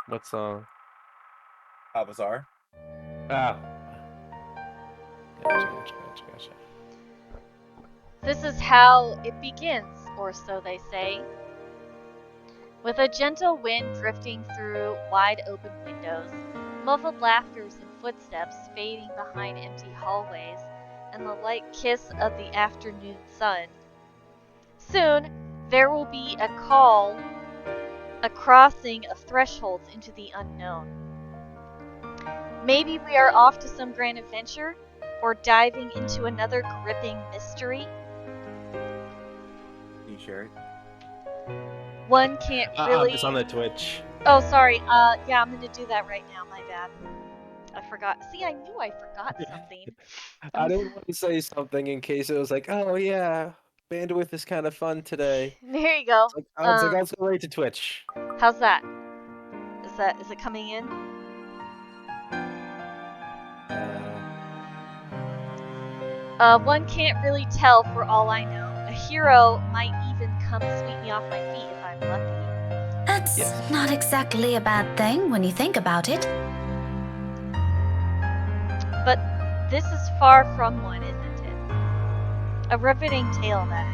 What song? Bazaar. Ah. Gotcha. This is how it begins, or so they say. With a gentle wind drifting through wide open windows, muffled laughters and footsteps fading behind empty hallways, and the light kiss of the afternoon sun. Soon, there will be a call, a crossing of thresholds into the unknown. Maybe we are off to some grand adventure, or diving into another gripping mystery. Can you share it? One can't really... It's on the Twitch. Oh, sorry. Yeah, I'm gonna do that right now. My bad. I forgot. See, I knew I forgot something. I didn't want to say something in case it was like, oh yeah, bandwidth is kind of fun today. There you go. It's like, let's go right to Twitch. How's that? Is it coming in? One can't really tell for all I know. A hero might even come sweep me off my feet if I'm lucky. That's not exactly a bad thing when you think about it. But this is far from one, isn't it? A riveting tale, that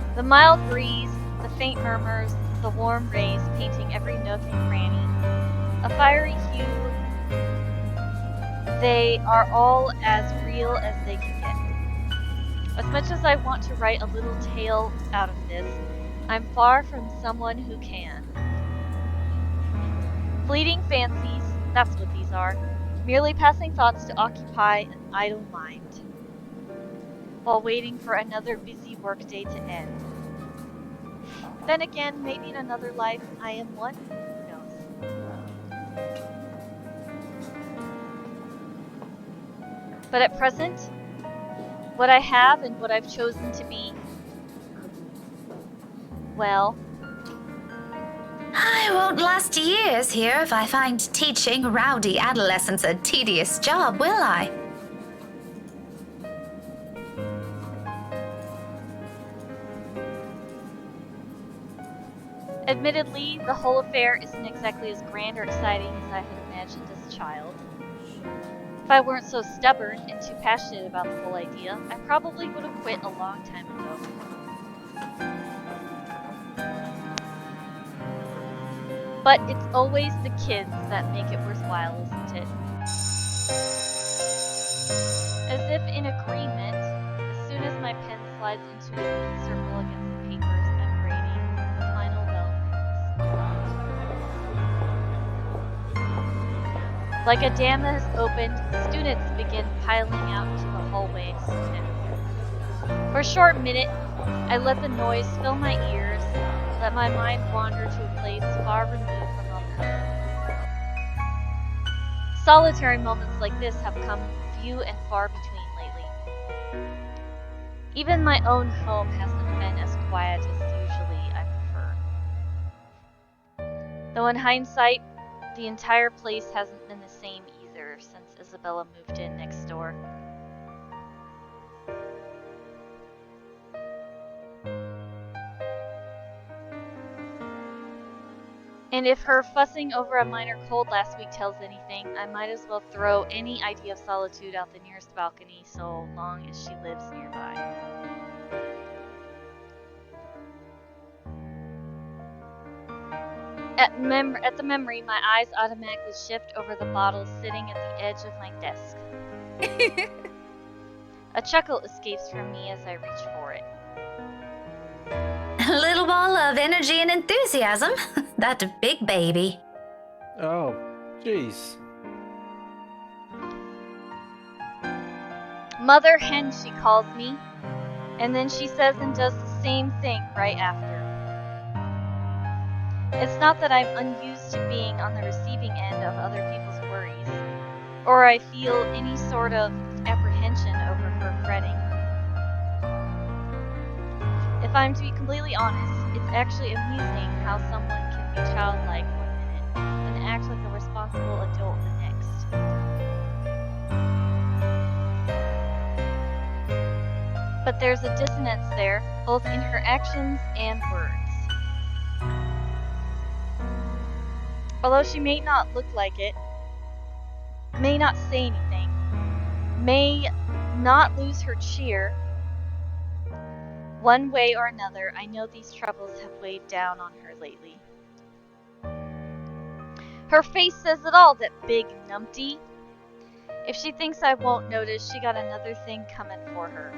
is. The mild breeze, the faint murmurs, the warm rays painting every nook and cranny, a fiery hue. They are all as real as they can get. As much as I want to write a little tale out of this, I'm far from someone who can. Fleeting fancies, that's what these are. Merely passing thoughts to occupy an idle mind, while waiting for another busy workday to end. Then again, maybe in another life I am one. Who knows? But at present, what I have and what I've chosen to be, well... I won't last years here if I find teaching rowdy adolescents a tedious job, will I? Admittedly, the whole affair isn't exactly as grand or exciting as I had imagined as a child. If I weren't so stubborn and too passionate about the whole idea, I probably would have quit a long time ago. But it's always the kids that make it worthwhile, isn't it? As if in agreement, as soon as my pen slides into a neat circle against the papers I'm grading, the final bell rings. Like a dam that has opened, students begin piling out into the hallways. For a short minute, I let the noise fill my ears, let my mind wander to a place far removed from all comers. Solitary moments like this have come few and far between lately. Even my own home hasn't been as quiet as usually I prefer. Though in hindsight, the entire place hasn't been the same either since Isabella moved in next door. And if her fussing over a minor cold last week tells anything, I might as well throw any idea of solitude out the nearest balcony so long as she lives nearby. At the memory, my eyes automatically shift over the bottle sitting at the edge of my desk. A chuckle escapes from me as I reach for it. A little ball of energy and enthusiasm. That big baby. Oh, jeez. Mother Hen, she calls me, and then she says and does the same thing right after. It's not that I'm unused to being on the receiving end of other people's worries, or I feel any sort of apprehension over her fretting. If I'm to be completely honest, it's actually amusing how someone can be childlike one minute and act like a responsible adult the next. But there's a dissonance there, both in her actions and words. Although she may not look like it, may not say anything, may not lose her cheer, one way or another, I know these troubles have weighed down on her lately. Her face says it all, that big numpty. If she thinks I won't notice, she got another thing coming for her.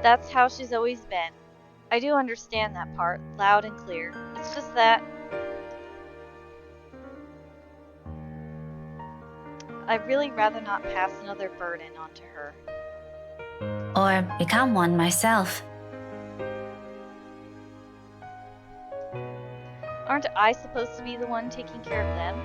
That's how she's always been. I do understand that part, loud and clear. It's just that I'd really rather not pass another burden onto her. Or become one myself. Aren't I supposed to be the one taking care of them?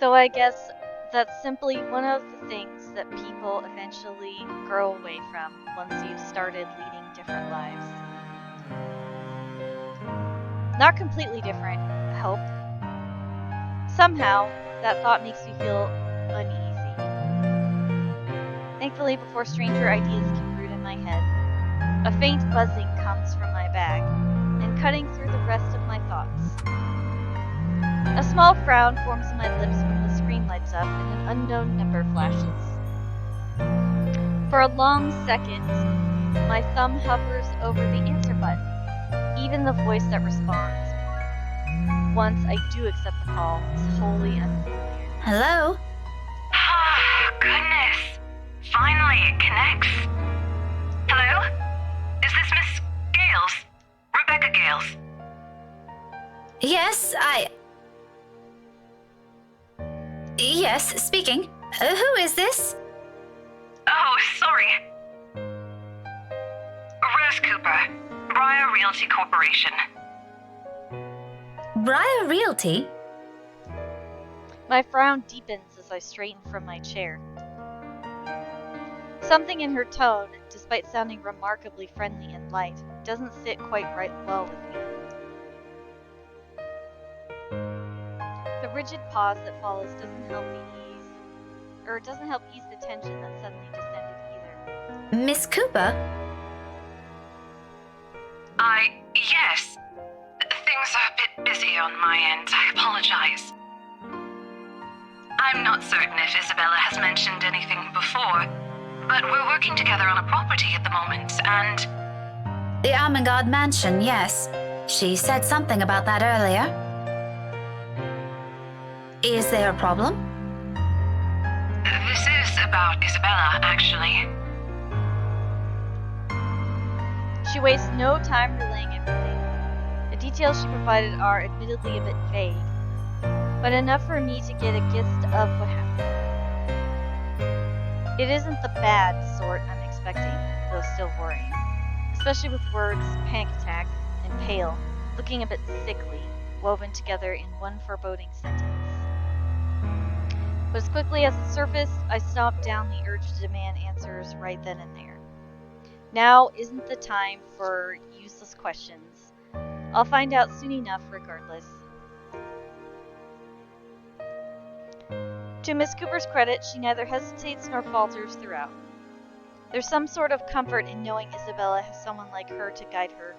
Though I guess that's simply one of the things that people eventually grow away from once you've started leading different lives. Not completely different, I hope. Somehow, that thought makes me feel uneasy. Thankfully, before stranger ideas can root in my head, a faint buzzing comes from my bag, and cutting through the rest of my thoughts. A small frown forms on my lips when the screen lights up and an unknown number flashes. For a long second, my thumb hovers over the answer button. Even the voice that responds, once I do accept the call, is wholly unfamiliar. Hello? Oh, goodness. Finally, it connects. Hello? Is this Miss Gales? Rebecca Gales? Yes, Yes, speaking. Who is this? Oh, sorry. Rose Cooper, Briar Realty Corporation. Briar Realty? My frown deepens as I straighten from my chair. Something in her tone, despite sounding remarkably friendly and light, doesn't sit quite right well with me. The rigid pause that follows doesn't help ease the tension that suddenly descended either. Miss Cooper? Yes. Things are a bit busy on my end. I apologize. I'm not certain if Isabella has mentioned anything before, but we're working together on a property at the moment, and... The Armengard Mansion, yes. She said something about that earlier. Is there a problem? This is about Isabella, actually. She wastes no time relaying everything. The details she provided are admittedly a bit vague, but enough for me to get a gist of what happened. It isn't the bad sort I'm expecting, though still worrying, especially with words panic attack and pale, looking a bit sickly, woven together in one foreboding sentence. But as quickly as it surfaced, I stomped down the urge to demand answers right then and there. Now isn't the time for useless questions. I'll find out soon enough regardless. To Miss Cooper's credit, she neither hesitates nor falters throughout. There's some sort of comfort in knowing Isabella has someone like her to guide her,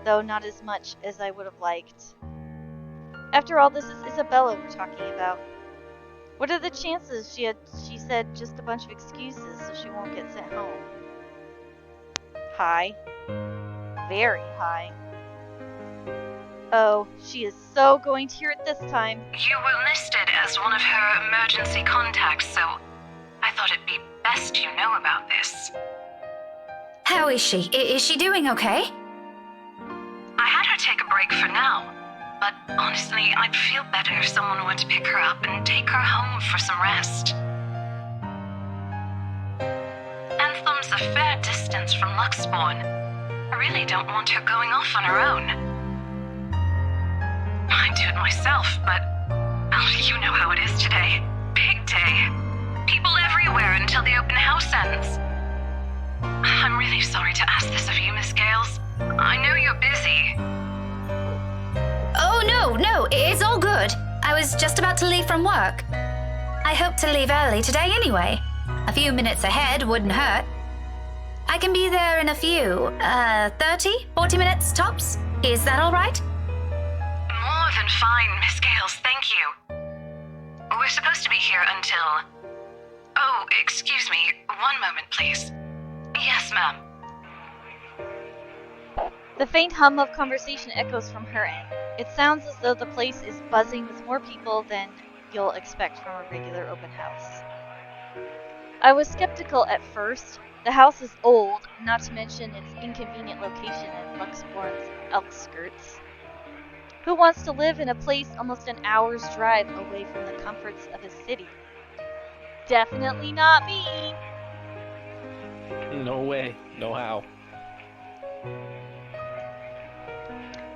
though not as much as I would have liked. After all, this is Isabella we're talking about. What are the chances she said just a bunch of excuses so she won't get sent home? High. Very high. Oh, she is so going to hear it this time. You were listed as one of her emergency contacts, so I thought it'd be best you know about this. How is she? Is she doing okay? I had her take a break for now, but honestly, I'd feel better if someone were to pick her up and take her home for some rest. Anthem's a fair distance from Luxbourne. I really don't want her going off on her own. I'd do it myself, but you know how it is today. Big day. People everywhere until the open house ends. I'm really sorry to ask this of you, Miss Gales. I know you're busy. Oh, no, it's all good. I was just about to leave from work. I hope to leave early today anyway. A few minutes ahead wouldn't hurt. I can be there in a few, 30, 40 minutes tops. Is that all right? More than fine, Miss Gales, thank you. We're supposed to be here until... Oh, excuse me. One moment, please. Yes, ma'am. The faint hum of conversation echoes from her end. It sounds as though the place is buzzing with more people than you'll expect from a regular open house. I was skeptical at first. The house is old, not to mention its inconvenient location in Luxborn's outskirts. Who wants to live in a place almost an hour's drive away from the comforts of a city? Definitely not me! No way. No how.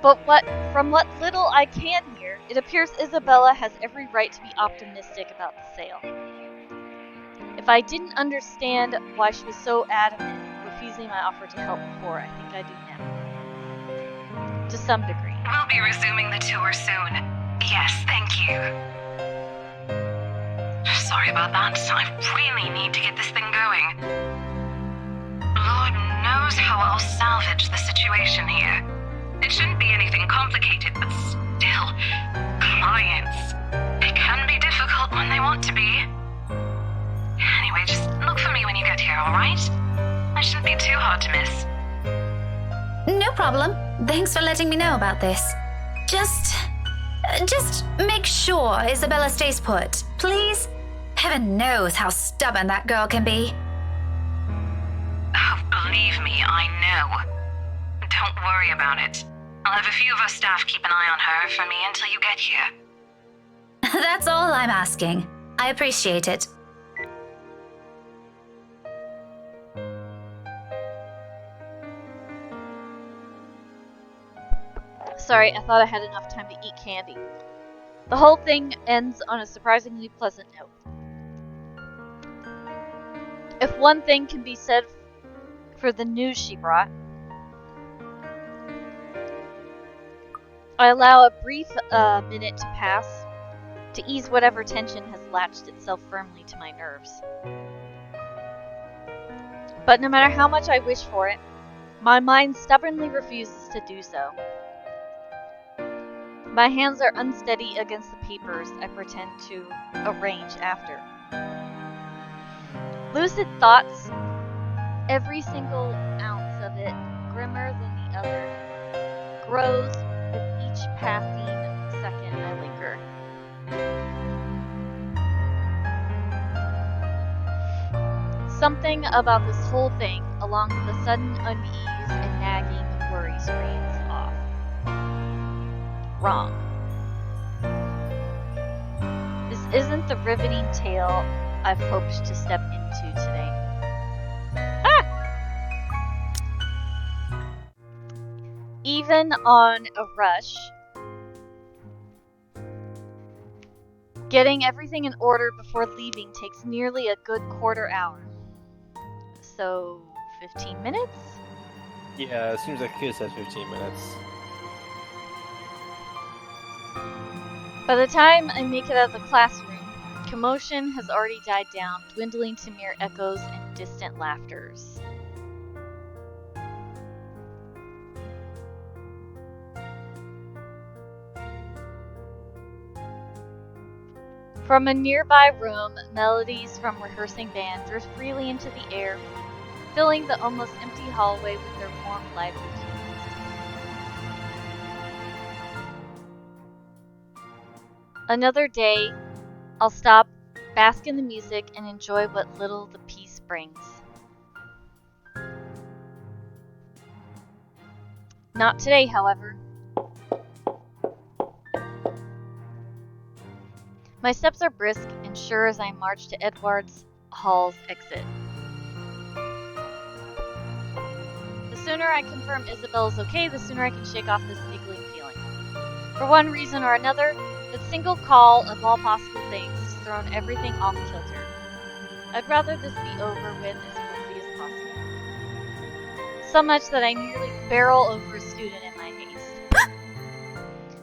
But from what little I can hear, it appears Isabella has every right to be optimistic about the sale. If I didn't understand why she was so adamant refusing my offer to help before, I think I do now. To some degree. We'll be resuming the tour soon. Yes, thank you. Sorry about that. I really need to get this thing going. Lord knows how I'll salvage the situation here. It shouldn't be anything complicated, but still, clients. It can be difficult when they want to be. Anyway, just look for me when you get here, alright? I shouldn't be too hard to miss. No problem. Thanks for letting me know about this. Just make sure Isabella stays put, please. Heaven knows how stubborn that girl can be. Oh, believe me, I know. Don't worry about it. I'll have a few of our staff keep an eye on her for me until you get here. That's all I'm asking. I appreciate it. Sorry, I thought I had enough time to eat candy. The whole thing ends on a surprisingly pleasant note. If one thing can be said for the news she brought, I allow a brief minute to pass to ease whatever tension has latched itself firmly to my nerves. But no matter how much I wish for it, my mind stubbornly refuses to do so. My hands are unsteady against the papers I pretend to arrange after. Lucid thoughts, every single ounce of it grimmer than the other, grows with each passing second I linger. Something about this whole thing, along with the sudden unease and nagging worry, screams off. Wrong. This isn't the riveting tale I've hoped to step into today. Even on a rush, getting everything in order before leaving takes nearly a good quarter hour. So, 15 minutes? Yeah, it seems like it says 15 minutes. By the time I make it out of the classroom, commotion has already died down, dwindling to mere echoes and distant laughters. From a nearby room, melodies from rehearsing band drift freely into the air, filling the almost empty hallway with their warm, lively tunes. Another day, I'll stop, bask in the music, and enjoy what little the peace brings. Not today, however. My steps are brisk and sure as I march to Edward's Hall's exit. The sooner I confirm Isabella's okay, the sooner I can shake off this niggling feeling. For one reason or another, that single call of all possible things has thrown everything off kilter. I'd rather this be over with as quickly as possible. So much that I nearly barrel over a student in my haste.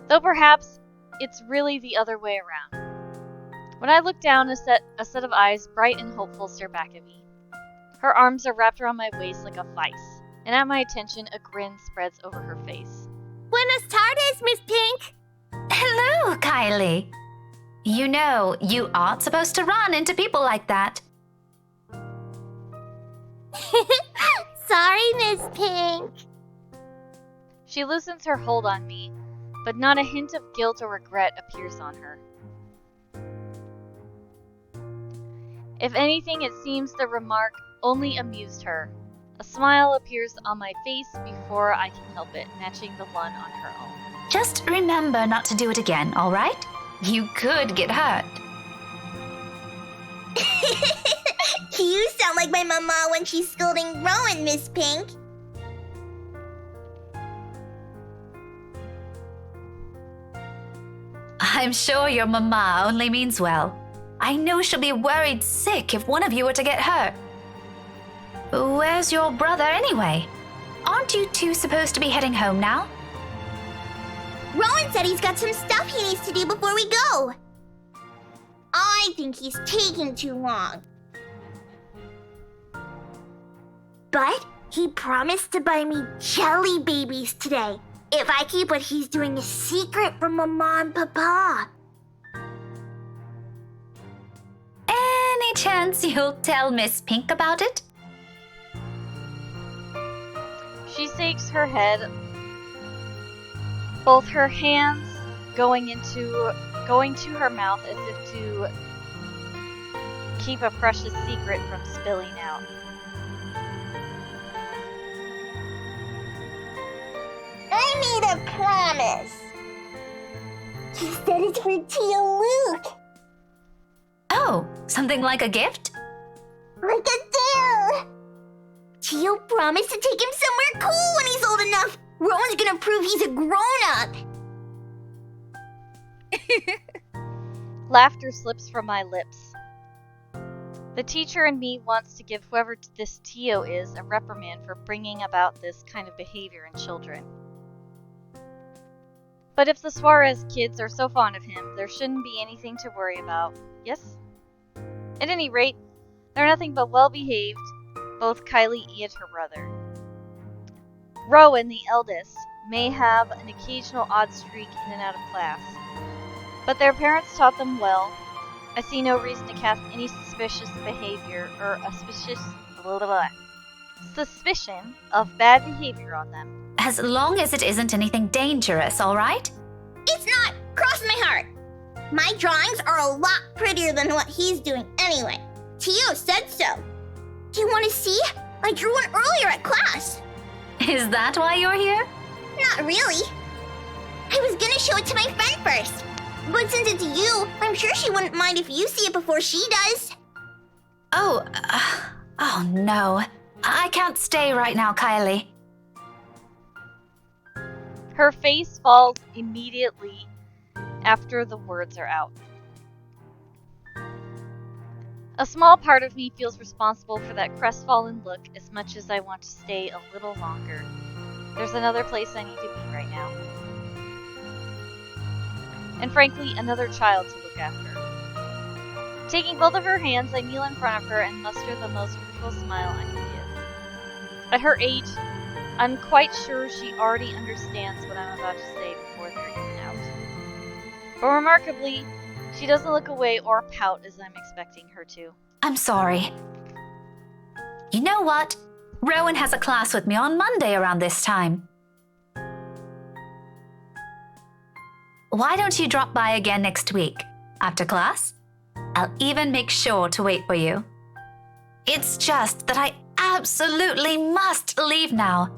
Though perhaps it's really the other way around. When I look down, a set of eyes, bright and hopeful, stare back at me. Her arms are wrapped around my waist like a vice, and at my attention, a grin spreads over her face. Buenas tardes, Miss Pink. Hello, Kylie. You know, you aren't supposed to run into people like that. Sorry, Miss Pink. She loosens her hold on me, but not a hint of guilt or regret appears on her. If anything, it seems the remark only amused her. A smile appears on my face before I can help it, matching the one on her own. Just remember not to do it again, all right? You could get hurt. You sound like my mama when she's scolding Rowan, Miss Pink. I'm sure your mama only means well. I know she'll be worried sick if one of you were to get hurt. Where's your brother anyway? Aren't you two supposed to be heading home now? Rowan said he's got some stuff he needs to do before we go. I think he's taking too long. But he promised to buy me jelly babies today if I keep what he's doing a secret from Mama and Papa. Any chance you'll tell Miss Pink about it? She shakes her head, both her hands going to her mouth as if to keep a precious secret from spilling out. I made a promise. He said it's for Tia Luke. Oh, something like a gift? Like a deal. Tio promised to take him somewhere cool when he's old enough. Rowan's gonna prove he's a grown-up. Laughter slips from my lips. The teacher in me wants to give whoever this Tio is a reprimand for bringing about this kind of behavior in children. But if the Suarez kids are so fond of him, there shouldn't be anything to worry about, yes? At any rate, they're nothing but well-behaved, both Kylie and her brother. Rowan, the eldest, may have an occasional odd streak in and out of class, but their parents taught them well. I see no reason to cast any suspicious behavior or suspicion of bad behavior on them. As long as it isn't anything dangerous, all right? It's not. Cross my heart. My drawings are a lot prettier than what he's doing anyway. Tio said so. Do you want to see? I drew one earlier at class. Is that why you're here? Not really. I was gonna show it to my friend first. But since it's you, I'm sure she wouldn't mind if you see it before she does. Oh no. I can't stay right now, Kylie. Her face falls immediately after the words are out. A small part of me feels responsible for that crestfallen look as much as I want to stay a little longer. There's another place I need to be right now. And frankly, another child to look after. Taking both of her hands, I kneel in front of her and muster the most fruitful smile I can give. At her age, I'm quite sure she already understands what I'm about to say before they're even out. But remarkably, she doesn't look away or pout as I'm expecting her to. I'm sorry. You know what? Rowan has a class with me on Monday around this time. Why don't you drop by again next week? After class? I'll even make sure to wait for you. It's just that I absolutely must leave now.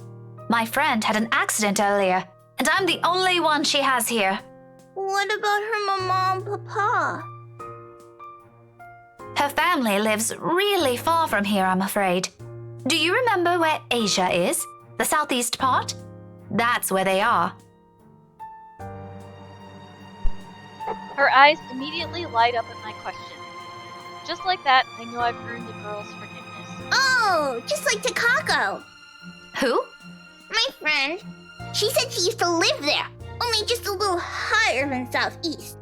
My friend had an accident earlier, and I'm the only one she has here. What about her mama and papa? Her family lives really far from here, I'm afraid. Do you remember where Asia is? The southeast part? That's where they are. Her eyes immediately light up at my question. Just like that, I know I've earned the girl's forgiveness. Oh, just like Takako. Who? My friend. She said she used to live there, only just a little higher than southeast.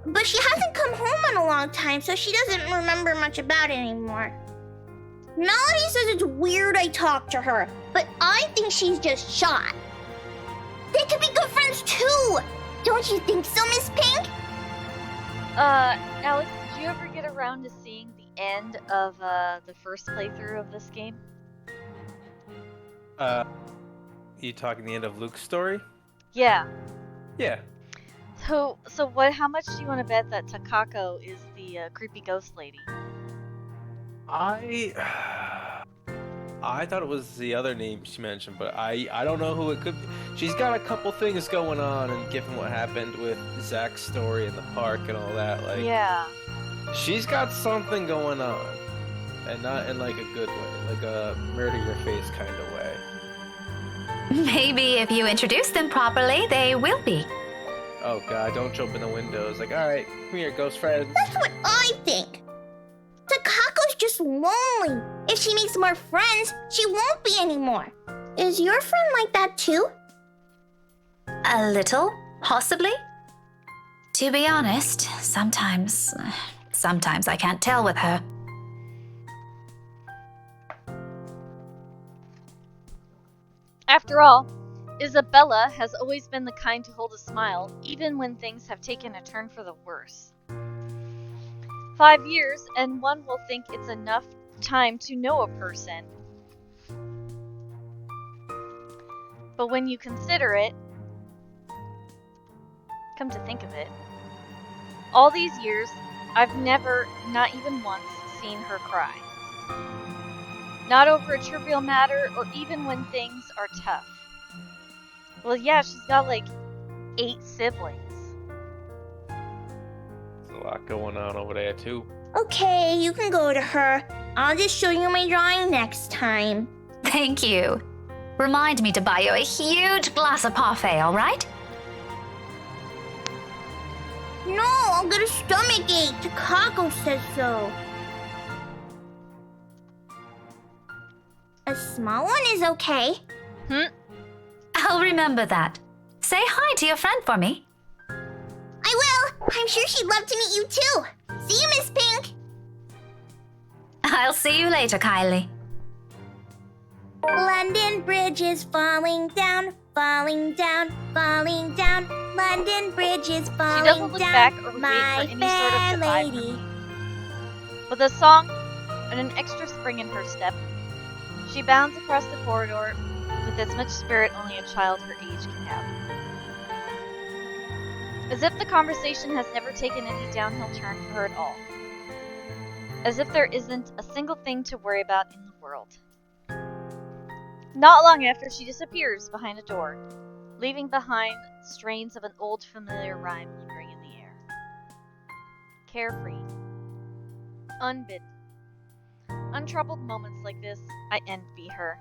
But she hasn't come home in a long time, so she doesn't remember much about it anymore. Melody says it's weird I talked to her, but I think she's just shy. They could be good friends too! Don't you think so, Miss Pink? Alex, did you ever get around to seeing the end of the first playthrough of this game? You talking the end of Luke's story? Yeah. Yeah. So how much do you want to bet that Takako is the creepy ghost lady? I thought it was the other name she mentioned, but I don't know who it could be. She's got a couple things going on, and given what happened with Zach's story in the park and all that, like, Yeah. she's got something going on, and not in like a good way, like a murder your face kind of way. Maybe if you introduce them properly, they will be. Oh god, don't jump in the windows. Like, all right, come here, ghost friends. That's what I think. Takako's just lonely. If she makes more friends, she won't be anymore. Is your friend like that too? A little, possibly. To be honest, sometimes I can't tell with her. After all, Isabella has always been the kind to hold a smile, even when things have taken a turn for the worse. 5 years, and one will think it's enough time to know a person. But when you consider it, come to think of it, all these years, I've never, not even once, seen her cry. Not over a trivial matter, or even when things are tough. Well, yeah, she's got like 8 siblings. There's a lot going on over there too. Okay, you can go to her. I'll just show you my drawing next time. Thank you. Remind me to buy you a huge glass of parfait, all right? No, I'll get a stomachache. Takako says so. A small one is okay. I'll remember that. Say hi to your friend for me. I will. I'm sure she'd love to meet you too. See you, Miss Pink. I'll see you later, Kylie. London Bridge is falling down, falling down, falling down. London Bridge is falling doesn't look down. back or wait my for any fair sort of goodbye. lady. With a song and an extra spring in her step, she bounds across the corridor with as much spirit only a child her age can have. As if the conversation has never taken any downhill turn for her at all. As if there isn't a single thing to worry about in the world. Not long after, she disappears behind a door, leaving behind strains of an old familiar rhyme lingering in the air. Carefree. Unbidden. Untroubled moments like this, I envy her.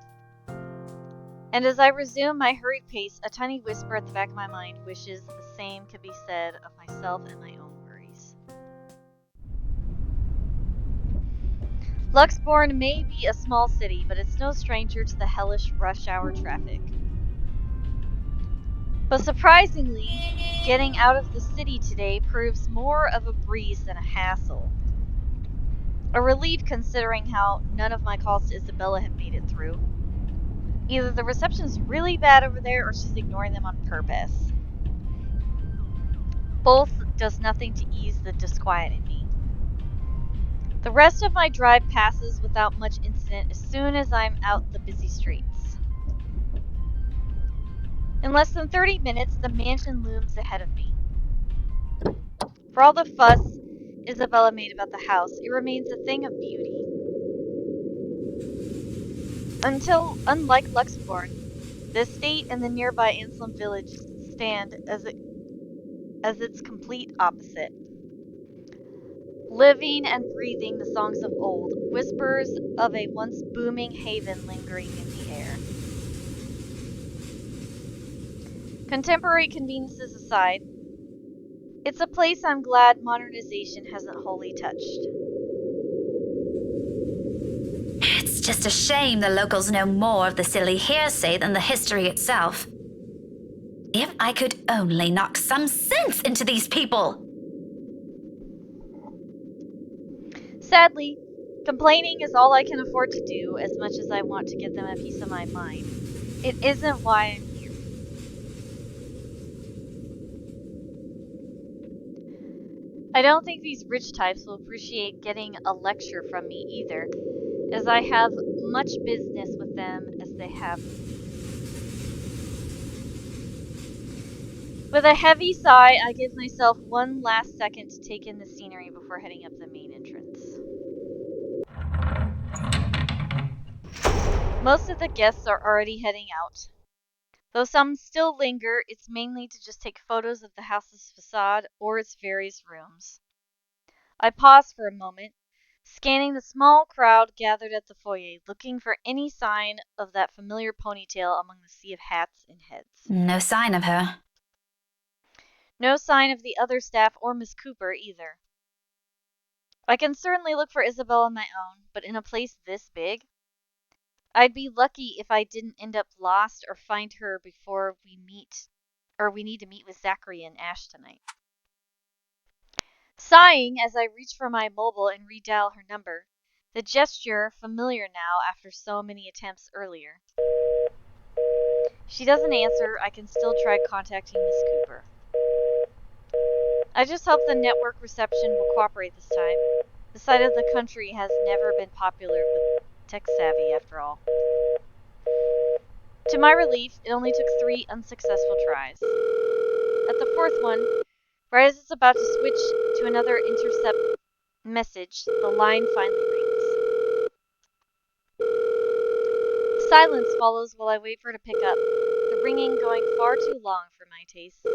And as I resume my hurried pace, a tiny whisper at the back of my mind wishes the same could be said of myself and my own worries. Luxbourne may be a small city, but it's no stranger to the hellish rush hour traffic. But surprisingly, getting out of the city today proves more of a breeze than a hassle. A relief considering how none of my calls to Isabella have made it through. Either the reception's really bad over there or she's ignoring them on purpose. Both does nothing to ease the disquiet in me. The rest of my drive passes without much incident as soon as I'm out the busy streets. In less than 30 minutes, the mansion looms ahead of me. For all the fuss Isabella made about the house, it remains a thing of beauty. Until, unlike Luxbourne, the estate and the nearby Anselm village stand as its complete opposite. Living and breathing the songs of old, whispers of a once booming haven lingering in the air. Contemporary conveniences aside, it's a place I'm glad modernization hasn't wholly touched. It's just a shame the locals know more of the silly hearsay than the history itself. If I could only knock some sense into these people! Sadly, Complaining is all I can afford to do, as much as I want to give them a piece of my mind. It isn't why I'm here. I don't think these rich types will appreciate getting a lecture from me either, as I have much business with them as they have. With a heavy sigh, I give myself one last second to take in the scenery before heading up the main entrance. Most of the guests are already heading out. Though some still linger, it's mainly to just take photos of the house's facade or its various rooms. I pause for a moment, scanning the small crowd gathered at the foyer, looking for any sign of that familiar ponytail among the sea of hats and heads. No sign of her. No sign of the other staff or Miss Cooper either. I can certainly look for Isabel on my own, but in a place this big? I'd be lucky if I didn't end up lost or find her before we need to meet with Zachary and Ash tonight. Sighing as I reach for my mobile and redial her number, the gesture familiar now after so many attempts earlier. She doesn't answer. I can still try contacting Miss Cooper. I just hope the network reception will cooperate this time. This side of the country has never been popular with tech savvy after all. To my relief, it only took 3 unsuccessful tries. At the 4th one, right as it's about to switch to another intercept message, the line finally rings. Silence follows while I wait for her to pick up, the ringing going far too long for my taste.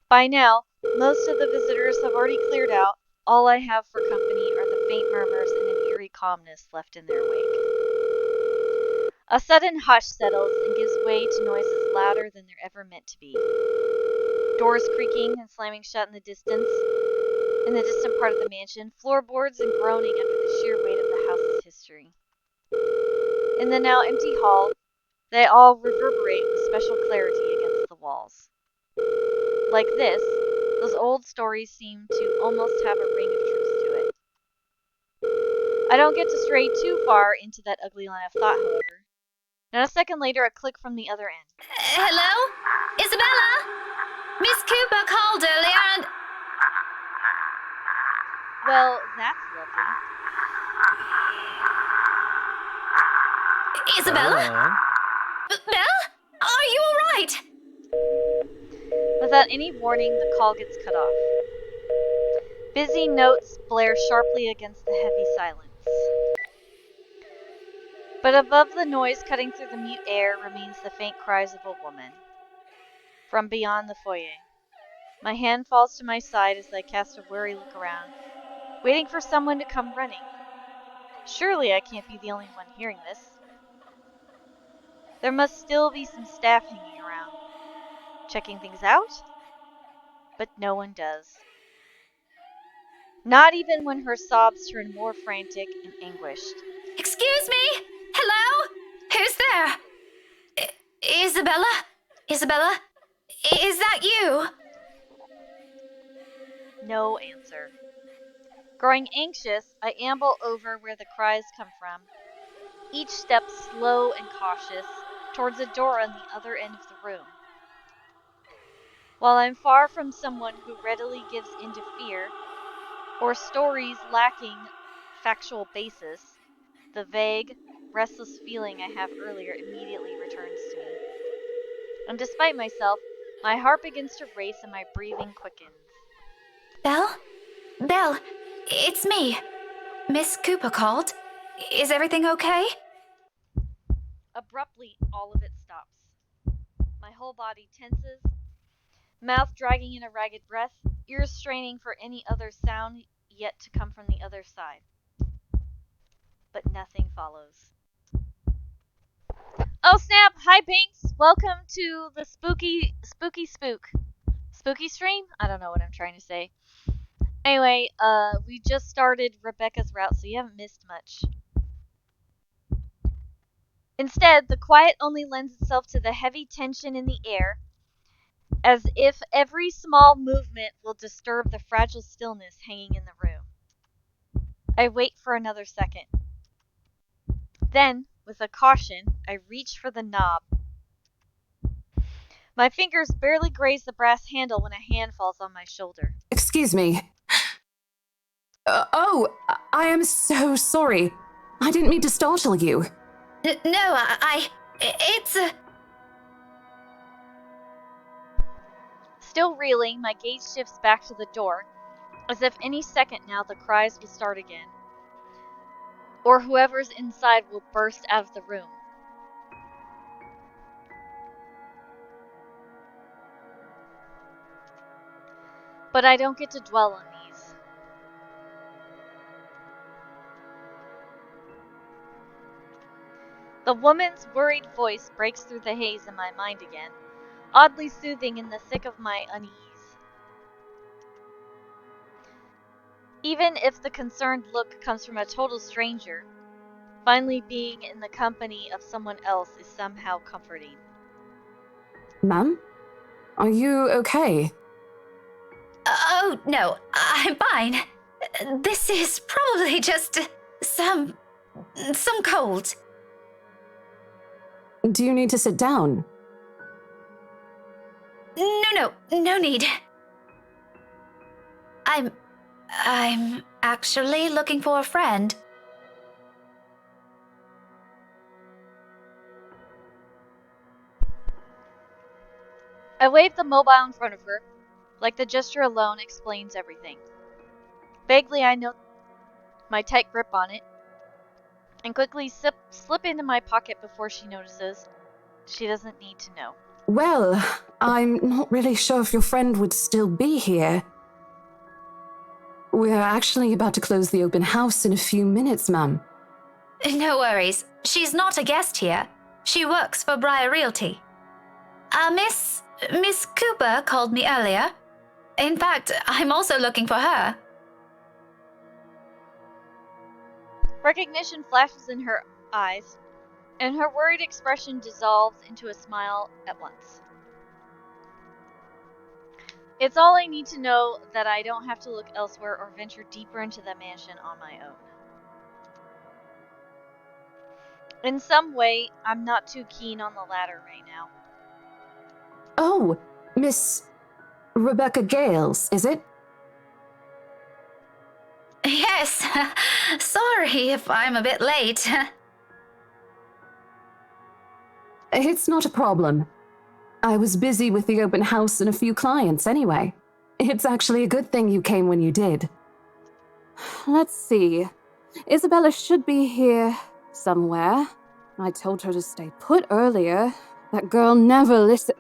By now, most of the visitors have already cleared out. All I have for company are the faint murmurs and an eerie calmness left in their wake. A sudden hush settles and gives way to noises louder than they're ever meant to be. Doors creaking and slamming shut in the distant part of the mansion, floorboards and groaning under the sheer weight of the house's history. In the now empty hall, they all reverberate with special clarity against the walls. Like this, those old stories seem to almost have a ring of truth to it. I don't get to stray too far into that ugly line of thought, however. Not a second later, a click from the other end. Hello? Isabella? Miss Cooper called earlier and... Well, that's lovely. Isabella? Belle? Are you alright? Without any warning, the call gets cut off. Busy notes blare sharply against the heavy silence. But above the noise cutting through the mute air remains the faint cries of a woman. From beyond the foyer. My hand falls to my side as I cast a wary look around, waiting for someone to come running. Surely I can't be the only one hearing this. There must still be some staff hanging around, checking things out, but no one does. Not even when her sobs turn more frantic and anguished. Excuse me? Hello? Who's there? Isabella? Isabella? Is that you? No answer. Growing anxious, I amble over where the cries come from, each step slow and cautious, towards a door on the other end of the room. While I'm far from someone who readily gives in to fear, or stories lacking factual basis, the vague, restless feeling I have earlier immediately returns to me. And despite myself, my heart begins to race and my breathing quickens. Belle? Belle, it's me. Miss Cooper called. Is everything okay? Abruptly, all of it stops. My whole body tenses, mouth dragging in a ragged breath, ears straining for any other sound yet to come from the other side. But nothing follows. Oh snap! Hi Binks! Welcome to the spooky stream? I don't know what I'm trying to say. Anyway, we just started Rebecca's route, so you haven't missed much. Instead, the quiet only lends itself to the heavy tension in the air, as if every small movement will disturb the fragile stillness hanging in the room. I wait for another second. Then, with a caution, I reach for the knob. My fingers barely graze the brass handle when a hand falls on my shoulder. Excuse me. I am so sorry. I didn't mean to startle you. No, it's a... Still reeling, my gaze shifts back to the door, as if any second now the cries will start again. Or whoever's inside will burst out of the room. But I don't get to dwell on these. The woman's worried voice breaks through the haze in my mind again, oddly soothing in the thick of my unease. Even if the concerned look comes from a total stranger, finally being in the company of someone else is somehow comforting. Ma'am? Are you okay? Oh, no, I'm fine. This is probably just some cold. Do you need to sit down? No need. I'm actually looking for a friend. I wave the mobile in front of her, like the gesture alone explains everything. Vaguely, I note my tight grip on it, and quickly slip into my pocket before she notices. She doesn't need to know. Well, I'm not really sure if your friend would still be here. We're actually about to close the open house in a few minutes, ma'am. No worries. She's not a guest here. She works for Briar Realty. Miss Cooper called me earlier. In fact, I'm also looking for her. Recognition flashes in her eyes, and her worried expression dissolves into a smile at once. It's all I need to know that I don't have to look elsewhere or venture deeper into the mansion on my own. In some way, I'm not too keen on the latter right now. Oh, Miss Rebecca Gales, is it? Yes. Sorry if I'm a bit late. It's not a problem. I was busy with the open house and a few clients anyway. It's actually a good thing you came when you did. Let's see. Isabella should be here somewhere. I told her to stay put earlier. That girl never listened.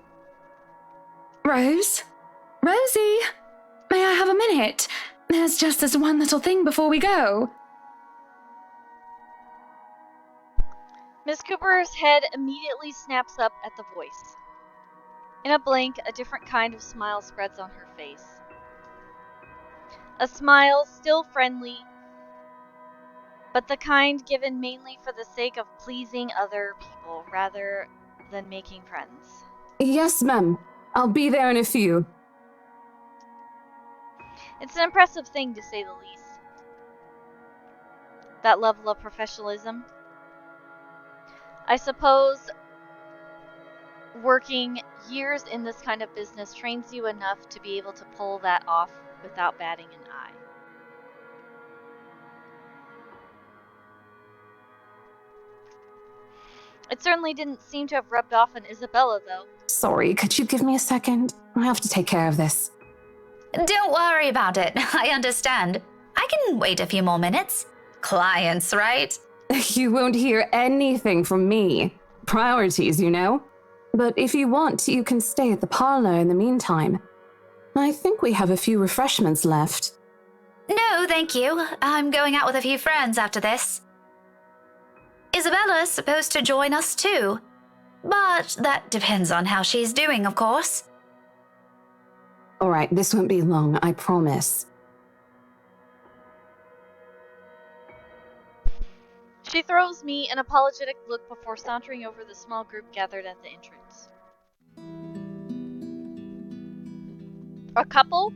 Rose? Rosie? May I have a minute? There's just this one little thing before we go. Miss Cooper's head immediately snaps up at the voice. In a blink, a different kind of smile spreads on her face. A smile still friendly, but the kind given mainly for the sake of pleasing other people rather than making friends. Yes, ma'am. I'll be there in a few. It's an impressive thing, to say the least. That level of professionalism. I suppose working years in this kind of business trains you enough to be able to pull that off without batting an eye. It certainly didn't seem to have rubbed off on Isabella, though. Sorry, could you give me a second? I have to take care of this. Don't worry about it. I understand. I can wait a few more minutes. Clients, right? You won't hear anything from me. Priorities, you know? But if you want, you can stay at the parlor in the meantime. I think we have a few refreshments left. No, thank you. I'm going out with a few friends after this. Isabella's supposed to join us too. But that depends on how she's doing, of course. All right, this won't be long, I promise. She throws me an apologetic look before sauntering over the small group gathered at the entrance. A couple,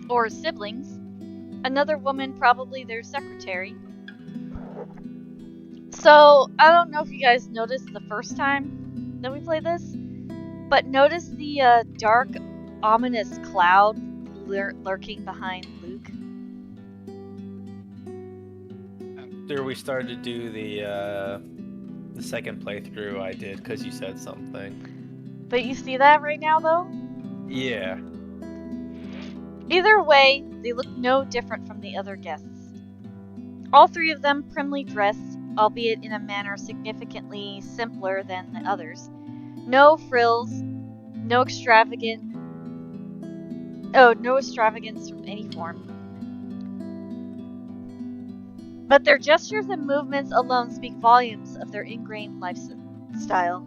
or siblings, Another woman, probably their secretary. So, I don't know if you guys noticed the first time that we played this, but notice the dark, ominous cloud lurking behind Luke. After we started to do the second playthrough, I did because you said something. But you see that right now, though? Yeah. Either way, they look no different from the other guests. All three of them primly dressed, albeit in a manner significantly simpler than the others. No frills, no extravagance from any form. But their gestures and movements alone speak volumes of their ingrained lifestyle.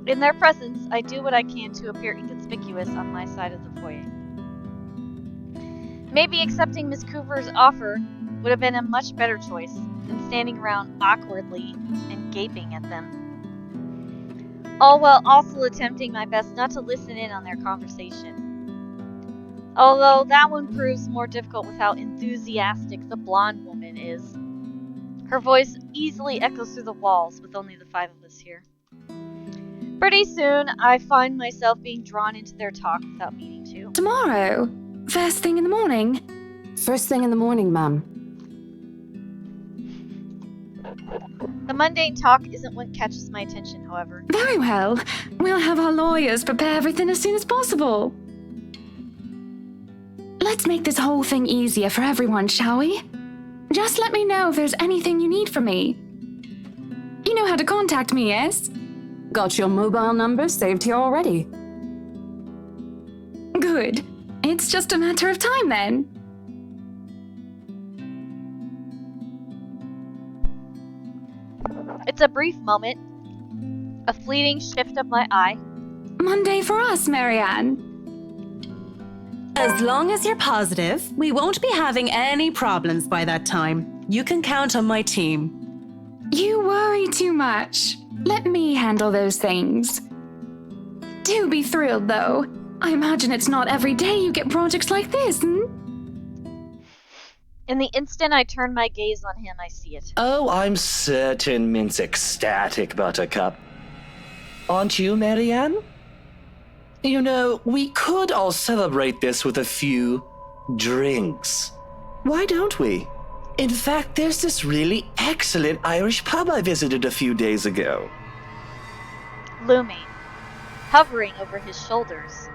In their presence, I do what I can to appear inconspicuous on my side of the foyer. Maybe accepting Miss Coover's offer would have been a much better choice than standing around awkwardly and gaping at them. All while also attempting my best not to listen in on their conversation. Although that one proves more difficult with how enthusiastic the blonde woman is. Her voice easily echoes through the walls with only the five of us here. Pretty soon, I find myself being drawn into their talk without meaning to. Tomorrow? First thing in the morning? First thing in the morning, ma'am. The mundane talk isn't what catches my attention, however. Very well. We'll have our lawyers prepare everything as soon as possible. Let's make this whole thing easier for everyone, shall we? Just let me know if there's anything you need from me. You know how to contact me, yes? Got your mobile number saved here already. Good. It's just a matter of time then. It's a brief moment, a fleeting shift of my eye. Monday for us, Marianne. As long as you're positive, we won't be having any problems by that time. You can count on my team. You worry too much. Let me handle those things. Do be thrilled, though. I imagine it's not every day you get projects like this, hmm? In the instant I turn my gaze on him, I see it. Oh, I'm certain Mint's ecstatic, Buttercup. Aren't you, Marianne? You know, we could all celebrate this with a few drinks. Why don't we? In fact, there's this really excellent Irish pub I visited a few days ago. Looming, hovering over his shoulders,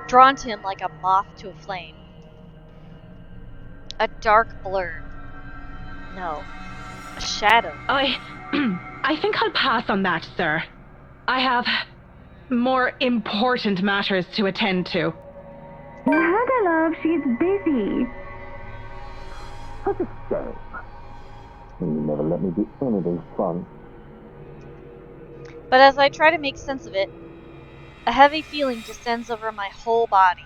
drawn to him like a moth to a flame. A dark blur. No, a shadow. I think I'll pass on that, sir. I have more important matters to attend to. Heather, love, she's busy. What a shame. You never let me do anything fun. But as I try to make sense of it, a heavy feeling descends over my whole body.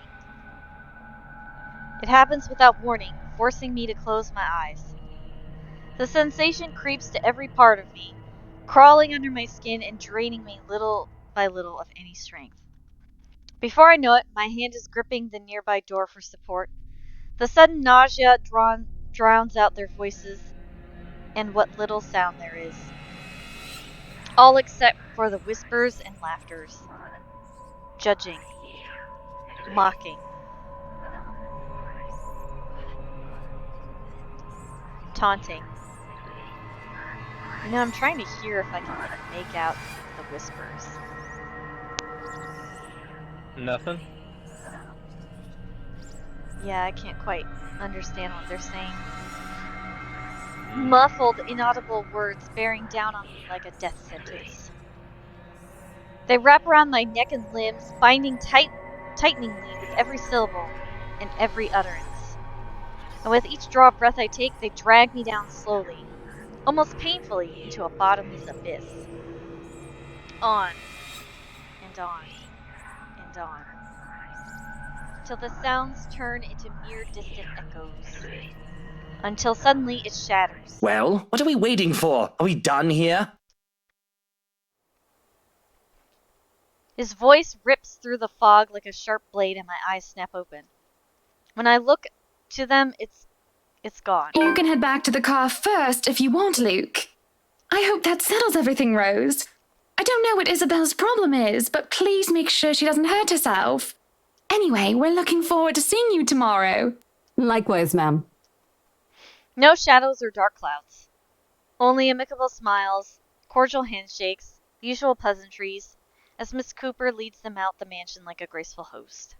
It happens without warning, forcing me to close my eyes. The sensation creeps to every part of me, crawling under my skin and draining me little by little of any strength. Before I know it, my hand is gripping the nearby door for support. The sudden nausea drowns out their voices and what little sound there is. All except for the whispers and laughters. Judging. Mocking. Taunting. You know, I'm trying to hear if I can make out the whispers. Nothing? Yeah, I can't quite understand what they're saying. Muffled, inaudible words bearing down on me like a death sentence. They wrap around my neck and limbs, binding tighteningly with every syllable and every utterance. And with each draw of breath I take, they drag me down slowly, almost painfully, into a bottomless abyss. On, and on, and on. Till the sounds turn into mere distant echoes. Until suddenly it shatters. Well, what are we waiting for? Are we done here? His voice rips through the fog like a sharp blade and my eyes snap open. When I look to them, it's gone. You can head back to the car first if you want, Luke. I hope that settles everything, Rose. I don't know what Isabel's problem is, but please make sure she doesn't hurt herself. Anyway, we're looking forward to seeing you tomorrow. Likewise, ma'am. No shadows or dark clouds. Only amicable smiles, cordial handshakes, usual pleasantries, as Miss Cooper leads them out the mansion like a graceful host.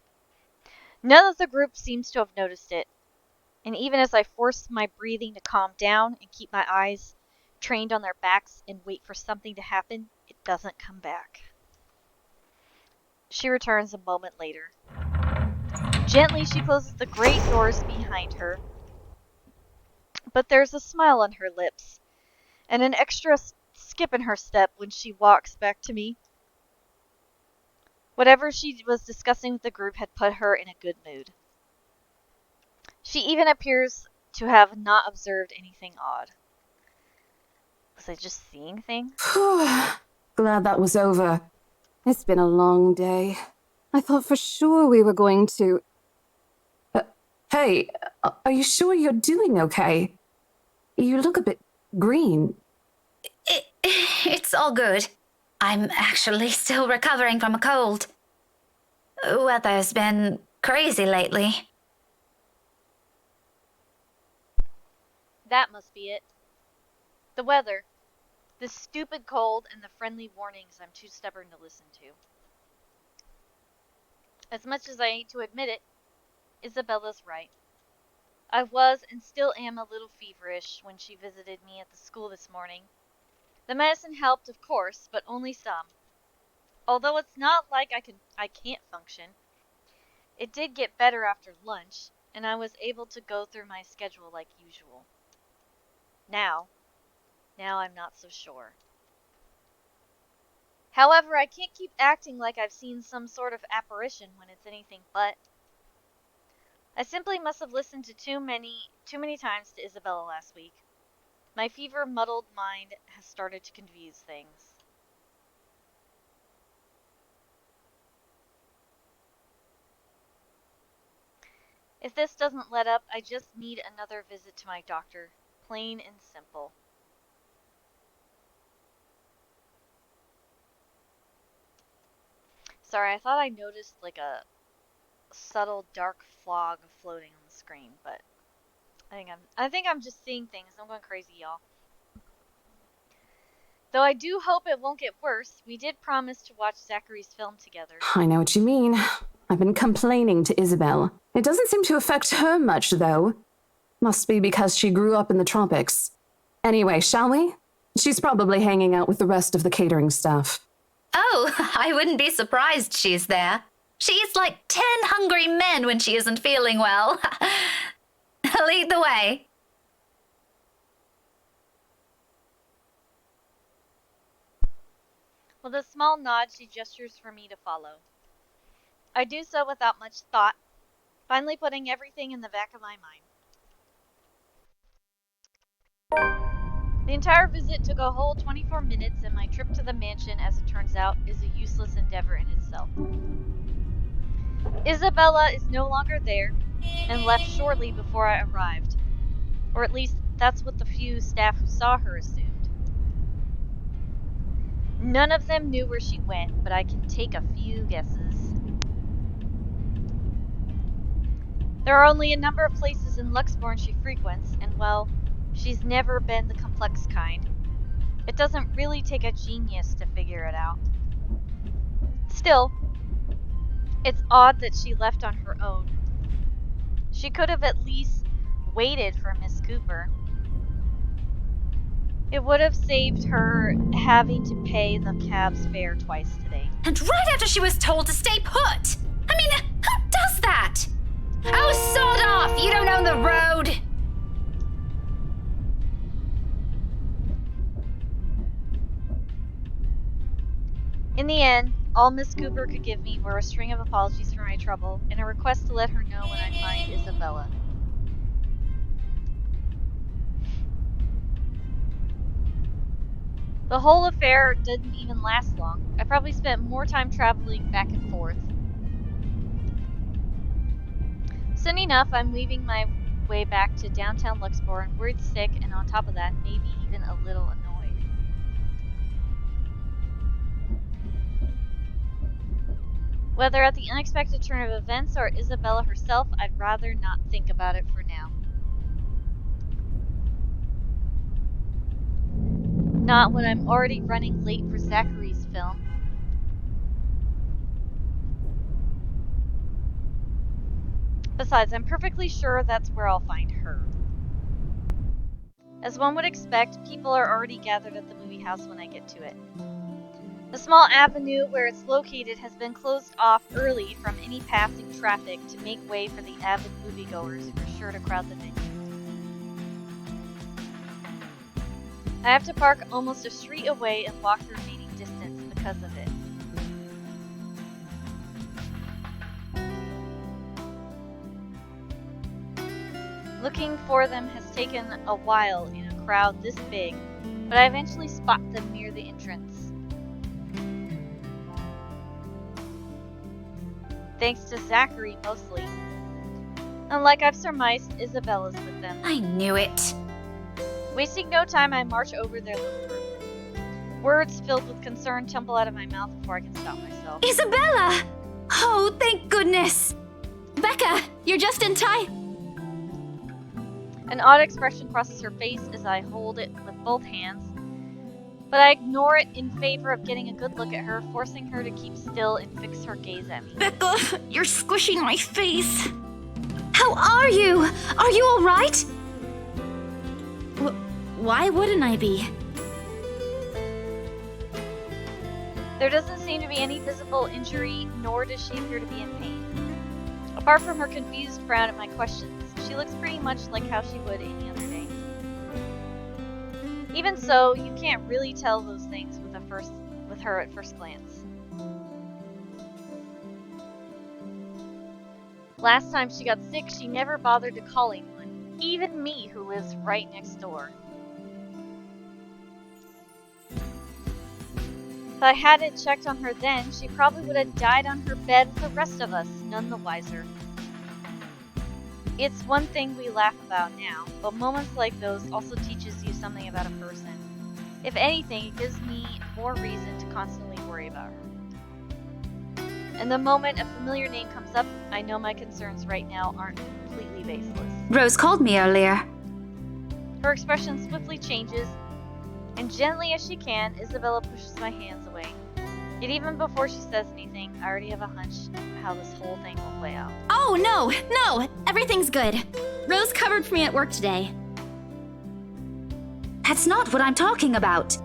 None of the group seems to have noticed it, and even as I force my breathing to calm down and keep my eyes trained on their backs and wait for something to happen, it doesn't come back. She returns a moment later. Gently, she closes the great doors behind her, but there's a smile on her lips and an extra skip in her step when she walks back to me. Whatever she was discussing with the group had put her in a good mood. She even appears to have not observed anything odd. Was I just seeing things? Glad that was over. It's been a long day. I thought for sure we were going to... Hey, are you sure you're doing okay? You look a bit green. It's all good. I'm actually still recovering from a cold. Weather's been crazy lately. That must be it. The weather. The stupid cold and the friendly warnings I'm too stubborn to listen to. As much as I hate to admit it, Isabella's right. I was and still am a little feverish when she visited me at the school this morning. The medicine helped, of course, but only some. Although it's not like I can't function. It did get better after lunch, and I was able to go through my schedule like usual. Now I'm not so sure. However, I can't keep acting like I've seen some sort of apparition when it's anything but. I simply must have listened to too many times to Isabella last week. My fever-muddled mind has started to confuse things. If this doesn't let up, I just need another visit to my doctor. Plain and simple. Sorry, I thought I noticed like a subtle dark fog floating on the screen, but I think I'm just seeing things. I'm going crazy, y'all. Though I do hope it won't get worse, we did promise to watch Zachary's film together. I know what you mean. I've been complaining to Isabel. It doesn't seem to affect her much, though. Must be because she grew up in the tropics. Anyway, shall we? She's probably hanging out with the rest of the catering staff. Oh, I wouldn't be surprised she's there. She eats like 10 hungry men when she isn't feeling well. Lead the way. With a small nod, she gestures for me to follow. I do so without much thought, finally putting everything in the back of my mind. The entire visit took a whole 24 minutes, and my trip to the mansion, as it turns out, is a useless endeavor in itself. Isabella is no longer there, and left shortly before I arrived. Or at least, that's what the few staff who saw her assumed. None of them knew where she went, but I can take a few guesses. There are only a number of places in Luxborn she frequents, and well, she's never been the complex kind. It doesn't really take a genius to figure it out. Still, it's odd that she left on her own. She could have at least waited for Miss Cooper. It would have saved her having to pay the cab's fare twice today. And right after she was told to stay put! I mean, who does that? Oh, sod off! You don't own the road! In the end, all Miss Cooper could give me were a string of apologies for my trouble and a request to let her know when I find Isabella. The whole affair didn't even last long. I probably spent more time traveling back and forth. Soon enough, I'm weaving my way back to downtown Luxembourg, worried sick, and on top of that, maybe even a little annoyed. Whether at the unexpected turn of events or Isabella herself, I'd rather not think about it for now. Not when I'm already running late for Zachary's film. Besides, I'm perfectly sure that's where I'll find her. As one would expect, people are already gathered at the movie house when I get to it. The small avenue where it's located has been closed off early from any passing traffic to make way for the avid moviegoers who are sure to crowd the venue. I have to park almost a street away and walk the remaining distance because of it. Looking for them has taken a while in a crowd this big, but I eventually spot them near the entrance. Thanks to Zachary, mostly. And like I've surmised, Isabella's with them. I knew it. Wasting no time, I march over their little group. Words filled with concern tumble out of my mouth before I can stop myself. Isabella! Oh, thank goodness! Becca, you're just in time. An odd expression crosses her face as I hold it with both hands, but I ignore it in favor of getting a good look at her, forcing her to keep still and fix her gaze at me. Becca, you're squishing my face. How are you? Are you all right? Why wouldn't I be? There doesn't seem to be any visible injury, nor does she appear to be in pain. Apart from her confused frown at my questions, she looks pretty much like how she would any other day. Even so, you can't really tell those things with her at first glance. Last time she got sick, she never bothered to call anyone, even me who lives right next door. If I hadn't checked on her then, she probably would have died on her bed with the rest of us, none the wiser. It's one thing we laugh about now, but moments like those also teaches you something about a person. If anything, it gives me more reason to constantly worry about her. And the moment a familiar name comes up, I know my concerns right now aren't completely baseless. Rose called me earlier. Her expression swiftly changes, and gently as she can, Isabella pushes my hands away. Yet even before she says anything, I already have a hunch how this whole thing will play out. Oh, no, everything's good. Rose covered for me at work today. That's not what I'm talking about.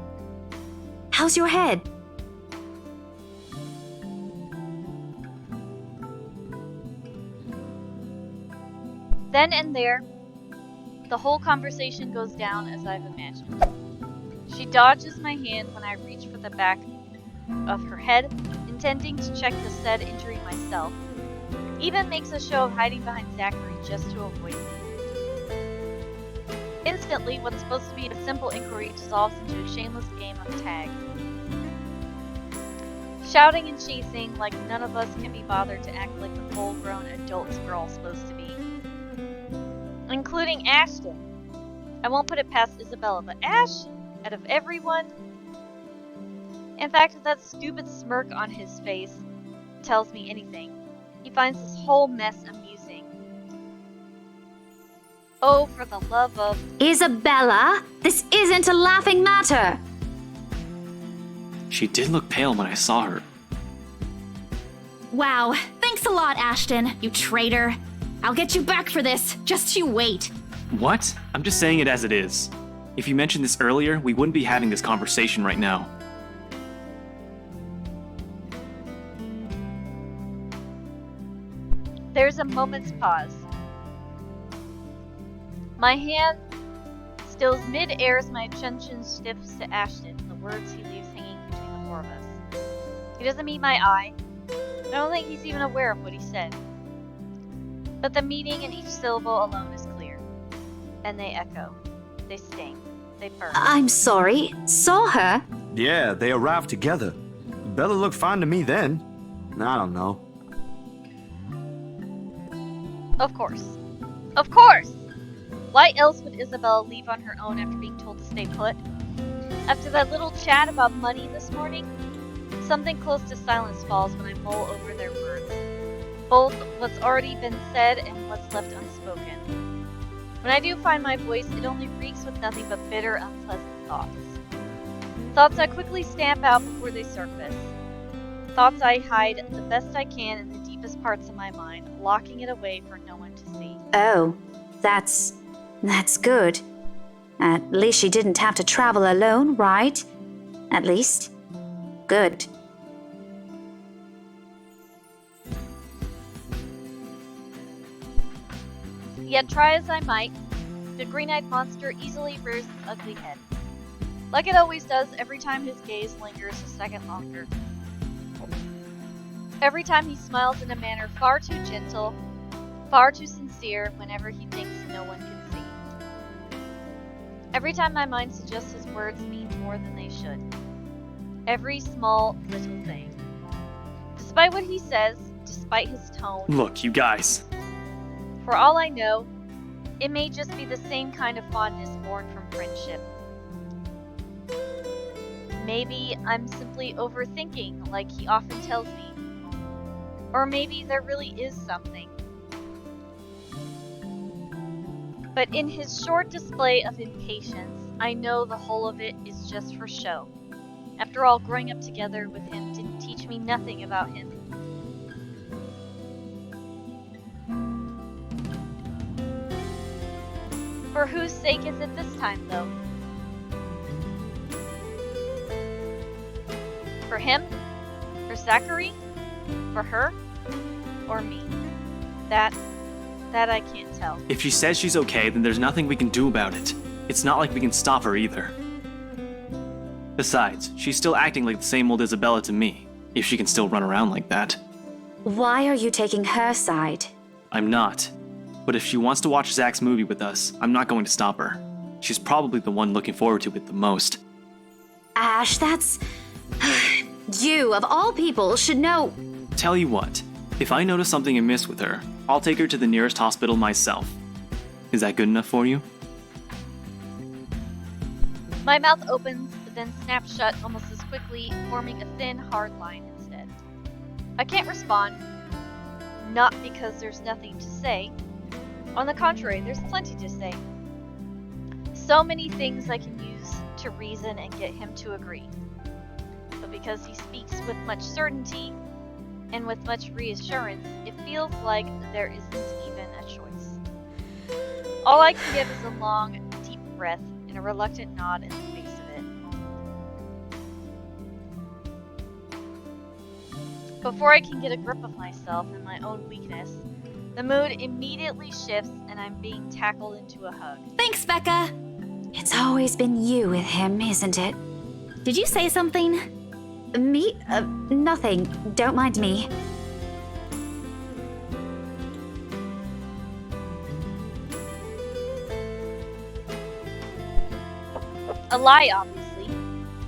How's your head? Then and there, the whole conversation goes down as I've imagined. She dodges my hand when I reach for the back of her head, intending to check the said injury myself. Even makes a show of hiding behind Zachary just to avoid me. Instantly, what's supposed to be a simple inquiry dissolves into a shameless game of tag. Shouting and chasing like none of us can be bothered to act like the full-grown adults we're all supposed to be. Including Ashton. I won't put it past Isabella, but Ashton, out of everyone. In fact, that stupid smirk on his face tells me anything. He finds this whole mess amusing. Oh, for the love of... Isabella, this isn't a laughing matter. She did look pale when I saw her. Wow, thanks a lot, Ashton, you traitor. I'll get you back for this, just you wait. What? I'm just saying it as it is. If you mentioned this earlier, we wouldn't be having this conversation right now. There's a moment's pause. My hand stills mid-air as my attention shifts to Ashton, the words he leaves hanging between the four of us. He doesn't meet my eye. I don't think he's even aware of what he said. But the meaning in each syllable alone is clear. And they echo. They sting. They purr. I'm sorry. Saw her? Yeah, they arrived together. Bella looked fine to me then. I don't know. Of course. Of course! Why else would Isabella leave on her own after being told to stay put? After that little chat about money this morning, something close to silence falls when I mull over their words. Both what's already been said and what's left unspoken. When I do find my voice, it only reeks with nothing but bitter, unpleasant thoughts. Thoughts I quickly stamp out before they surface. Thoughts I hide the best I can in the deepest parts of my mind, locking it away for no one to see. Oh, that's good. At least she didn't have to travel alone, right? At least. Good. Yet try as I might, the green-eyed monster easily rears its ugly head. Like it always does every time his gaze lingers a second longer. Every time he smiles in a manner far too gentle, far too sincere whenever he thinks no one can see. Every time my mind suggests his words mean more than they should. Every small, little thing. Despite what he says, despite his tone, Look, you guys. for all I know, it may just be the same kind of fondness born from friendship. Maybe I'm simply overthinking, like he often tells me. Or maybe there really is something. But in his short display of impatience, I know the whole of it is just for show. After all, growing up together with him didn't teach me nothing about him. For whose sake is it this time, though? For him? For Zachary? For her? Or me? That I can't tell. If she says she's okay, then there's nothing we can do about it. It's not like we can stop her either. Besides, she's still acting like the same old Isabella to me, if she can still run around like that. Why are you taking her side? I'm not. But if she wants to watch Zach's movie with us, I'm not going to stop her. She's probably the one looking forward to it the most. Ash, that's... You, of all people, should know... Tell you what, if I notice something amiss with her, I'll take her to the nearest hospital myself. Is that good enough for you? My mouth opens, then snaps shut almost as quickly, forming a thin, hard line instead. I can't respond, not because there's nothing to say. On the contrary, there's plenty to say. So many things I can use to reason and get him to agree. But because he speaks with much certainty and with much reassurance, it feels like there isn't even a choice. All I can give is a long, deep breath and a reluctant nod in the face of it. Before I can get a grip of myself and my own weakness, the mood immediately shifts and I'm being tackled into a hug. Thanks, Becca. It's always been you with him, isn't it? Did you say something? Me? Nothing. Don't mind me. A lie, obviously.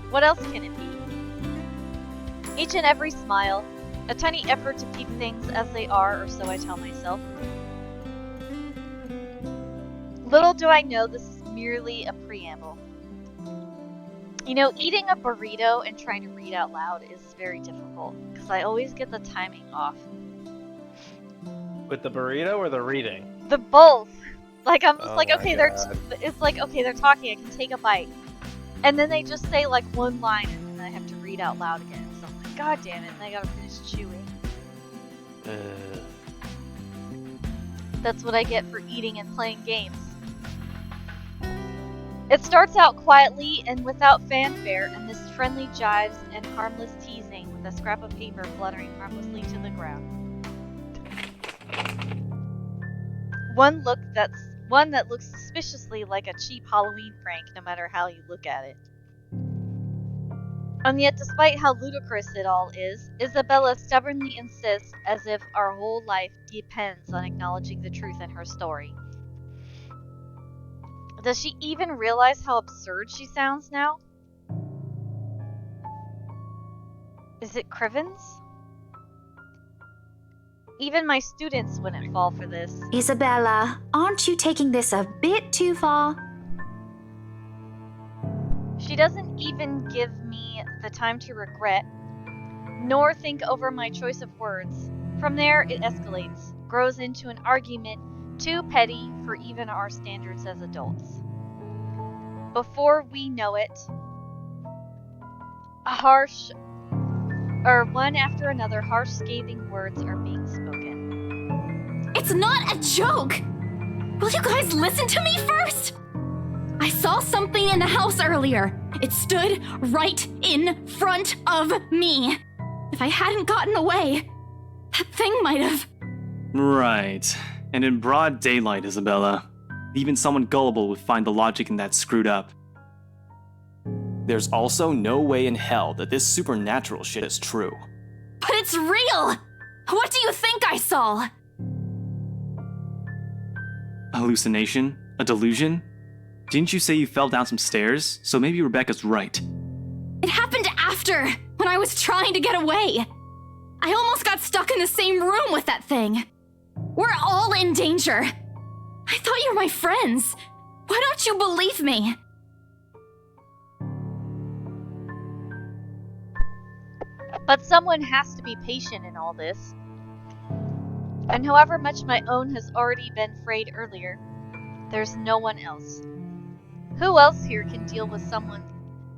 What else can it be? Each and every smile, a tiny effort to keep things as they are, or so I tell myself. Little do I know this is merely a preamble. You know, eating a burrito and trying to read out loud is very difficult, because I always get the timing off. With the burrito or the reading? The both! Like, I'm just Oh like, my okay, God. it's like, okay, they're talking, I can take a bite. And then they just say, like, one line, and then I have to read out loud again. So I'm like, god damn it, and I gotta finish chewing. That's what I get for eating and playing games. It starts out quietly and without fanfare, and this friendly jibes and harmless teasing with a scrap of paper fluttering harmlessly to the ground. One that looks suspiciously like a cheap Halloween prank, no matter how you look at it. And yet, despite how ludicrous it all is, Isabella stubbornly insists as if our whole life depends on acknowledging the truth in her story. Does she even realize how absurd she sounds now? Is it Crivens? Even my students wouldn't fall for this. Isabella, aren't you taking this a bit too far? She doesn't even give me the time to regret, nor think over my choice of words. From there, it escalates, grows into an argument too petty for even our standards as adults. Before we know it, one after another, harsh, scathing words are being spoken. It's not a joke! Will you guys listen to me first? I saw something in the house earlier. It stood right in front of me. If I hadn't gotten away, that thing might have... Right. And in broad daylight, Isabella. Even someone gullible would find the logic in that screwed up. There's also no way in hell that this supernatural shit is true. But it's real! What do you think I saw? A hallucination? A delusion? Didn't you say you fell down some stairs? So maybe Rebecca's right. It happened after, when I was trying to get away. I almost got stuck in the same room with that thing. We're all in danger. I thought you were my friends. Why don't you believe me? But someone has to be patient in all this. And however much my own has already been frayed earlier, there's no one else. Who else here can deal with someone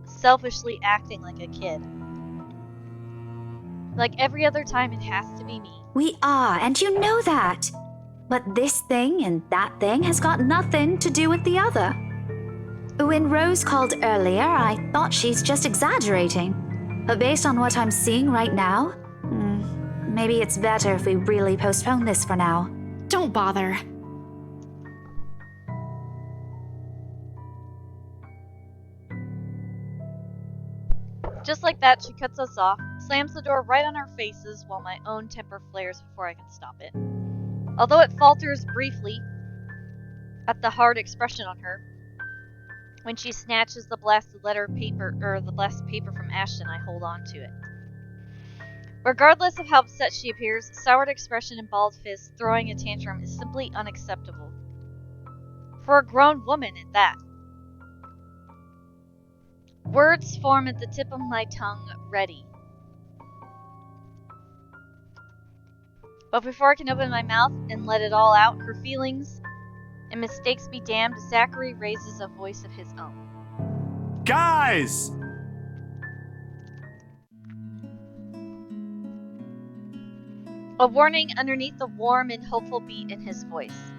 selfishly acting like a kid? Like every other time, it has to be me. We are, and you know that. But this thing and that thing has got nothing to do with the other. When Rose called earlier, I thought she's just exaggerating. But based on what I'm seeing right now, maybe it's better if we really postpone this for now. Don't bother. Just like that, she cuts us off, slams the door right on our faces while my own temper flares before I can stop it. Although it falters briefly at the hard expression on her, when she snatches the blasted paper from Ashton, I hold on to it. Regardless of how upset she appears, soured expression and balled fists throwing a tantrum is simply unacceptable. For a grown woman at that. Words form at the tip of my tongue, ready. But before I can open my mouth and let it all out, her feelings and mistakes be damned, Zachary raises a voice of his own. Guys! A warning underneath the warm and hopeful beat in his voice.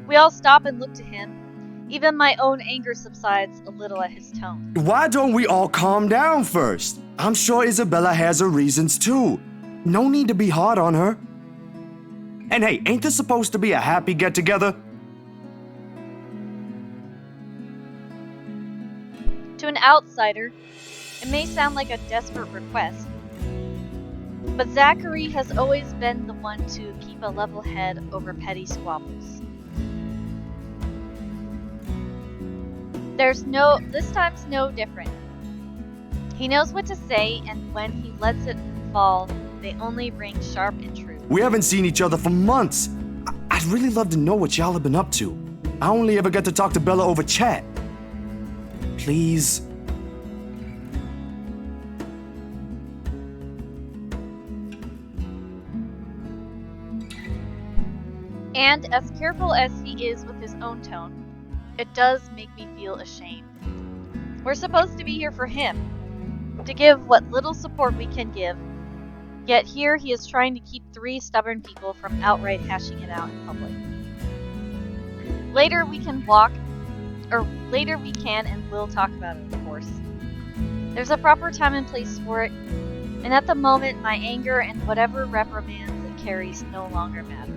We all stop and look to him. Even my own anger subsides a little at his tone. Why don't we all calm down first? I'm sure Isabella has her reasons too. No need to be hard on her. And hey, ain't this supposed to be a happy get-together? To an outsider, it may sound like a desperate request, but Zachary has always been the one to keep a level head over petty squabbles. This time's no different. He knows what to say, and when he lets it fall, they only ring sharp and true. We haven't seen each other for months. I'd really love to know what y'all have been up to. I only ever get to talk to Bella over chat. Please. And as careful as he is with his own tone, it does make me feel ashamed. We're supposed to be here for him, to give what little support we can give, yet here he is trying to keep 3 stubborn people from outright hashing it out in public. Later we can and will talk about it, of course. There's a proper time and place for it, and at the moment my anger and whatever reprimands it carries no longer matter.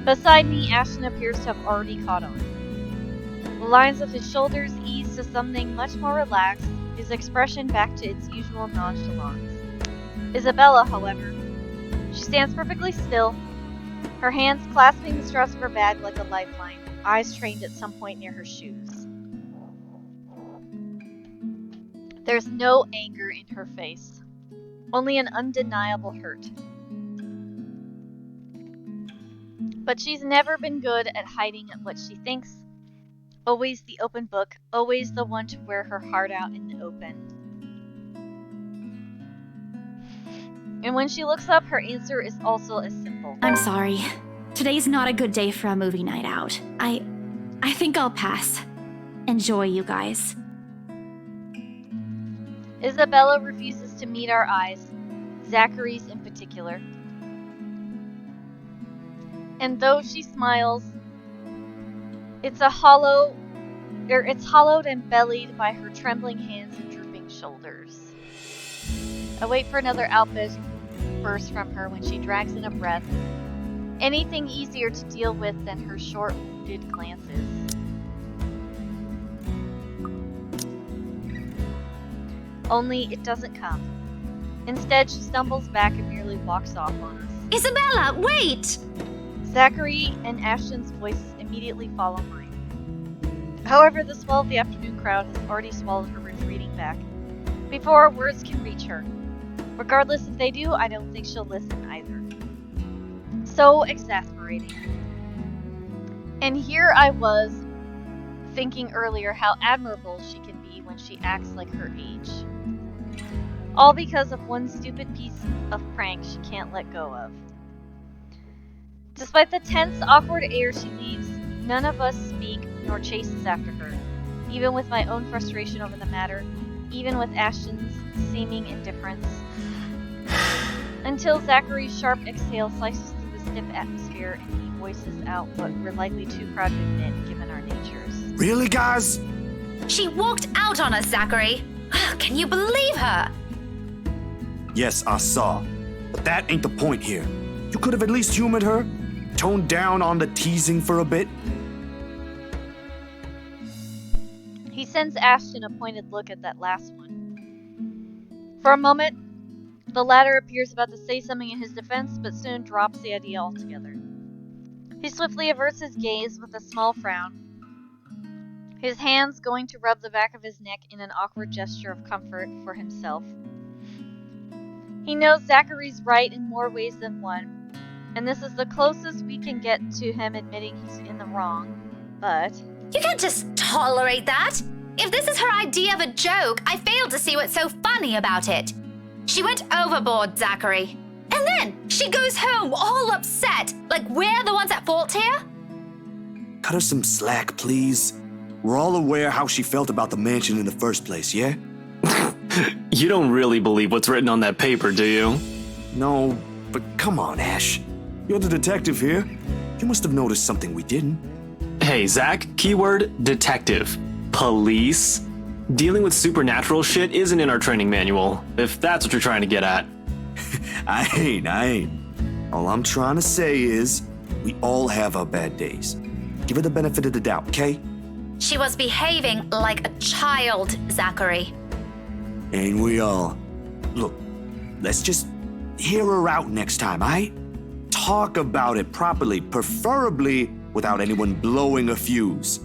Beside me, Ashton appears to have already caught on. The lines of his shoulders ease to something much more relaxed, his expression back to its usual nonchalance. Isabella, however, She stands perfectly still, her hands clasping the straps of her bag like a lifeline, eyes trained at some point near her shoes. There's no anger in her face, only an undeniable hurt. But she's never been good at hiding what she thinks. Always the open book, always the one to wear her heart out in the open. And when she looks up, her answer is also as simple. I'm sorry. Today's not a good day for a movie night out. I think I'll pass. Enjoy, you guys. Isabella refuses to meet our eyes, Zachary's in particular. And though she smiles, it's hollowed and bellied by her trembling hands and drooping shoulders. I wait for another outburst from her when she drags in a breath. Anything easier to deal with than her short, wounded glances. Only it doesn't come. Instead, she stumbles back and merely walks off on us. Isabella, wait! Zachary and Ashton's voices immediately follow mine. However, the swell of the afternoon crowd has already swallowed her retreating back, before our words can reach her. Regardless if they do, I don't think she'll listen either. So exasperating. And here I was, thinking earlier how admirable she can be when she acts like her age. All because of one stupid piece of prank she can't let go of. Despite the tense, awkward air she leaves, none of us speak nor chases after her, even with my own frustration over the matter, even with Ashton's seeming indifference. Until Zachary's sharp exhale slices through the stiff atmosphere and he voices out what we're likely too proud to admit given our natures. Really, guys? She walked out on us, Zachary. Can you believe her? Yes, I saw. But that ain't the point here. You could have at least humored her, toned down on the teasing for a bit. He sends Ashton a pointed look at that last one. For a moment, the latter appears about to say something in his defense, but soon drops the idea altogether. He swiftly averts his gaze with a small frown, his hands going to rub the back of his neck in an awkward gesture of comfort for himself. He knows Zachary's right in more ways than one, and this is the closest we can get to him admitting he's in the wrong, but... You can't just tolerate that. If this is her idea of a joke, I fail to see what's so funny about it. She went overboard, Zachary. And then she goes home all upset, like we're the ones at fault here? Cut her some slack, please. We're all aware how she felt about the mansion in the first place, yeah? You don't really believe what's written on that paper, do you? No, but come on, Ash. You're the detective here. You must have noticed something we didn't. Hey, Zach, keyword detective. Police? Dealing with supernatural shit isn't in our training manual, if that's what you're trying to get at. I ain't. All I'm trying to say is, we all have our bad days. Give her the benefit of the doubt, okay? She was behaving like a child, Zachary. Ain't we all? Look, let's just hear her out next time, aight? Talk about it properly, preferably without anyone blowing a fuse.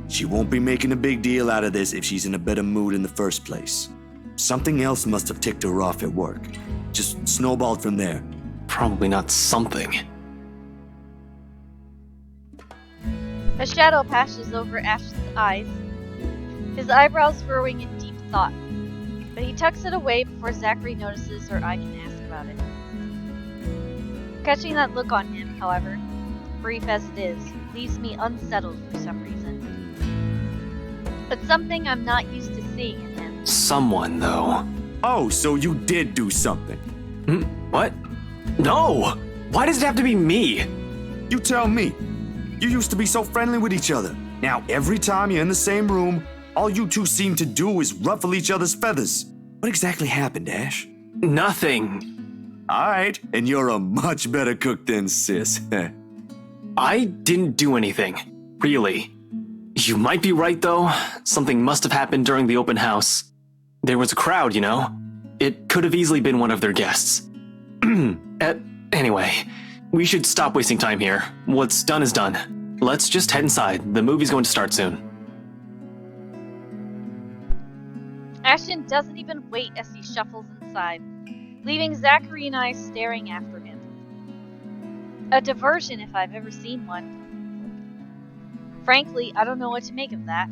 She won't be making a big deal out of this if she's in a better mood in the first place. Something else must have ticked her off at work. Just snowballed from there. Probably not something. A shadow passes over Ashton's eyes, his eyebrows furrowing in deep thought. But he tucks it away before Zachary notices or I can ask about it. Catching that look on him, however, brief as it is, leaves me unsettled for some reason. But something I'm not used to seeing in him. Someone, though. Oh, so you did do something. What? No! Why does it have to be me? You tell me. You used to be so friendly with each other. Now, every time you're in the same room, all you two seem to do is ruffle each other's feathers. What exactly happened, Ash? Nothing. All right, and you're a much better cook than Sis. I didn't do anything. Really. You might be right, though. Something must have happened during the open house. There was a crowd, you know? It could have easily been one of their guests. Anyway, we should stop wasting time here. What's done is done. Let's just head inside. The movie's going to start soon. Ashton doesn't even wait as he shuffles inside, leaving Zachary and I staring after him. A diversion if I've ever seen one. Frankly, I don't know what to make of that.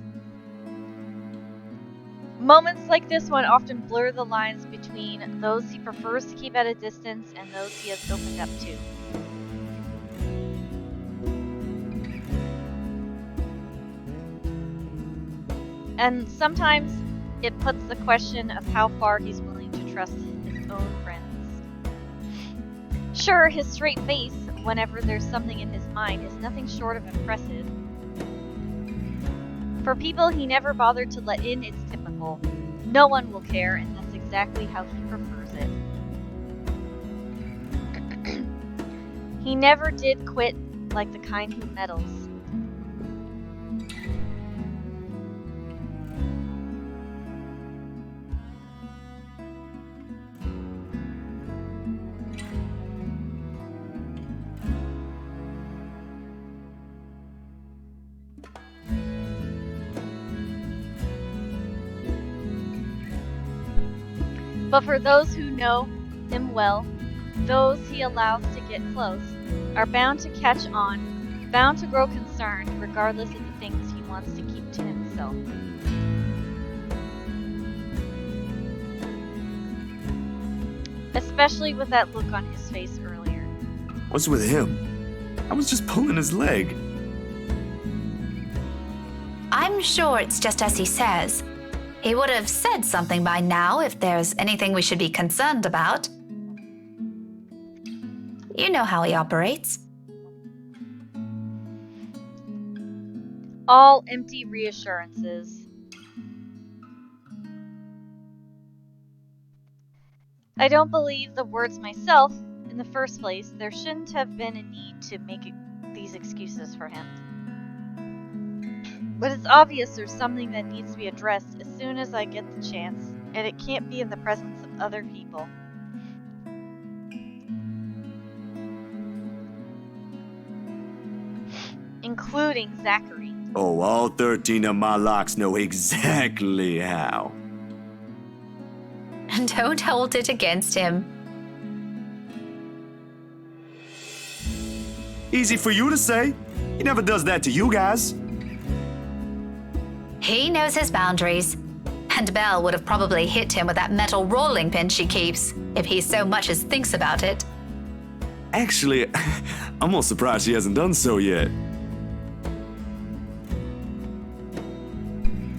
Moments like this one often blur the lines between those he prefers to keep at a distance and those he has opened up to. And sometimes it puts the question of how far he's willing to trust his own friends. Sure, his straight face, whenever there's something in his mind, is nothing short of impressive. For people he never bothered to let in, it's typical. No one will care, and that's exactly how he prefers it. He never did quit like the kind who meddles. But for those who know him well, those he allows to get close, are bound to catch on, bound to grow concerned, regardless of the things he wants to keep to himself. Especially with that look on his face earlier. What's with him? I was just pulling his leg. I'm sure it's just as he says. He would have said something by now if there's anything we should be concerned about. You know how he operates. All empty reassurances. I don't believe the words myself. In the first place, there shouldn't have been a need to make these excuses for him. But it's obvious there's something that needs to be addressed as soon as I get the chance, and it can't be in the presence of other people. Including Zachary. Oh, all 13 of my locks know exactly how. Don't hold it against him. Easy for you to say. He never does that to you guys. He knows his boundaries. And Belle would have probably hit him with that metal rolling pin she keeps, if he so much as thinks about it. Actually, I'm almost surprised she hasn't done so yet.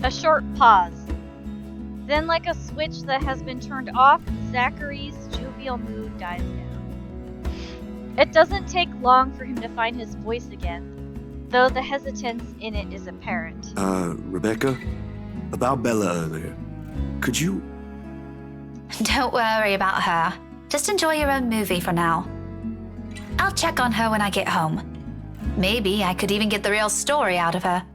A short pause. Then, like a switch that has been turned off, Zachary's jovial mood dies down. It doesn't take long for him to find his voice again, though the hesitance in it is apparent. Rebecca? About Bella earlier. Could you... Don't worry about her. Just enjoy your own movie for now. I'll check on her when I get home. Maybe I could even get the real story out of her.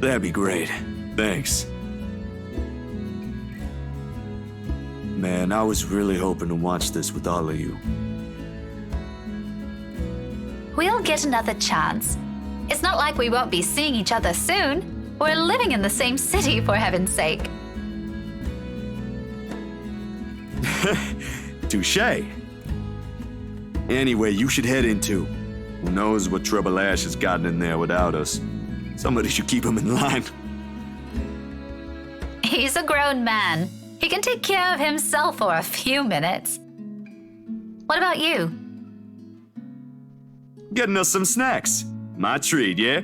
That'd be great. Thanks. Man, I was really hoping to watch this with all of you. We'll get another chance. It's not like we won't be seeing each other soon. We're living in the same city, for heaven's sake. Touché. Anyway, you should head in too. Who knows what trouble Ash has gotten in there without us. Somebody should keep him in line. He's a grown man. He can take care of himself for a few minutes. What about you? Getting us some snacks. My treat, yeah?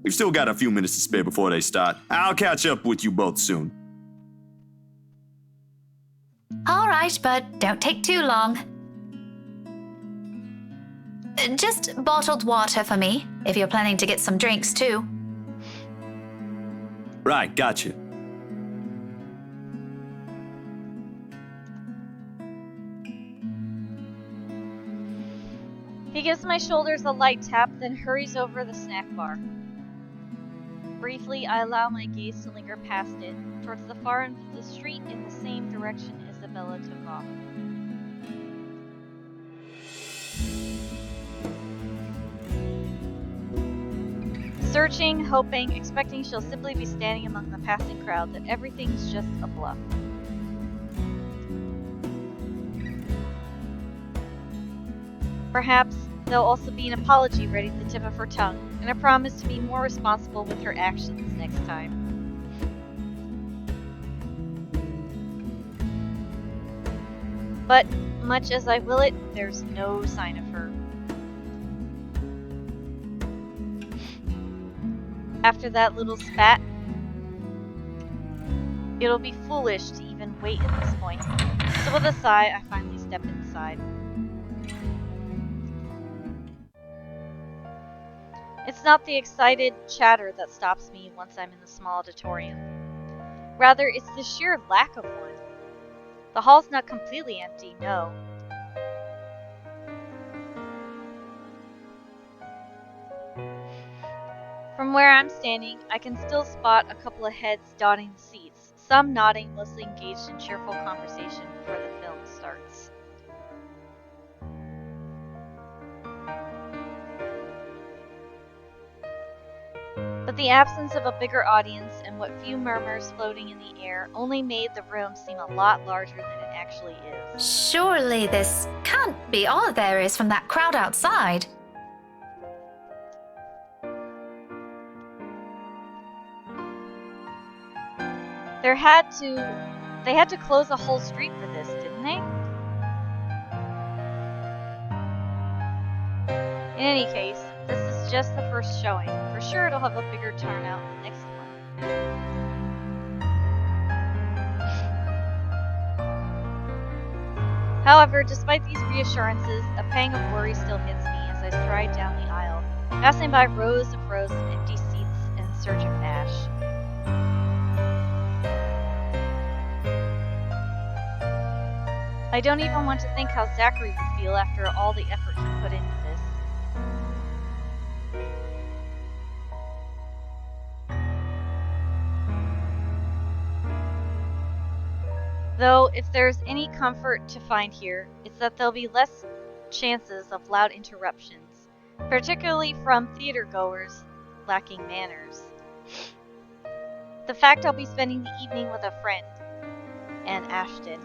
We've still got a few minutes to spare before they start. I'll catch up with you both soon. All right, but don't take too long. Just bottled water for me, if you're planning to get some drinks too. Right, gotcha. He gives my shoulders a light tap, then hurries over the snack bar. Briefly, I allow my gaze to linger past it, towards the far end of the street in the same direction Isabella took off. searching, hoping, expecting she'll simply be standing among the passing crowd, that everything's just a bluff. Perhaps there'll also be an apology ready at the tip of her tongue, and a promise to be more responsible with her actions next time. But, much as I will it, there's no sign of her. After that little spat, it'll be foolish to even wait at this point. So with a sigh, I finally step inside. It's not the excited chatter that stops me once I'm in the small auditorium. Rather, it's the sheer lack of one. The hall's not completely empty, no. From where I'm standing, I can still spot a couple of heads dotting the seats, some nodding, mostly engaged in cheerful conversation before the film starts. But the absence of a bigger audience and what few murmurs floating in the air only made the room seem a lot larger than it actually is. Surely this can't be all there is from that crowd outside. They had to close a whole street for this, didn't they? In any case, this is just the first showing. For sure it'll have a bigger turnout next one. However, despite these reassurances, a pang of worry still hits me as I stride down the aisle, passing by rows of empty seats in search of Ash. I don't even want to think how Zachary would feel after all the effort he put into this. Though, if there's any comfort to find here, it's that there'll be less chances of loud interruptions, particularly from theater-goers lacking manners. The fact I'll be spending the evening with a friend, Anne Ashton,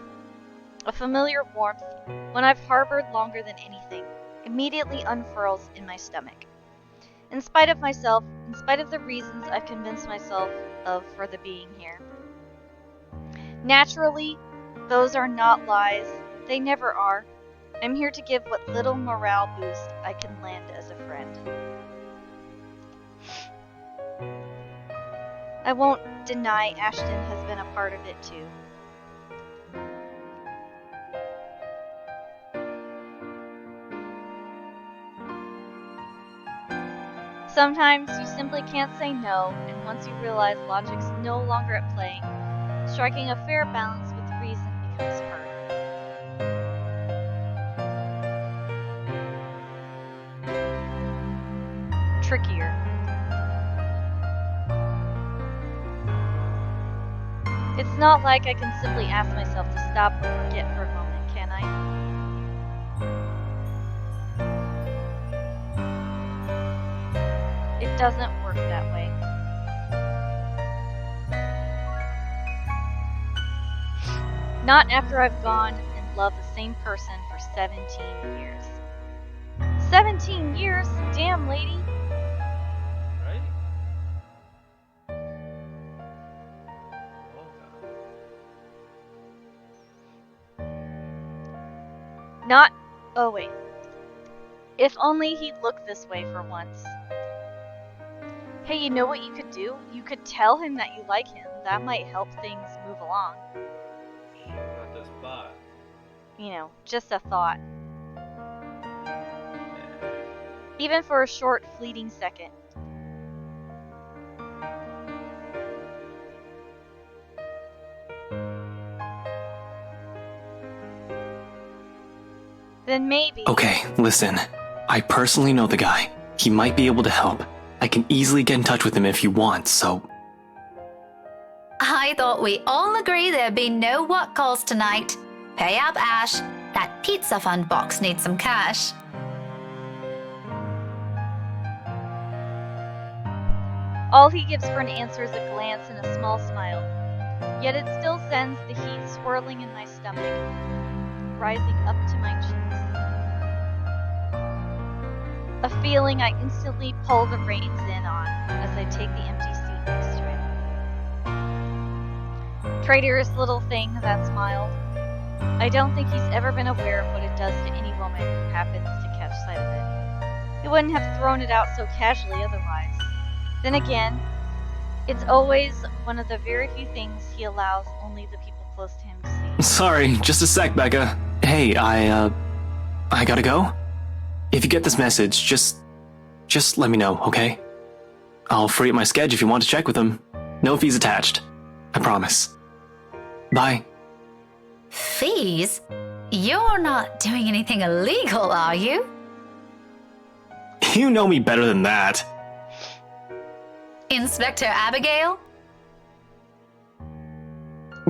a familiar warmth, one I've harbored longer than anything, immediately unfurls in my stomach. In spite of myself, in spite of the reasons I've convinced myself of for the being here. Naturally, those are not lies. They never are. I'm here to give what little morale boost I can lend as a friend. I won't deny Ashton has been a part of it too. Sometimes you simply can't say no, and once you realize logic's no longer at play, striking a fair balance with reason becomes hard. Trickier. It's not like I can simply ask myself to stop or forget for a moment, can I? It doesn't work that way. Not after I've gone and loved the same person for 17 years. 17 years? Damn, lady. Right? Not. Oh, wait. If only he'd look this way for once. Hey, you know what you could do? You could tell him that you like him. That might help things move along. Not this bot. You know, just a thought. Even for a short, fleeting second. Then maybe... Okay, listen. I personally know the guy. He might be able to help. I can easily get in touch with him if you want, so... I thought we all agreed there'd be no what calls tonight. Pay up, Ash. That pizza fund box needs some cash. All he gives for an answer is a glance and a small smile. Yet it still sends the heat swirling in my stomach, rising up to my cheeks. A feeling I instantly pull the reins in on as I take the empty seat next to him. Traitorous little thing, that smile. I don't think he's ever been aware of what it does to any woman who happens to catch sight of it. He wouldn't have thrown it out so casually otherwise. Then again, it's always one of the very few things he allows only the people close to him to see. Sorry, just a sec, Becca. Hey, I gotta go. If you get this message, just let me know, okay? I'll free up my schedule if you want to check with him. No fees attached. I promise. Bye. Fees? You're not doing anything illegal, are you? You know me better than that. Inspector Abigail?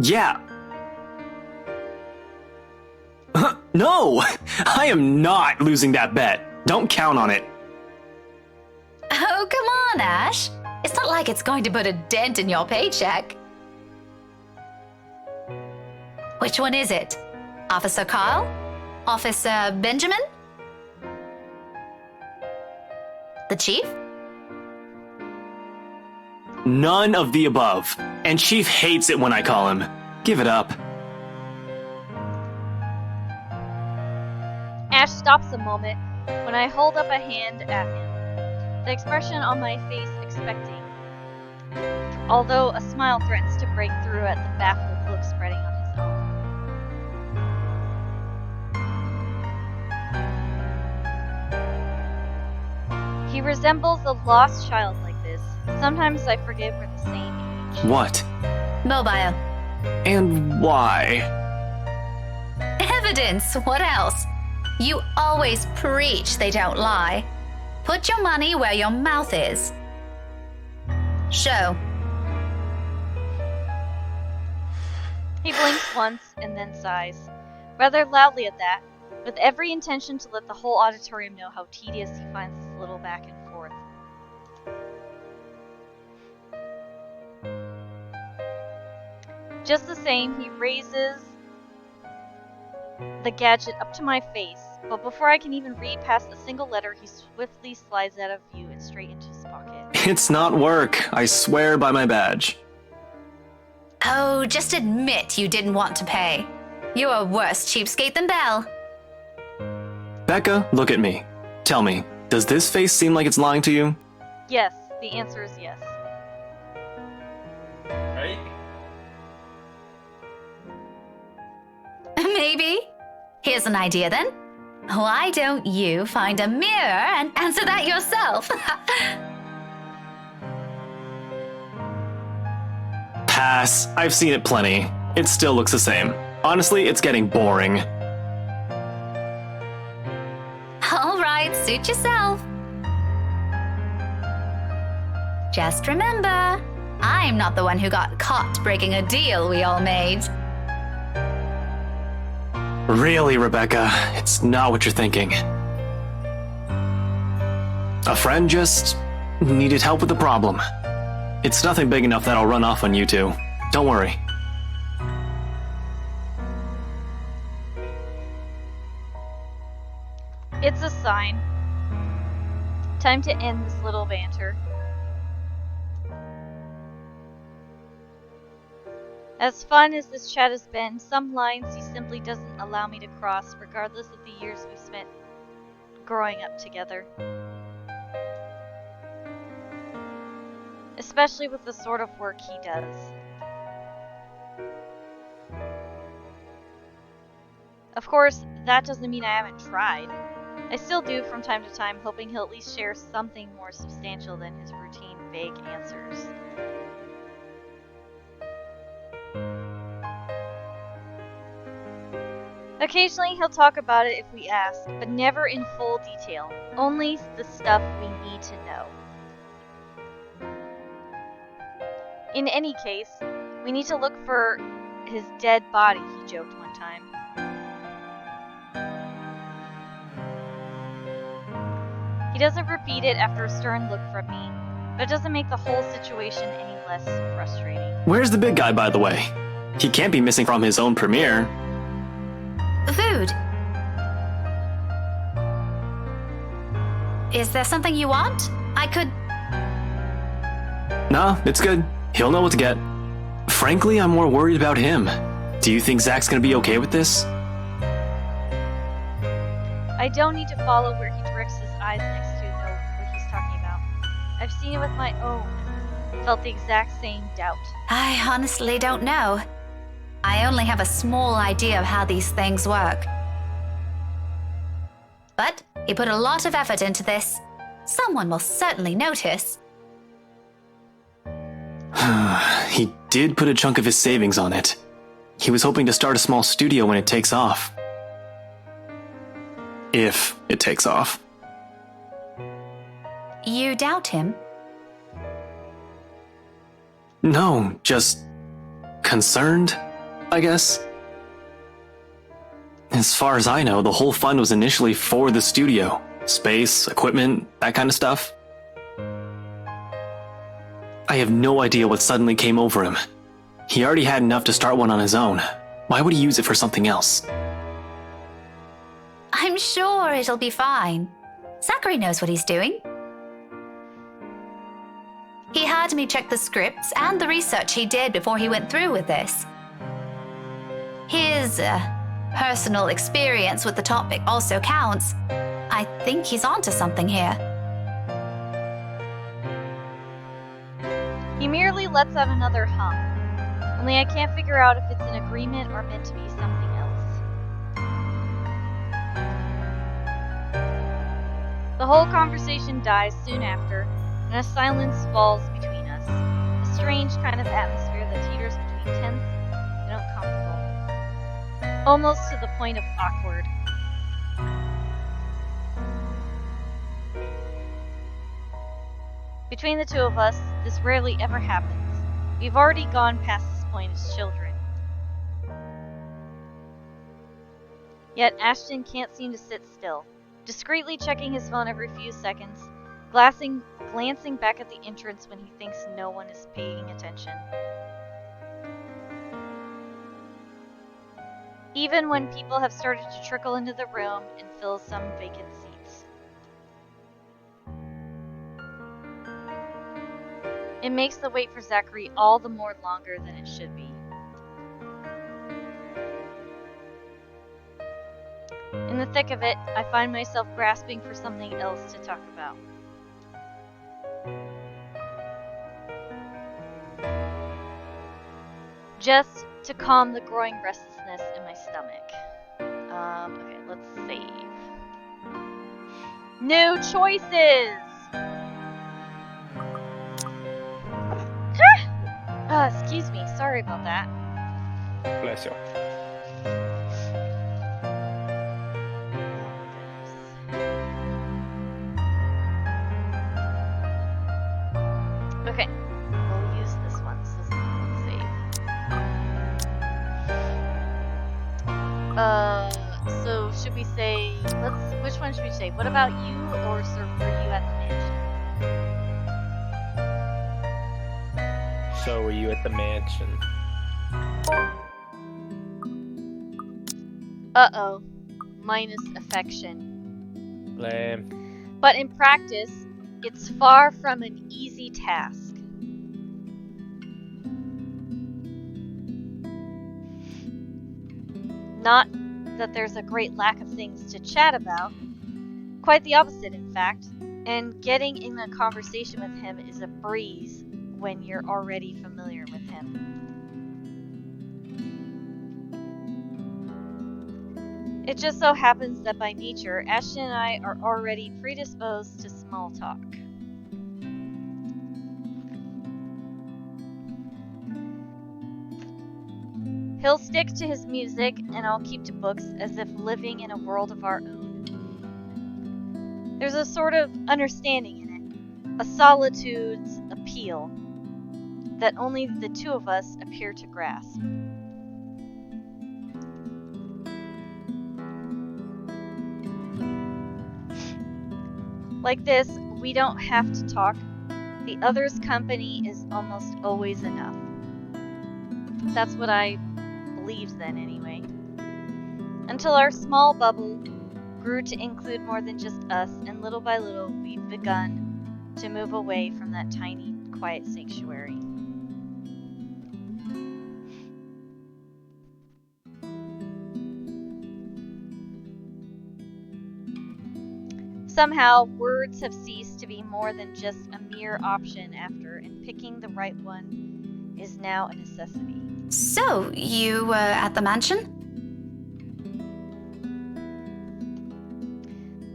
Yeah. No! I am not losing that bet. Don't count on it. Oh, come on, Ash. It's not like it's going to put a dent in your paycheck. Which one is it? Officer Carl? Officer Benjamin? The chief? None of the above. And Chief hates it when I call him. Give it up. Ash stops a moment when I hold up a hand at him, the expression on my face expecting, although a smile threatens to break through at the baffled look spreading on his own. He resembles a lost child like this. Sometimes I forget we're the same age. What? Mobile. And why? Evidence. What else? You always preach they don't lie. Put your money where your mouth is. Show. He blinks once and then sighs, rather loudly at that, with every intention to let the whole auditorium know how tedious he finds this little back and forth. Just the same, he raises the gadget up to my face, but before I can even read past a single letter, he swiftly slides out of view and straight into his pocket. It's not work. I swear by my badge. Oh, just admit you didn't want to pay. You're a worse cheapskate than Belle. Becca, look at me. Tell me, does this face seem like it's lying to you? Yes, the answer is yes. Right? Maybe. Here's an idea then. Why don't you find a mirror and answer that yourself? Pass. I've seen it plenty. It still looks the same. Honestly, it's getting boring. All right, suit yourself. Just remember, I'm not the one who got caught breaking a deal we all made. Really, Rebecca, it's not what you're thinking. A friend just needed help with the problem. It's nothing big enough that I'll run off on you two. Don't worry. It's a sign. Time to end this little banter. As fun as this chat has been, some lines he simply doesn't allow me to cross, regardless of the years we've spent growing up together. Especially with the sort of work he does. Of course, that doesn't mean I haven't tried. I still do from time to time, hoping he'll at least share something more substantial than his routine vague answers. Occasionally he'll talk about it if we ask, but never in full detail, only the stuff we need to know. In any case, we need to look for his dead body, he joked one time. He doesn't repeat it after a stern look from me, but it doesn't make the whole situation any less frustrating. Where's the big guy, by the way? He can't be missing from his own premiere. Food. Is there something you want? I could... Nah, it's good. He'll know what to get. Frankly, I'm more worried about him. Do you think Zach's gonna be okay with this? I don't need to follow where he directs his eyes next to know what he's talking about. I've seen it with my own. Felt the exact same doubt. I honestly don't know. I only have a small idea of how these things work. But he put a lot of effort into this. Someone will certainly notice. He did put a chunk of his savings on it. He was hoping to start a small studio when it takes off. If it takes off. You doubt him? No, just concerned, I guess. As far as I know, the whole fund was initially for the studio. Space, equipment, that kind of stuff. I have no idea what suddenly came over him. He already had enough to start one on his own. Why would he use it for something else? I'm sure it'll be fine. Zachary knows what he's doing. He had me check the scripts and the research he did before he went through with this. His personal experience with the topic also counts. I think he's onto something here. He merely lets out another hum. Only I can't figure out if it's an agreement or meant to be something else. The whole conversation dies soon after, and a silence falls between us. A strange kind of atmosphere that teeters between tense and uncomfortable. Almost to the point of awkward. Between the two of us, this rarely ever happens. We've already gone past this point as children. Yet Ashton can't seem to sit still, discreetly checking his phone every few seconds, glancing back at the entrance when he thinks no one is paying attention. Even when people have started to trickle into the room and fill some vacant seats. It makes the wait for Zachary all the more longer than it should be. In the thick of it, I find myself grasping for something else to talk about. Just to calm the growing restlessness in my stomach. Okay, let's save. New choices! Excuse me, sorry about that. Bless you. Okay, we'll use this one. So let's save. So should we say, which one should we say? What about you or serve for you at the mansion? So were you at the mansion? Uh-oh. Minus affection. Lame. But in practice, it's far from an easy task. Not that there's a great lack of things to chat about. Quite the opposite, in fact. And getting in a conversation with him is a breeze when you're already familiar with him. It just so happens that by nature, Ashton and I are already predisposed to small talk. He'll stick to his music, and I'll keep to books as if living in a world of our own. There's a sort of understanding in it, a solitude's appeal that only the two of us appear to grasp. Like this, we don't have to talk, The other's company is almost always enough. That's what I believed then, anyway. Until our small bubble grew to include more than just us, and little by little we've begun to move away from that tiny, quiet sanctuary. Somehow, words have ceased to be more than just a mere option after, and picking the right one is now a necessity. So, you were at the mansion?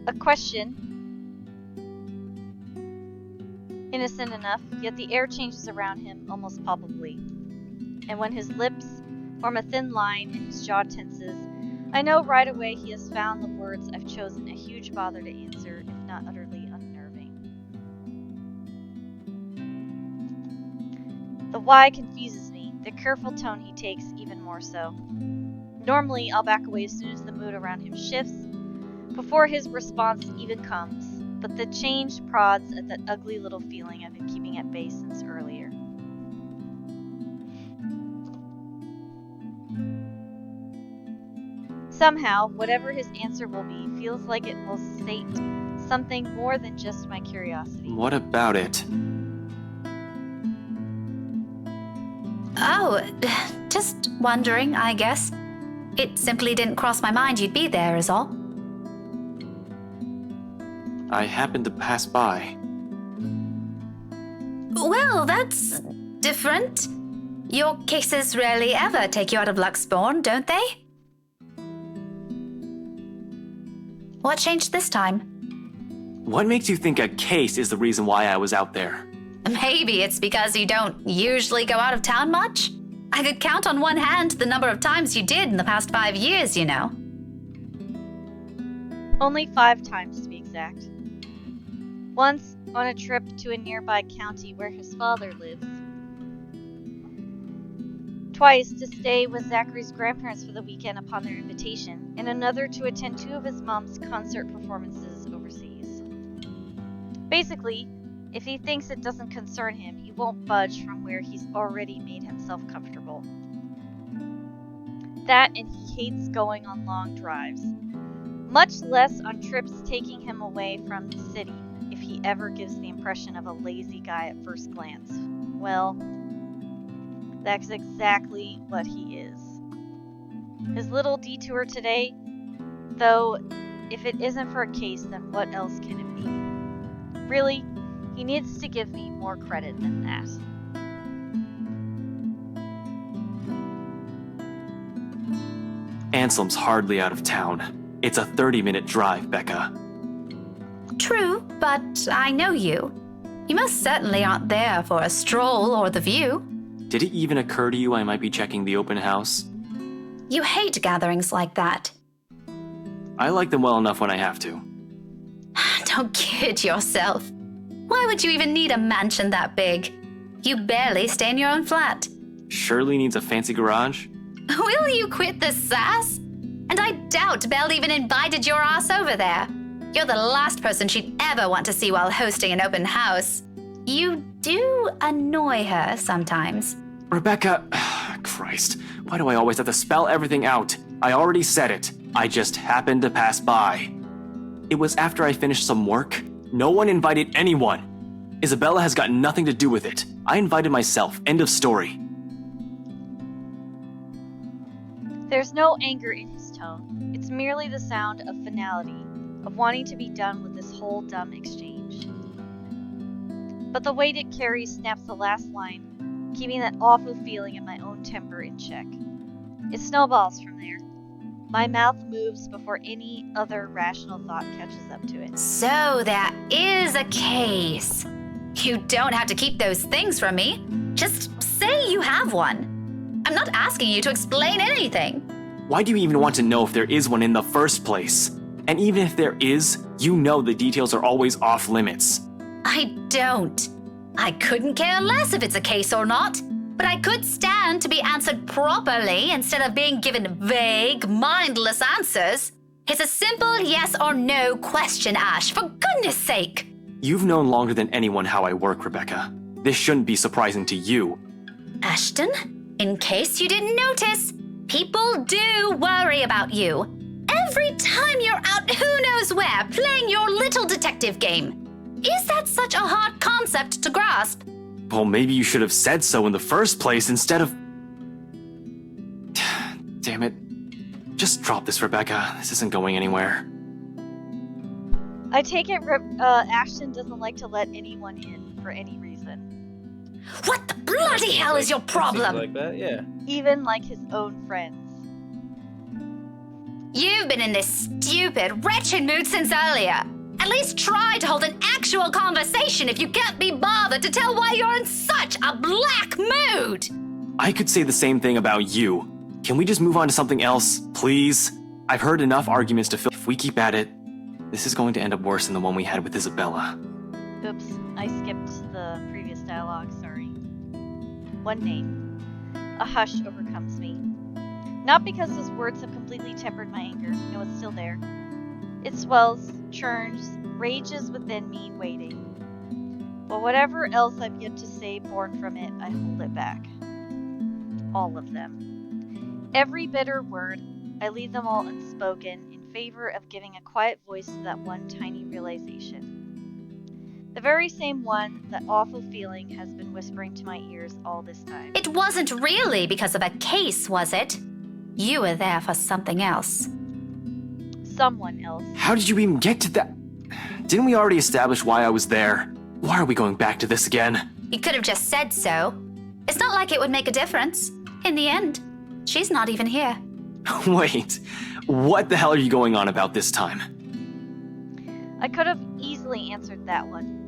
A question. Innocent enough, yet the air changes around him almost palpably. And when his lips form a thin line and his jaw tenses, I know right away he has found the words I've chosen a huge bother to answer, if not utterly unnerving. The why confuses me, the careful tone he takes even more so. Normally, I'll back away as soon as the mood around him shifts, before his response even comes, but the change prods at that ugly little feeling I've been keeping at bay since earlier. Somehow, whatever his answer will be feels like it will sate something more than just my curiosity. What about it? Oh, just wondering, I guess. It simply didn't cross my mind you'd be there, is all. I happened to pass by. Well, that's different. Your cases rarely ever take you out of Luxborn, don't they? What changed this time? What makes you think a case is the reason why I was out there? Maybe it's because you don't usually go out of town much? I could count on one hand the number of times you did in the past 5 years, you know. Only 5 times to be exact. Once on a trip to a nearby county where his father lives. Twice to stay with Zachary's grandparents for the weekend upon their invitation, and another to attend 2 of his mom's concert performances overseas. Basically, if he thinks it doesn't concern him, he won't budge from where he's already made himself comfortable. That, and he hates going on long drives. Much less on trips taking him away from the city, if he ever gives the impression of a lazy guy at first glance. Well, that's exactly what he is. His little detour today, though, if it isn't for a case, then what else can it be? Really, he needs to give me more credit than that. Anselm's hardly out of town. It's a 30-minute drive, Becca. True, but I know you. You most certainly aren't there for a stroll or the view. Did it even occur to you I might be checking the open house? You hate gatherings like that. I like them well enough when I have to. Don't kid yourself. Why would you even need a mansion that big? You barely stay in your own flat. Shirley needs a fancy garage? Will you quit the sass? And I doubt Belle even invited your ass over there. You're the last person she'd ever want to see while hosting an open house. You do annoy her sometimes. Rebecca, Christ, why do I always have to spell everything out? I already said it. I just happened to pass by. It was after I finished some work. No one invited anyone. Isabella has got nothing to do with it. I invited myself. End of story. There's no anger in his tone. It's merely the sound of finality, of wanting to be done with this whole dumb exchange. But the weight it carries snaps the last line, keeping that awful feeling in my own temper in check. It snowballs from there. My mouth moves before any other rational thought catches up to it. So there is a case. You don't have to keep those things from me. Just say you have one. I'm not asking you to explain anything. Why do you even want to know if there is one in the first place? And even if there is, you know the details are always off limits. I don't. I couldn't care less if it's a case or not. But I could stand to be answered properly instead of being given vague, mindless answers. It's a simple yes or no question, Ash, for goodness sake. You've known longer than anyone how I work, Rebecca. This shouldn't be surprising to you. Ashton, in case you didn't notice, people do worry about you. Every time you're out who knows where playing your little detective game. Is that such a hard concept to grasp? Well, maybe you should have said so in the first place instead of... Damn it. Just drop this, Rebecca. This isn't going anywhere. I take it Ashton doesn't like to let anyone in for any reason. What the bloody hell is your problem? Like that, yeah. Even like his own friends. You've been in this stupid, wretched mood since earlier. At least try to hold an actual conversation if you can't be bothered to tell why you're in such a black mood. I could say the same thing about you. Can we just move on to something else, please? I've heard enough arguments to feel if we keep at it, this is going to end up worse than the one we had with Isabella. Oops, I skipped the previous dialogue, sorry. One name. A hush overcomes me. Not because those words have completely tempered my anger. No, it's still there. It swells, churns, rages within me, waiting. But whatever else I've yet to say born from it, I hold it back. All of them. Every bitter word, I leave them all unspoken in favor of giving a quiet voice to that one tiny realization. The very same one that awful feeling has been whispering to my ears all this time. It wasn't really because of a case, was it? You were there for something else. Someone else. How did you even get to that? Didn't we already establish why I was there? Why are we going back to this again? You could have just said so. It's not like it would make a difference. In the end, she's not even here. Wait, what the hell are you going on about this time? I could have easily answered that one.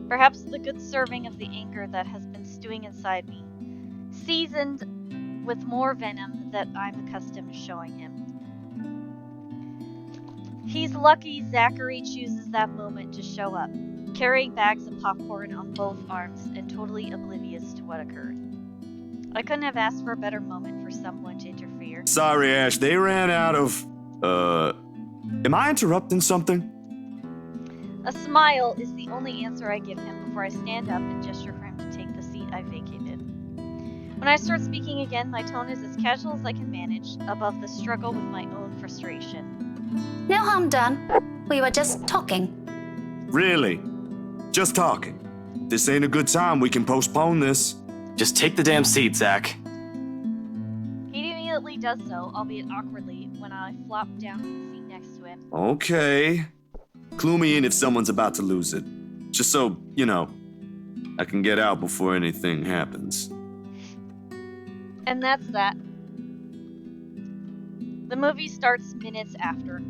Perhaps the good serving of the anger that has been stewing inside me, seasoned with more venom that I'm accustomed to showing him. He's lucky Zachary chooses that moment to show up, carrying bags of popcorn on both arms and totally oblivious to what occurred. I couldn't have asked for a better moment for someone to interfere. Sorry, Ash, they ran out of... Am I interrupting something? A smile is the only answer I give him before I stand up and gesture for him to take the seat I vacated. When I start speaking again, my tone is as casual as I can manage, above the struggle with my own frustration. No harm done. We were just talking. Really? Just talking? If this ain't a good time, we can postpone this. Just take the damn seat, Zach. He immediately does so, albeit awkwardly, when I flop down in the seat next to him. Okay. Clue me in if someone's about to lose it. Just so, you know, I can get out before anything happens. And that's that. The movie starts minutes after.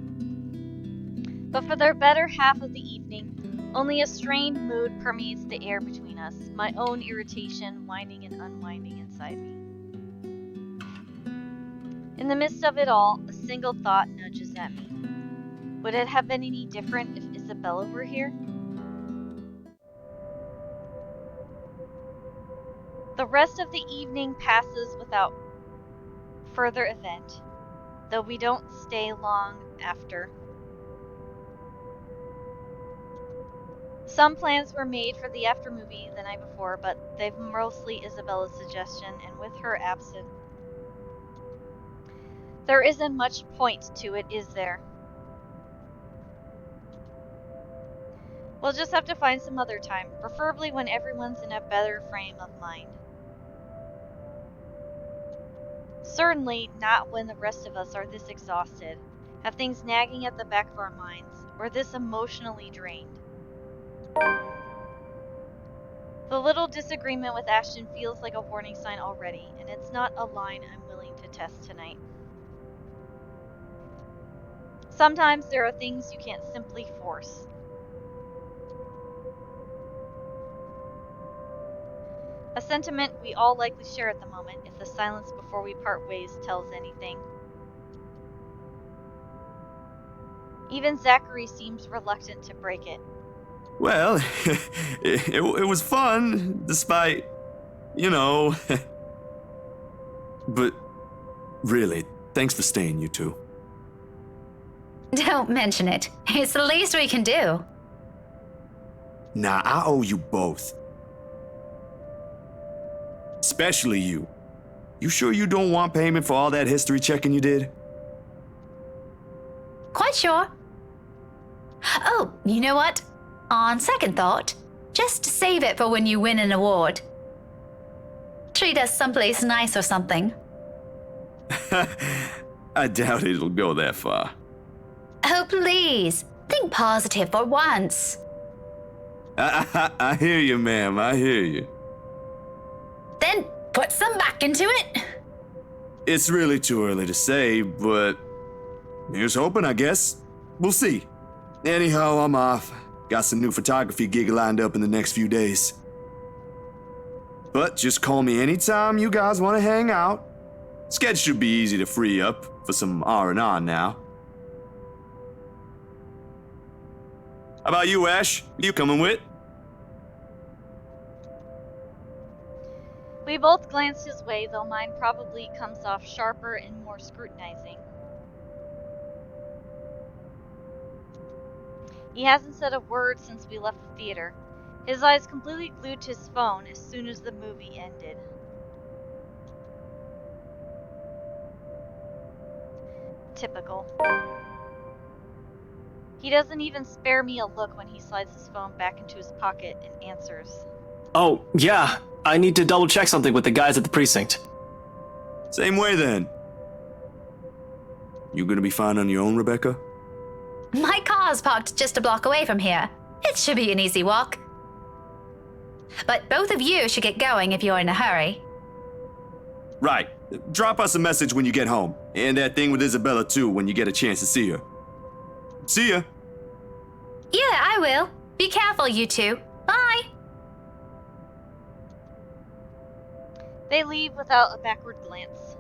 But for the better half of the evening, only a strained mood permeates the air between us, my own irritation winding and unwinding inside me. In the midst of it all, a single thought nudges at me. Would it have been any different if Isabella were here? The rest of the evening passes without further event, though we don't stay long after. Some plans were made for the after movie the night before, but they've mostly Isabella's suggestion, and with her absent, there isn't much point to it, is there? We'll just have to find some other time, preferably when everyone's in a better frame of mind. Certainly not when the rest of us are this exhausted, have things nagging at the back of our minds, or this emotionally drained. The little disagreement with Ashton feels like a warning sign already, and it's not a line I'm willing to test tonight. Sometimes there are things you can't simply force. A sentiment we all likely share at the moment, if the silence before we part ways tells anything. Even Zachary seems reluctant to break it. Well, it was fun, despite, you know. But really, thanks for staying, you two. Don't mention it. It's the least we can do. Nah, I owe you both. Especially you. You sure you don't want payment for all that history checking you did? Quite sure. Oh, you know what? On second thought, just save it for when you win an award. Treat us someplace nice or something. I doubt it'll go that far. Oh, please. Think positive for once. I hear you, ma'am. I hear you. Then put some back into it. It's really too early to say, but here's hoping, I guess. We'll see. Anyhow, I'm off. Got some new photography gig lined up in the next few days. But just call me anytime you guys want to hang out. Sketch should be easy to free up for some R&R now. How about you, Ash? You coming with? We both glanced his way, though mine probably comes off sharper and more scrutinizing. He hasn't said a word since we left the theater, his eyes completely glued to his phone as soon as the movie ended. Typical. He doesn't even spare me a look when he slides his phone back into his pocket and answers. Oh, yeah. I need to double check something with the guys at the precinct. Same way then. You gonna be fine on your own, Rebecca? My car's parked just a block away from here. It should be an easy walk. But both of you should get going if you're in a hurry. Right. Drop us a message when you get home. And that thing with Isabella too when you get a chance to see her. See ya. Yeah, I will. Be careful, you two. Bye. They leave without a backward glance.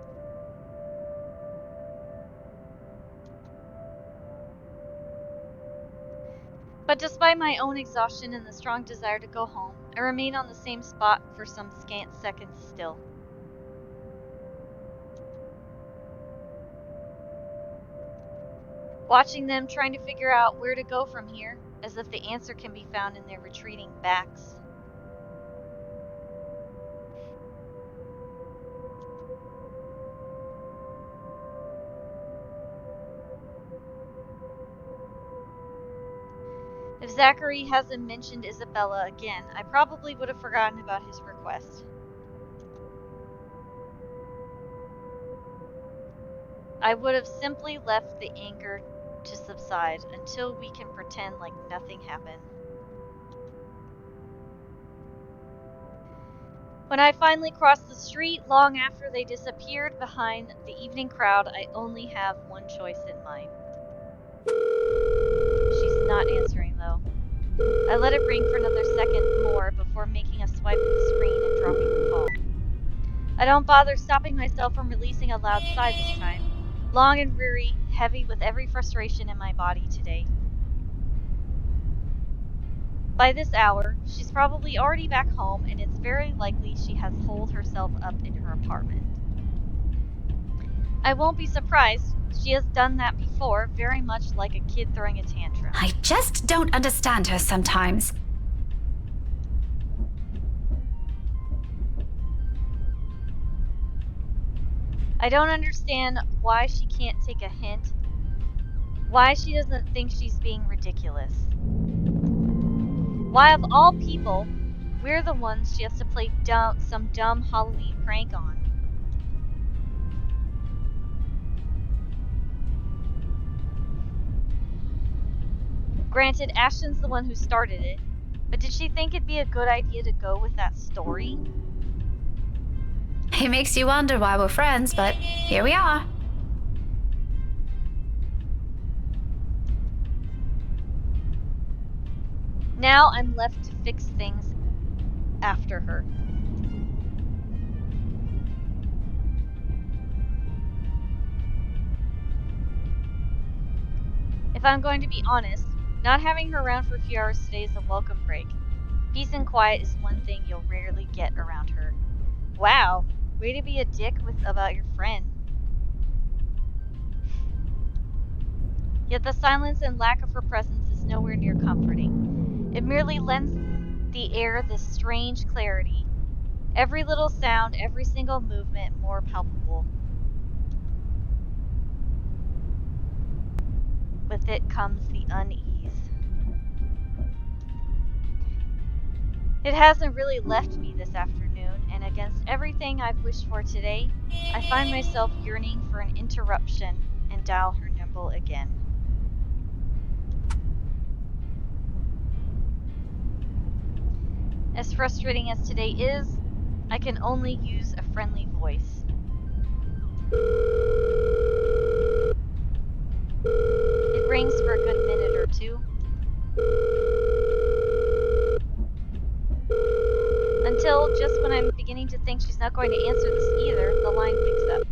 But despite my own exhaustion and the strong desire to go home, I remain on the same spot for some scant seconds still. Watching them trying to figure out where to go from here, as if the answer can be found in their retreating backs. If Zachary hasn't mentioned Isabella again, I probably would have forgotten about his request. I would have simply left the anger to subside until we can pretend like nothing happened. When I finally crossed the street, long after they disappeared behind the evening crowd, I only have one choice in mind. She's not answering, though. I let it ring for another second more before making a swipe at the screen and dropping the call. I don't bother stopping myself from releasing a loud sigh this time. Long and weary, heavy with every frustration in my body today. By this hour, she's probably already back home, and it's very likely she has holed herself up in her apartment. I won't be surprised. She has done that before, very much like a kid throwing a tantrum. I just don't understand her sometimes. I don't understand why she can't take a hint. Why she doesn't think she's being ridiculous. Why, of all people, we're the ones she has to play some dumb Halloween prank on. Granted, Ashton's the one who started it, but did she think it'd be a good idea to go with that story? It makes you wonder why we're friends, but here we are. Now I'm left to fix things after her. If I'm going to be honest, not having her around for a few hours today is a welcome break. Peace and quiet is one thing you'll rarely get around her. Wow, way to be a dick about your friend. Yet the silence and lack of her presence is nowhere near comforting. It merely lends the air this strange clarity. Every little sound, every single movement more palpable. With it comes the unease. It hasn't really left me this afternoon, and against everything I've wished for today, I find myself yearning for an interruption and dial her nimble again. As frustrating as today is, I can only use a friendly voice. It rings for a good minute or two. Until just when I'm beginning to think she's not going to answer this either, the line picks up.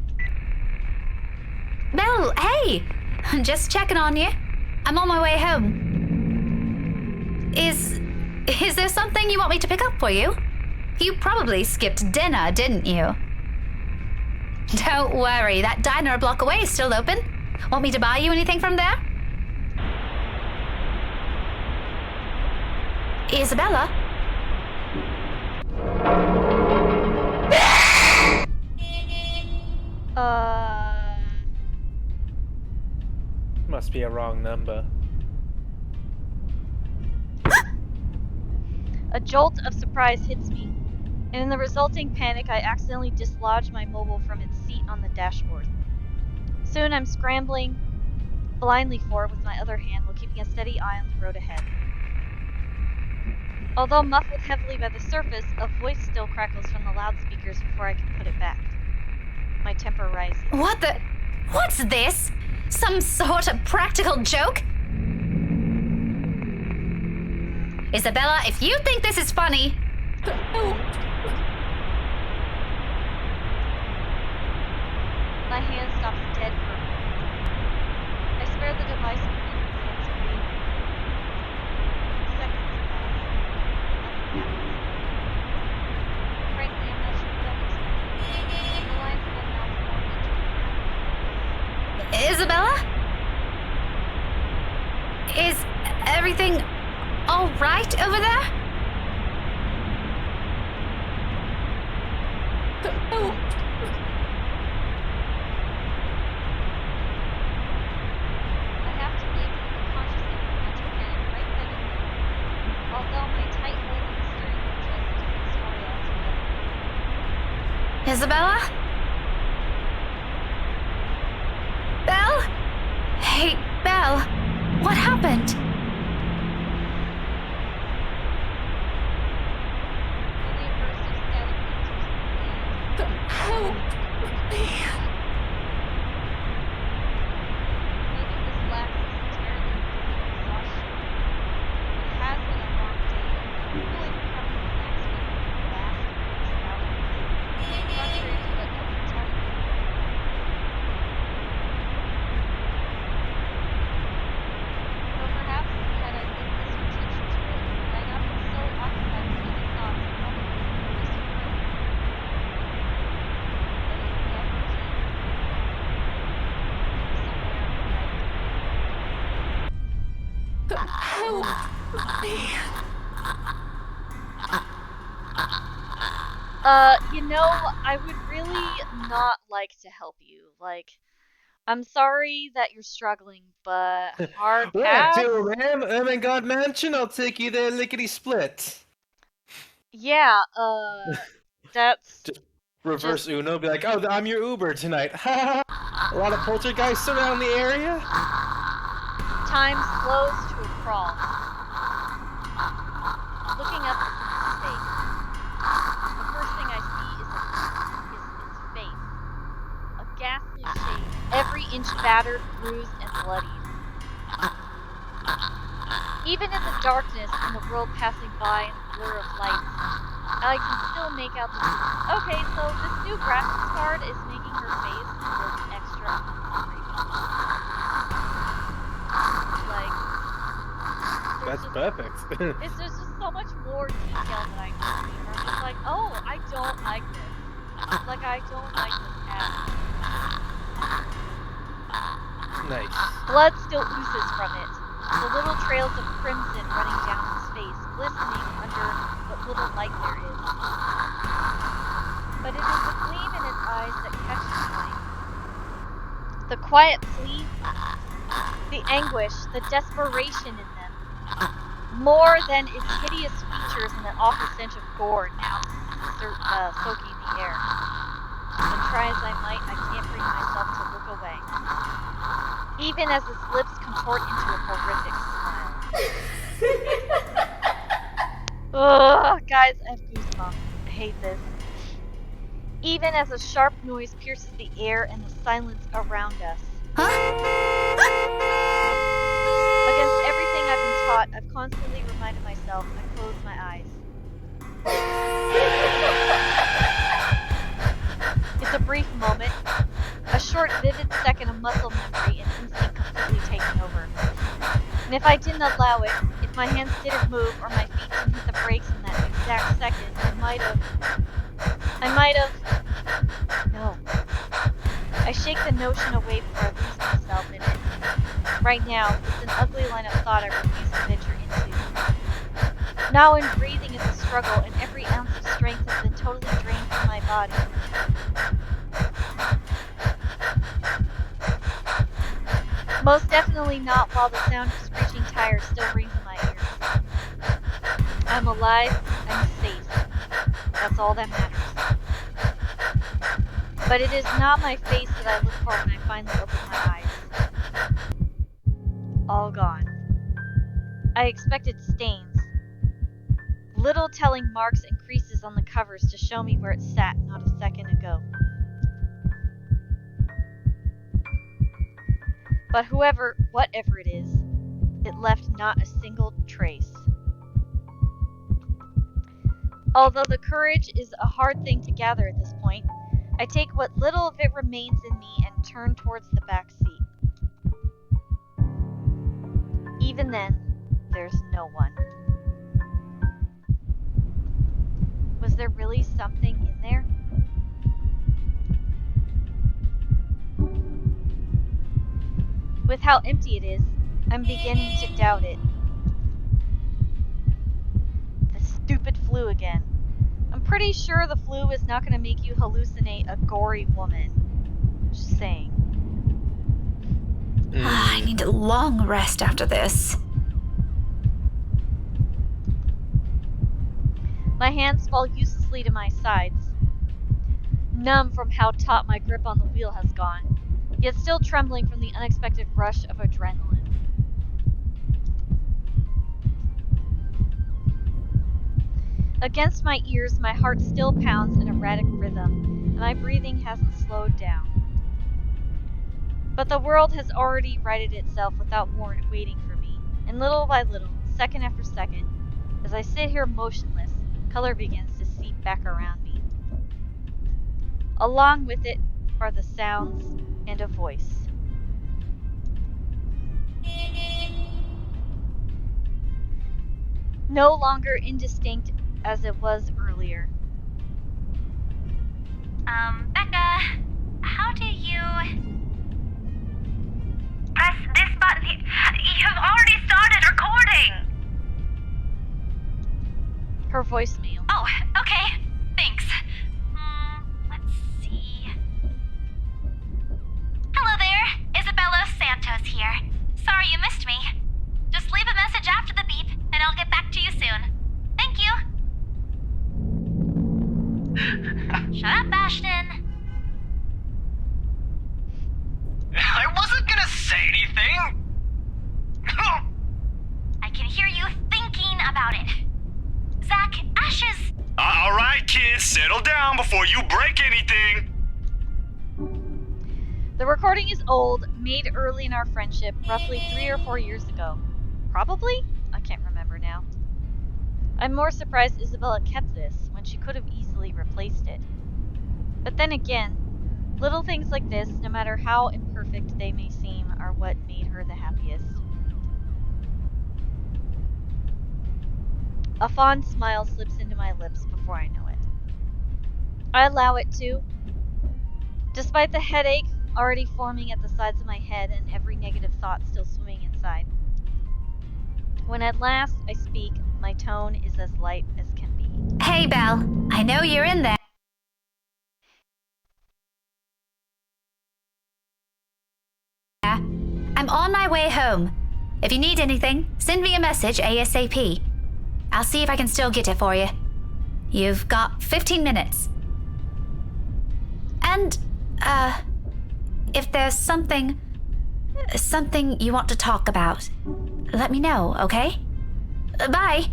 Belle, hey! Just checking on you. I'm on my way home. Is there something you want me to pick up for you? You probably skipped dinner, didn't you? Don't worry, that diner a block away is still open. Want me to buy you anything from there? Isabella? Must be a wrong number. A jolt of surprise hits me, and in the resulting panic, I accidentally dislodge my mobile from its seat on the dashboard. Soon I'm scrambling blindly for it with my other hand while keeping a steady eye on the road ahead. Although muffled heavily by the surface, a voice still crackles from the loudspeakers before I can put it back. My temper rises. What's this? Some sort of practical joke? Isabella, if you think this is funny... My hand stops dead for a moment. I spare the device a minute and glance away. Seconds pass. Nothing happens. Frankly, I'm not sure what I'm expecting. The lines in my mouth form into a Isabella? Is everything all right over there? I have to make the conscious effort not to panic right then and there. Although my tight hold on the steering wheel tells a different story altogether. Isabella? Belle? Hey, Belle. What happened? Only a burst of static answers and Help me. maybe this lapse is entirely because of exhaustion. It has been a long day, and I'm fully recovered from the accident from the last bout of pain, contrary to what I've been telling you. Though perhaps, had I paid closer attention to it, had I not been so occupied with other thoughts, I probably would have noticed her earlier. But it never came from somewhere right. Help me. I would really not like to help you. Like, I'm sorry that you're struggling, but hard Where pass. to, man? I'm in God Mansion. I'll take you there, lickety split. Yeah, that's Just reverse Uno. Be like, oh, I'm your Uber tonight. A lot of poltergeists around the area. time slows to a crawl. Looking up into space, the first thing I see is its face. A ghastly shape, every inch battered, bruised, and bloodied. Even in the darkness and the world passing by in the blur of lights, I can still make out the... Okay, so this new graphics card is making her face look extra creepy. Like... That's perfect. There's just so much more detail that I can see. And I'm just like, oh, I don't like this. Like, I don't like this at all. Nice. Blood still oozes from it. the little trails of crimson running down his face, glistening under what little light there is. But it is the gleam in his eyes that catches mine. The quiet plea, the anguish, the desperation in them, more than its hideous features and the awful stench of gore now soaking the air. And try as I might, I can't bring myself to look away. Even as his lips contort into a horrific smile. Ugh, guys, I have goosebumps. I hate this. Even as a sharp noise pierces the air and the silence around us. Against everything I've been taught, I've constantly reminded myself I close my eyes. It's a brief moment, a short, vivid second of muscle memory and instinct completely taking over. And if I didn't allow it, if my hands didn't move or my feet didn't hit the brakes in that exact second, I might have... No. I shake the notion away before I lose myself in it. Right now, it's an ugly line of thought I refuse to venture into. Now when breathing is a struggle and every ounce of strength has been totally drained from my body. Most definitely not while the sound of screeching tires still rings in my ears. I'm alive, I'm safe. That's all that matters. But it is not my face that I look for when I finally open my eyes. All gone. I expected stains. Little telling marks and creases on the covers to show me where it sat not a second ago. But whatever it is, it left not a single trace. Although the courage is a hard thing to gather at this point, I take what little of it remains in me and turn towards the back seat. Even then, there's no one. Was there really something in there? With how empty it is, I'm beginning to doubt it. The stupid flu again. I'm pretty sure the flu is not going to make you hallucinate a gory woman. Just saying. I need a long rest after this. My hands fall uselessly to my sides, numb from how taut my grip on the wheel has gone, yet still trembling from the unexpected rush of adrenaline. Against my ears, my heart still pounds in erratic rhythm, and my breathing hasn't slowed down. But the world has already righted itself without more waiting for me, and little by little, second after second, as I sit here motionless, color begins to seep back around me. Along with it are the sounds and a voice. No longer indistinct as it was earlier. Becca, how do you... Press this button here. You've already started recording! Her voicemail. Oh, okay. Thanks. Let's see. Hello there. Isabella Santos here. Sorry you missed me. Just leave a message after the beep, and I'll get back to you soon. Thank you. Shut up, Ashton. I wasn't gonna say anything! I can hear you thinking about it. Zach, Ash's... Alright, kids, settle down before you break anything! The recording is old, made early in our friendship, roughly 3 or 4 years ago. Probably? I can't remember now. I'm more surprised Isabella kept this, when she could have easily replaced it. But then again, little things like this, no matter how imperfect they may seem, are what made her the happiest. A fond smile slips into my lips before I know it. I allow it to. Despite the headache already forming at the sides of my head and every negative thought still swimming inside. When at last I speak, my tone is as light as can be. Hey, Belle. I know you're in there. I'm on my way home. If you need anything, send me a message ASAP. I'll see if I can still get it for you. You've got 15 minutes. And, if there's something you want to talk about, let me know, okay? Bye.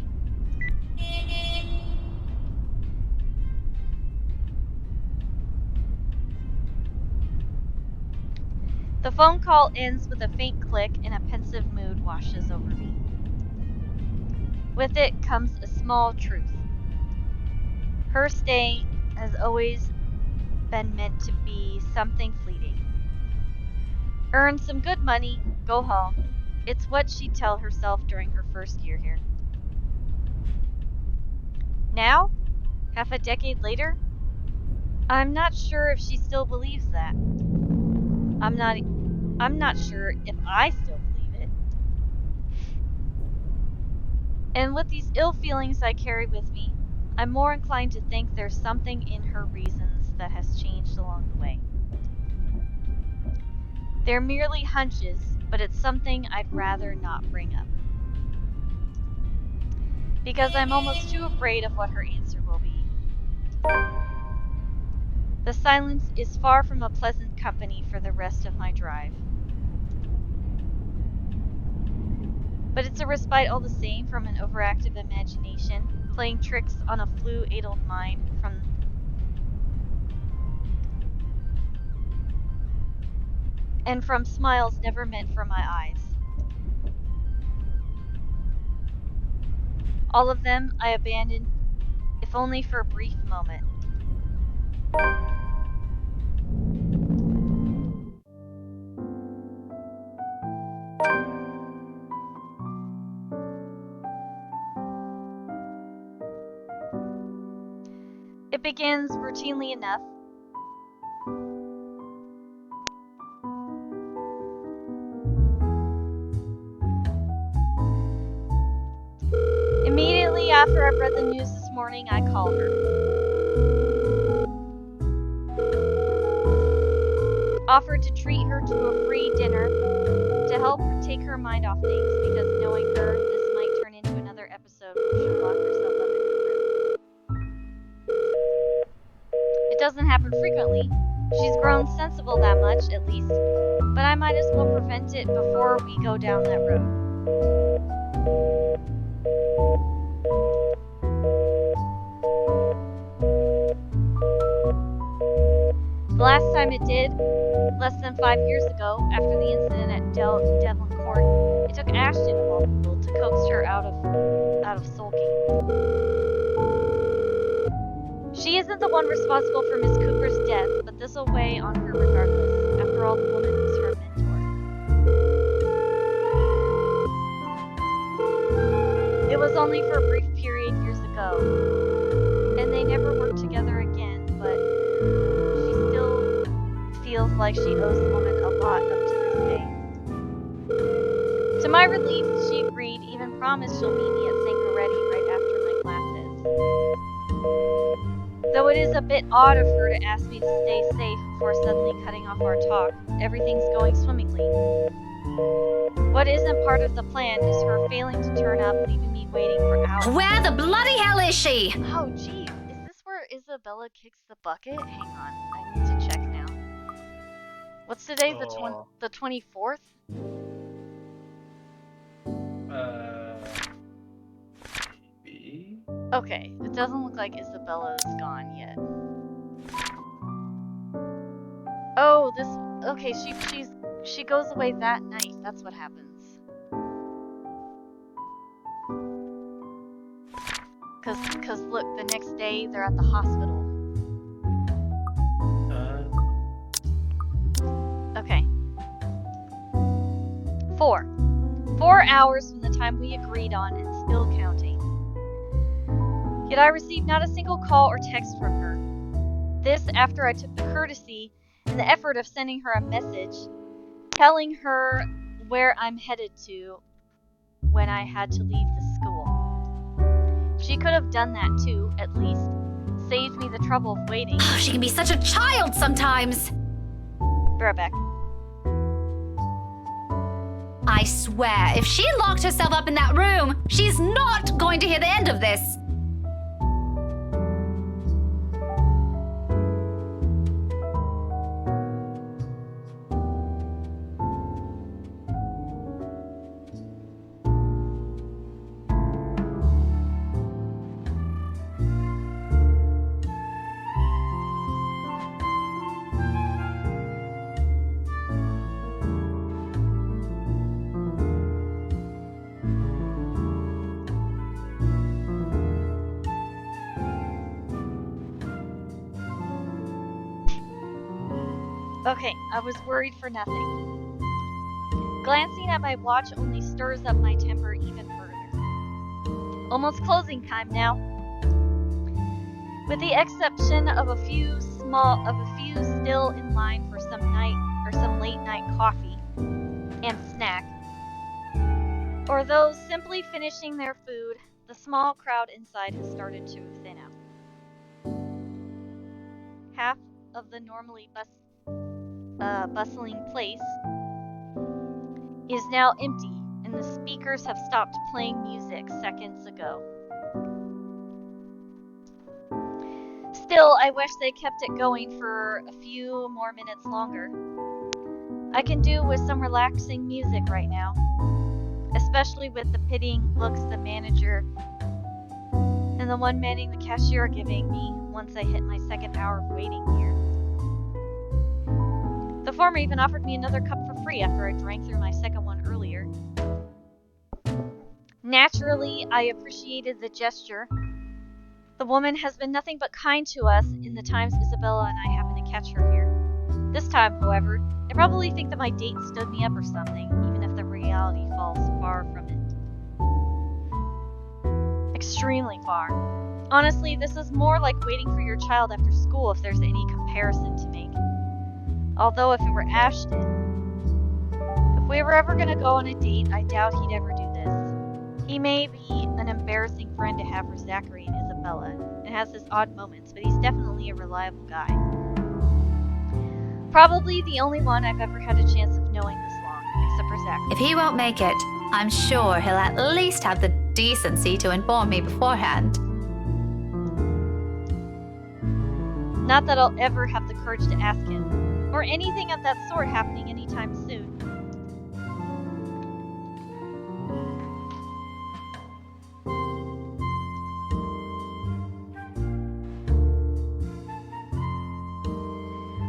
The phone call ends with a faint click and a pensive mood washes over me. With it comes a small truth. Her stay has always been meant to be something fleeting. Earn some good money, go home. It's what she'd tell herself during her first year here. Now, half a decade later, I'm not sure if she still believes that. I'm not sure if I still believe it. And with these ill feelings I carry with me, I'm more inclined to think there's something in her reasons that has changed along the way. They're merely hunches, but it's something I'd rather not bring up. Because I'm almost too afraid of what her answer will be. The silence is far from a pleasant company for the rest of my drive. But it's a respite all the same from an overactive imagination, playing tricks on a flu-addled mind from smiles never meant for my eyes. All of them I abandoned, if only for a brief moment. It begins routinely enough. Immediately after I've read the news this morning, I call her. Offered to treat her to a free dinner to help take her mind off things, because knowing her, this might turn into another episode where she'll lock herself up in her room. It doesn't happen frequently. She's grown sensible that much, at least, but I might as well prevent it before we go down that road. The last time it did, less than 5 years ago, after the incident at Devlin Court, it took Ashton of all people to coax her out of sulking. She isn't the one responsible for Miss Cooper's death, but this'll weigh on her regardless. After all, the woman was her mentor. It was only for a brief period years ago, and they never worked together again, but she still feels like she owes the woman a lot up to this day. To my relief, she agreed, even promised she'll meet me at Sankaretti right after my classes. Though it is a bit odd of her to ask me to stay safe before suddenly cutting off our talk, everything's going swimmingly. What isn't part of the plan is her failing to turn up, leaving me waiting for hours. Where the bloody hell is she? Oh, gee, is this where Isabella kicks the bucket? Hang on, I need to check now. What's today? The 24th? Maybe? Okay, it doesn't look like Isabella's gone yet. Oh, okay, she goes away that night. That's what happens. Cause look, the next day they're at the hospital. Okay. 4 hours from the time we agreed on and still counting. Yet I received not a single call or text from her. This after I took the courtesy and the effort of sending her a message, telling her where I'm headed to, when I had to leave the school. She could have done that too, at least. Saved me the trouble of waiting. Oh, she can be such a child sometimes. Be right back. I swear, if she locked herself up in that room, she's not going to hear the end of this. Okay, I was worried for nothing. Glancing at my watch only stirs up my temper even further. Almost closing time now. With the exception of a few still in line for some late night coffee and snack, or those simply finishing their food, the small crowd inside has started to thin out. Half of the normally bustling place is now empty, and the speakers have stopped playing music seconds ago. Still, I wish they kept it going for a few more minutes longer. I can do with some relaxing music right now, especially with the pitying looks the manager and the one manning the cashier are giving me once I hit my second hour of waiting here. The former even offered me another cup for free after I drank through my second one earlier. Naturally, I appreciated the gesture. The woman has been nothing but kind to us in the times Isabella and I happened to catch her here. This time, however, I probably think that my date stood me up or something, even if the reality falls far from it. Extremely far. Honestly, this is more like waiting for your child after school if there's any comparison to make. Although if it were Ashton, if we were ever gonna go on a date, I doubt he'd ever do this. He may be an embarrassing friend to have for Zachary and Isabella, and has his odd moments, but he's definitely a reliable guy. Probably the only one I've ever had a chance of knowing this long, except for Zachary. If he won't make it, I'm sure he'll at least have the decency to inform me beforehand. Not that I'll ever have the courage to ask him, or anything of that sort happening anytime soon.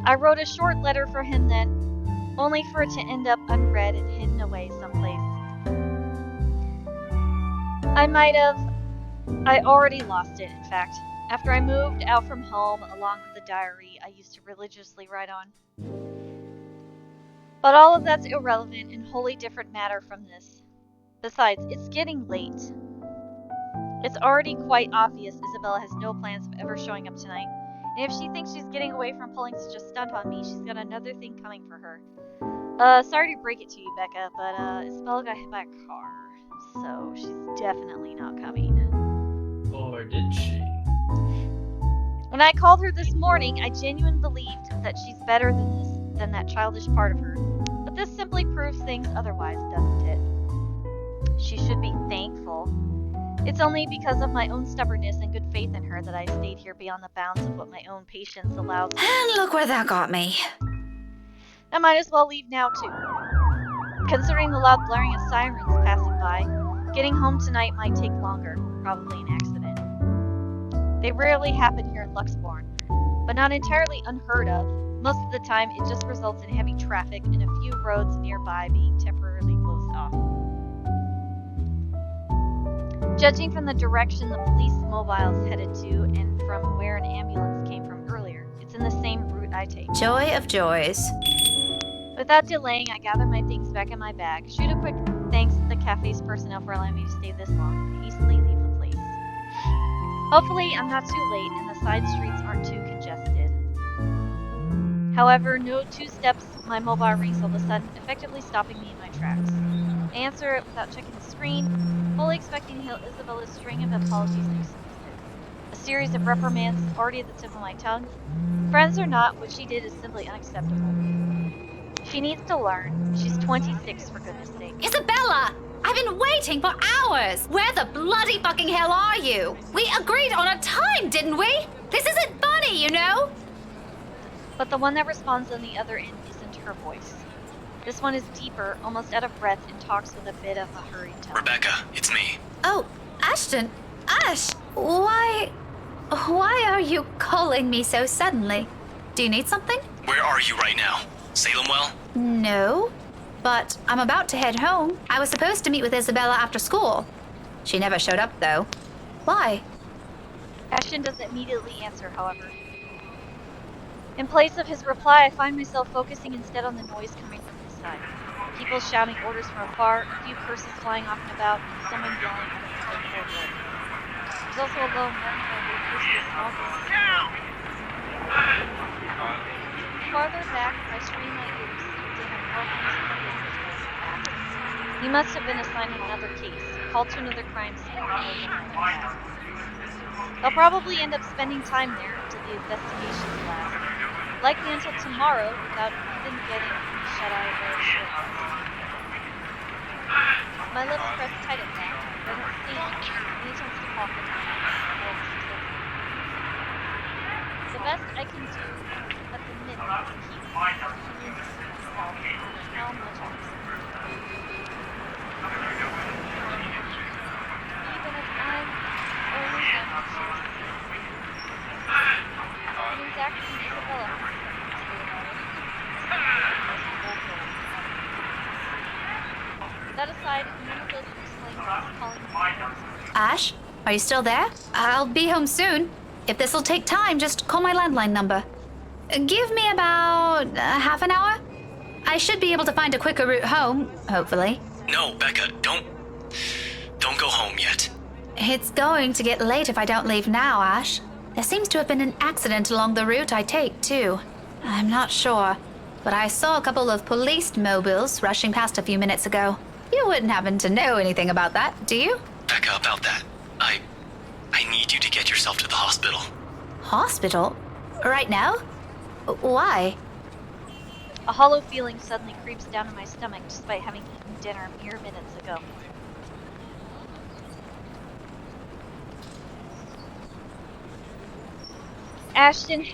I wrote a short letter for him then, only for it to end up unread and hidden away someplace. I already lost it, in fact, after I moved out from home along with the diary I used to religiously write on. But all of that's irrelevant and wholly different matter from this. Besides, it's getting late. It's already quite obvious Isabella has no plans of ever showing up tonight. And if she thinks she's getting away from pulling such a stunt on me, she's got another thing coming for her. Sorry to break it to you, Becca, but Isabella got hit by a car, so she's definitely not coming. Or did she? When I called her this morning, I genuinely believed that she's better than that childish part of her. But this simply proves things otherwise, doesn't it? She should be thankful. It's only because of my own stubbornness and good faith in her that I stayed here beyond the bounds of what my own patience allows me. And look where that got me. I might as well leave now, too. Considering the loud blaring of sirens passing by, getting home tonight might take longer, probably an accident. They rarely happen here in Luxborn, but not entirely unheard of. Most of the time, it just results in heavy traffic and a few roads nearby being temporarily closed off. Judging from the direction the police mobile's headed to and from where an ambulance came from earlier, it's in the same route I take. Joy of joys. Without delaying, I gather my things back in my bag, shoot a quick thanks to the cafe's personnel for allowing me to stay this long, and hastily leave the place. Hopefully, I'm not too late and the side streets aren't too congested. However, no 2 steps, my mobile rings all of a sudden, effectively stopping me in my tracks. I answer it without checking the screen, fully expecting to hear Isabella's string of apologies next semester. A series of reprimands is already at the tip of my tongue. Friends or not, what she did is simply unacceptable. She needs to learn. She's 26, for goodness sake. Isabella! I've been waiting for hours! Where the bloody fucking hell are you? We agreed on a time, didn't we? This isn't funny, you know? But the one that responds on the other end isn't her voice. This one is deeper, almost out of breath, and talks with a bit of a hurried tone. Rebecca, it's me. Oh, Ashton. Ash, why are you calling me so suddenly? Do you need something? Where are you right now? Salemwell? No, but I'm about to head home. I was supposed to meet with Isabella after school. She never showed up, though. Why? Ashton doesn't immediately answer, however. In place of his reply, I find myself focusing instead on the noise coming from his side. People shouting orders from afar, a few curses flying off and about, and someone yelling at the phone corridor. There's also a low murmur of appears to be a small voice. Farther back, I strain my ears to have more music than this. He must have been assigned another case, called to another crime scene. They'll probably end up spending time there until the investigations last. Likely until tomorrow, without even getting shut-eye or shit. My lips press tight at that. Doesn't see any chance to cough at me. The best I can do at the minute is keep convincing myself how much I miss him. Even if I'm only one who shares the same. And exactly Isabella. That aside, none of those explain what's calling me. Ash, are you still there? I'll be home soon. If this'll take time, just call my landline number. Give me about half an hour. I should be able to find a quicker route home, hopefully. No, Becca, don't go home yet. It's going to get late if I don't leave now, Ash. There seems to have been an accident along the route I take, too. I'm not sure, but I saw a couple of police mobiles rushing past a few minutes ago. You wouldn't happen to know anything about that, do you? Becca, about that. I need you to get yourself to the hospital. Hospital? Right now? Why? A hollow feeling suddenly creeps down in my stomach despite having eaten dinner mere minutes ago. Ashton's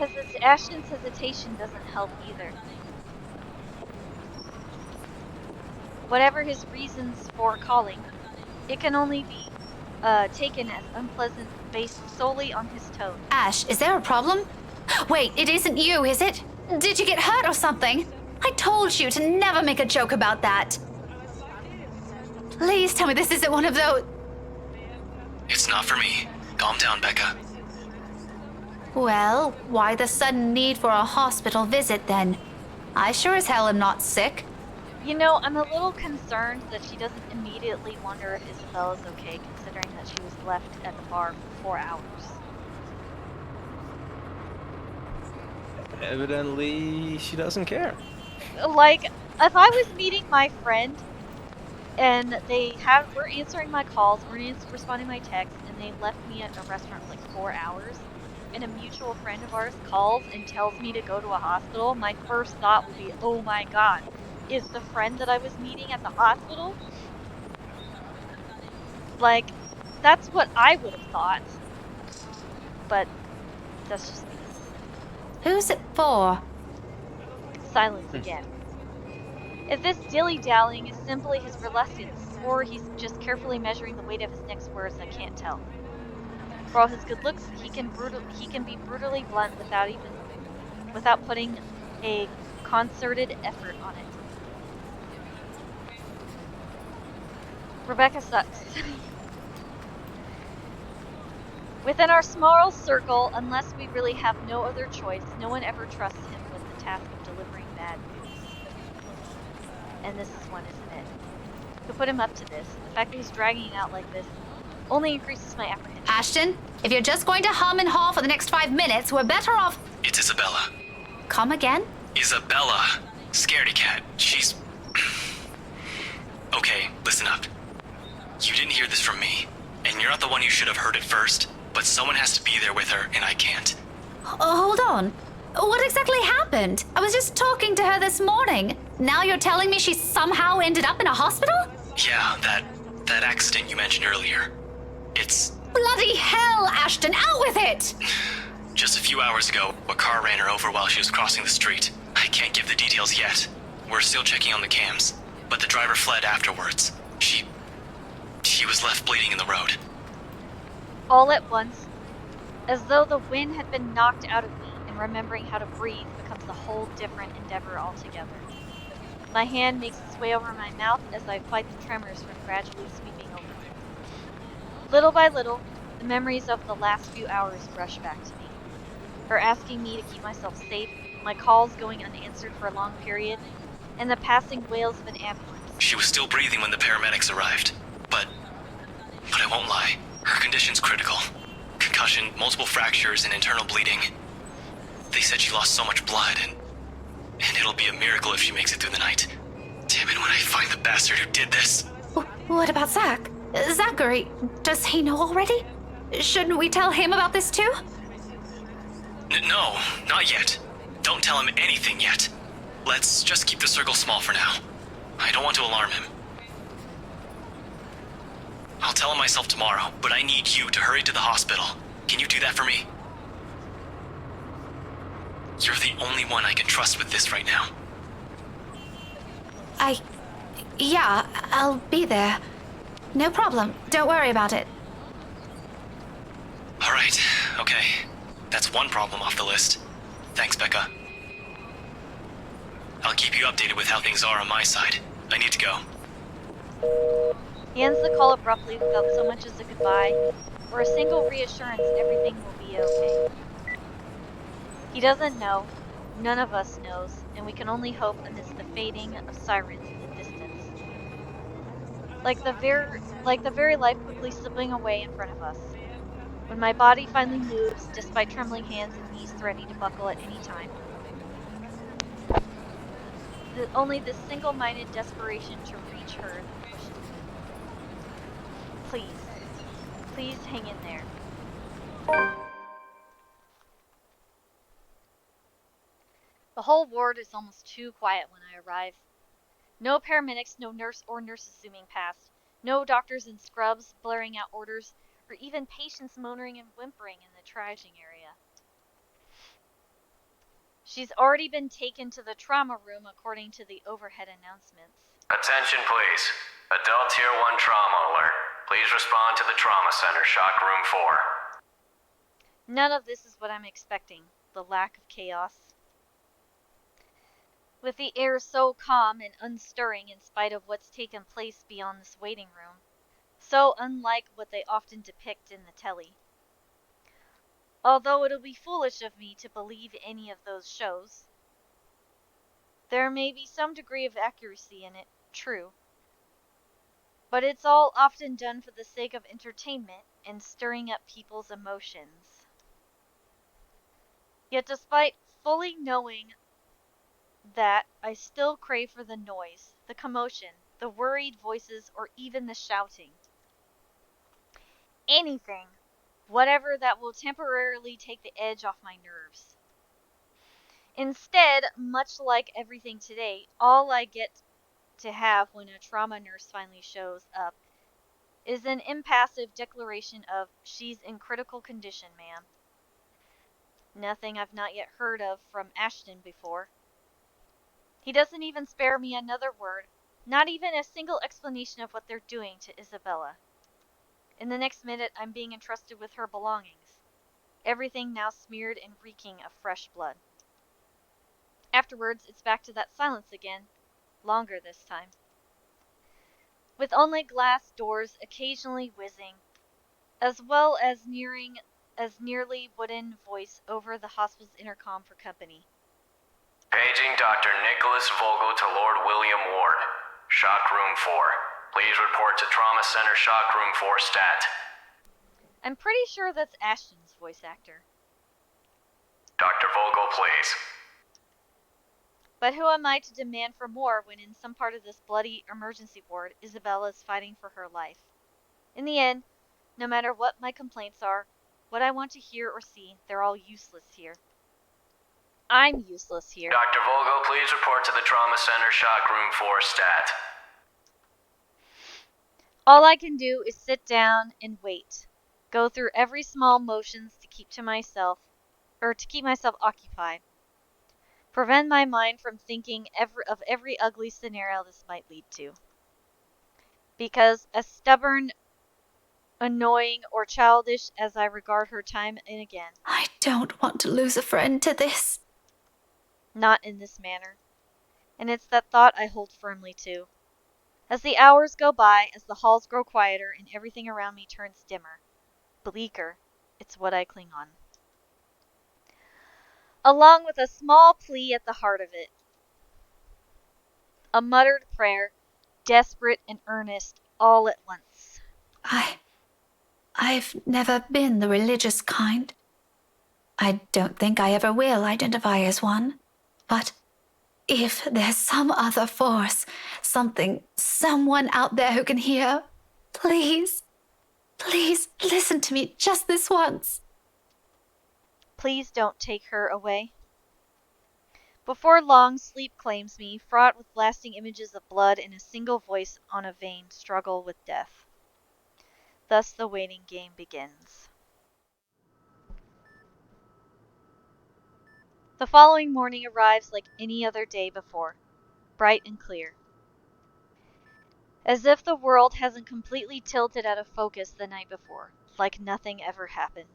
hesitation doesn't help either. Whatever his reasons for calling, it can only be taken as unpleasant based solely on his tone. Ash, is there a problem? Wait, it isn't you, is it? Did you get hurt or something? I told you to never make a joke about that. Please tell me this isn't one of those... It's not for me. Calm down, Becca. Well, why the sudden need for a hospital visit then? I sure as hell am not sick. You know, I'm a little concerned that she doesn't immediately wonder if Isabella's okay, considering that she was left at the bar for 4 hours. Evidently, she doesn't care. Like, if I was meeting my friend, and were answering my calls, were responding to my texts, and they left me at a restaurant for like 4 hours, and a mutual friend of ours calls and tells me to go to a hospital, my first thought would be, oh my god, is the friend that I was meeting at the hospital? Like, that's what I would have thought. But that's just me. Who's it for? Silence again. If this dilly-dallying is simply his reluctance, or he's just carefully measuring the weight of his next words, I can't tell. For all his good looks, he can be brutally blunt without putting a concerted effort on it. Rebecca sucks. Within our small circle, unless we really have no other choice, no one ever trusts him with the task of delivering bad news. And this is one, isn't it? To put him up to this, the fact that he's dragging it out like this only increases my apprehension. Ashton, if you're just going to hum and haw for the next 5 minutes, we're better off... It's Isabella. Come again? Isabella. Scaredy cat. She's... Okay, listen up. You didn't hear this from me, and you're not the one who should have heard it first, but someone has to be there with her, and I can't. Hold on. What exactly happened? I was just talking to her this morning. Now you're telling me she somehow ended up in a hospital? Yeah, that accident you mentioned earlier. It's... Bloody hell, Ashton, out with it! Just a few hours ago, a car ran her over while she was crossing the street. I can't give the details yet. We're still checking on the cams, but the driver fled afterwards. She was left bleeding in the road. All at once, as though the wind had been knocked out of me, and remembering how to breathe becomes a whole different endeavor altogether. My hand makes its way over my mouth as I fight the tremors from gradually sweeping over me. Little by little, the memories of the last few hours rush back to me. Her asking me to keep myself safe, my calls going unanswered for a long period, and the passing wails of an ambulance. She was still breathing when the paramedics arrived, but I won't lie. Her condition's critical. Concussion, multiple fractures, and internal bleeding. They said she lost so much blood, and it'll be a miracle if she makes it through the night. Damn it, when I find the bastard who did this. What about Zach? Zachary, does he know already? Shouldn't we tell him about this too? No, not yet. Don't tell him anything yet. Let's just keep the circle small for now. I don't want to alarm him. I'll tell him myself tomorrow, but I need you to hurry to the hospital. Can you do that for me? You're the only one I can trust with this right now. Yeah, I'll be there. No problem. Don't worry about it. All right, okay. That's one problem off the list. Thanks, Becca. I'll keep you updated with how things are on my side. I need to go. He ends the call abruptly without so much as a goodbye, or a single reassurance everything will be okay. He doesn't know, none of us knows, and we can only hope amidst the fading of sirens in the distance. Like the very life quickly slipping away in front of us. When my body finally moves, despite trembling hands and knees threatening to buckle at any time. Only this single-minded desperation to reach her that pushes me. Please hang in there. The whole ward is almost too quiet when I arrive. No paramedics, no nurse or nurses zooming past. No doctors in scrubs blaring out orders, or even patients moaning and whimpering in the triaging area. She's already been taken to the trauma room according to the overhead announcements. Attention please. Adult Tier 1 trauma alert. Please respond to the trauma center, shock room 4. None of this is what I'm expecting. The lack of chaos. With the air so calm and unstirring in spite of what's taken place beyond this waiting room. So unlike what they often depict in the telly. Although it'll be foolish of me to believe any of those shows. There may be some degree of accuracy in it, true. But it's all often done for the sake of entertainment and stirring up people's emotions. Yet despite fully knowing that, I still crave for the noise, the commotion, the worried voices, or even the shouting. Anything, whatever that will temporarily take the edge off my nerves. Instead, much like everything today, all I get to have when a trauma nurse finally shows up is an impassive declaration of, "She's in critical condition, ma'am." Nothing I've not yet heard of from Ashton before. He doesn't even spare me another word, not even a single explanation of what they're doing to Isabella. In the next minute, I'm being entrusted with her belongings, everything now smeared and reeking of fresh blood. Afterwards, it's back to that silence again, longer this time. With only glass doors occasionally whizzing, as well as nearly wooden voice over the hospital's intercom for company. Paging Dr. Nicholas Vogel to Lord William Ward. Shock room 4. Please report to Trauma Center shock room 4 stat. I'm pretty sure that's Ashton's voice actor. Dr. Vogel, please. But who am I to demand for more when in some part of this bloody emergency ward, Isabella is fighting for her life? In the end, no matter what my complaints are, what I want to hear or see, they're all useless here. I'm useless here. Dr. Volgo, please report to the Trauma Center, Shock Room 4, stat. All I can do is sit down and wait. Go through every small motions to keep myself occupied. Prevent my mind from thinking of every ugly scenario this might lead to. Because as stubborn, annoying, or childish as I regard her time and again, I don't want to lose a friend to this. Not in this manner. And it's that thought I hold firmly to. As the hours go by, as the halls grow quieter and everything around me turns dimmer, bleaker, it's what I cling on. Along with a small plea at the heart of it. A muttered prayer, desperate and earnest, all at once. I've never been the religious kind. I don't think I ever will identify as one. But if there's some other force, someone out there who can hear, please listen to me just this once. Please don't take her away. Before long, sleep claims me, fraught with lasting images of blood and a single voice on a vain struggle with death. Thus the waiting game begins. The following morning arrives like any other day before, bright and clear. As if the world hasn't completely tilted out of focus the night before, like nothing ever happened.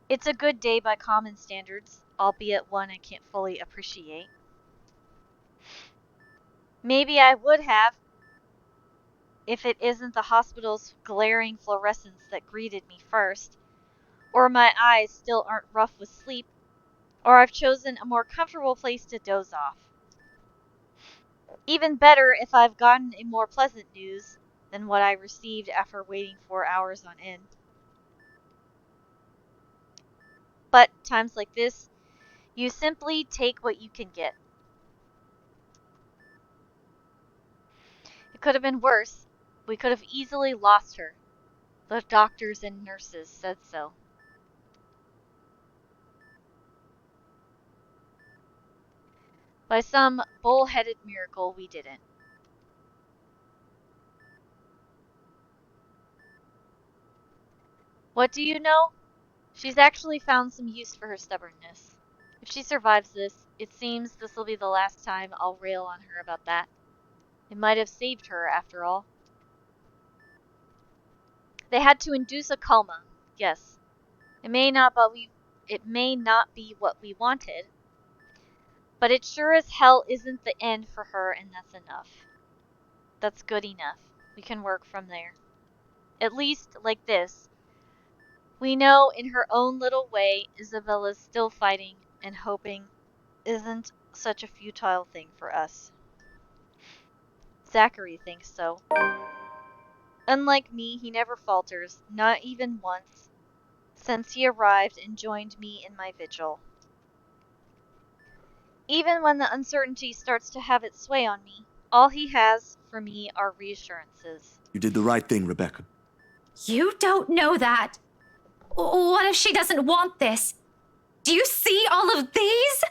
It's a good day by common standards, albeit one I can't fully appreciate. Maybe I would have, if it isn't the hospital's glaring fluorescence that greeted me first, or my eyes still aren't rough with sleep, or I've chosen a more comfortable place to doze off. Even better if I've gotten a more pleasant news than what I received after waiting 4 hours on end. But times like this, you simply take what you can get. It could have been worse. We could have easily lost her. The doctors and nurses said so. By some bull-headed miracle, we didn't. What do you know? She's actually found some use for her stubbornness. If she survives this, it seems this will be the last time I'll rail on her about that. It might have saved her, after all. They had to induce a coma, yes. It may not be what we wanted, but it sure as hell isn't the end for her, and that's enough. That's good enough. We can work from there. At least, like this, we know in her own little way Isabella's still fighting and hoping isn't such a futile thing for us. Zachary thinks so. Unlike me, he never falters, not even once, since he arrived and joined me in my vigil. Even when the uncertainty starts to have its sway on me, all he has for me are reassurances. You did the right thing, Rebecca. You don't know that. What if she doesn't want this? Do you see all of these?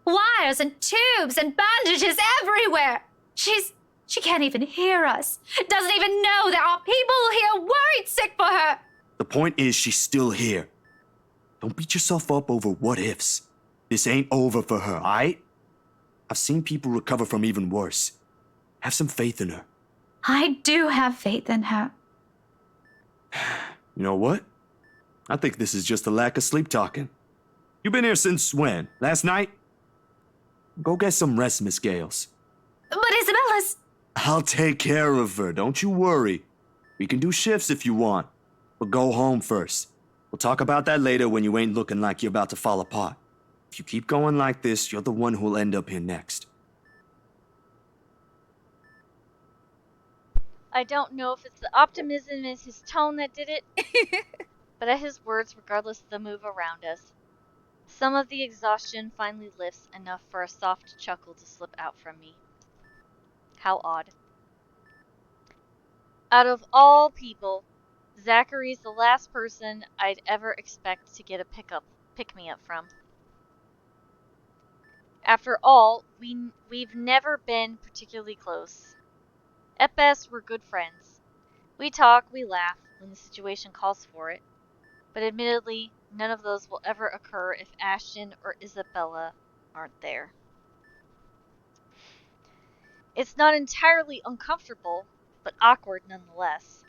Wires and tubes and bandages everywhere. She can't even hear us. Doesn't even know there are people here worried sick for her. The point is she's still here. Don't beat yourself up over what ifs. This ain't over for her, alright? I've seen people recover from even worse. Have some faith in her. I do have faith in her. You know what? I think this is just a lack of sleep talking. You been here since when? Last night? Go get some rest, Miss Gales. But Isabella's... I'll take care of her, don't you worry. We can do shifts if you want. But go home first. We'll talk about that later when you ain't looking like you're about to fall apart. If you keep going like this, you're the one who'll end up here next. I don't know if it's the optimism in his tone that did it, but at his words, regardless of the move around us, Some of the exhaustion finally lifts enough for a soft chuckle to slip out from me. How odd. Out of all people, Zachary's the last person I'd ever expect to get a pick-me-up from. After all, we've never been particularly close. At best, we're good friends. We talk, we laugh when the situation calls for it, but admittedly, none of those will ever occur if Ashton or Isabella aren't there. It's not entirely uncomfortable, but awkward nonetheless.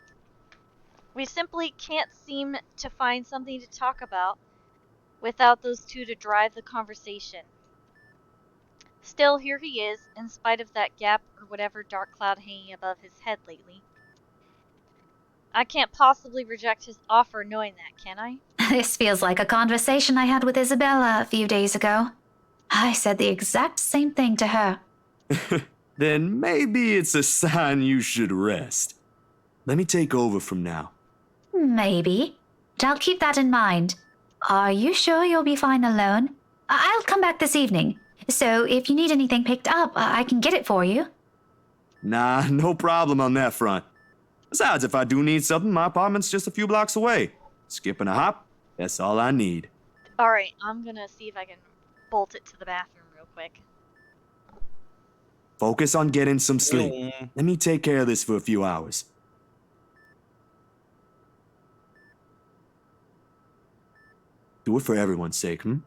We simply can't seem to find something to talk about without those two to drive the conversation. Still, here he is, in spite of that gap or whatever dark cloud hanging above his head lately. I can't possibly reject his offer knowing that, can I? This feels like a conversation I had with Isabella a few days ago. I said the exact same thing to her. Then maybe it's a sign you should rest. Let me take over from now. Maybe. But I'll keep that in mind. Are you sure you'll be fine alone? I'll come back this evening. So if you need anything picked up, I can get it for you. Nah, no problem on that front. Besides, if I do need something, my apartment's just a few blocks away. Skipping a hop, that's all I need. Alright, I'm gonna see if I can bolt it to the bathroom real quick. Focus on getting some sleep. Let me take care of this for a few hours. Do it for everyone's sake, hmm?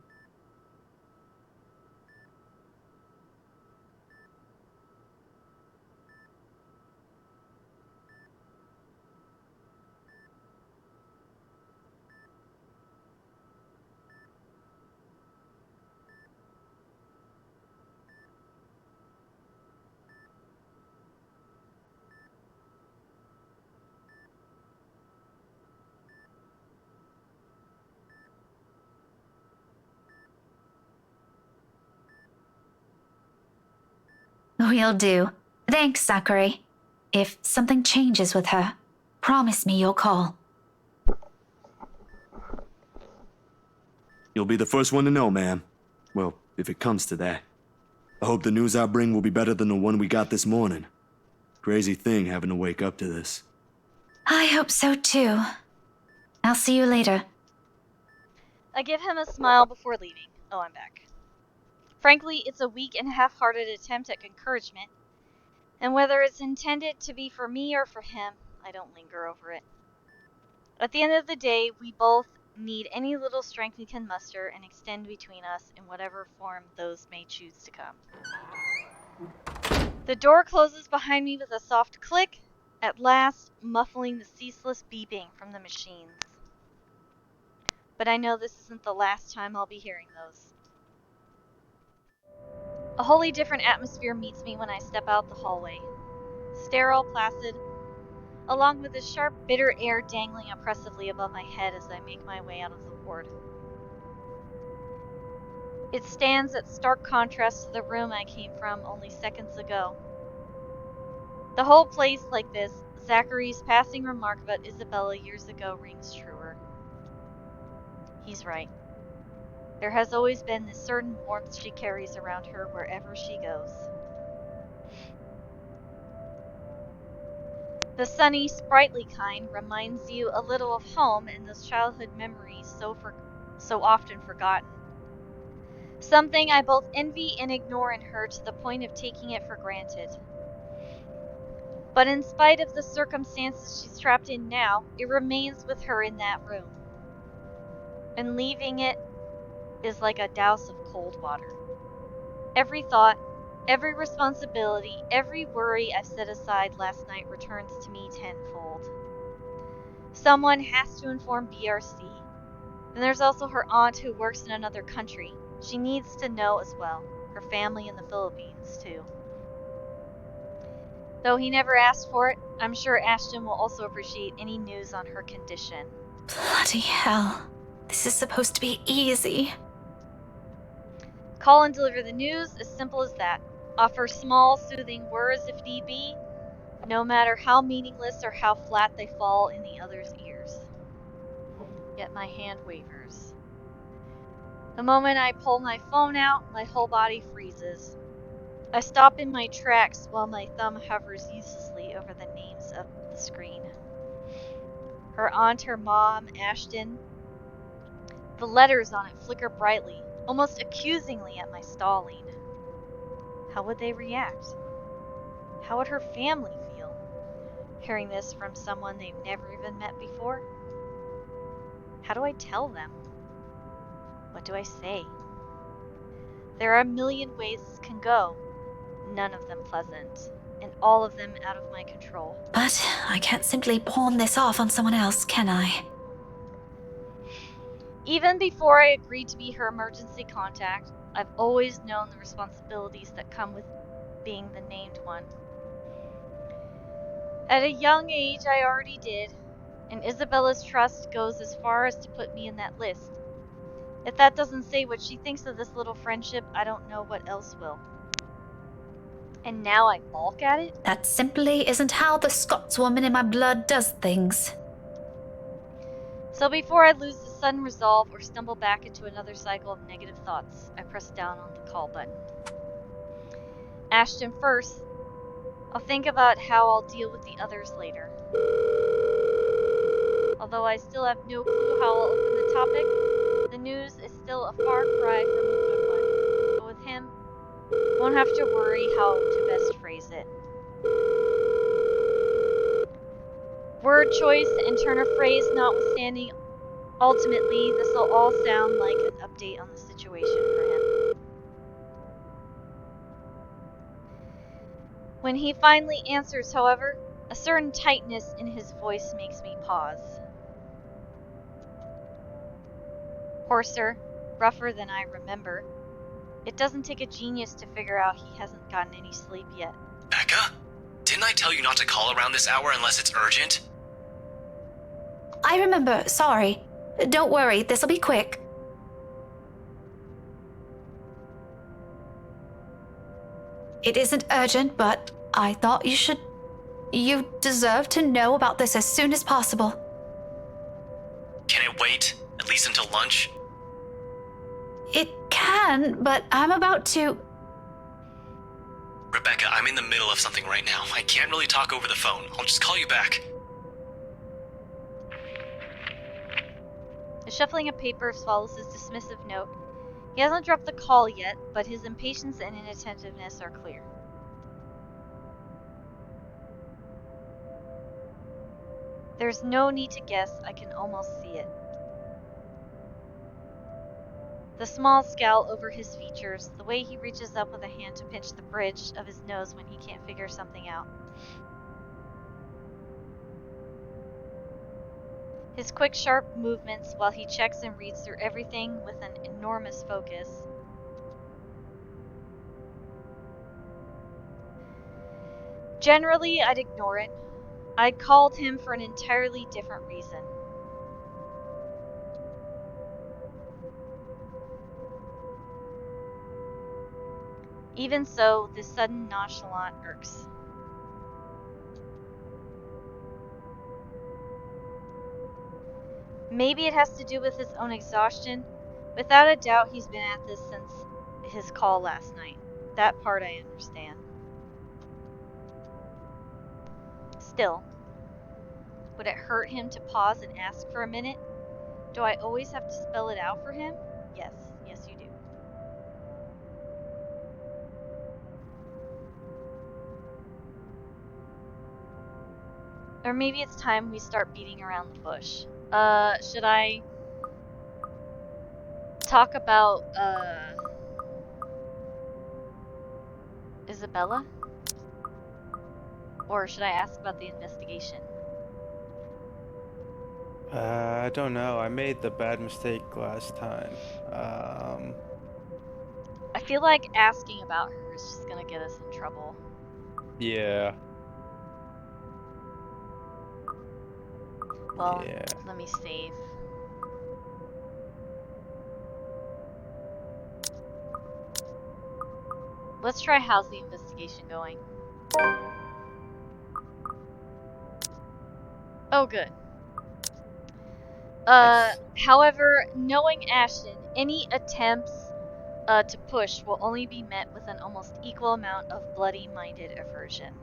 Will do. Thanks, Zachary. If something changes with her, promise me you'll call. You'll be the first one to know, ma'am. Well, if it comes to that. I hope the news I bring will be better than the one we got this morning. Crazy thing having to wake up to this. I hope so too. I'll see you later. I give him a smile before leaving. Oh, I'm back. Frankly, it's a weak and half-hearted attempt at encouragement, and whether it's intended to be for me or for him, I don't linger over it. At the end of the day, we both need any little strength we can muster and extend between us in whatever form those may choose to come. The door closes behind me with a soft click, at last muffling the ceaseless beeping from the machines. But I know this isn't the last time I'll be hearing those. A wholly different atmosphere meets me when I step out the hallway. Sterile, placid, along with the sharp, bitter air dangling oppressively above my head as I make my way out of the ward. It stands at stark contrast to the room I came from only seconds ago. The whole place like this, Zachary's passing remark about Isabella years ago rings truer. He's right. There has always been this certain warmth she carries around her wherever she goes. The sunny, sprightly kind reminds you a little of home and those childhood memories so often forgotten. Something I both envy and ignore in her to the point of taking it for granted. But in spite of the circumstances she's trapped in now, it remains with her in that room. And leaving it is like a douse of cold water. Every thought, every responsibility, every worry I set aside last night returns to me tenfold. Someone has to inform BRC. Then there's also her aunt who works in another country. She needs to know as well. Her family in the Philippines, too. Though he never asked for it, I'm sure Ashton will also appreciate any news on her condition. Bloody hell. This is supposed to be easy. Call and deliver the news, as simple as that. Offer small, soothing words if need be, no matter how meaningless or how flat they fall in the other's ears. Yet my hand wavers. The moment I pull my phone out, my whole body freezes. I stop in my tracks while my thumb hovers uselessly over the names of the screen. Her aunt, her mom, Ashton. The letters on it flicker brightly, almost accusingly at my stalling. How would they react? How would her family feel, hearing this from someone they've never even met before? How do I tell them? What do I say? There are a million ways this can go, none of them pleasant, and all of them out of my control. But I can't simply pawn this off on someone else, can I? Even before I agreed to be her emergency contact, I've always known the responsibilities that come with being the named one. At a young age, I already did, and Isabella's trust goes as far as to put me in that list. If that doesn't say what she thinks of this little friendship, I don't know what else will. And now I balk at it? That simply isn't how the Scotswoman in my blood does things. So before I lose the sudden resolve or stumble back into another cycle of negative thoughts, I press down on the call button. Ashton first. I'll think about how I'll deal with the others later. Although I still have no clue how I'll open the topic, the news is still a far cry from a good one. But with him, won't have to worry how to best phrase it. Word choice and turn of phrase notwithstanding, ultimately this'll all sound like an update on the situation for him. When he finally answers, however, a certain tightness in his voice makes me pause. Hoarser, rougher than I remember. It doesn't take a genius to figure out he hasn't gotten any sleep yet. Becca? Didn't I tell you not to call around this hour unless it's urgent? I remember, sorry. Don't worry, this'll be quick. It isn't urgent, but I thought you should... You deserve to know about this as soon as possible. Can it wait? At least until lunch? It can, but I'm about to... Rebecca, I'm in the middle of something right now. I can't really talk over the phone. I'll just call you back. The shuffling of papers follows his dismissive note. He hasn't dropped the call yet, but his impatience and inattentiveness are clear. There's no need to guess, I can almost see it. The small scowl over his features, the way he reaches up with a hand to pinch the bridge of his nose when he can't figure something out. His quick, sharp movements while he checks and reads through everything with an enormous focus. Generally, I'd ignore it. I'd called him for an entirely different reason. Even so, this sudden nonchalant irks. Maybe it has to do with his own exhaustion. Without a doubt, he's been at this since his call last night. That part I understand. Still, would it hurt him to pause and ask for a minute? Do I always have to spell it out for him? Yes, yes you do. Or maybe it's time we start beating around the bush. Should I talk about, Isabella? Or should I ask about the investigation? I don't know. I made the bad mistake last time. I feel like asking about her is just gonna get us in trouble. Yeah. Well, Yeah. let me save. Let's try how's the investigation going. Oh, good. However, knowing Ashton, any attempts to push will only be met with an almost equal amount of bloody-minded aversion.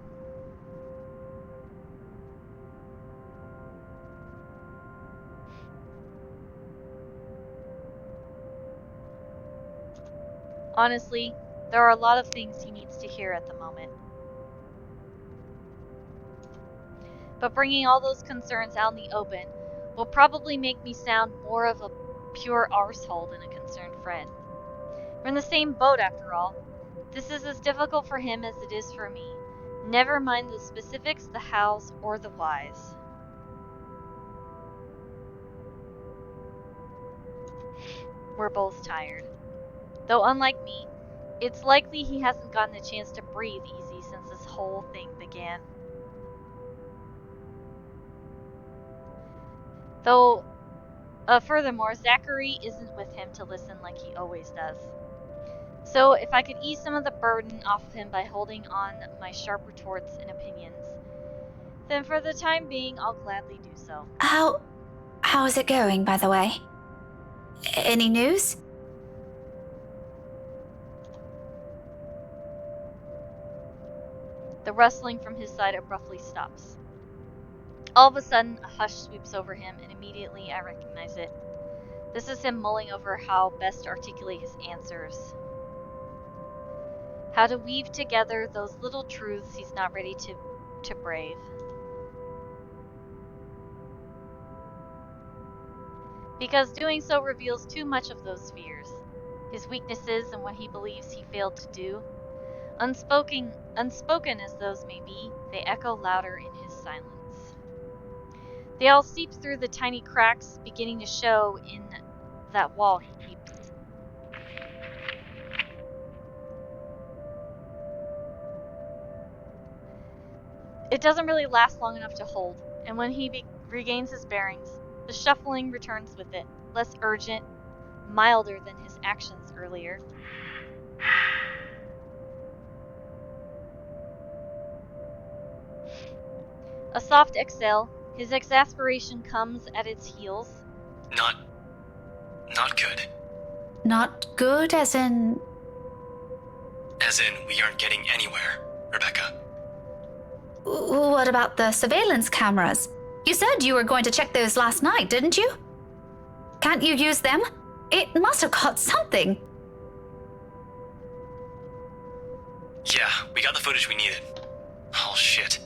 Honestly, there are a lot of things he needs to hear at the moment. But bringing all those concerns out in the open will probably make me sound more of a pure arsehole than a concerned friend. We're in the same boat after all. This is as difficult for him as it is for me. Never mind the specifics, the hows, or the whys. We're both tired. Though unlike me, it's likely he hasn't gotten a chance to breathe easy since this whole thing began. Though, furthermore, Zachary isn't with him to listen like he always does. So if I could ease some of the burden off of him by holding on my sharp retorts and opinions, then for the time being, I'll gladly do so. How's it going, by the way? Any news? The rustling from his side abruptly stops. All of a sudden, a hush sweeps over him, and immediately I recognize it. This is him mulling over how best to articulate his answers. How to weave together those little truths he's not ready to brave. Because doing so reveals too much of those fears, his weaknesses and what he believes he failed to do. Unspoken as those may be, they echo louder in his silence. They all seep through the tiny cracks beginning to show in that wall he keeps. It doesn't really last long enough to hold, and when he regains his bearings, the shuffling returns with it, less urgent, milder than his actions earlier. A soft exhale, his exasperation comes at its heels. Not good. Not good, as in... As in, we aren't getting anywhere, Rebecca. What about the surveillance cameras? You said you were going to check those last night, didn't you? Can't you use them? It must have caught something. Yeah, we got the footage we needed. Oh, shit.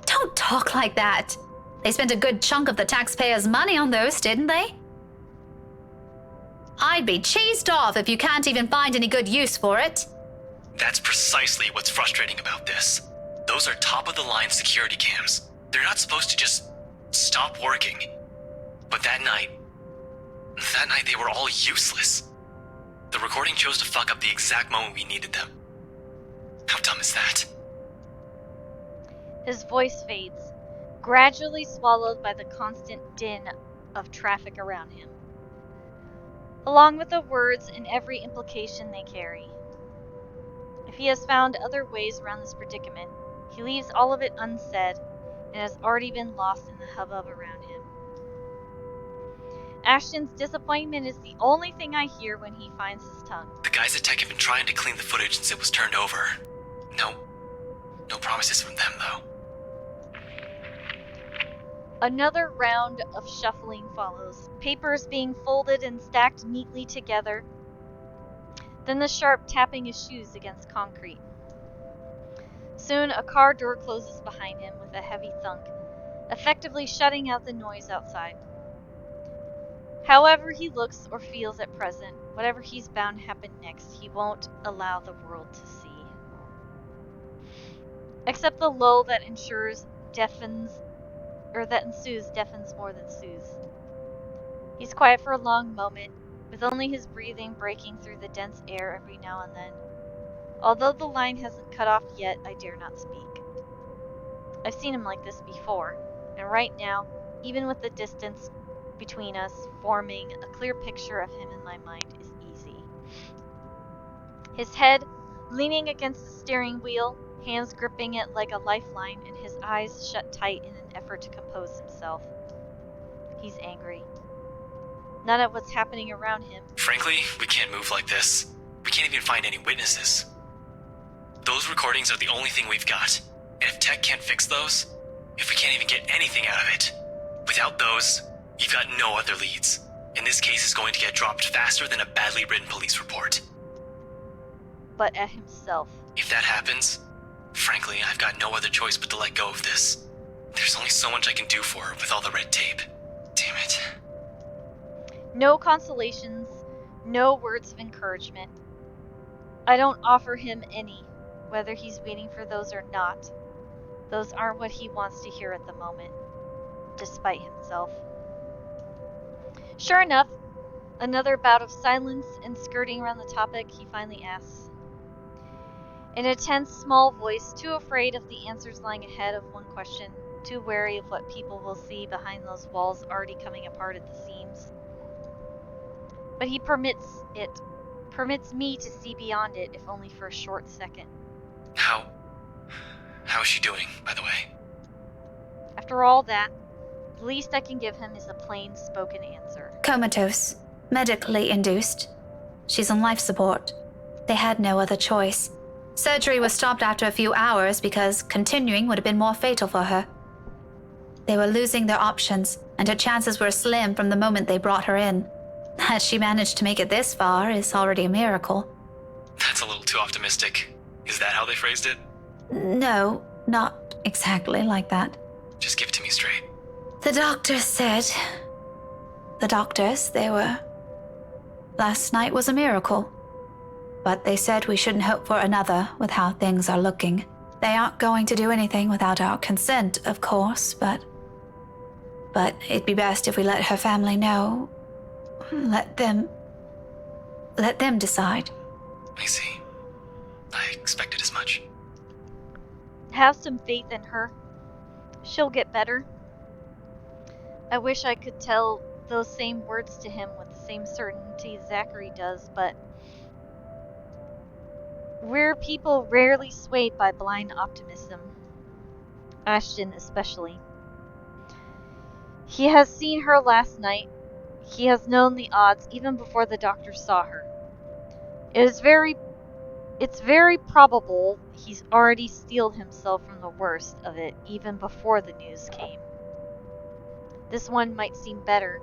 Don't talk like that. They spent a good chunk of the taxpayers' money on those, didn't they? I'd be cheesed off if you can't even find any good use for it. That's precisely what's frustrating about this. Those are top-of-the-line security cams. They're not supposed to just stop working. But that night they were all useless. The recording chose to fuck up the exact moment we needed them. How dumb is that? His voice fades, gradually swallowed by the constant din of traffic around him, along with the words and every implication they carry. If he has found other ways around this predicament, he leaves all of it unsaid and has already been lost in the hubbub around him. Ashton's disappointment is the only thing I hear when he finds his tongue. The guys at Tech have been trying to clean the footage since it was turned over. No promises from them, though. Another round of shuffling follows, papers being folded and stacked neatly together, then the sharp tapping of shoes against concrete. Soon, a car door closes behind him with a heavy thunk, effectively shutting out the noise outside. However he looks or feels at present, whatever he's bound to happen next, he won't allow the world to see. Except the lull that ensues deafens more than soothes. He's quiet for a long moment, with only his breathing breaking through the dense air every now and then. Although the line hasn't cut off yet, I dare not speak. I've seen him like this before, and right now, even with the distance between us, forming a clear picture of him in my mind is easy. His head leaning against the steering wheel, hands gripping it like a lifeline, and his eyes shut tight in an effort to compose himself. He's angry. Not at what's happening around him. Frankly, we can't move like this. We can't even find any witnesses. Those recordings are the only thing we've got. And if tech can't fix those, if we can't even get anything out of it, without those, you've got no other leads. And this case is going to get dropped faster than a badly written police report. But at himself. If that happens, frankly, I've got no other choice but to let go of this. There's only so much I can do for her with all the red tape. Damn it. No consolations, no words of encouragement. I don't offer him any, whether he's waiting for those or not. Those aren't what he wants to hear at the moment, despite himself. Sure enough, another bout of silence and skirting around the topic, he finally asks. In a tense, small voice, too afraid of the answers lying ahead of one question, too wary of what people will see behind those walls already coming apart at the seams. But he permits me to see beyond it, if only for a short second. How is she doing, by the way? After all that, the least I can give him is a plain spoken answer. Comatose. Medically induced. She's on life support. They had no other choice. Surgery was stopped after a few hours because continuing would have been more fatal for her. They were losing their options, and her chances were slim from the moment they brought her in. That she managed to make it this far is already a miracle. That's a little too optimistic. Is that how they phrased it? No, not exactly like that. Just give it to me straight. The doctors said... The doctors, they were... Last night was a miracle. But they said we shouldn't hope for another with how things are looking. They aren't going to do anything without our consent, of course, but it'd be best if we let her family know. Let them decide. I see. I expected as much. Have some faith in her. She'll get better. I wish I could tell those same words to him with the same certainty Zachary does, but we're people rarely swayed by blind optimism. Ashton especially. He has seen her last night. He has known the odds even before the doctor saw her. It's very probable he's already steeled himself from the worst of it even before the news came. This one might seem better.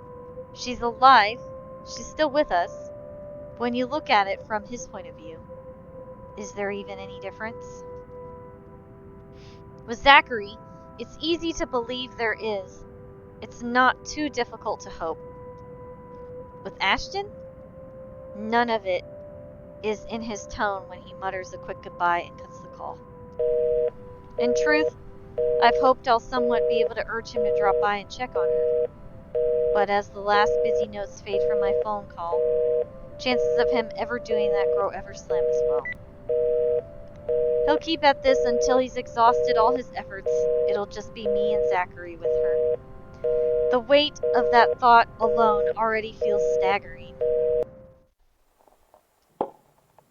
She's alive. She's still with us. When you look at it from his point of view, is there even any difference? With Zachary, it's easy to believe there is. It's not too difficult to hope. With Ashton, none of it is in his tone when he mutters a quick goodbye and cuts the call. In truth, I've hoped I'll somewhat be able to urge him to drop by and check on her. But as the last busy notes fade from my phone call, chances of him ever doing that grow ever slim as well. He'll keep at this until he's exhausted all his efforts. It'll just be me and Zachary with her. The weight of that thought alone already feels staggering.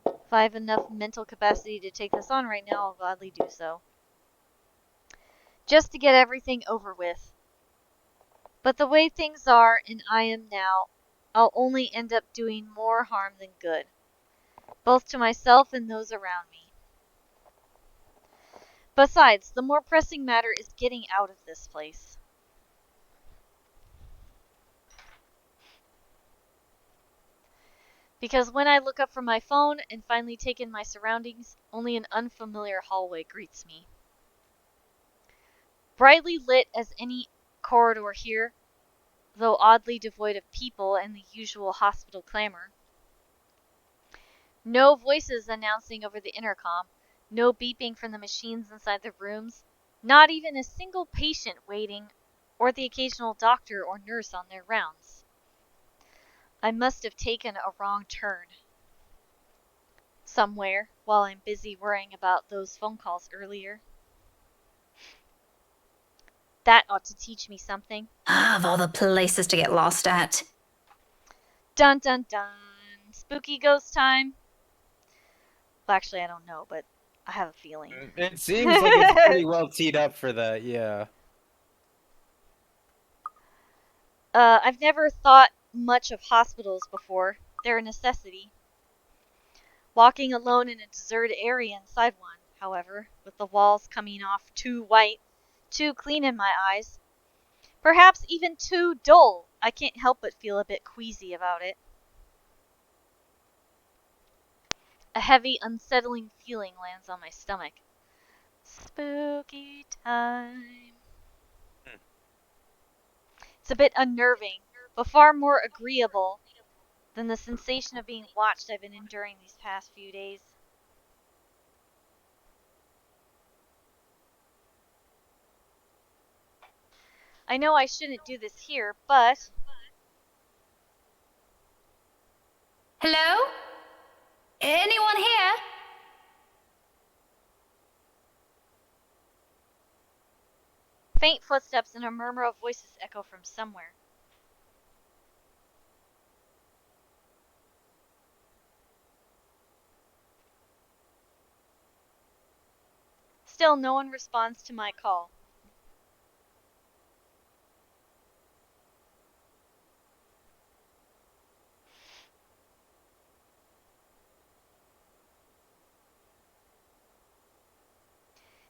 If I have enough mental capacity to take this on right now, I'll gladly do so. Just to get everything over with. But the way things are, and I am now, I'll only end up doing more harm than good. Both to myself and those around me. Besides, the more pressing matter is getting out of this place. Because when I look up from my phone and finally take in my surroundings, only an unfamiliar hallway greets me. Brightly lit as any corridor here, though oddly devoid of people and the usual hospital clamor. No voices announcing over the intercom, no beeping from the machines inside the rooms, not even a single patient waiting, or the occasional doctor or nurse on their rounds. I must have taken a wrong turn somewhere while I'm busy worrying about those phone calls earlier. That ought to teach me something. Of all the places to get lost at. Dun dun dun. Spooky ghost time. Well, actually, I don't know, but I have a feeling. It seems like it's pretty well teed up for that, yeah. I've never thought much of hospitals before. They're a necessity. Walking alone in a deserted area inside one, however, with the walls coming off too white, too clean in my eyes, perhaps even too dull, I can't help but feel a bit queasy about it. A heavy, unsettling feeling lands on my stomach. Spooky time. It's a bit unnerving, but far more agreeable than the sensation of being watched I've been enduring these past few days. I know I shouldn't do this here, but... Hello? Anyone here? Faint footsteps and a murmur of voices echo from somewhere. Still, no one responds to my call.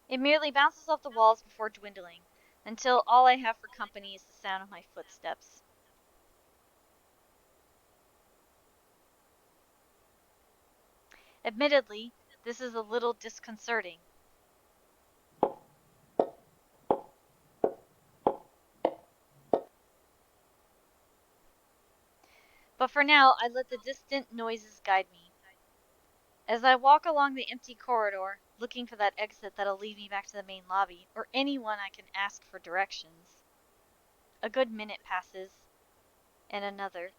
It merely bounces off the walls before dwindling, until all I have for company is the sound of my footsteps. Admittedly, this is a little disconcerting. But for now, I let the distant noises guide me. As I walk along the empty corridor, looking for that exit that'll lead me back to the main lobby, or anyone I can ask for directions, a good minute passes, and another.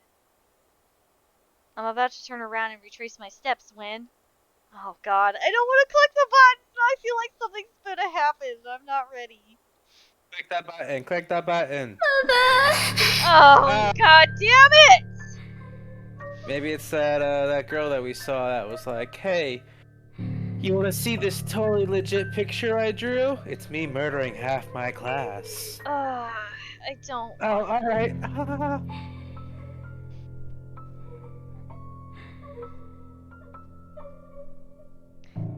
I'm about to turn around and retrace my steps when... Oh god, I don't want to click the button! I feel like something's gonna happen. I'm not ready. Click that button. Click that button. Oh god damn it! Maybe it's that girl that we saw that was like, hey, you want to see this totally legit picture I drew? It's me murdering half my class. I don't. Oh, all right.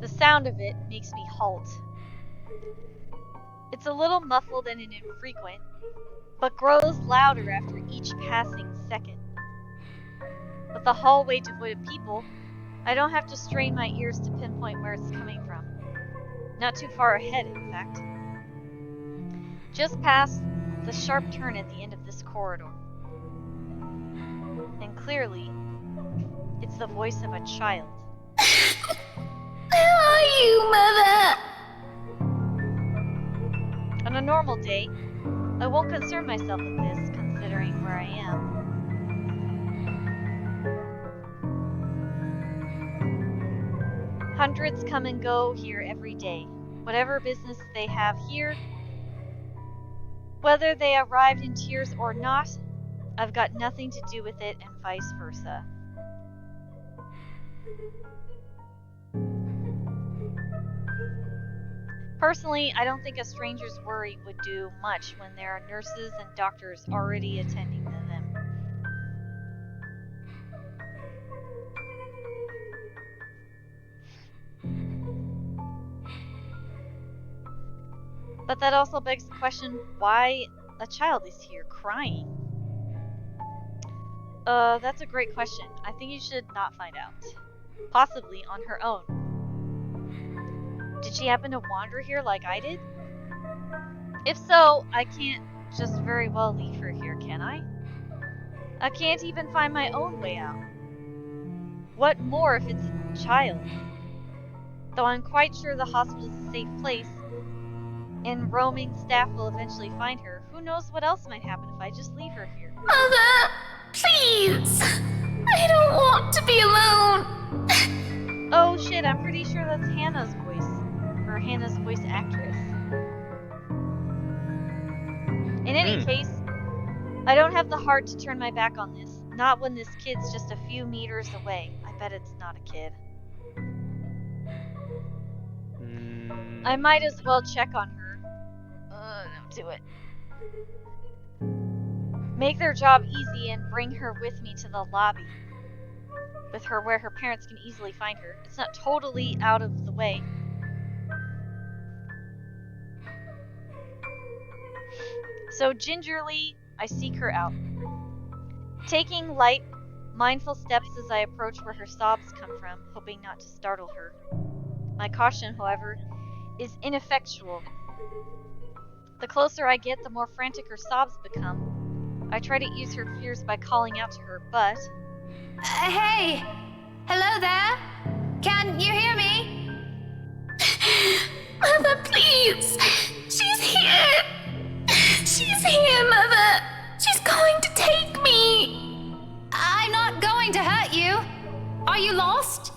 The sound of it makes me halt. It's a little muffled and infrequent, but grows louder after each passing second. With the hallway devoid of people, I don't have to strain my ears to pinpoint where it's coming from. Not too far ahead, in fact. Just past the sharp turn at the end of this corridor. And clearly, it's the voice of a child. Where are you, Mother? On a normal day, I won't concern myself with this, considering where I am. Hundreds come and go here every day. Whatever business they have here, whether they arrived in tears or not, I've got nothing to do with it, and vice versa. Personally, I don't think a stranger's worry would do much when there are nurses and doctors already attending to them. But that also begs the question, why a child is here crying? That's a great question. I think you should not find out. Possibly on her own. Did she happen to wander here like I did? If so, I can't just very well leave her here, can I? I can't even find my own way out. What more if it's a child? Though I'm quite sure the hospital is a safe place, and roaming staff will eventually find her, who knows what else might happen if I just leave her here. Mother, please. I don't want to be alone. Oh shit, I'm pretty sure that's Hannah's voice. Or Hannah's voice actress. In any case, I don't have the heart to turn my back on this. Not when this kid's just a few meters away. I bet it's not a kid. I might as well check on her. Don't do it. make their job easy and bring her with me to the lobby. With her where her parents can easily find her. It's not totally out of the way. So gingerly, I seek her out. Taking light, mindful steps as I approach where her sobs come from, hoping not to startle her. My caution, however, is ineffectual. The closer I get, the more frantic her sobs become. I try to ease her fears by calling out to her, but... Hey! Hello there? Can you hear me? Mother, please! She's here! She's here, Mother! She's going to take me! I'm not going to hurt you. Are you lost?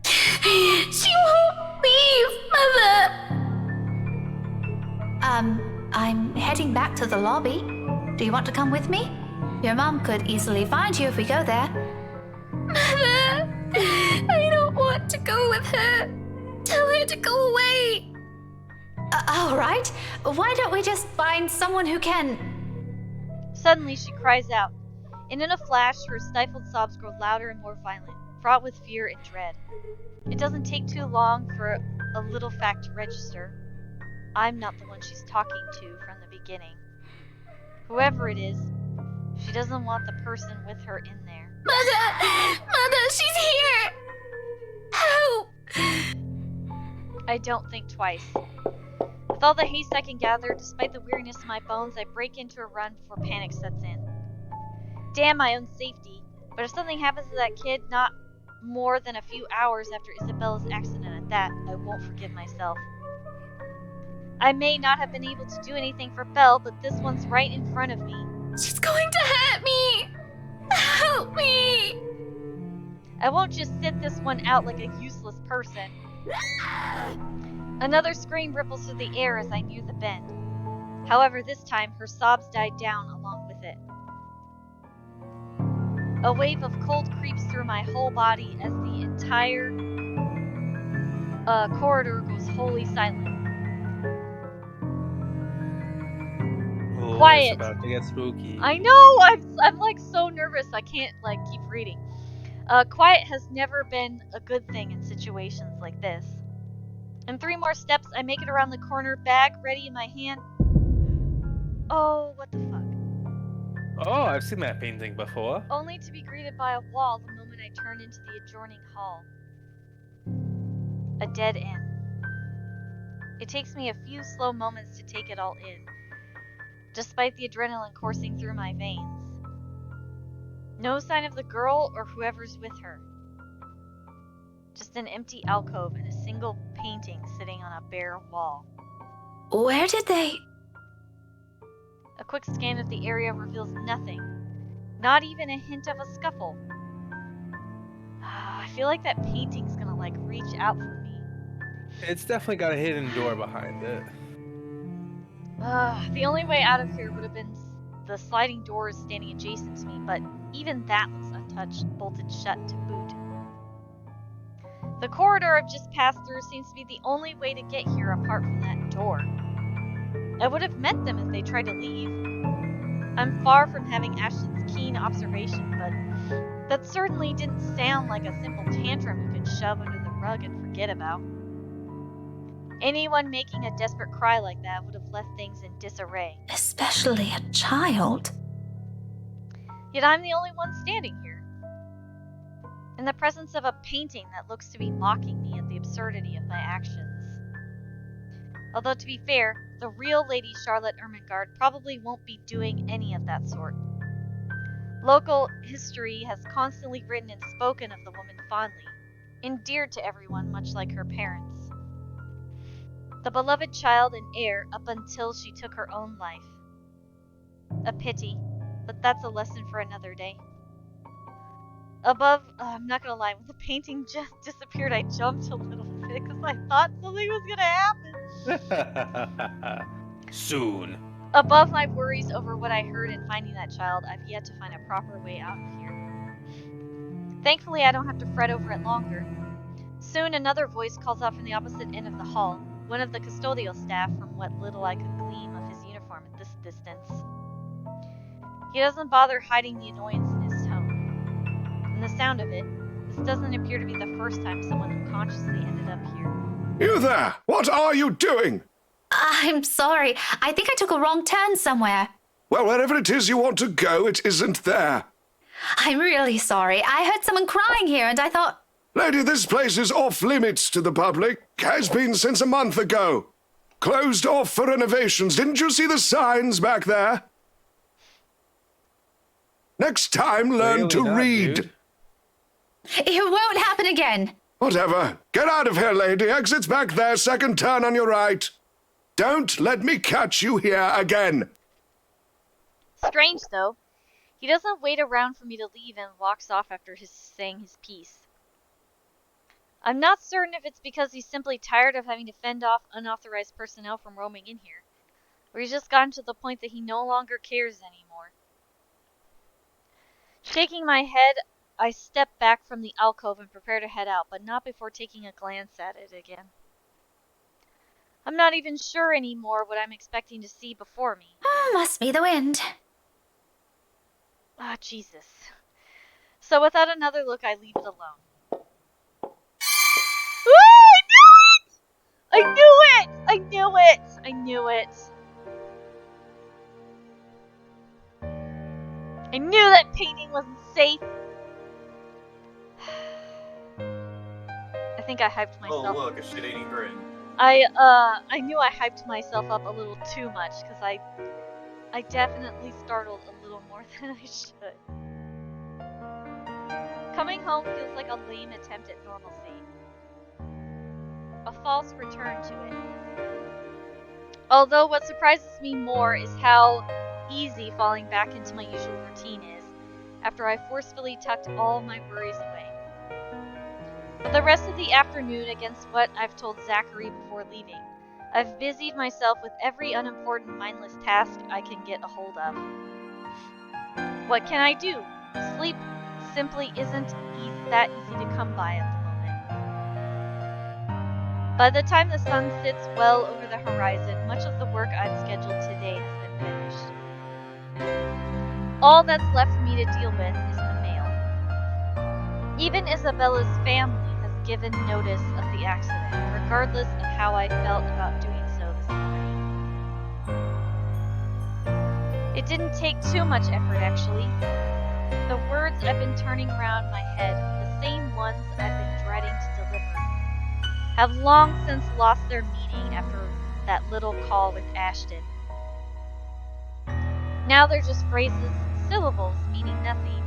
She won't leave, Mother! I'm heading back to the lobby. Do you want to come with me? Your mom could easily find you if we go there. Mother! I don't want to go with her. Tell her to go away. All right. Why don't we just find someone who can... Suddenly she cries out, and in a flash her stifled sobs grow louder and more violent, fraught with fear and dread. It doesn't take too long for a little fact to register. I'm not the one she's talking to from the beginning. Whoever it is, she doesn't want the person with her in there. Mother, she's here! Help! I don't think twice. With all the haste I can gather, despite the weariness of my bones, I break into a run before panic sets in. Damn my own safety, but if something happens to that kid not more than a few hours after Isabella's accident at that, I won't forgive myself. I may not have been able to do anything for Belle, but this one's right in front of me. She's going to hurt me! Help me! I won't just sit this one out like a useless person. Another scream ripples through the air as I near the bend. However, this time, her sobs died down along with it. A wave of cold creeps through my whole body as the entire corridor goes wholly silent. Oh, Quiet. It's about to get spooky. I know! I'm like so nervous I can't like keep reading. Quiet has never been a good thing in situations like this. In 3 more steps, I make it around the corner, bag ready in my hand. Oh, what the fuck. Oh, I've seen that painting before. Only to be greeted by a wall the moment I turn into the adjoining hall. A dead end. It takes me a few slow moments to take it all in, despite the adrenaline coursing through my veins. No sign of the girl or whoever's with her. Just an empty alcove and a single painting sitting on a bare wall. Where did they... A quick scan of the area reveals nothing. Not even a hint of a scuffle. I feel like that painting's gonna like reach out for me. It's definitely got a hidden door behind it. The only way out of here would have been the sliding doors standing adjacent to me, but even that looks untouched, bolted shut to boot. The corridor I've just passed through seems to be the only way to get here apart from that door. I would have met them if they tried to leave. I'm far from having Ashton's keen observation, but that certainly didn't sound like a simple tantrum you could shove under the rug and forget about. Anyone making a desperate cry like that would have left things in disarray. Especially a child. Yet I'm the only one standing here. In the presence of a painting that looks to be mocking me at the absurdity of my actions. Although to be fair, the real Lady Charlotte Ermengarde probably won't be doing any of that sort. Local history has constantly written and spoken of the woman fondly, endeared to everyone much like her parents. The beloved child and heir up until she took her own life. A pity, but that's a lesson for another day. Above, I'm not gonna lie, when the painting just disappeared, I jumped a little bit because I thought something was gonna happen. Soon. Above my worries over what I heard in finding that child, I've yet to find a proper way out of here. Thankfully, I don't have to fret over it longer. Soon, another voice calls out from the opposite end of the hall, one of the custodial staff from what little I could glean of his uniform at this distance. He doesn't bother hiding the annoyance in his tone. And the sound of it, this doesn't appear to be the first time someone unconsciously ended up here. You there! What are you doing? I'm sorry. I think I took a wrong turn somewhere. Well, wherever it is you want to go, it isn't there. I'm really sorry. I heard someone crying here and I thought... Lady, this place is off limits to the public. Has been since a month ago. Closed off for renovations. Didn't you see the signs back there? Next time, learn to read. Dude. It won't happen again. Whatever. Get out of here, lady. Exit's back there, second turn on your right. Don't let me catch you here again. Strange, though. He doesn't wait around for me to leave and walks off after saying his piece. I'm not certain if it's because he's simply tired of having to fend off unauthorized personnel from roaming in here, or he's just gotten to the point that he no longer cares anymore. Shaking my head, I step back from the alcove and prepare to head out, but not before taking a glance at it again. I'm not even sure anymore what I'm expecting to see before me. Must be the wind. Ah, Jesus. So without another look, I leave it alone. I knew it! I knew it! I knew it! I knew that painting wasn't safe! I think I hyped myself. Oh look, a shit-eating grin. I knew I hyped myself up a little too much, because I definitely startled a little more than I should. Coming home feels like a lame attempt at normalcy. A false return to it. Although what surprises me more is how easy falling back into my usual routine is, after I forcefully tucked all my worries away. For the rest of the afternoon, against what I've told Zachary before leaving, I've busied myself with every unimportant mindless task I can get a hold of. What can I do? Sleep simply isn't that easy to come by at the moment. By the time the sun sits well over the horizon, much of the work I'd scheduled today has been finished. All that's left for me to deal with is the mail. Even Isabella's family has given notice of the accident, regardless of how I felt about doing so this morning. It didn't take too much effort, actually. The words I've been turning around my head, the same ones I've been dreading to deliver, have long since lost their meaning after that little call with Ashton. Now they're just phrases, syllables meaning nothing.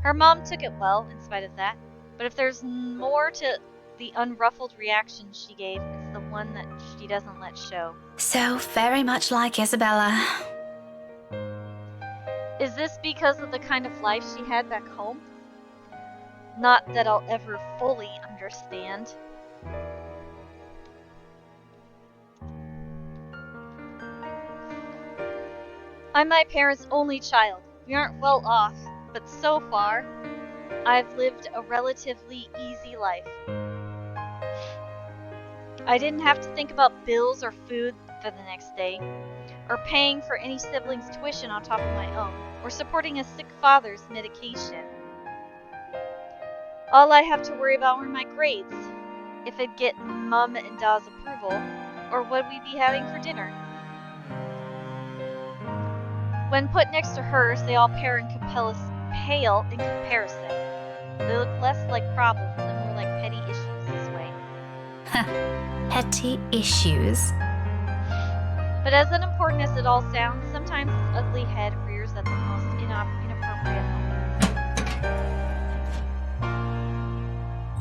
Her mom took it well, in spite of that, but if there's more to the unruffled reaction she gave, it's the one that she doesn't let show. So very much like Isabella. Is this because of the kind of life she had back home? Not that I'll ever fully understand. I'm my parents' only child. We aren't well off, but so far, I've lived a relatively easy life. I didn't have to think about bills or food for the next day, or paying for any siblings' tuition on top of my own, or supporting a sick father's medication. All I have to worry about were my grades, if it'd get Mum and Da's approval, or what we'd be having for dinner. When put next to hers, they all pale in comparison. They look less like problems and more like petty issues this way. Petty issues. But as unimportant as it all sounds, sometimes its ugly head rears at the most inappropriate moments.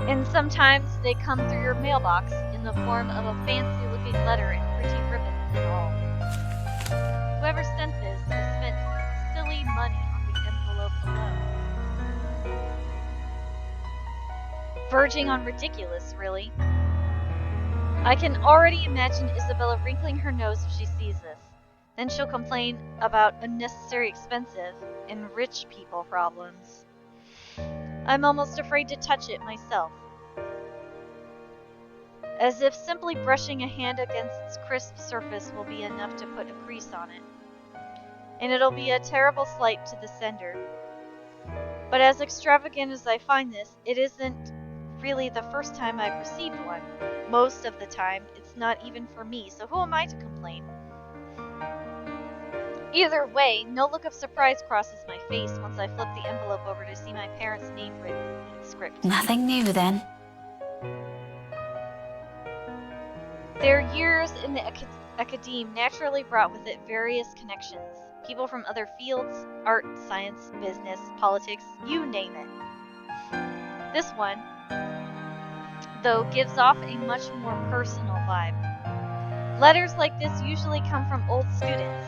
And sometimes they come through your mailbox in the form of a fancy-looking letter and pretty ribbons and all. Whoever sent this has spent silly money on the envelope alone. Verging on ridiculous, really. I can already imagine Isabella wrinkling her nose if she sees this. Then she'll complain about unnecessary expensive and rich people problems. I'm almost afraid to touch it myself. As if simply brushing a hand against its crisp surface will be enough to put a crease on it. and it'll be a terrible slight to the sender. But as extravagant as I find this, it isn't really the first time I've received one. Most of the time, it's not even for me, so who am I to complain? Either way, no look of surprise crosses my face once I flip the envelope over to see my parents' name written in script. Nothing new then. Their years in the academe naturally brought with it various connections. People from other fields, art, science, business, politics, you name it. This one, though, gives off a much more personal vibe. Letters like this usually come from old students,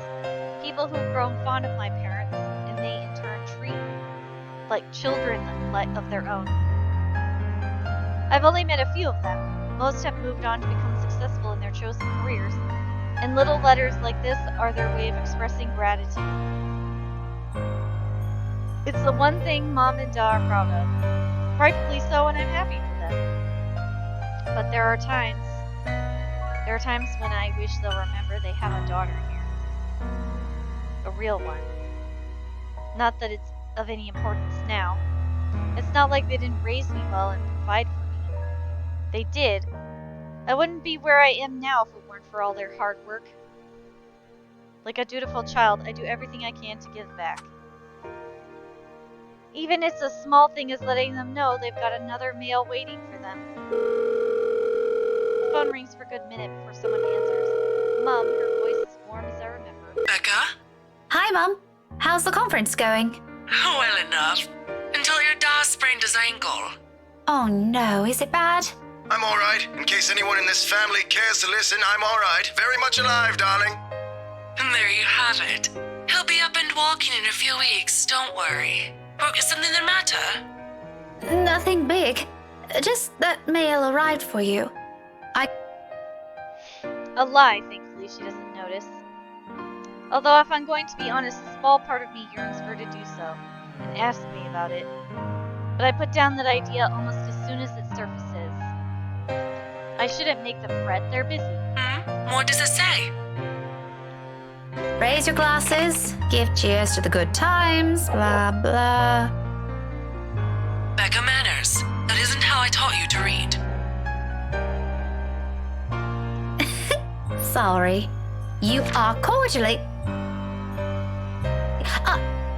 people who've grown fond of my parents, and they in turn treat like children of their own. I've only met a few of them. Most have moved on to become successful in their chosen careers, and little letters like this are their way of expressing gratitude. It's the one thing Mom and Dad are proud of. Rightfully so, and I'm happy for them. But there are times when I wish they'll remember they have a daughter here. A real one. Not that it's of any importance now. It's not like they didn't raise me well and provide for me. They did. I wouldn't be where I am now if it weren't for all their hard work. Like a dutiful child, I do everything I can to give back. Even it's a small thing as letting them know they've got another mail waiting for them. The phone rings for a good minute before someone answers. Mom, her voice is warm as I remember. Becca? Hi, Mum. How's the conference going? Well enough. Until your dad sprained his ankle. Oh no, is it bad? I'm alright. In case anyone in this family cares to listen, I'm alright. Very much alive, darling. And there you have it. He'll be up and walking in a few weeks, don't worry. Is something the matter? Nothing big. Just that mail arrived for you. A lie, thankfully she doesn't notice. Although if I'm going to be honest, a small part of me yearns for her to do so, and ask me about it. But I put down that idea almost as soon as it surfaces. I shouldn't make them fret, they're busy. What does it say? Raise your glasses, give cheers to the good times, blah blah. Becca manners. That isn't how I taught you to read. Sorry. You are cordially...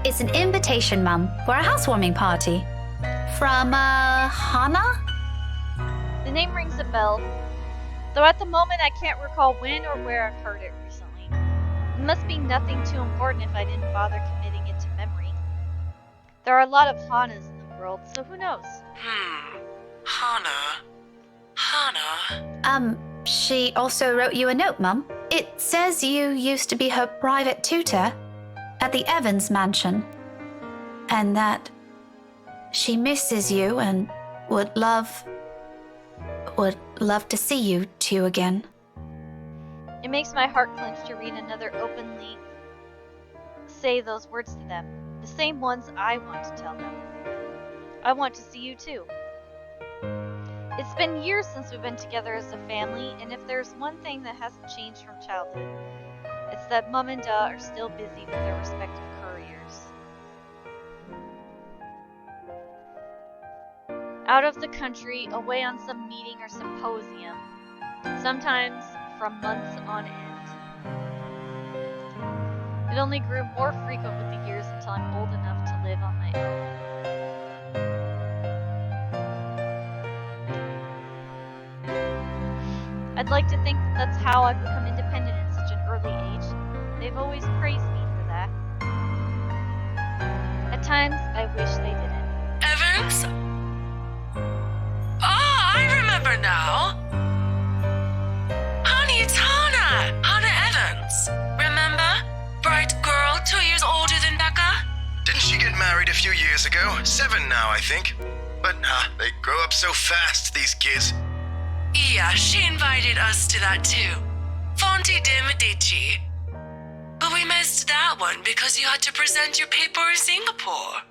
it's an invitation, Mum, for a housewarming party. From, Hana? The name rings a bell, though at the moment I can't recall when or where I've heard it recently. It must be nothing too important if I didn't bother committing it to memory. There are a lot of Hanas in the world, so who knows? Hana. She also wrote you a note, Mum. It says you used to be her private tutor at the Evans mansion, and that she misses you and would love to see you two again. It makes my heart clench to read another openly say those words to them, the same ones I want to tell them. I want to see you too. It's been years since we've been together as a family, and if there's one thing that hasn't changed from childhood, it's that Mum and Dad are still busy with their respective careers. Out of the country, away on some meeting or symposium, sometimes from months on end. It only grew more frequent with the years until I'm old enough to live on my own. I'd like to think that that's how I've become independent at such an early age. They've always praised me for that. At times, I wish they didn't. Evans? I remember now. Honey, it's Hana! Hana Evans. Remember? Bright girl, 2 years older than Becca? Didn't she get married a few years ago? 7 now, I think. But, they grow up so fast, these kids. Yeah, she invited us to that too. Fonte de Medici. But we missed that one because you had to present your paper in Singapore.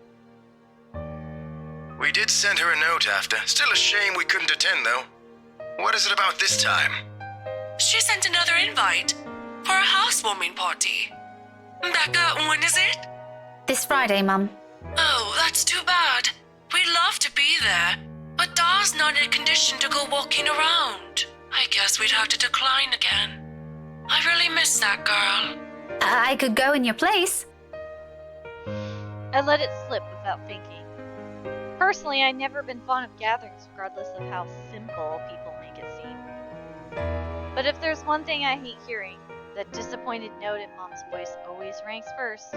We did send her a note after. Still a shame we couldn't attend, though. What is it about this time? She sent another invite for a housewarming party. Becca, when is it? This Friday, Mum. Oh, that's too bad. We'd love to be there, but Da's not in a condition to go walking around. I guess we'd have to decline again. I really miss that girl. I could go in your place. I let it slip without thinking. Personally, I've never been fond of gatherings regardless of how simple people make it seem. But if there's one thing I hate hearing, that disappointed note in Mom's voice always ranks first.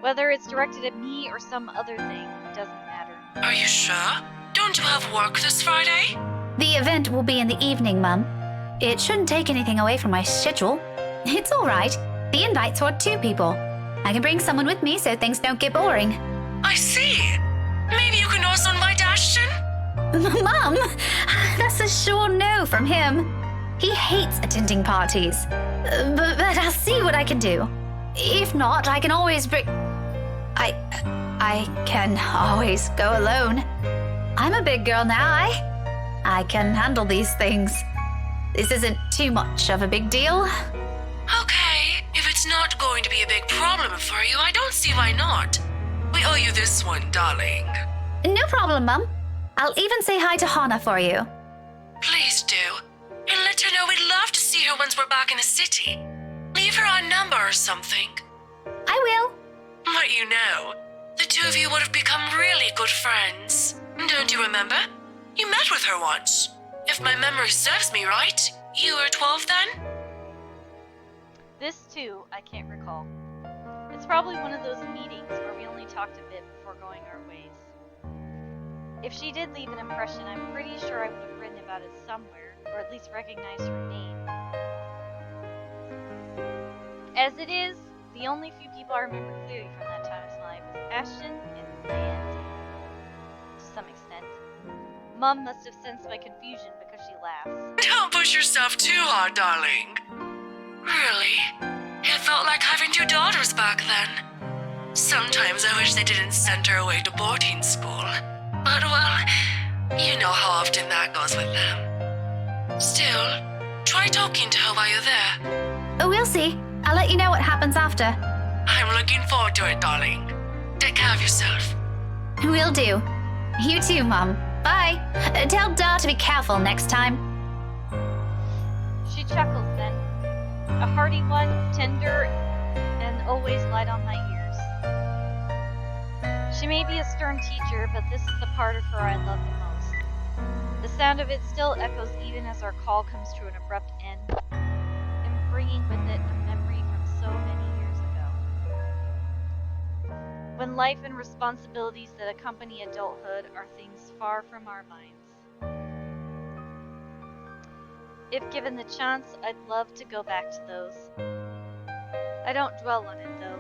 Whether it's directed at me or some other thing, doesn't matter. Are you sure? Don't you have work this Friday? The event will be in the evening, Mum. It shouldn't take anything away from my schedule. It's all right. The invite's for 2 people. I can bring someone with me so things don't get boring. I see. Maybe you can also invite Ashton? Mum, that's a sure no from him. He hates attending parties. But I'll see what I can do. If not, I can always bring... I can always go alone. I'm a big girl now. I can handle these things. This isn't too much of a big deal. Okay, if it's not going to be a big problem for you, I don't see why not. We owe you this one, darling. No problem, Mum. I'll even say hi to Hana for you. Please do. And let her know we'd love to see her once we're back in the city. Leave her our number or something. I will. But you know, the 2 of you would have become really good friends. Don't you remember? You met with her once. If my memory serves me right, you were 12 then? This too, I can't recall. It's probably one of those meetings where we only talked a bit before going our ways. If she did leave an impression, I'm pretty sure I would have written about it somewhere, or at least recognized her name. As it is, the only few people I remember clearly from that time in my life is Ashton and Mandy. To some extent. Mum must have sensed my confusion because she laughs. Don't push yourself too hard, darling. Really? It felt like having 2 daughters back then. Sometimes I wish they didn't send her away to boarding school. But, well, you know how often that goes with them. Still, try talking to her while you're there. Oh, we'll see. I'll let you know what happens after. I'm looking forward to it, darling. Take care of yourself. Will do. You too, Mum. Bye. Tell Da to be careful next time. She chuckles then. A hearty one, tender, and always light on my ears. She may be a stern teacher, but this is the part of her I love the most. The sound of it still echoes even as our call comes to an abrupt end, and bringing with it a memory from so many years ago. When life and responsibilities that accompany adulthood are things far from our minds. If given the chance, I'd love to go back to those. I don't dwell on it though,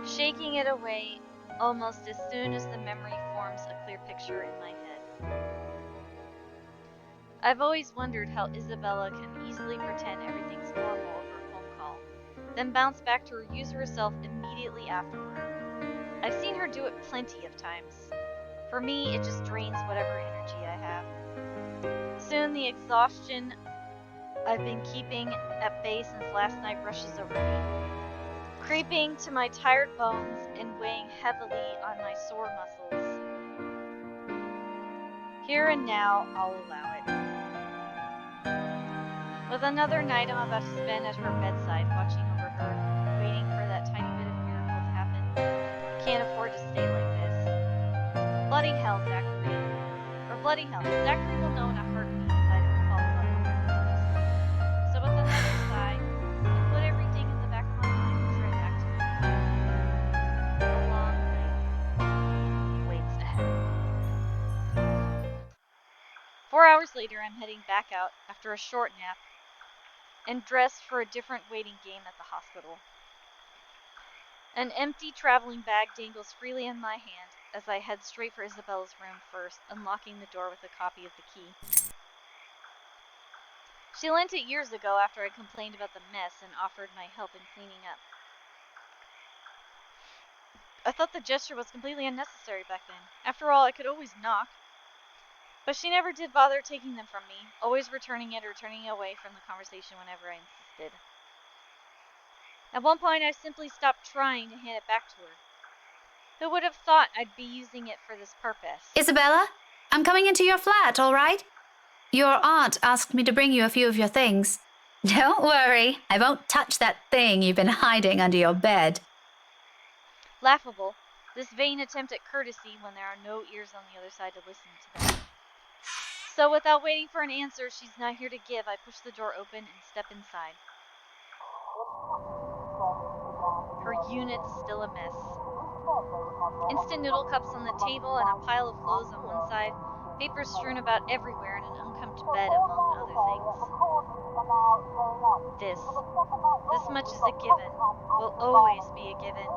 shaking it away almost as soon as the memory forms a clear picture in my head. I've always wondered how Isabella can easily pretend everything's normal over a phone call, then bounce back to her usual self immediately afterward. I've seen her do it plenty of times. For me, it just drains whatever energy I have. Soon the exhaustion I've been keeping at bay since last night rushes over me, creeping to my tired bones and weighing heavily on my sore muscles. Here and now, I'll allow it. With another night I'm about to spend at her bedside, watching over her, waiting for that tiny bit of miracle to happen. I can't afford to stay like this. Bloody hell, Zachary. Or bloody hell, Zachary will know in a heartbeat if I don't follow up on this. So with another sigh, I put everything in the back of my mind and try back to my room. A long night waits ahead. 4 hours later, I'm heading back out after a short nap and dressed for a different waiting game at the hospital. An empty traveling bag dangles freely in my hand as I head straight for Isabella's room first, unlocking the door with a copy of the key. She lent it years ago after I complained about the mess and offered my help in cleaning up. I thought the gesture was completely unnecessary back then. After all, I could always knock. But she never did bother taking them from me, always returning it or turning away from the conversation whenever I insisted. At one point, I simply stopped trying to hand it back to her. Who would have thought I'd be using it for this purpose? Isabella, I'm coming into your flat, all right? Your aunt asked me to bring you a few of your things. Don't worry, I won't touch that thing you've been hiding under your bed. Laughable, this vain attempt at courtesy when there are no ears on the other side to listen to them. So without waiting for an answer she's not here to give, I push the door open and step inside. Her unit's still a mess. Instant noodle cups on the table and a pile of clothes on one side, papers strewn about everywhere and an unkempt bed among other things. This much is a given, will always be a given.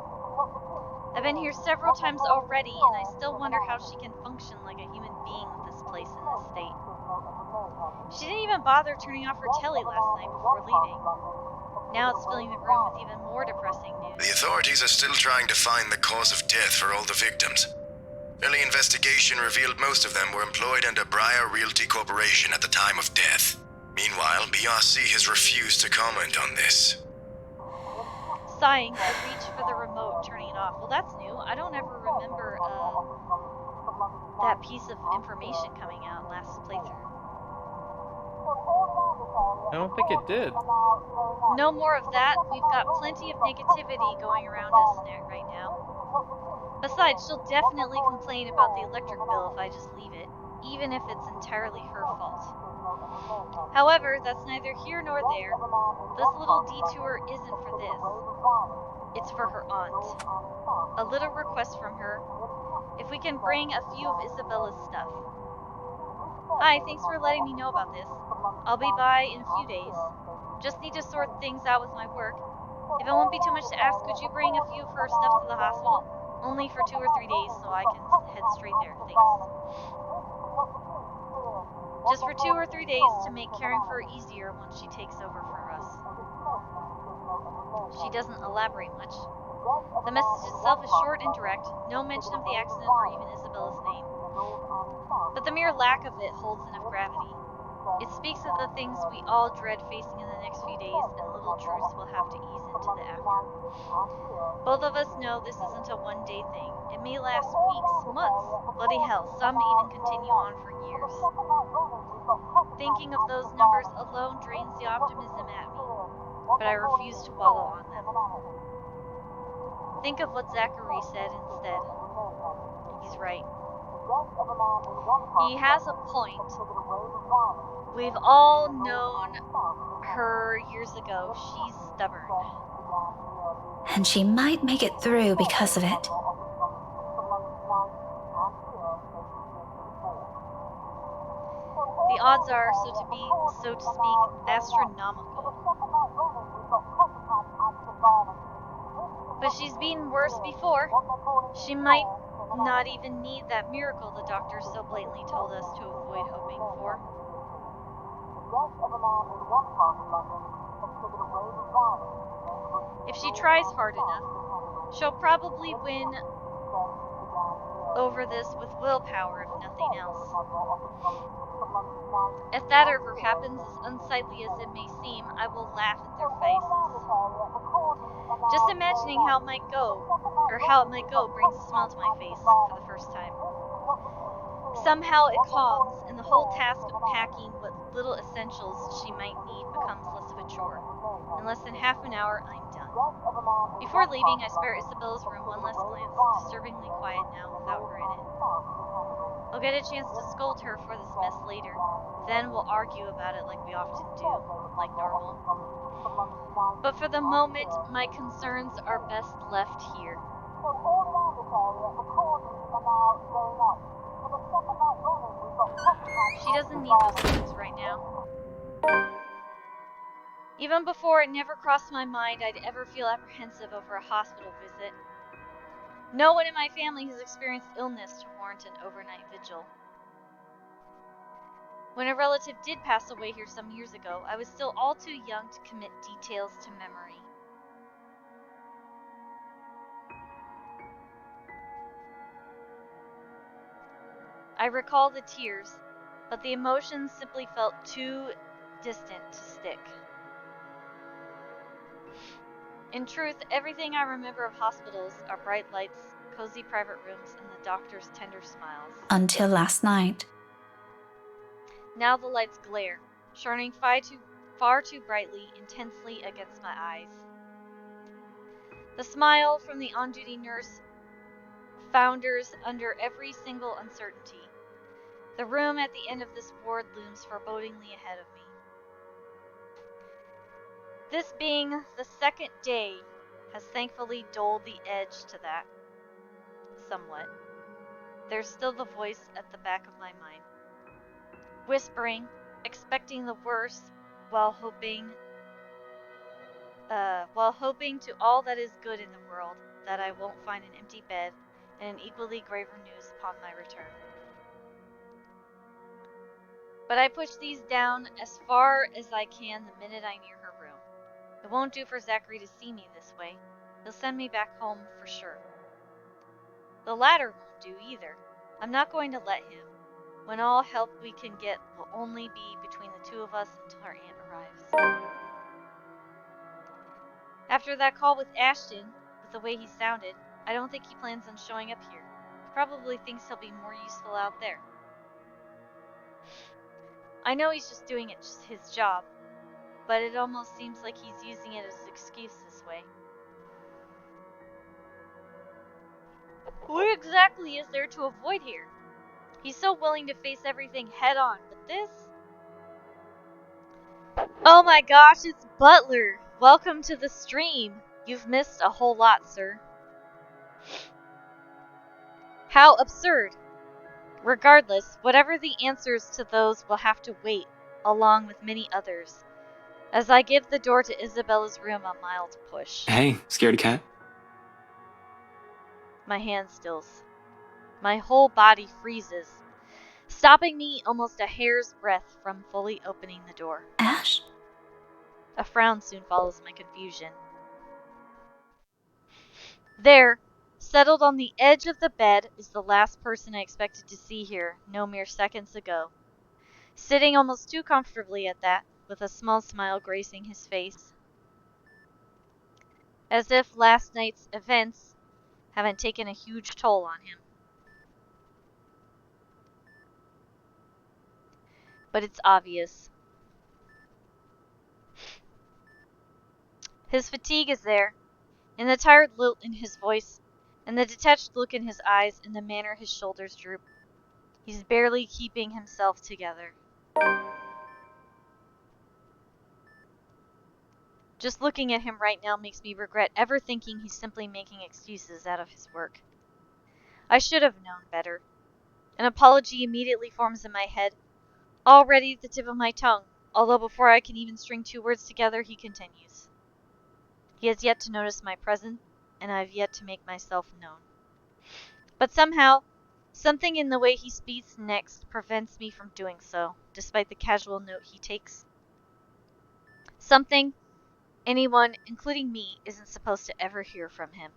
I've been here several times already, and I still wonder how she can function like a human being with this place in this state. She didn't even bother turning off her telly last night before leaving. Now it's filling the room with even more depressing news. The authorities are still trying to find the cause of death for all the victims. Early investigation revealed most of them were employed under Briar Realty Corporation at the time of death. Meanwhile, BRC has refused to comment on this. Sighing, I reach for the remote, turning it off. Well, that's new. I don't ever remember that piece of information coming out last playthrough. I don't think it did. No more of that. We've got plenty of negativity going around us right now. Besides, she'll definitely complain about the electric bill if I just leave it, even if it's entirely her fault. However, that's neither here nor there. This little detour isn't for this. It's for her aunt. A little request from her. If we can bring a few of Isabella's stuff. Hi, thanks for letting me know about this. I'll be by in a few days. Just need to sort things out with my work. If it won't be too much to ask, could you bring a few of her stuff to the hospital? Only for 2 or 3 days, so I can head straight there. Thanks. Just for 2 or 3 days to make caring for her easier once she takes over for us. She doesn't elaborate much. The message itself is short and direct, no mention of the accident or even Isabella's name. But the mere lack of it holds enough gravity. It speaks of the things we all dread facing in the next few days, and little truths will have to ease into the after. Both of us know this isn't a one-day thing. It may last weeks, months, bloody hell, some even continue on for years. Thinking of those numbers alone drains the optimism at me, but I refuse to wallow on them. Think of what Zachary said instead. He's right. He has a point. We've all known her years ago. She's stubborn. And she might make it through because of it. The odds are, so to speak, astronomical. But she's been worse before. She might not even need that miracle the doctors so blatantly told us to avoid hoping for. If she tries hard enough, she'll probably win over this with willpower, if nothing else. If that ever happens, as unsightly as it may seem, I will laugh in their faces. Just imagining how it might go brings a smile to my face for the first time. Somehow it calms, and the whole task of packing what little essentials she might need becomes less of a chore. In less than half an hour, I'm done. Before leaving, I spare Isabella's room one last glance, disturbingly quiet now without her in it. I'll get a chance to scold her for this mess later. Then we'll argue about it like we often do, like normal. But for the moment, my concerns are best left here. She doesn't need those things right now. Even before, it never crossed my mind I'd ever feel apprehensive over a hospital visit. No one in my family has experienced illness to warrant an overnight vigil. When a relative did pass away here some years ago, I was still all too young to commit details to memory. I recall the tears, but the emotions simply felt too distant to stick. In truth, everything I remember of hospitals are bright lights, cozy private rooms, and the doctor's tender smiles. Until last night. Now the lights glare, shining far too brightly, intensely against my eyes. The smile from the on-duty nurse founders under every single uncertainty. The room at the end of this ward looms forebodingly ahead of me. This being the second day has thankfully dulled the edge to that. Somewhat. There's still the voice at the back of my mind, whispering, expecting the worst, while hoping to all that is good in the world, that I won't find an empty bed and an equally graver news upon my return. But I push these down as far as I can the minute I near her room. It won't do for Zachary to see me this way. He'll send me back home for sure. The latter won't do either. I'm not going to let him, when all help we can get will only be between the two of us until our aunt arrives. After that call with Ashton, with the way he sounded, I don't think he plans on showing up here. He probably thinks he'll be more useful out there. I know he's just doing his job, but it almost seems like he's using it as an excuse this way. What exactly is there to avoid here? He's so willing to face everything head on, but this? Oh my gosh, it's Butler! Welcome to the stream. You've missed a whole lot, sir. How absurd. Regardless, whatever the answers to those will have to wait, along with many others, as I give the door to Isabella's room a mild push. Hey, scaredy cat? My hand stills. My whole body freezes, stopping me almost a hair's breadth from fully opening the door. Ash? A frown soon follows my confusion. There, settled on the edge of the bed, is the last person I expected to see here no mere seconds ago. Sitting almost too comfortably at that, with a small smile gracing his face. As if last night's events haven't taken a huge toll on him. But it's obvious. His fatigue is there, in the tired lilt in his voice, and the detached look in his eyes, and the manner his shoulders droop. He's barely keeping himself together. Just looking at him right now makes me regret ever thinking he's simply making excuses out of his work. I should have known better. An apology immediately forms in my head, already at the tip of my tongue, although before I can even string two words together, he continues. He has yet to notice my presence, and I have yet to make myself known. But somehow, something in the way he speaks next prevents me from doing so, despite the casual note he takes. Something anyone, including me, isn't supposed to ever hear from him.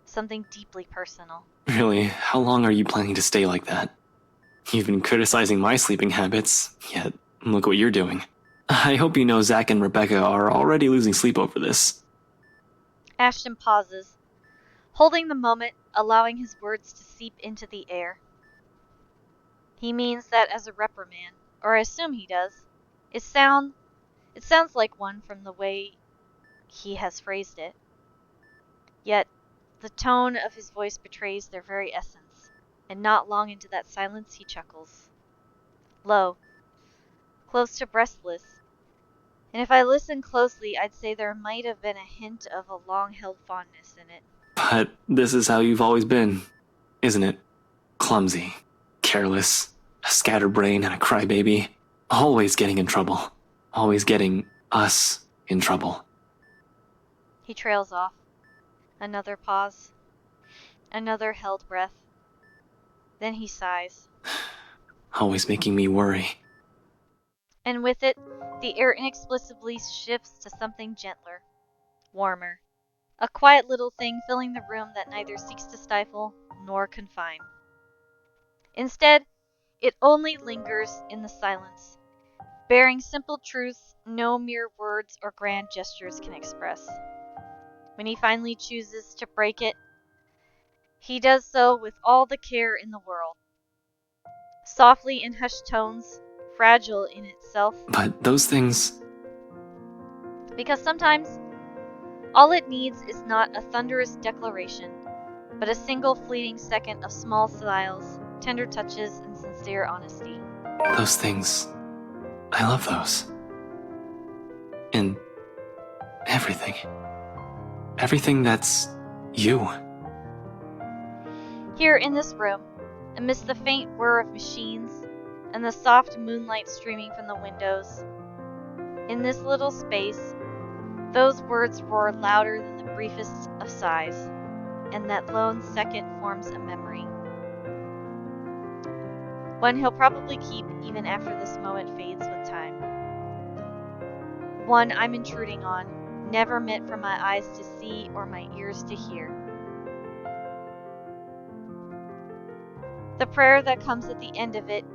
Something deeply personal. Really, how long are you planning to stay like that? You've been criticizing my sleeping habits, yet look what you're doing. I hope you know Zach and Rebecca are already losing sleep over this. Ashton pauses, holding the moment, allowing his words to seep into the air. He means that as a reprimand, or I assume he does. It sounds like one from the way he has phrased it. Yet, the tone of his voice betrays their very essence, and not long into that silence he chuckles. Low, close to breathless, and if I listen closely, I'd say there might have been a hint of a long-held fondness in it. But this is how you've always been, isn't it? Clumsy, careless, a scatterbrain and a crybaby, always getting in trouble. Always getting us in trouble. He trails off. Another pause. Another held breath. Then he sighs. Always making me worry. And with it, the air inexplicably shifts to something gentler, warmer. A quiet little thing filling the room that neither seeks to stifle nor confine. Instead, it only lingers in the silence, bearing simple truths no mere words or grand gestures can express. When he finally chooses to break it, he does so with all the care in the world. Softly in hushed tones, fragile in itself. But those things. Because sometimes, all it needs is not a thunderous declaration, but a single fleeting second of small smiles, tender touches, and sincere honesty. Those things. I love those. And everything. Everything that's you. Here in this room, amidst the faint whir of machines and the soft moonlight streaming from the windows, in this little space, those words roar louder than the briefest of sighs, and that lone second forms a memory. One he'll probably keep even after this moment fades with time. One I'm intruding on, never meant for my eyes to see or my ears to hear. The prayer that comes at the end of it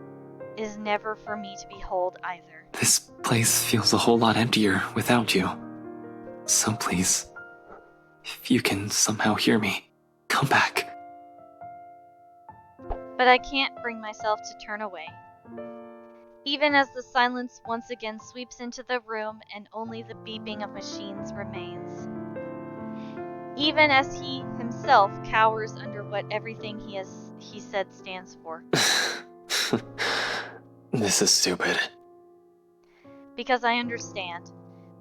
is never for me to behold either. This place feels a whole lot emptier without you. So please, if you can somehow hear me, come back. But I can't bring myself to turn away. Even as the silence once again sweeps into the room and only the beeping of machines remains. Even as he himself cowers under what everything he said stands for. This is stupid. Because I understand,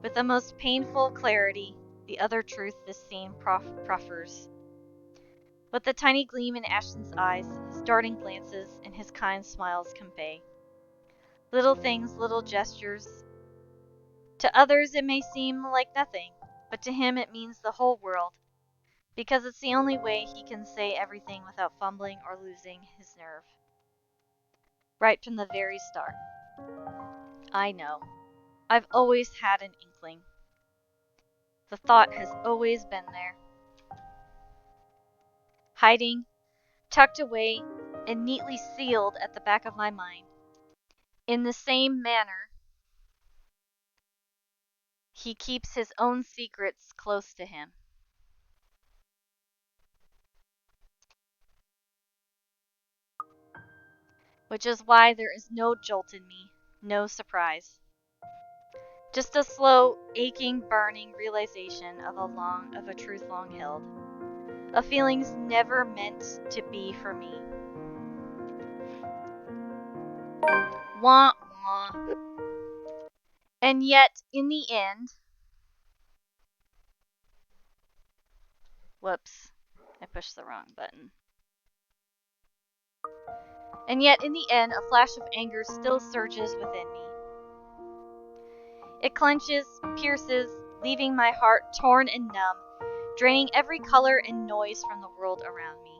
with the most painful clarity, the other truth this scene proffers. What the tiny gleam in Ashton's eyes, his darting glances, and his kind smiles convey. Little things, little gestures. To others it may seem like nothing, but to him it means the whole world, because it's the only way he can say everything without fumbling or losing his nerve. Right from the very start. I know. I've always had an inkling. The thought has always been there. Hiding, tucked away, and neatly sealed at the back of my mind. In the same manner, he keeps his own secrets close to him. Which is why there is no jolt in me, no surprise. Just a slow, aching, burning realization of a truth long held. Of feelings never meant to be for me. Wah, wah. And yet, in the end... Whoops. I pushed the wrong button. And yet, in the end, a flash of anger still surges within me. It clenches, pierces, leaving my heart torn and numb, draining every color and noise from the world around me.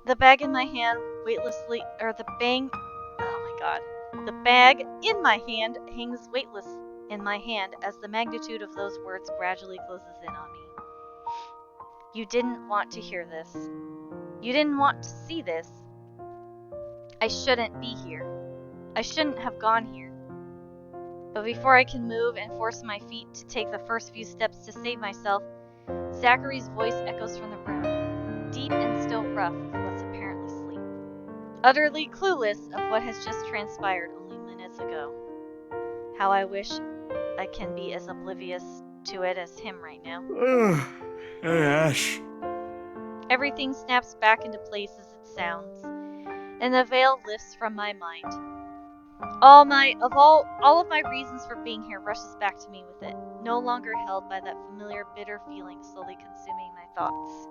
The bag in my hand weightlessly, the bag in my hand hangs weightless in my hand as the magnitude of those words gradually closes in on me. You didn't want to hear this. You didn't want to see this. I shouldn't be here. I shouldn't have gone here. But before I can move and force my feet to take the first few steps to save myself, Zachary's voice echoes from the room, deep and still rough with what's apparently sleep, utterly clueless of what has just transpired only minutes ago. How I wish I can be as oblivious to it as him right now. Hey, Ash. Everything snaps back into place as it sounds, and the veil lifts from my mind. All of my reasons for being here rushes back to me with it, no longer held by that familiar bitter feeling slowly consuming my thoughts.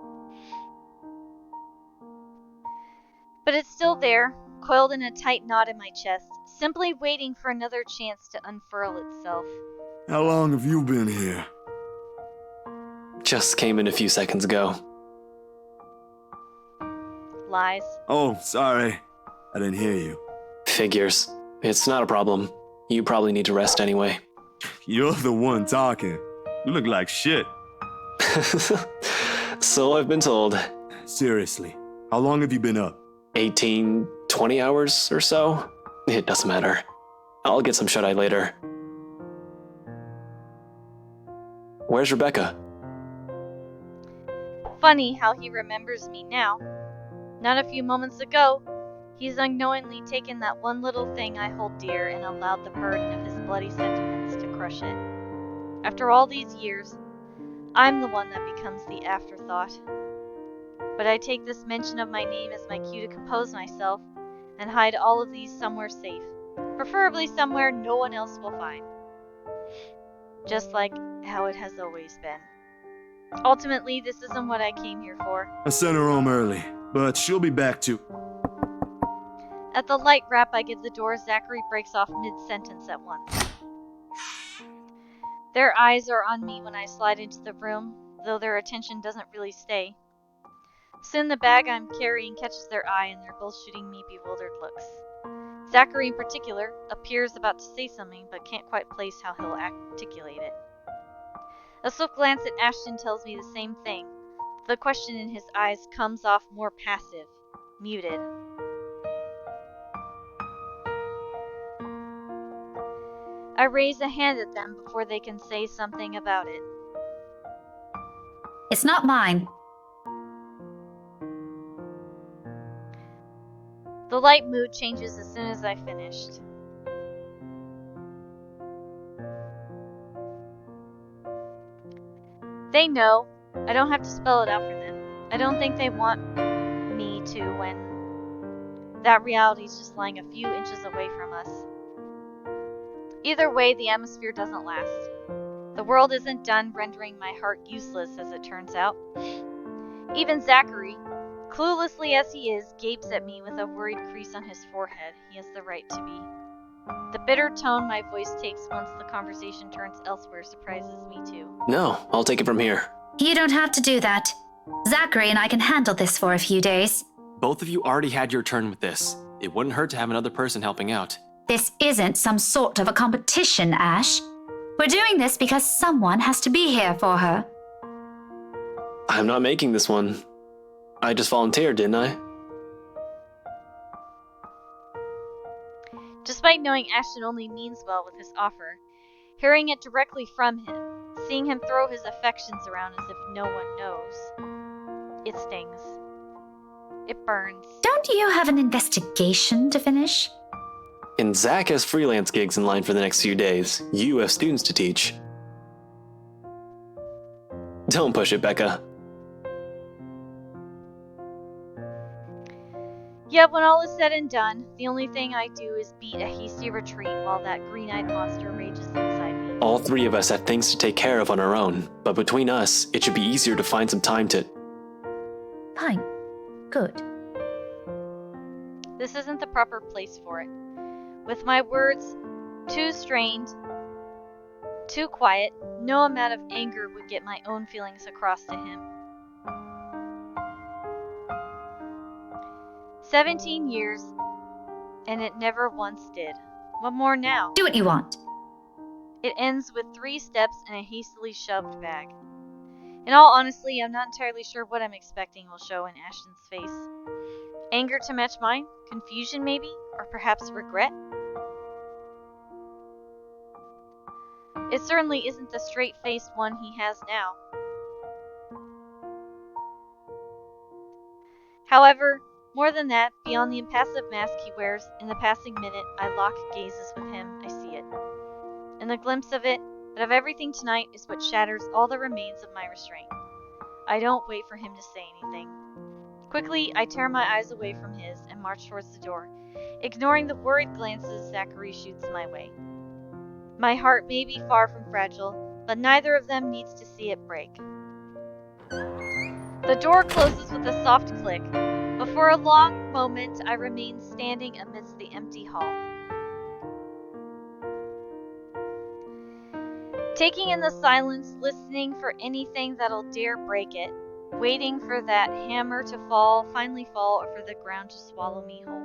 But it's still there, coiled in a tight knot in my chest, simply waiting for another chance to unfurl itself. How long have you been here? Just came in a few seconds ago. Lies. Oh, sorry. I didn't hear you. Figures. It's not a problem. You probably need to rest anyway. You're the one talking. You look like shit. So I've been told. Seriously, how long have you been up? 18, 20 hours or so? It doesn't matter. I'll get some shut-eye later. Where's Rebecca? Funny how he remembers me now. Not a few moments ago, he's unknowingly taken that one little thing I hold dear and allowed the burden of his bloody sentiments to crush it. After all these years, I'm the one that becomes the afterthought. But I take this mention of my name as my cue to compose myself and hide all of these somewhere safe, preferably somewhere no one else will find. Just like how it has always been. Ultimately, this isn't what I came here for. I sent her home early, but she'll be back too. At the light rap I give the door, Zachary breaks off mid-sentence at once. Their eyes are on me when I slide into the room, though their attention doesn't really stay. Soon the bag I'm carrying catches their eye and they're both shooting me bewildered looks. Zachary in particular appears about to say something but can't quite place how he'll articulate it. A swift glance at Ashton tells me the same thing. The question in his eyes comes off more passive, muted. I raise a hand at them before they can say something about it. It's not mine. The light mood changes as soon as I finished. They know. I don't have to spell it out for them. I don't think they want me to when that reality is just lying a few inches away from us. Either way, the atmosphere doesn't last. The world isn't done rendering my heart useless, as it turns out. Even Zachary, cluelessly as he is, gapes at me with a worried crease on his forehead. He has the right to be. The bitter tone my voice takes once the conversation turns elsewhere surprises me too. No, I'll take it from here. You don't have to do that. Zachary and I can handle this for a few days. Both of you already had your turn with this. It wouldn't hurt to have another person helping out. This isn't some sort of a competition, Ash. We're doing this because someone has to be here for her. I'm not making this one. I just volunteered, didn't I? Despite knowing Ashton only means well with his offer, hearing it directly from him, seeing him throw his affections around as if no one knows, it stings. It burns. Don't you have an investigation to finish? And Zach has freelance gigs in line for the next few days. You have students to teach. Don't push it, Becca. Yet when all is said and done, the only thing I do is beat a hasty retreat while that green-eyed monster rages inside me. All three of us have things to take care of on our own, but between us, it should be easier to find some time to... Fine. Good. This isn't the proper place for it. With my words too strained, too quiet, no amount of anger would get my own feelings across to him. 17 years, and it never once did. What more now? Do what you want. It ends with 3 steps and a hastily shoved bag. In all honesty, I'm not entirely sure what I'm expecting will show in Ashton's face. Anger to match mine? Confusion maybe? Or perhaps regret? It certainly isn't the straight-faced one he has now. However, more than that, beyond the impassive mask he wears, in the passing minute I lock gazes with him, I see it. And the glimpse of it, that of everything tonight, is what shatters all the remains of my restraint. I don't wait for him to say anything. Quickly, I tear my eyes away from his and march towards the door, ignoring the worried glances Zachary shoots my way. My heart may be far from fragile, but neither of them needs to see it break. The door closes with a soft click, but for a long moment I remain standing amidst the empty hall. Taking in the silence, listening for anything that'll dare break it, waiting for that hammer to finally fall, or for the ground to swallow me whole.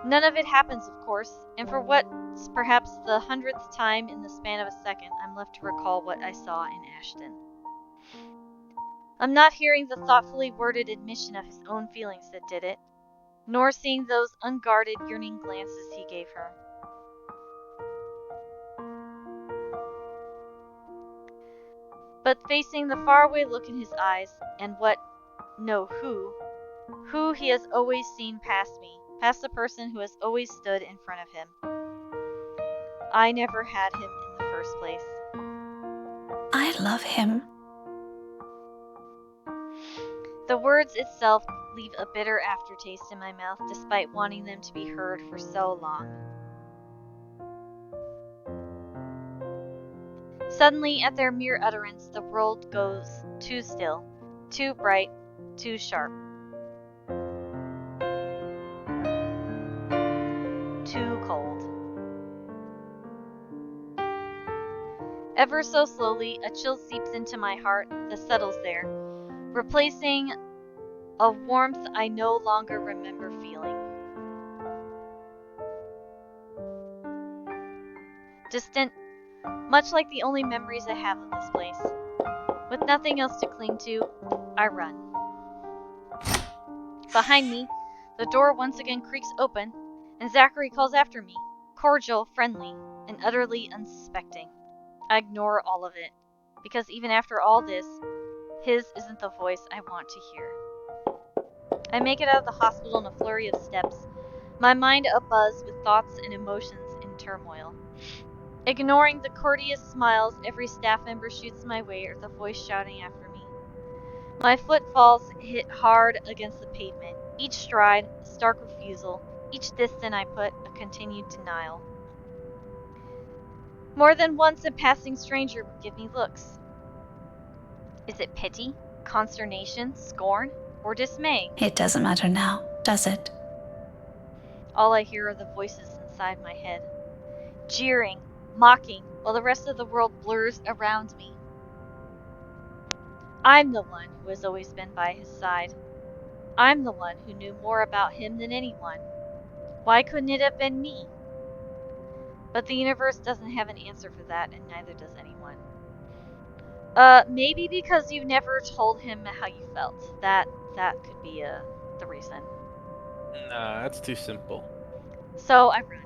None of it happens, of course, and for what's perhaps the 100th time in the span of a second, I'm left to recall what I saw in Ashton. I'm not hearing the thoughtfully worded admission of his own feelings that did it, nor seeing those unguarded, yearning glances he gave her. but facing the faraway look in his eyes and who he has always seen past me, past the person who has always stood in front of him. I never had him in the first place. I love him. The words itself leave a bitter aftertaste in my mouth despite wanting them to be heard for so long. Suddenly, at their mere utterance, the world goes too still, too bright, too sharp. Too cold. Ever so slowly, a chill seeps into my heart that settles there, replacing a warmth I no longer remember feeling. Distant, much like the only memories I have of this place. With nothing else to cling to, I run. Behind me, the door once again creaks open, and Zachary calls after me, cordial, friendly, and utterly unsuspecting. I ignore all of it, because even after all this, his isn't the voice I want to hear. I make it out of the hospital in a flurry of steps, my mind abuzz with thoughts and emotions in turmoil. Ignoring the courteous smiles every staff member shoots my way or the voice shouting after me. My footfalls hit hard against the pavement, each stride a stark refusal, each distance I put a continued denial. More than once a passing stranger would give me looks. Is it pity, consternation, scorn, or dismay? It doesn't matter now, does it? All I hear are the voices inside my head, jeering, mocking, while the rest of the world blurs around me. I'm the one who has always been by his side. I'm the one who knew more about him than anyone. Why couldn't it have been me? But the universe doesn't have an answer for that, and neither does anyone. Maybe because you've never told him how you felt. That could be the reason. Nah, that's too simple. So I run.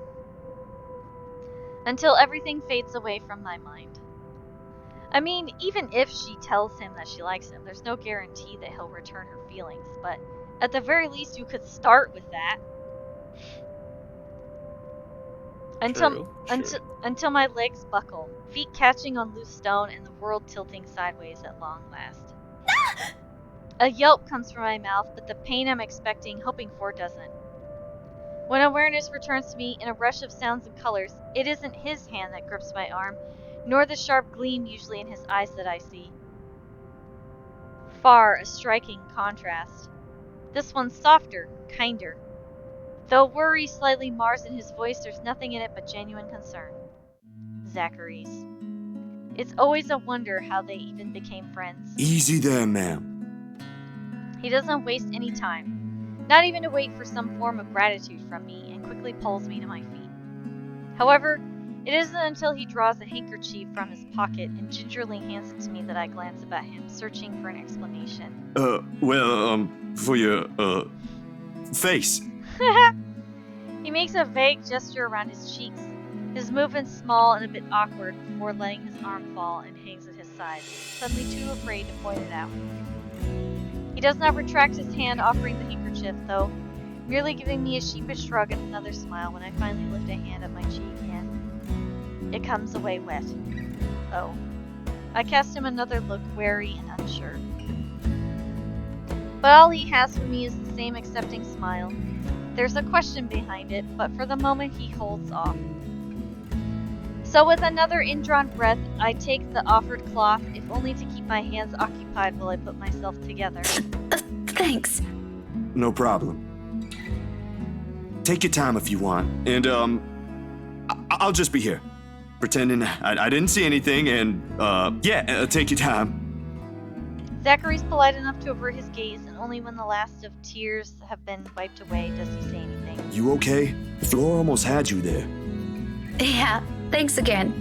Until everything fades away from my mind. I mean, even if she tells him that she likes him, there's no guarantee that he'll return her feelings, but at the very least you could start with that. Until my legs buckle, feet catching on loose stone and the world tilting sideways at long last. A yelp comes from my mouth, but the pain I'm expecting, hoping for, doesn't. When awareness returns to me in a rush of sounds and colors, it isn't his hand that grips my arm, nor the sharp gleam usually in his eyes that I see. Far a striking contrast. This one's softer, kinder. Though worry slightly mars in his voice, there's nothing in it but genuine concern. Zachary's. It's always a wonder how they even became friends. Easy there, ma'am. He doesn't waste any time, not even to wait for some form of gratitude from me, and quickly pulls me to my feet. However, it isn't until he draws a handkerchief from his pocket and gingerly hands it to me that I glance up at him, searching for an explanation. For your, face. He makes a vague gesture around his cheeks, his movement small and a bit awkward before letting his arm fall and hangs at his side, suddenly too afraid to point it out. He does not retract his hand offering the handkerchief, though, merely giving me a sheepish shrug and another smile when I finally lift a hand at my cheek and it comes away wet. Oh. I cast him another look, wary and unsure. But all he has for me is the same accepting smile. There's a question behind it, but for the moment he holds off. So with another indrawn breath, I take the offered cloth, if only to keep my hands occupied while I put myself together. Thanks. No problem. Take your time if you want, and I'll just be here, pretending I didn't see anything, and take your time. Zachary's polite enough to avert his gaze, and only when the last of tears have been wiped away does he say anything. You okay? The floor almost had you there. Yeah, thanks again.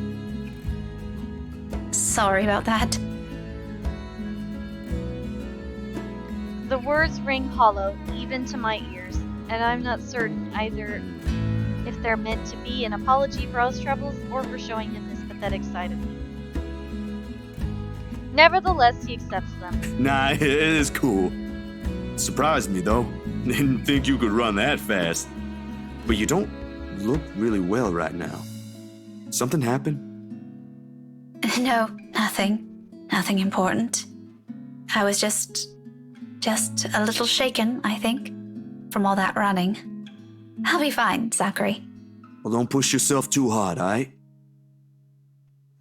Sorry about that. The words ring hollow, even to my ears, and I'm not certain either if they're meant to be an apology for O's troubles or for showing him this pathetic side of me. Nevertheless, he accepts them. Nah, it is cool. Surprised me, though. Didn't think you could run that fast. But you don't look really well right now. Something happened? No, nothing. Nothing important. I was just a little shaken, I think, from all that running. I'll be fine, Zachary. Well, don't push yourself too hard, alright?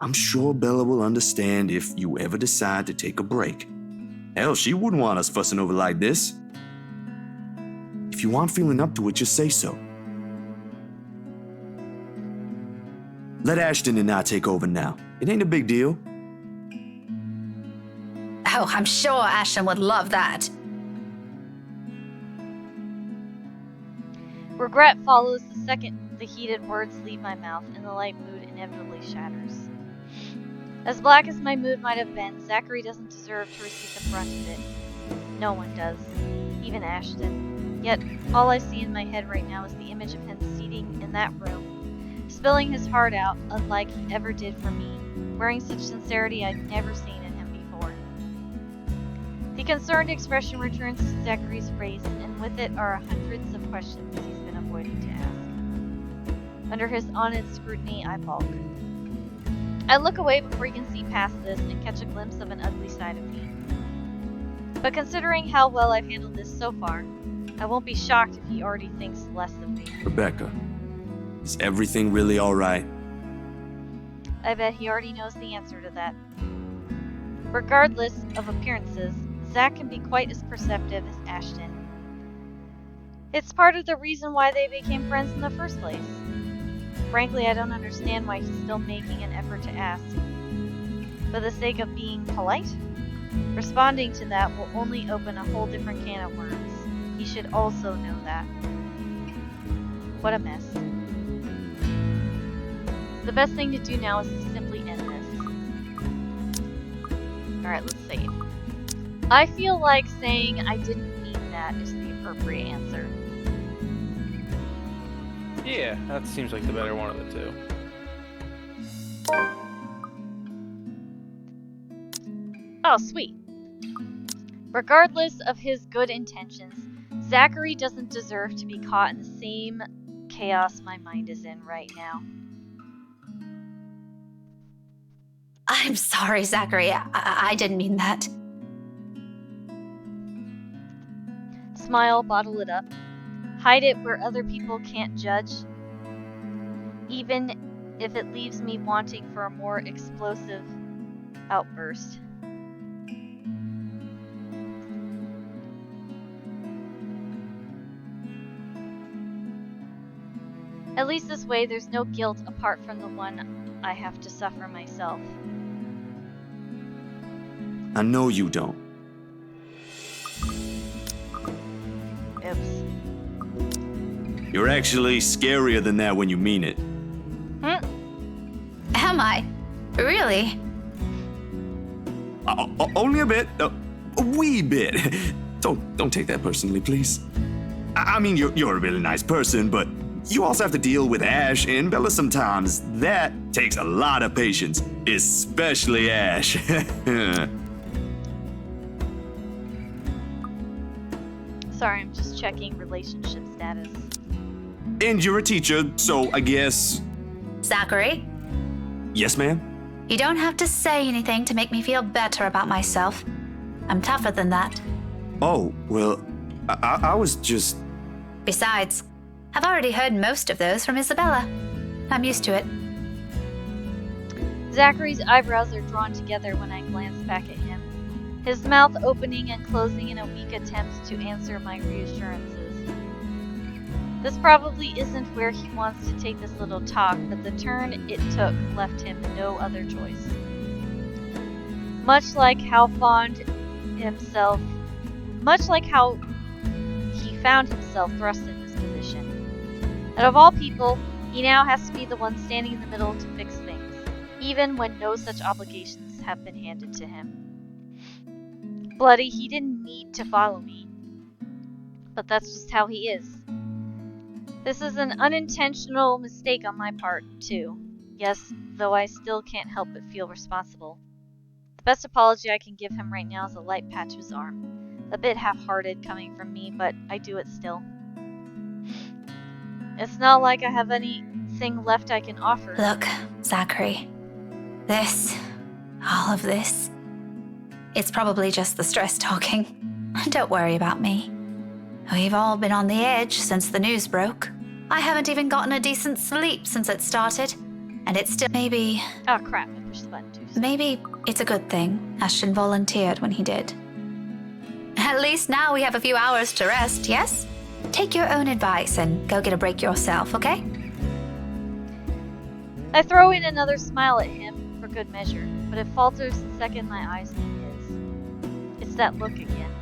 I'm sure Bella will understand if you ever decide to take a break. Hell, she wouldn't want us fussing over like this. If you aren't feeling up to it, just say so. Let Ashton and I take over now. It ain't a big deal. Oh, I'm sure Ashton would love that. Regret follows the second the heated words leave my mouth, and the light mood inevitably shatters. As black as my mood might have been, Zachary doesn't deserve to receive the brunt of it. No one does. Even Ashton. Yet, all I see in my head right now is the image of him seating in that room, spilling his heart out, unlike he ever did for me, wearing such sincerity I'd never seen in him before. The concerned expression returns to Zachary's face, and with it are hundreds of questions he's been avoiding to ask. Under his honest scrutiny, I balk. I look away before he can see past this and catch a glimpse of an ugly side of me. But considering how well I've handled this so far, I won't be shocked if he already thinks less of me. Rebecca, is everything really alright? I bet he already knows the answer to that. Regardless of appearances, Zach can be quite as perceptive as Ashton. It's part of the reason why they became friends in the first place. Frankly, I don't understand why he's still making an effort to ask. For the sake of being polite? Responding to that will only open a whole different can of worms. He should also know that. What a mess. The best thing to do now is to simply end this. Alright, let's save. I feel like saying I didn't mean that is the appropriate answer. Yeah, that seems like the better one of the two. Oh, sweet. Regardless of his good intentions, Zachary doesn't deserve to be caught in the same chaos my mind is in right now. I'm sorry, Zachary. I didn't mean that. Smile, bottle it up. Hide it where other people can't judge. Even if it leaves me wanting for a more explosive outburst. At least this way there's no guilt apart from the one I have to suffer myself. I know you don't. Oops. You're actually scarier than that when you mean it. Am I? Really? Only a bit. A wee bit. Don't take that personally, please. I mean, you're a really nice person, but you also have to deal with Ash and Bella sometimes. That takes a lot of patience, especially Ash. Sorry, I'm just checking relationship status. And you're a teacher, so I guess... Zachary? Yes, ma'am? You don't have to say anything to make me feel better about myself. I'm tougher than that. Oh, well, I was just... Besides, I've already heard most of those from Isabella. I'm used to it. Zachary's eyebrows are drawn together when I glance back at him, his mouth opening and closing in a weak attempt to answer my reassurances. This probably isn't where he wants to take this little talk, but the turn it took left him no other choice. Much like how he found himself thrust in this position. And of all people, he now has to be the one standing in the middle to fix things, even when no such obligations have been handed to him. Bloody, he didn't need to follow me. But that's just how he is. This is an unintentional mistake on my part, too. Yes, though I still can't help but feel responsible. best apology I can give him right now is a light pat to his arm. A bit half-hearted coming from me, but I do it still. It's not like I have anything left I can offer. Look, Zachary. All of this, it's probably just the stress talking. Don't worry about me. We've all been on the edge since the news broke. I haven't even gotten a decent sleep since it started. And it's still maybe... Oh crap, I pushed the button too soon. Maybe it's a good thing Ashton volunteered when he did. At least now we have a few hours to rest, yes? Take your own advice and go get a break yourself, okay? I throw in another smile at him for good measure, but it falters the second my eyes meet his. It's that look again.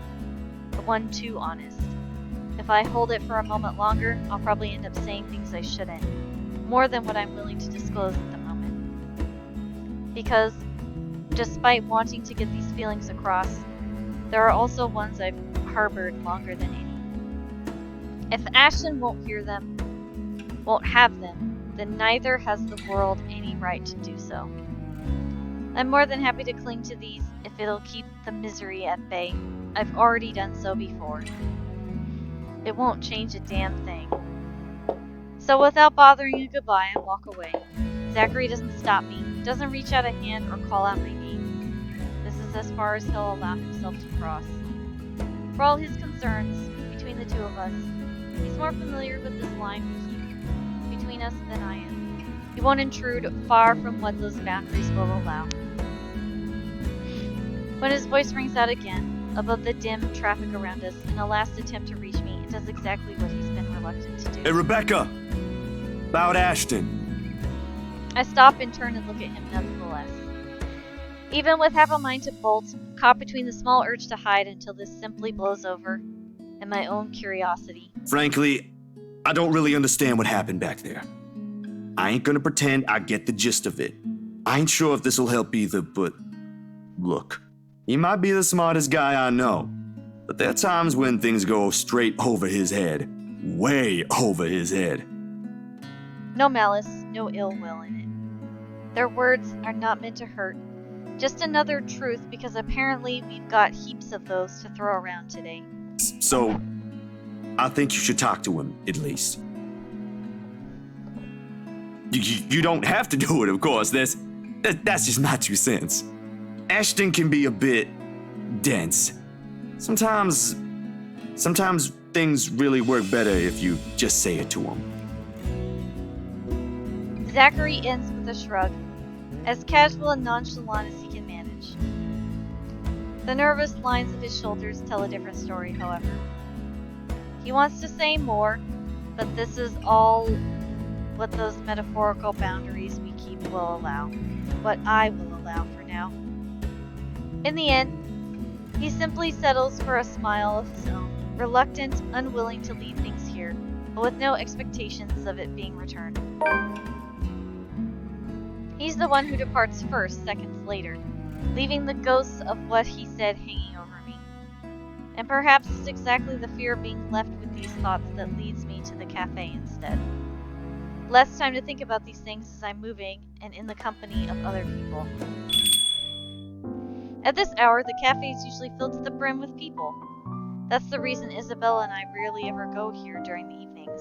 The one too honest. If I hold it for a moment longer, I'll probably end up saying things I shouldn't. More than what I'm willing to disclose at the moment. Because, despite wanting to get these feelings across, there are also ones I've harbored longer than any. If Ashton won't hear them, won't have them, then neither has the world any right to do so. I'm more than happy to cling to these if it'll keep the misery at bay. I've already done so before. It won't change a damn thing. So without bothering a goodbye, I walk away. Zachary doesn't stop me, doesn't reach out a hand or call out my name. This is as far as he'll allow himself to cross. For all his concerns, between the two of us, he's more familiar with this line we keep between us than I am. He won't intrude far from what those boundaries will allow. When his voice rings out again, above the dim traffic around us, in a last attempt to reach me, it does exactly what he's been reluctant to do. Hey, Rebecca! About Ashton. I stop and turn and look at him nonetheless. Even with half a mind to bolt, caught between the small urge to hide until this simply blows over, and my own curiosity. Frankly, I don't really understand what happened back there. I ain't gonna pretend I get the gist of it. I ain't sure if this'll help either, but look, he might be the smartest guy I know, but there are times when things go straight over his head. Way over his head. No malice, no ill will in it. Their words are not meant to hurt, just another truth because apparently we've got heaps of those to throw around today. So, I think you should talk to him, at least. You don't have to do it, of course. That's just my 2 cents. Ashton can be a bit dense. Sometimes things really work better if you just say it to him. Zachary ends with a shrug, as casual and nonchalant as he can manage. The nervous lines of his shoulders tell a different story, however. He wants to say more, but this is all what those metaphorical boundaries we keep will allow. What I will allow for now. In the end, he simply settles for a smile of his own, reluctant, unwilling to leave things here, but with no expectations of it being returned. He's the one who departs first, seconds later, leaving the ghosts of what he said hanging over me. And perhaps it's exactly the fear of being left with these thoughts that leads me to the cafe instead. Less time to think about these things as I'm moving and in the company of other people. At this hour, the cafe is usually filled to the brim with people. That's the reason Isabella and I rarely ever go here during the evenings.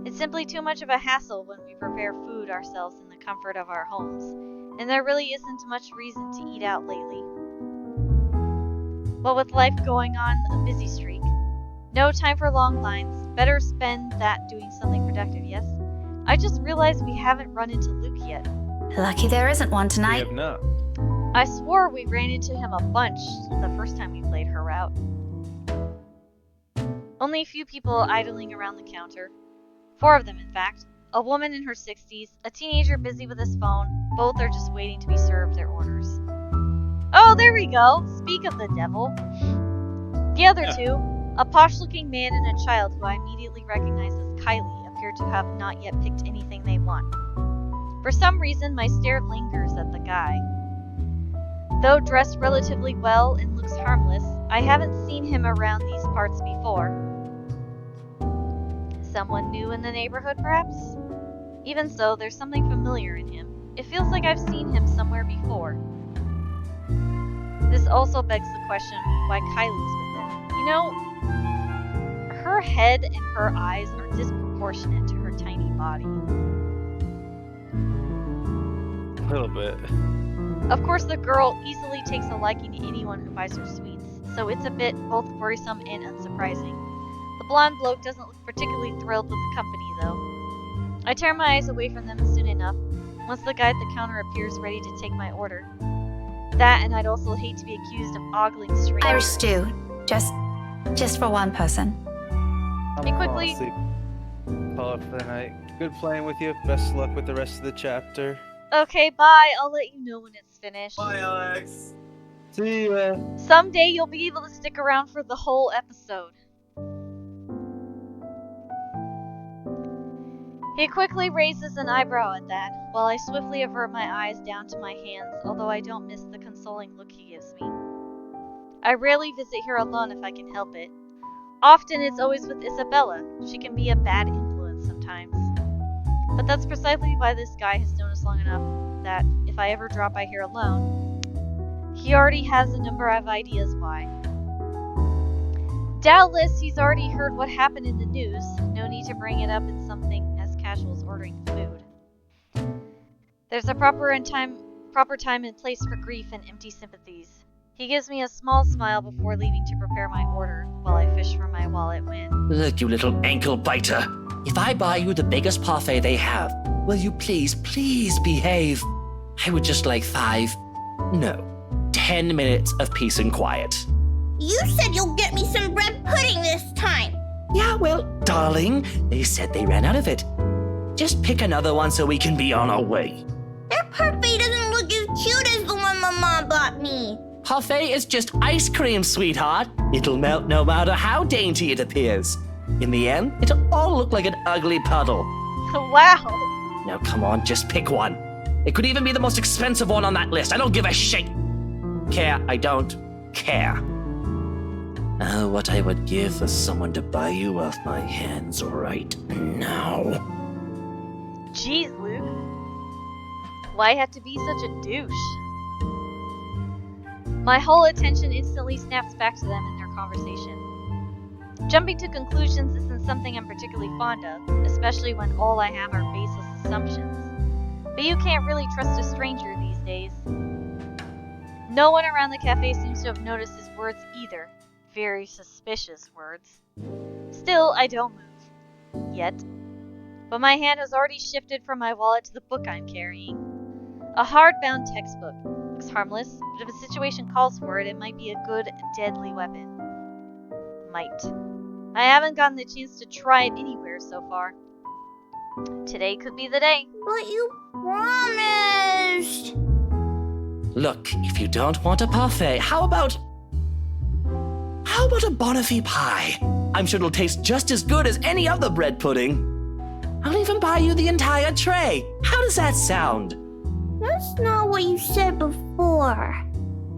It's simply too much of a hassle when we prepare food ourselves in the comfort of our homes, and there really isn't much reason to eat out lately. But with life going on a busy streak, no time for long lines, better spend that doing something productive, yes? I just realized we haven't run into Luke yet. Lucky there isn't one tonight. We have not. I swore we ran into him a bunch the first time we played her route. Only a few people idling around the counter. 4 of them, in fact. A woman in her 60s, a teenager busy with his phone. Both are just waiting to be served their orders. Oh, there we go! Speak of the devil. The other 2, a posh-looking man and a child who I immediately recognize as Kylie, appear to have not yet picked anything they want. For some reason, my stare lingers at the guy. Though dressed relatively well and looks harmless, I haven't seen him around these parts before. Someone new in the neighborhood, perhaps? Even so, there's something familiar in him. It feels like I've seen him somewhere before. This also begs the question why Kylie's with him. You know, her head and her eyes are disproportionate to her tiny body. A little bit. Of course, the girl easily takes a liking to anyone who buys her sweets, so it's a bit both worrisome and unsurprising. The blonde bloke doesn't look particularly thrilled with the company, though. I tear my eyes away from them soon enough, once the guy at the counter appears ready to take my order. That, and I'd also hate to be accused of ogling strangers. Irish stew. Just for one person. He quickly... Call it for the night. Good playing with you. Best luck with the rest of the chapter. Okay, bye. I'll let you know when it's finished. Bye, Alex. See ya. Someday you'll be able to stick around for the whole episode. He quickly raises an eyebrow at that, while I swiftly avert my eyes down to my hands, although I don't miss the consoling look he gives me. I rarely visit here alone if I can help it. Often it's always with Isabella. She can be a bad influence sometimes. But that's precisely why this guy has known us long enough that if I ever drop by here alone, he already has a number of ideas why. Doubtless he's already heard what happened in the news. No need to bring it up in something as casual as ordering food. There's a proper time and place for grief and empty sympathies. He gives me a small smile before leaving to prepare my order, while I fish for my wallet when... Look, you little ankle biter. If I buy you the biggest parfait they have, will you please behave? I would just like 10 minutes of peace and quiet. You said you'll get me some bread pudding this time. Yeah, well, darling, they said they ran out of it. Just pick another one so we can be on our way. Their parfait doesn't look as cute as the one my mom bought me. Parfait is just ice cream, sweetheart. It'll melt no matter how dainty it appears. In the end, it'll all look like an ugly puddle. Wow! Now come on, just pick one. It could even be the most expensive one on that list. I don't give a shit. I don't care. Oh, what I would give for someone to buy you off my hands right now. Jeez, Luke. Why have to be such a douche? My whole attention instantly snaps back to them in their conversation. Jumping to conclusions isn't something I'm particularly fond of, especially when all I have are baseless assumptions. But you can't really trust a stranger these days. No one around the cafe seems to have noticed his words either. Very suspicious words. Still, I don't move. Yet. But my hand has already shifted from my wallet to the book I'm carrying. A hardbound textbook. Looks harmless, but if a situation calls for it, it might be a good, deadly weapon. Might. I haven't gotten the chance to try it anywhere so far. Today could be the day. But you promised! Look, if you don't want a parfait, how about a Bonifay pie? I'm sure it'll taste just as good as any other bread pudding. I'll even buy you the entire tray. How does that sound? That's not what you said before.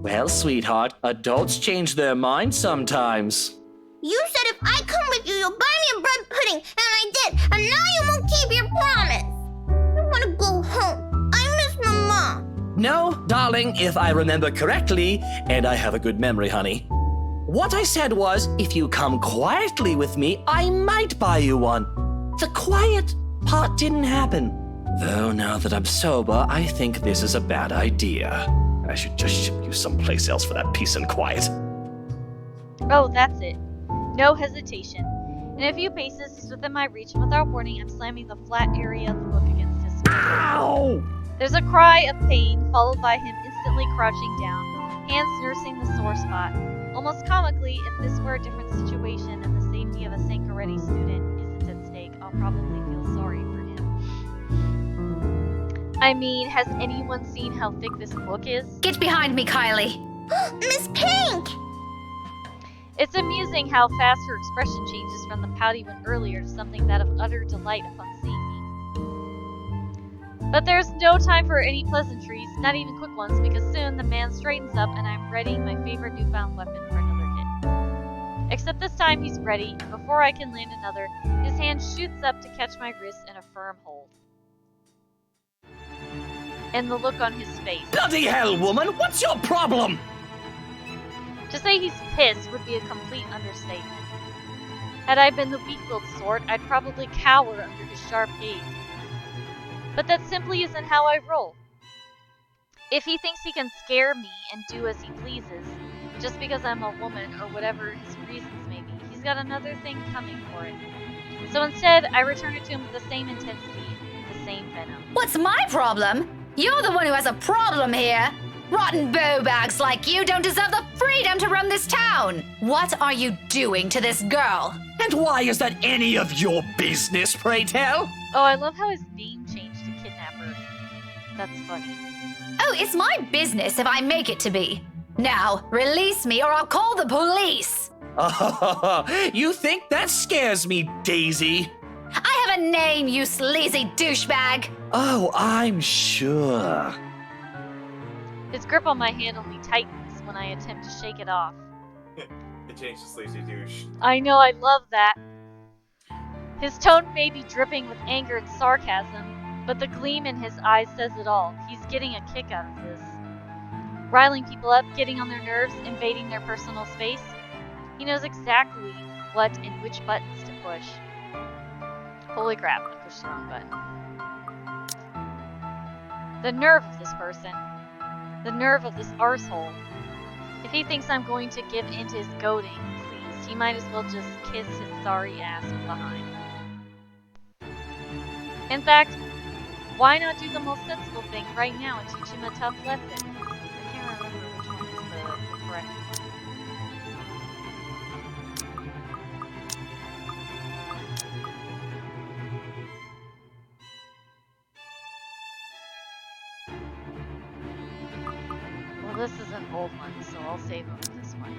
Well, sweetheart, adults change their minds sometimes. You said if I come with you, you'll buy me a bread pudding, and I did, and now you won't keep your promise. I want to go home. I miss my mom. No, darling, if I remember correctly, and I have a good memory, honey. What I said was, if you come quietly with me, I might buy you one. The quiet part didn't happen. Though now that I'm sober, I think this is a bad idea. I should just ship you someplace else for that peace and quiet. Oh, that's it. No hesitation. In a few paces, he's within my reach, and without warning, I'm slamming the flat area of the book against his face. Ow! There's a cry of pain, followed by him instantly crouching down, hands nursing the sore spot. Almost comically, if this were a different situation and the safety of a Sankaretti student isn't at stake, I'll probably feel sorry for him. I mean, has anyone seen how thick this book is? Get behind me, Kylie. Miss Pink! It's amusing how fast her expression changes from the pouty one earlier to something that of utter delight upon seeing me. But there's no time for any pleasantries, not even quick ones, because soon the man straightens up and I'm readying my favorite newfound weapon for another hit. Except this time he's ready, and before I can land another, his hand shoots up to catch my wrist in a firm hold. And the look on his face. Bloody hell, woman! What's your problem? To say he's pissed would be a complete understatement. Had I been the weak-willed sort, I'd probably cower under his sharp gaze. But that simply isn't how I roll. If he thinks he can scare me and do as he pleases, just because I'm a woman or whatever his reasons may be, he's got another thing coming for it. So instead, I return it to him with the same intensity, the same venom. What's my problem? You're the one who has a problem here. Rotten bowbags like you don't deserve the freedom to run this town. What are you doing to this girl? And why is that any of your business, pray tell? Oh, I love how his name changed to Kidnapper. That's funny. Oh, it's my business if I make it to be. Now, release me or I'll call the police. Oh, you think that scares me, Daisy? I have a name, you sleazy douchebag. Oh, I'm sure. His grip on my hand only tightens when I attempt to shake it off. It changed to sleazy douche. I know, I love that. His tone may be dripping with anger and sarcasm, but the gleam in his eyes says it all. He's getting a kick out of this. Riling people up, getting on their nerves, invading their personal space. He knows exactly what and which buttons to push. Holy crap, I pushed the wrong button. The nerve of this person. The nerve of this arsehole. If he thinks I'm going to give in to his goading, please, he might as well just kiss his sorry ass behind. In fact, why not do the most sensible thing right now and teach him a tough lesson? I can't remember which one is the correct one. Well, this is an old one, so I'll save him for this one.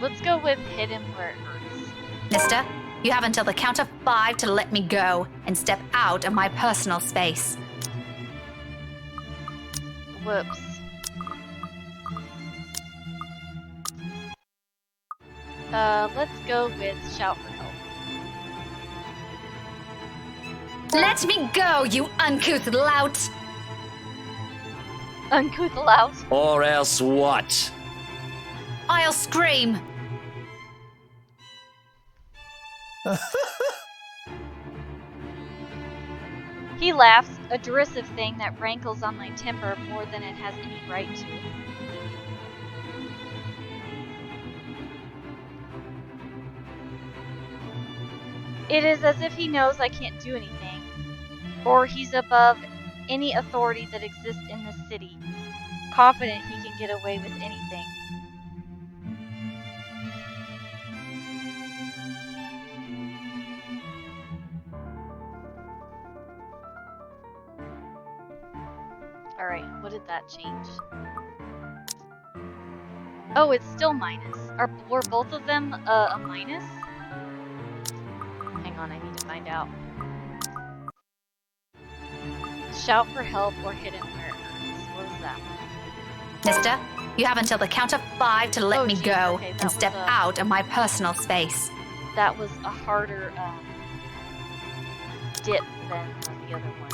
Let's go with hit him where it hurts. Mister, you have until the count of 5 to let me go and step out of my personal space. Whoops. Let's go with shout for help. Let me go, you uncouth lout! Uncouth lout? Or else what? I'll scream. He laughs, a derisive thing that rankles on my temper more than it has any right to. It is as if he knows I can't do anything, or he's above any authority that exists in this city, confident he can get away with anything. Alright, what did that change? Oh, it's still minus. Were both of them a minus? Hang on, I need to find out. Shout for help or hit him where it hurts. What was that one? Mister, you have until the count of 5 to let me geez, go okay, that and step was out of my personal space. That was a harder dip than the other one.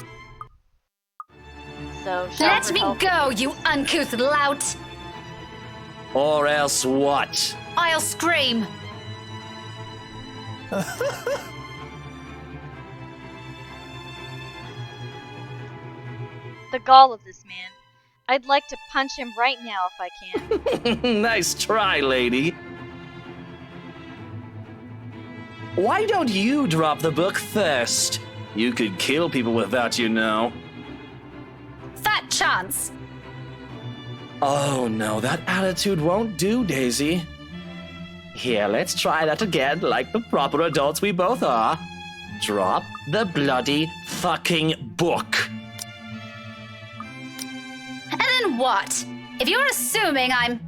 So shout Let for me help. go, you uncouth lout! Or else what? I'll scream. The gall of this man. I'd like to punch him right now if I can. Nice try, lady. Why don't you drop the book first? You could kill people with that, you know. Fat chance. Oh no, that attitude won't do, Daisy. Here, let's try that again, like the proper adults we both are. Drop the bloody fucking book. And then what? If you're assuming I'm...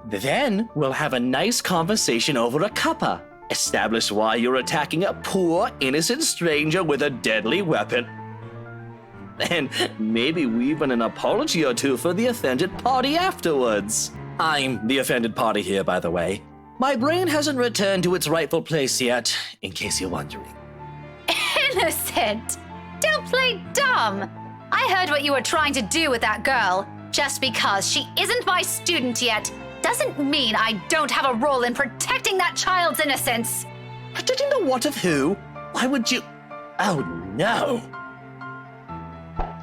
Then we'll have a nice conversation over a cuppa. Establish why you're attacking a poor, innocent stranger with a deadly weapon. And maybe weave in an apology or two for the offended party afterwards. I'm the offended party here, by the way. My brain hasn't returned to its rightful place yet, in case you're wondering. Innocent! Don't play dumb! I heard what you were trying to do with that girl. just because she isn't my student yet doesn't mean I don't have a role in protecting that child's innocence. Protecting the what of who? Why would you? Oh no.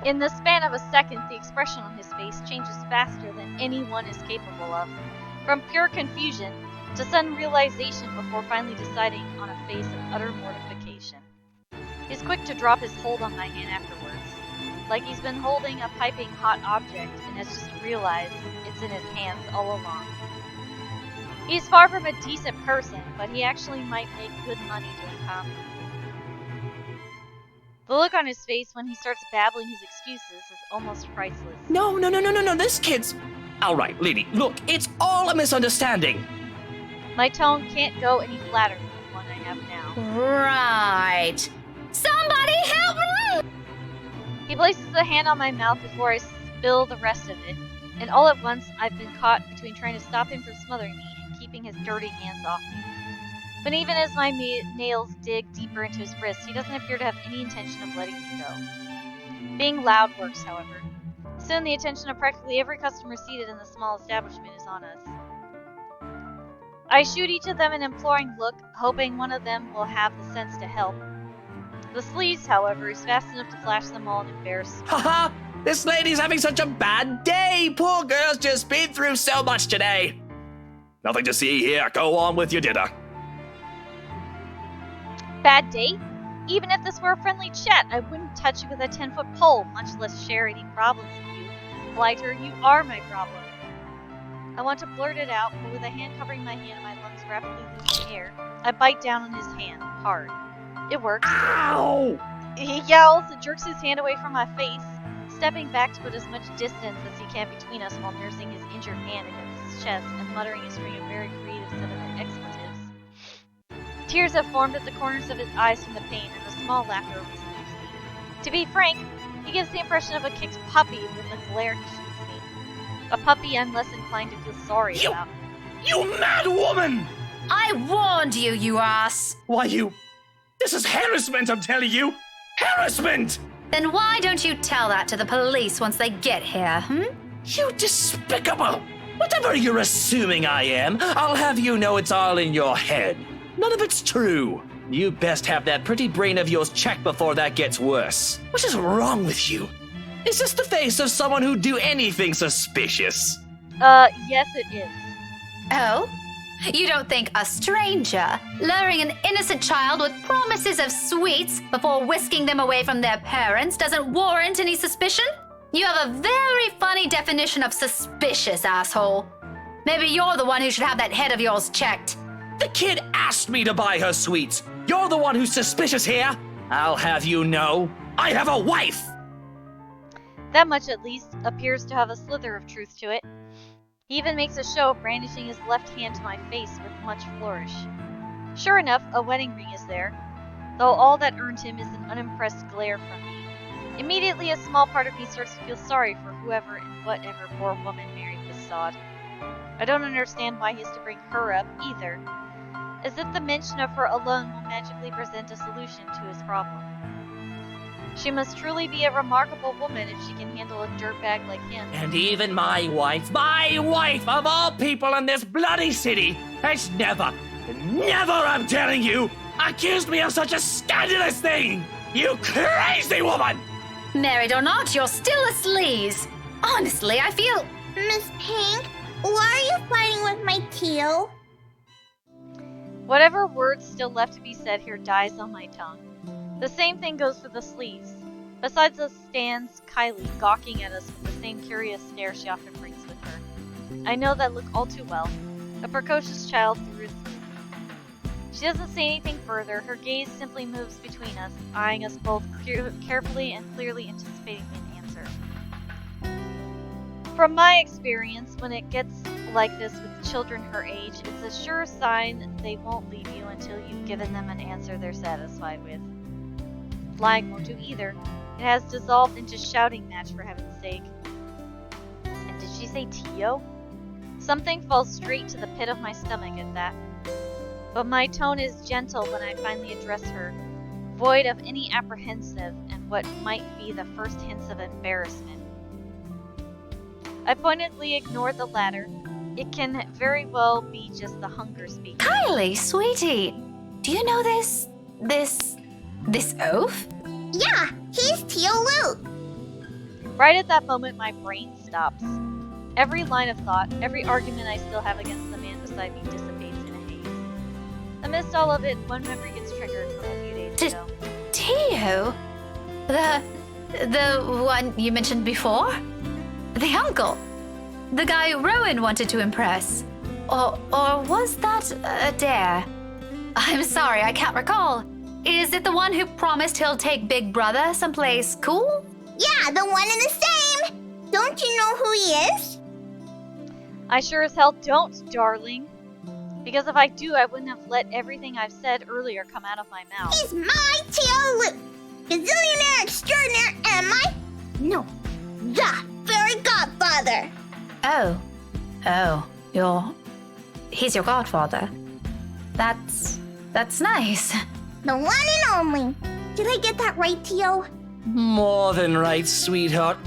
In the span of a second, the expression on his face changes faster than anyone is capable of. From pure confusion to sudden realization before finally deciding on a face of utter mortification. He's quick to drop his hold on my hand afterwards, like he's been holding a piping hot object and has just realized it's in his hands all along. He's far from a decent person, but he actually might make good money doing comedy. The look on his face when he starts babbling his excuses is almost priceless. No, this kid's... Alright, lady, look, it's all a misunderstanding. My tone can't go any flatter than the one I have now. Right. Somebody help me! He places a hand on my mouth before I spill the rest of it, and all at once I've been caught between trying to stop him from smothering me and keeping his dirty hands off me. But even as my nails dig deeper into his wrists, he doesn't appear to have any intention of letting me go. Being loud works, however. Soon the attention of practically every customer seated in the small establishment is on us. I shoot each of them an imploring look, hoping one of them will have the sense to help. The sleaze, however, is fast enough to flash them all in embarrassment. Haha! This lady's having such a bad day! Poor girl's just been through so much today! Nothing to see here, go on with your dinner. Bad day? Even if this were a friendly chat, I wouldn't touch you with a 10-foot pole, much less share any problems with you. Blighter, you are my problem. I want to blurt it out, but with a hand covering my hand and my lungs rapidly losing air, I bite down on his hand, hard. It works. Ow! He yowls and jerks his hand away from my face, stepping back to put as much distance as he can between us while nursing his injured hand against his chest and muttering a string of very creative set of expletives. Tears have formed at the corners of his eyes from the pain, and a small laughter escapes me. To be frank, he gives the impression of a kicked puppy with the glare he shoots me. A puppy I'm less inclined to feel sorry about. You mad woman! I warned you, you ass! Why, this is harassment, I'm telling you! Harassment! Then why don't you tell that to the police once they get here, You despicable! Whatever you're assuming I am, I'll have you know it's all in your head. None of it's true. You best have that pretty brain of yours checked before that gets worse. What is wrong with you? Is this the face of someone who'd do anything suspicious? Yes it is. Oh? You don't think a stranger luring an innocent child with promises of sweets before whisking them away from their parents doesn't warrant any suspicion? You have a very funny definition of suspicious, asshole. Maybe you're the one who should have that head of yours checked. The kid asked me to buy her sweets. You're the one who's suspicious here. I'll have you know, I have a wife. That much at least appears to have a slither of truth to it. He even makes a show of brandishing his left hand to my face with much flourish. Sure enough, a wedding ring is there, though all that earned him is an unimpressed glare from me. Immediately, a small part of me starts to feel sorry for whoever and whatever poor woman married this sod. I don't understand why he has to bring her up, either, as if the mention of her alone will magically present a solution to his problem. She must truly be a remarkable woman if she can handle a dirtbag like him. And even my wife of all people in this bloody city, has never, I'm telling you, accused me of such a scandalous thing! You crazy woman! Married or not, you're still a sleaze. Honestly, I feel... Miss Pink, why are you fighting with my teal? Whatever words still left to be said here dies on my tongue. The same thing goes for the sleaze. Besides us stands Kylie, gawking at us with the same curious stare she often brings with her. I know that look all too well. A precocious child through and through. She doesn't say anything further, her gaze simply moves between us, eyeing us both carefully and clearly anticipating an answer. From my experience, when it gets like this with children her age, it's a sure sign they won't leave you until you've given them an answer they're satisfied with. Lying won't do either. It has dissolved into shouting match, for heaven's sake. And did she say Tio? Something falls straight to the pit of my stomach at that. But my tone is gentle when I finally address her, void of any apprehensive and what might be the first hints of embarrassment. I pointedly ignored the latter. It can very well be just the hunger speaking. Kylie, sweetie, do you know this oaf? Yeah, he's Tio Luke. Right at that moment, my brain stops. Every line of thought, every argument I still have against the man beside me dissipates in a haze. Amidst all of it, one memory gets triggered from a few days ago. Tio? The one you mentioned before? The uncle? The guy Rowan wanted to impress? Or was that a dare? I'm sorry, I can't recall. Is it the one who promised he'll take Big Brother someplace cool? Yeah, the one and the same! Don't you know who he is? I sure as hell don't, darling. Because if I do, I wouldn't have let everything I've said earlier come out of my mouth. He's my Tio Luke! Gazillionaire extraordinaire and the fairy godfather! He's your godfather. That's nice. The one and only. Did I get that right, Tio? More than right, sweetheart.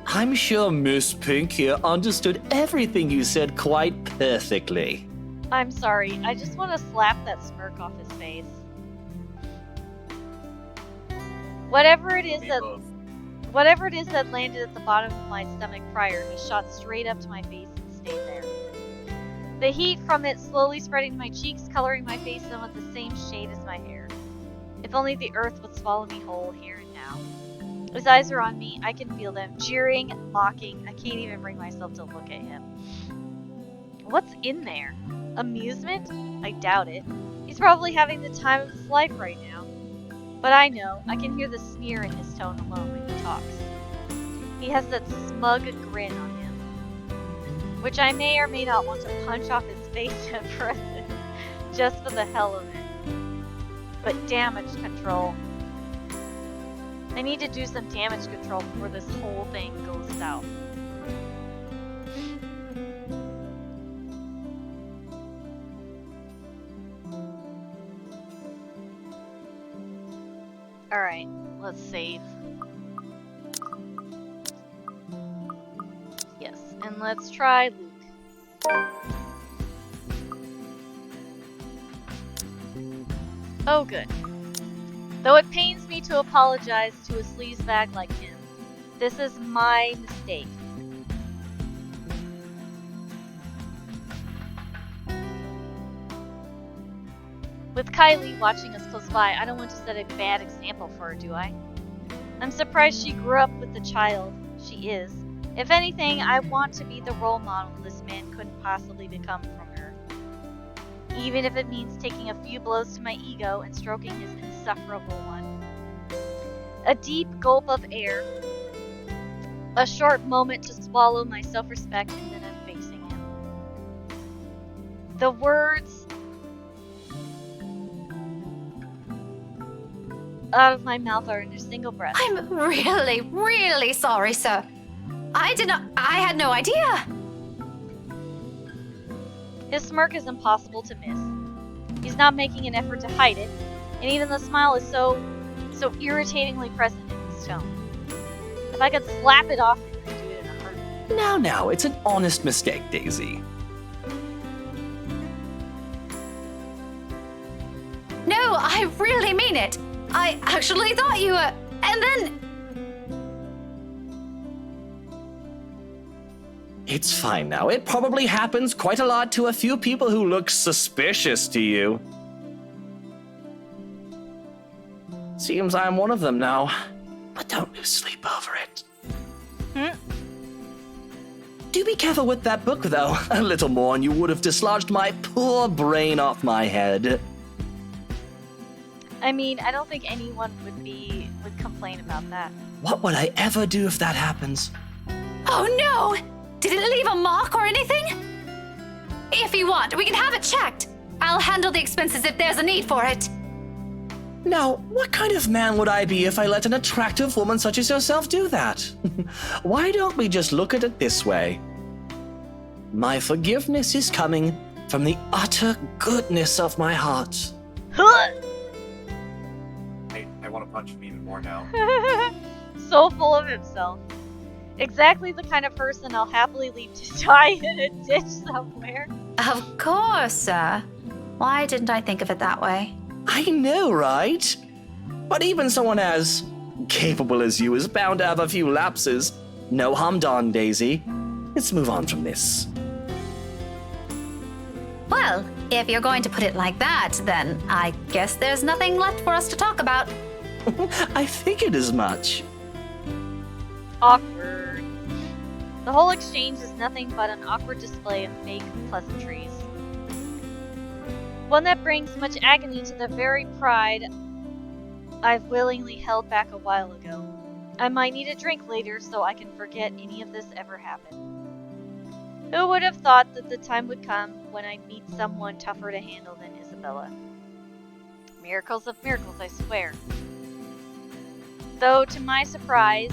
I'm sure Miss Pink here understood everything you said quite perfectly. I'm sorry, I just want to slap that smirk off his face. Whatever it is that landed at the bottom of my stomach prior has shot straight up to my face and stayed there. The heat from it slowly spreading to my cheeks, coloring my face somewhat the same shade as my hair. If only the earth would swallow me whole here and now. His eyes are on me, I can feel them, jeering, mocking. I can't even bring myself to look at him. What's in there? Amusement? I doubt it. He's probably having the time of his life right now. But I know, I can hear the sneer in his tone alone when he talks. He has that smug grin on him, which I may or may not want to punch off his face at present, just for the hell of it. But damage control. I need to do some damage control before this whole thing goes south. Alright, let's save. Yes, and let's try Luke. Oh, good. Though it pains me to apologize to a sleazebag like him, this is my mistake. With Kylie watching us close by, I don't want to set a bad example for her, do I? I'm surprised she grew up with the child she is. If anything, I want to be the role model this man couldn't possibly become from her. Even if it means taking a few blows to my ego and stroking his insufferable one. A deep gulp of air. A short moment to swallow my self-respect, and then I'm facing him. The words out of my mouth are in a single breath. I'm really, really sorry, sir. I had no idea. His smirk is impossible to miss. He's not making an effort to hide it, and even the smile is so irritatingly present in his tone. If I could slap it off, I'd do it in a heartbeat. Now, it's an honest mistake, Daisy. No, I really mean it. I actually thought you were... And then... It's fine now. It probably happens quite a lot to a few people who look suspicious to you. Seems I'm one of them now. But don't lose sleep over it. Do be careful with that book, though. A little more and you would have dislodged my poor brain off my head. I mean, I don't think anyone would complain about that. What would I ever do if that happens? Oh no! Did it leave a mark or anything? If you want, we can have it checked. I'll handle the expenses if there's a need for it. Now, what kind of man would I be if I let an attractive woman such as yourself do that? Why don't we just look at it this way? My forgiveness is coming from the utter goodness of my heart. I want to punch him even more now. So full of himself. Exactly the kind of person I'll happily leave to die in a ditch somewhere. Of course, sir. Why didn't I think of it that way? I know, right? But even someone as capable as you is bound to have a few lapses. No harm done, Daisy. Let's move on from this. Well, if you're going to put it like that, then I guess there's nothing left for us to talk about. I figured as much. Awkward. The whole exchange is nothing but an awkward display of fake pleasantries. One that brings much agony to the very pride I've willingly held back a while ago. I might need a drink later so I can forget any of this ever happened. Who would have thought that the time would come when I'd meet someone tougher to handle than Isabella? Miracles of miracles, I swear. Though, to my surprise,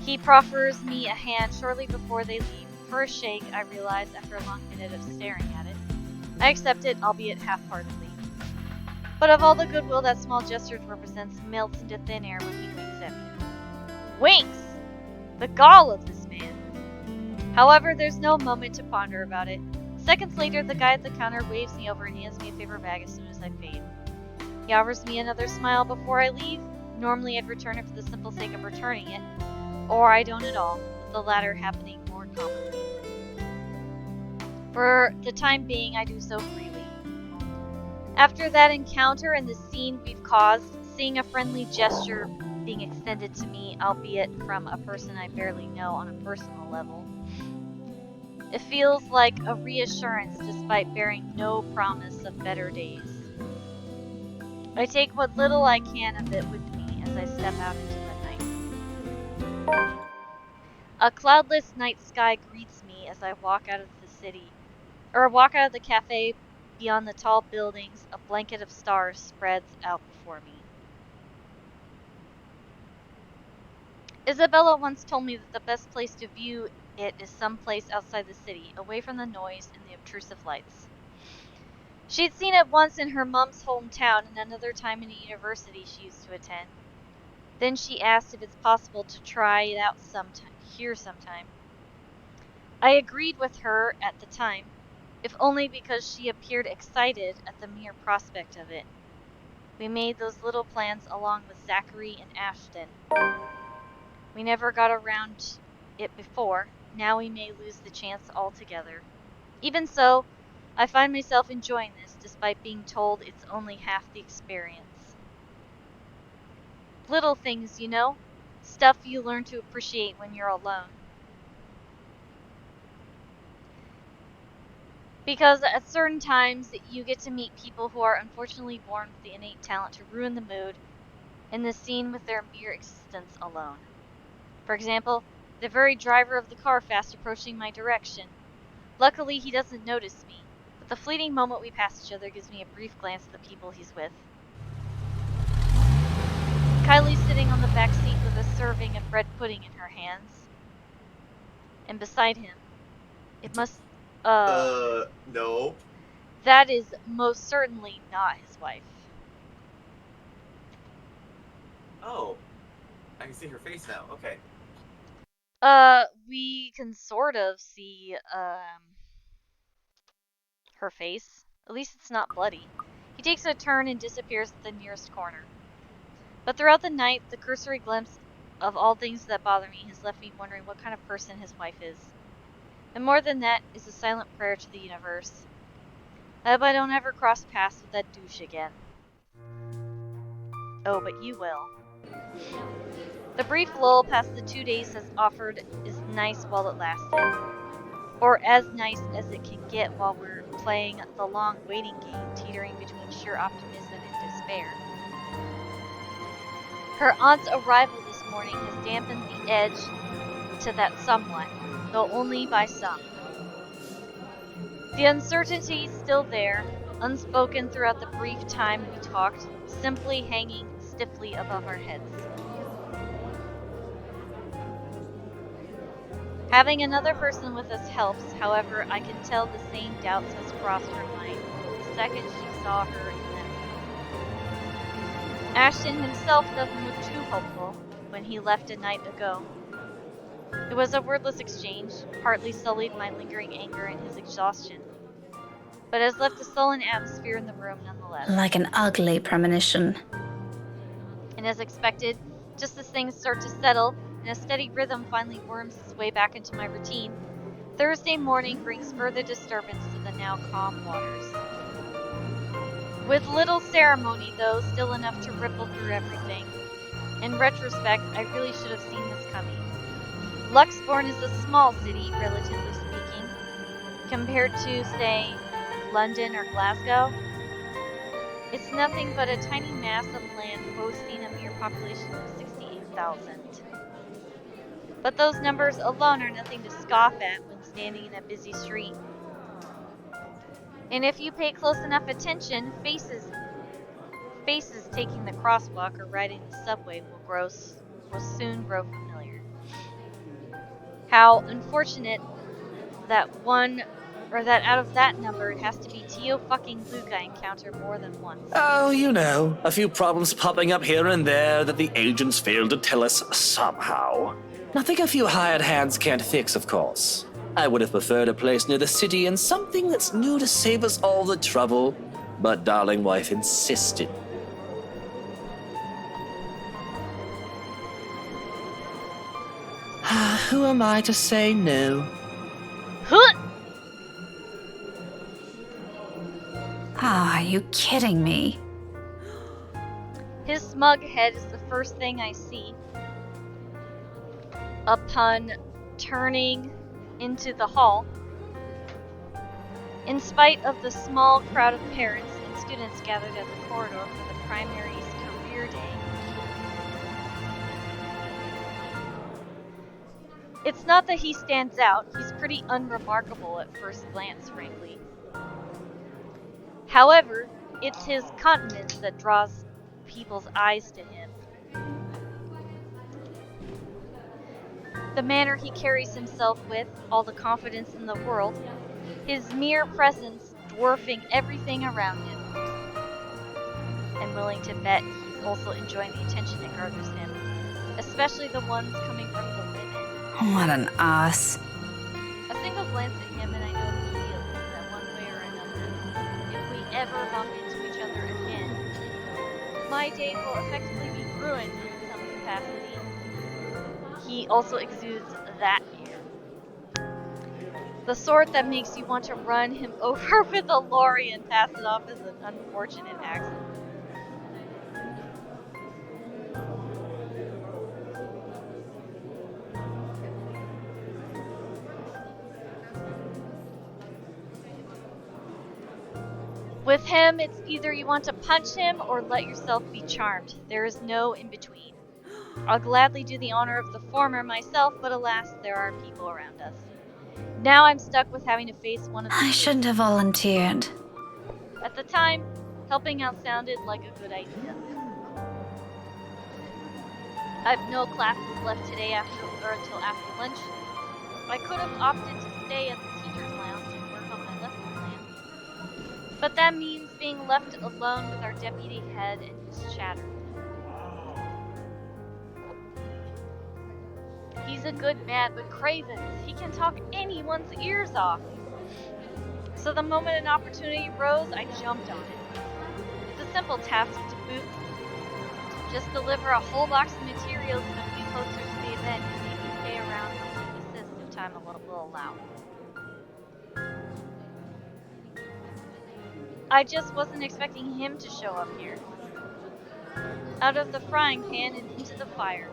he proffers me a hand shortly before they leave. For a shake, I realize after a long minute of staring at it. I accept it, albeit half-heartedly. But of all the goodwill that small gesture represents melts into thin air when he winks at me. Winks! The gall of this man! However, there's no moment to ponder about it. Seconds later, the guy at the counter waves me over and hands me a paper bag as soon as I paid. He offers me another smile before I leave. Normally, I'd return it for the simple sake of returning it. Or I don't at all, with the latter happening more commonly. For the time being, I do so freely. After that encounter and the scene we've caused, seeing a friendly gesture being extended to me, albeit from a person I barely know on a personal level, it feels like a reassurance despite bearing no promise of better days. I take what little I can of it with me as I step out into the night. A cloudless night sky greets me as I walk out of the cafe. Beyond the tall buildings, a blanket of stars spreads out before me. Isabella once told me that the best place to view it is someplace outside the city, away from the noise and the obtrusive lights. She'd seen it once in her mom's hometown and another time in a university she used to attend. Then she asked if it's possible to try it out here sometime. I agreed with her at the time, if only because she appeared excited at the mere prospect of it. We made those little plans along with Zachary and Ashton. We never got around it before. Now we may lose the chance altogether. Even so, I find myself enjoying this despite being told it's only half the experience. Little things, you know? Stuff you learn to appreciate when you're alone. Because at certain times, you get to meet people who are unfortunately born with the innate talent to ruin the mood in the scene with their mere existence alone. For example, the very driver of the car fast approaching my direction. Luckily, he doesn't notice me, but the fleeting moment we pass each other gives me a brief glance at the people he's with. Kylie's sitting on the back seat with a serving of bread pudding in her hands. And beside him, it must... no. That is most certainly not his wife. Oh. I can see her face now. Okay. We can sort of see, her face. At least it's not bloody. He takes a turn and disappears at the nearest corner. But throughout the night, the cursory glimpse of all things that bother me has left me wondering what kind of person his wife is. And more than that is a silent prayer to the universe. I hope I don't ever cross paths with that douche again. Oh, but you will. The brief lull past the 2 days has offered is nice while it lasted. Or as nice as it can get while we're playing the long waiting game, teetering between sheer optimism and despair. Her aunt's arrival this morning has dampened the edge to that somewhat, though only by some. The uncertainty is still there, unspoken throughout the brief time we talked, simply hanging stiffly above our heads. Having another person with us helps, however, I can tell the same doubts has crossed her mind the second she saw her in that room. Ashton himself doesn't look too hopeful, when he left a night ago. It was a wordless exchange, partly sullied my lingering anger and his exhaustion, but has left a sullen atmosphere in the room nonetheless. Like an ugly premonition. And as expected, just as things start to settle and a steady rhythm finally worms its way back into my routine, Thursday morning brings further disturbance to the now calm waters. With little ceremony, though, still enough to ripple through everything. In retrospect, I really should have seen this coming. Luxbourne is a small city, relatively speaking, compared to, say, London or Glasgow. It's nothing but a tiny mass of land boasting a mere population of 68,000. But those numbers alone are nothing to scoff at when standing in a busy street. And if you pay close enough attention, faces taking the crosswalk or riding the subway will soon grow familiar. How unfortunate that out of that number it has to be Tio fucking Luke I encounter more than once. Oh, you know, a few problems popping up here and there that the agents failed to tell us somehow. Nothing a few hired hands can't fix, of course. I would have preferred a place near the city and something that's new to save us all the trouble, but darling wife insisted. Who am I to say no? Ah, are you kidding me? His smug head is the first thing I see upon turning into the hall. In spite of the small crowd of parents and students gathered at the corridor for the primary's career day, it's not that he stands out. He's pretty unremarkable at first glance, frankly. However, it's his countenance that draws people's eyes to him. The manner he carries himself with, all the confidence in the world, his mere presence dwarfing everything around him. I'm willing to bet he's also enjoying the attention it garners him, especially the ones coming from the women. What an ass. A single glance at him and I know immediately that one way or another, if we ever bump into each other again, my day will effectively be ruined in some capacity. He also exudes that air. The sort that makes you want to run him over with a lorry and pass it off as an unfortunate accident. With him, it's either you want to punch him or let yourself be charmed. There is no in between. I'll gladly do the honor of the former myself, but alas, there are people around us. Now I'm stuck with having to face one of the I shouldn't have volunteered. At the time, helping out sounded like a good idea. I have no classes left today until after lunch. I could have opted to stay at the teacher's lounge and work on my lesson plan. But that means being left alone with our deputy head and his chatter. He's a good man, but craven. He can talk anyone's ears off. So the moment an opportunity arose, I jumped on it. It's a simple task to boot. Just deliver a whole box of materials and a few posters to the event and maybe stay around to assist if time will allow. I just wasn't expecting him to show up here. Out of the frying pan and into the fire.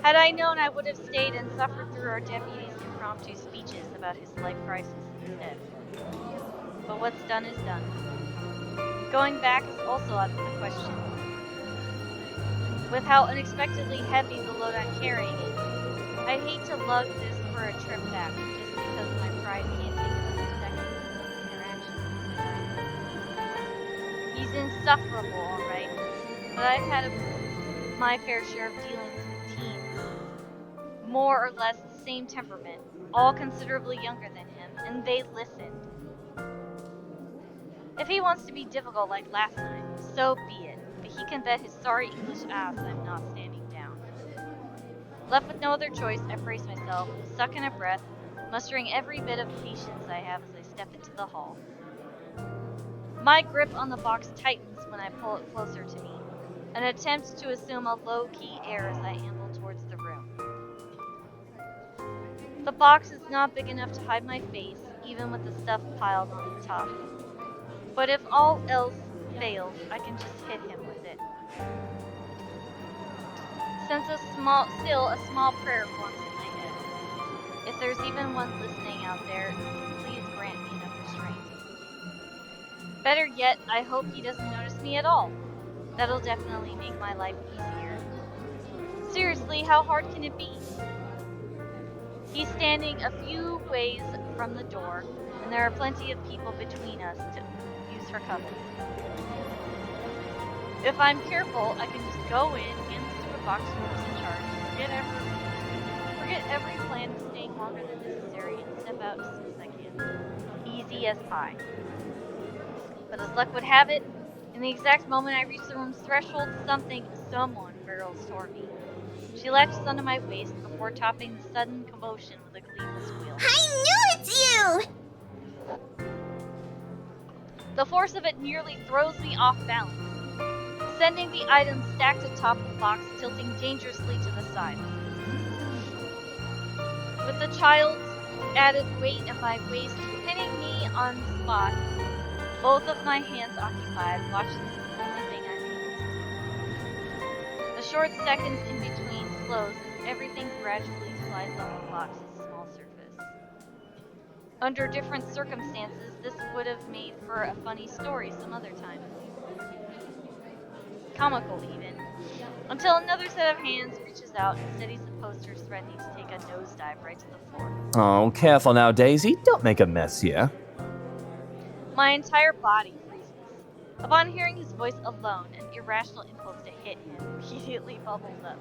Had I known, I would have stayed and suffered through our deputy's impromptu speeches about his life crisis instead. But what's done is done. Going back is also out of the question. With how unexpectedly heavy the load I'm carrying is, I'd hate to lug this for a trip back just because my pride can't take another second of interaction. He's insufferable, alright, but I've had my fair share of dealings with teens, more or less the same temperament, all considerably younger than him, and they listened. If he wants to be difficult like last time, so be it, but he can bet his sorry English ass I'm not standing down. Left with no other choice, I brace myself, suck in a breath, mustering every bit of patience I have as I step into the hall. My grip on the box tightens when I pull it closer to me, an attempt to assume a low-key air as I amble towards the room. The box is not big enough to hide my face, even with the stuff piled on the top. But if all else fails, I can just hit him with it. Since a small prayer forms in my head. If there's even one listening out there, please grant me enough restraint. Better yet, I hope he doesn't notice me at all. That'll definitely make my life easier. Seriously, how hard can it be? He's standing a few ways from the door, and there are plenty of people between us to use for cover. If I'm careful, I can just go in, hand this to a box whoever's in charge, forget every plan of staying longer than necessary, and step out as soon as I can. Easy as pie. But as luck would have it, in the exact moment I reach the room's threshold, someone barrels toward me. She latches onto my waist before topping the sudden commotion with a gleeful squeal. I knew it's you! The force of it nearly throws me off balance, sending the items stacked atop the box tilting dangerously to the side. With the child's added weight at my waist pinning me on the spot, both of my hands occupied, watching the only thing I need. The short seconds in between slows as everything gradually slides off the box's small surface. Under different circumstances, this would have made for a funny story some other time. Comical, even. Until another set of hands reaches out and steadies the poster threatening to take a nosedive right to the floor. Oh, careful now, Daisy. Don't make a mess here. My entire body freezes. Upon hearing his voice alone, an irrational impulse to hit him immediately bubbles up.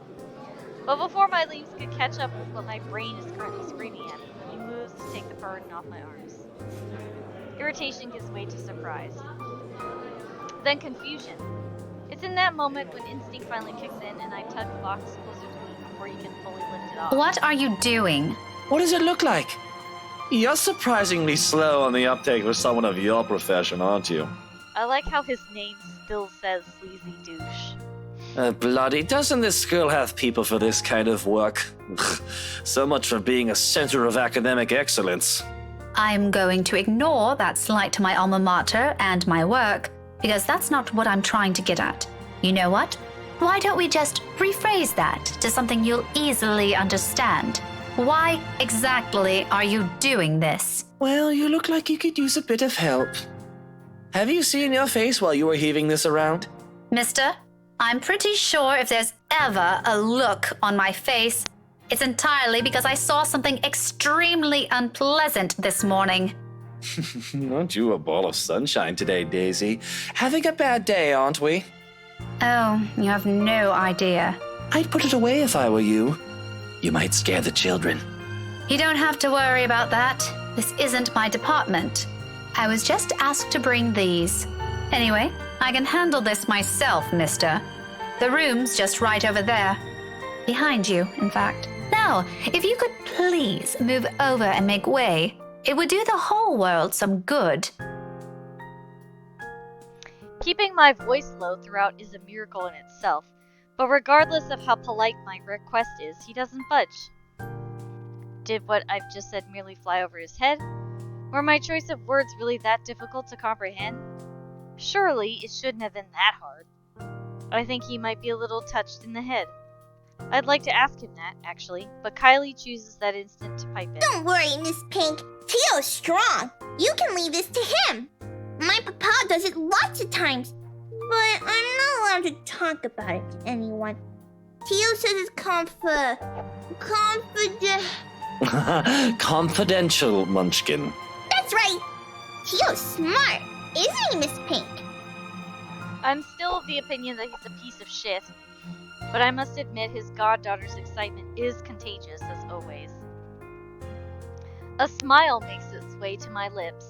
But before my limbs could catch up with what my brain is currently screaming at me, he moves to take the burden off my arms. Irritation gives way to surprise. Then confusion. It's in that moment when instinct finally kicks in and I tug the box closer to me before he can fully lift it off. What are you doing? What does it look like? You're surprisingly slow on the uptake for someone of your profession, aren't you? I like how his name still says Sleazy Douche. Bloody, doesn't this school have people for this kind of work? So much for being a center of academic excellence. I'm going to ignore that slight to my alma mater and my work, because that's not what I'm trying to get at. You know what? Why don't we just rephrase that to something you'll easily understand? Why exactly are you doing this? Well, you look like you could use a bit of help. Have you seen your face while you were heaving this around? Mister, I'm pretty sure if there's ever a look on my face, it's entirely because I saw something extremely unpleasant this morning. Aren't you a ball of sunshine today, Daisy? Having a bad day, aren't we? Oh, you have no idea. I'd put it away if I were you. You might scare the children. You don't have to worry about that. This isn't my department. I was just asked to bring these. Anyway, I can handle this myself, mister. The room's just right over there. Behind you, in fact. Now, if you could please move over and make way, it would do the whole world some good. Keeping my voice low throughout is a miracle in itself, but regardless of how polite my request is, he doesn't budge. Did what I've just said merely fly over his head? Were my choice of words really that difficult to comprehend? Surely it shouldn't have been that hard. I think he might be a little touched in the head. I'd like to ask him that, actually, but Kylie chooses that instant to pipe in. Don't worry, Miss Pink. Tio's strong. You can leave this to him. My papa does it lots of times, but I'm not allowed to talk about it to anyone. Tio says it's Confidential, Munchkin. That's right. Tio's smart, isn't he, Miss Pink? I'm still of the opinion that he's a piece of shit, but I must admit his goddaughter's excitement is contagious, as always. A smile makes its way to my lips.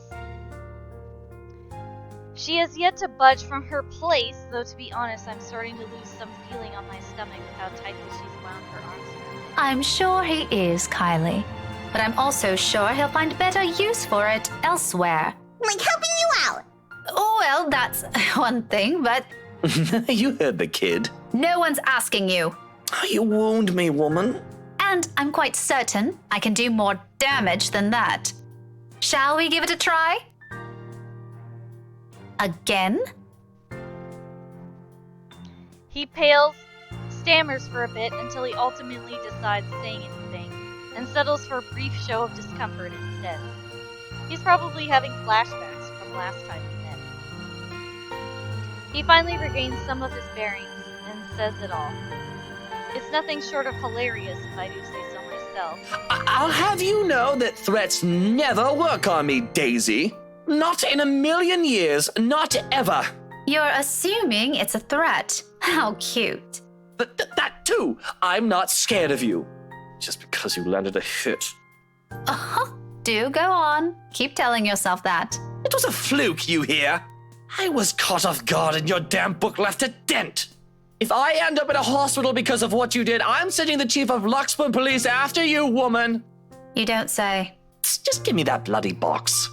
She has yet to budge from her place, though to be honest, I'm starting to lose some feeling on my stomach with how tightly she's wound her arms around. I'm sure he is, Kylie. But I'm also sure he'll find better use for it elsewhere. Like helping you out. Oh, well, that's one thing, but You heard the kid. no one's asking you. You wound me, woman. And I'm quite certain I can do more damage than that. Shall we give it a try? Again? He pales, stammers for a bit until he ultimately decides saying anything, and settles for a brief show of discomfort instead. He's probably having flashbacks from last time we met. He finally regains some of his bearings and says it all. It's nothing short of hilarious if I do say so myself. I'll have you know that threats never work on me, Daisy. Not in a million years, not ever. You're assuming it's a threat. How cute. That too. I'm not scared of you. Just because you landed a hit. Uh-huh. Do go on. Keep telling yourself that. It was a fluke, you hear? I was caught off guard and your damn book left a dent. If I end up in a hospital because of what you did, I'm sending the chief of Luxburn Police after you, woman. You don't say. Just give me that bloody box.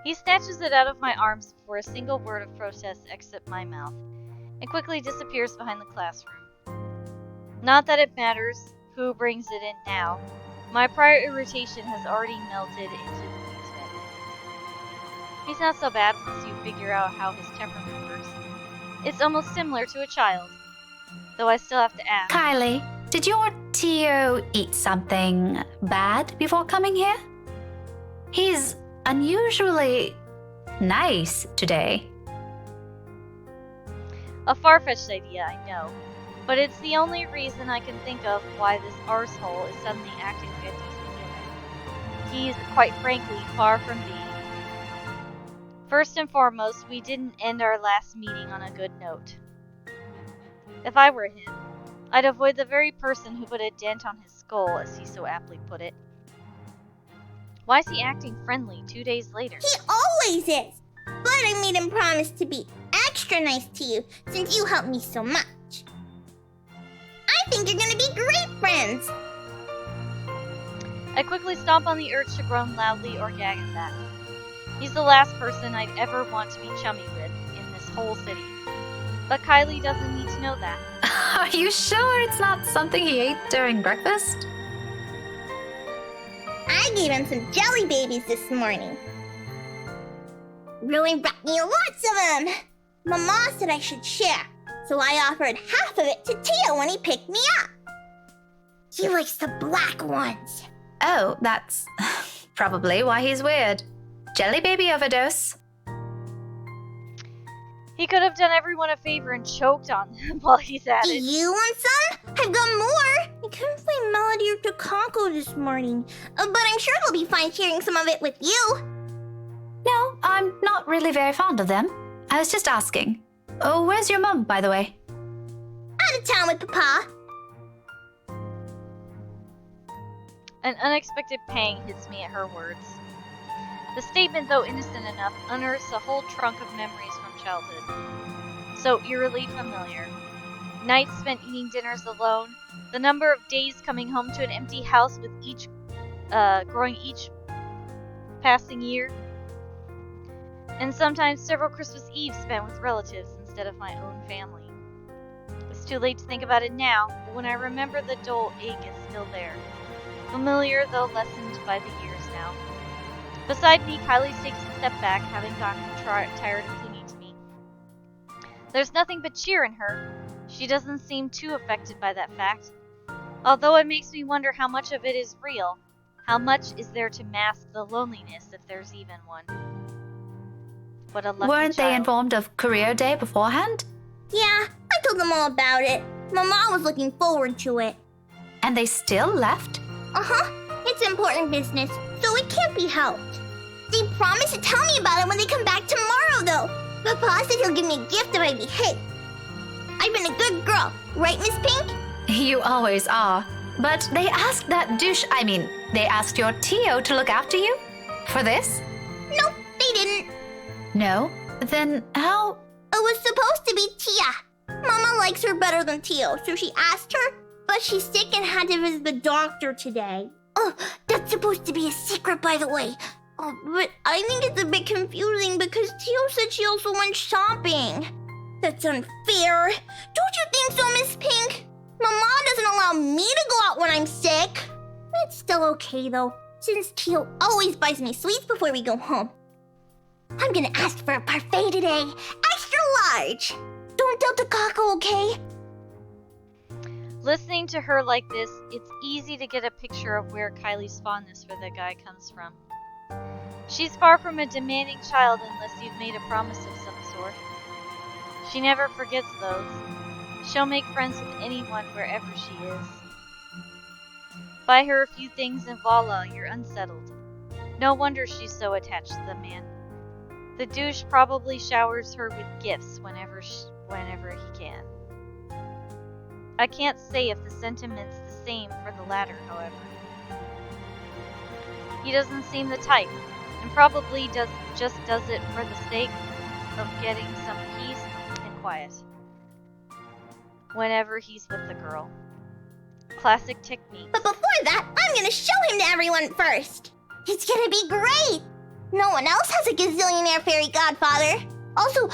He snatches it out of my arms before a single word of protest exits my mouth, and quickly disappears behind the classroom. Not that it matters who brings it in now. My prior irritation has already melted into amusement. He's not so bad once you figure out how his temperament works. It's almost similar to a child, though I still have to ask. Kylie, did your Tio eat something bad before coming here? He's unusually nice today. A far-fetched idea, I know, but it's the only reason I can think of why this arsehole is suddenly acting like a decent human. He's, quite frankly, far from being. First and foremost, we didn't end our last meeting on a good note. If I were him, I'd avoid the very person who put a dent on his skull, as he so aptly put it. Why is he acting friendly 2 days later? He always is. But I made him promise to be extra nice to you since you helped me so much. I think you're gonna be great friends. I quickly stomp on the urge to groan loudly or gag at that. He's the last person I'd ever want to be chummy with in this whole city. But Kylie doesn't need to know that. Are you sure it's not something he ate during breakfast? I gave him some jelly babies this morning. Really brought me lots of them. Mama said I should share, so I offered half of it to Tio when he picked me up. He likes the black ones. Oh, that's probably why he's weird. Jelly baby overdose. He could have done everyone a favor and choked on them while he's at it. You want some? I've got more. I couldn't play Melody or Takanko this morning, but I'm sure he'll be fine sharing some of it with you. No, I'm not really very fond of them. I was just asking. Oh, where's your mum, by the way? Out of town with Papa. An unexpected pang hits me at her words. The statement, though innocent enough, unearths a whole trunk of memories from childhood. So eerily familiar. Nights spent eating dinners alone, the number of days coming home to an empty house with each growing each passing year, and sometimes several Christmas Eves spent with relatives instead of my own family. It's too late to think about it now, but when I remember, the dull ache is still there. Familiar, though lessened by the years now. Beside me, Kylie takes a step back, having gotten tired of clinging to me. There's nothing but cheer in her. She doesn't seem too affected by that fact. Although it makes me wonder how much of it is real. How much is there to mask the loneliness, if there's even one? What a lucky Weren't they child. informed of career day beforehand? Yeah, I told them all about it. Mama was looking forward to it. And they still left? Uh-huh. It's important business, so it can't be helped. They promised to tell me about it when they come back tomorrow, though. Papa said he'll give me a gift if I behave. I've been a good girl, right, Miss Pink? You always are. But they asked they asked your Tio to look after you? For this? Nope, they didn't. No? Then how? It was supposed to be Tia. Mama likes her better than Tio, so she asked her, but she's sick and had to visit the doctor today. Oh, that's supposed to be a secret, by the way. Oh, but I think it's a bit confusing because Tio said she also went shopping. That's unfair. Don't you think so, Miss Pink? Mama doesn't allow me to go out when I'm sick. It's still okay, though, since Tio always buys me sweets before we go home. I'm gonna ask for a parfait today. Extra large. Don't tell Takako, okay? Listening to her like this, it's easy to get a picture of where Kylie's fondness for the guy comes from. She's far from a demanding child unless you've made a promise of some sort. She never forgets those. She'll make friends with anyone wherever she is. Buy her a few things and voila, you're unsettled. No wonder she's so attached to the man. The douche probably showers her with gifts whenever he can. I can't say if the sentiment's the same for the latter, however. He doesn't seem the type, and probably just does it for the sake of getting some peace and quiet whenever he's with the girl. Classic technique. But before that, I'm gonna show him to everyone first. It's gonna be great. No one else has a gazillionaire fairy godfather. Also,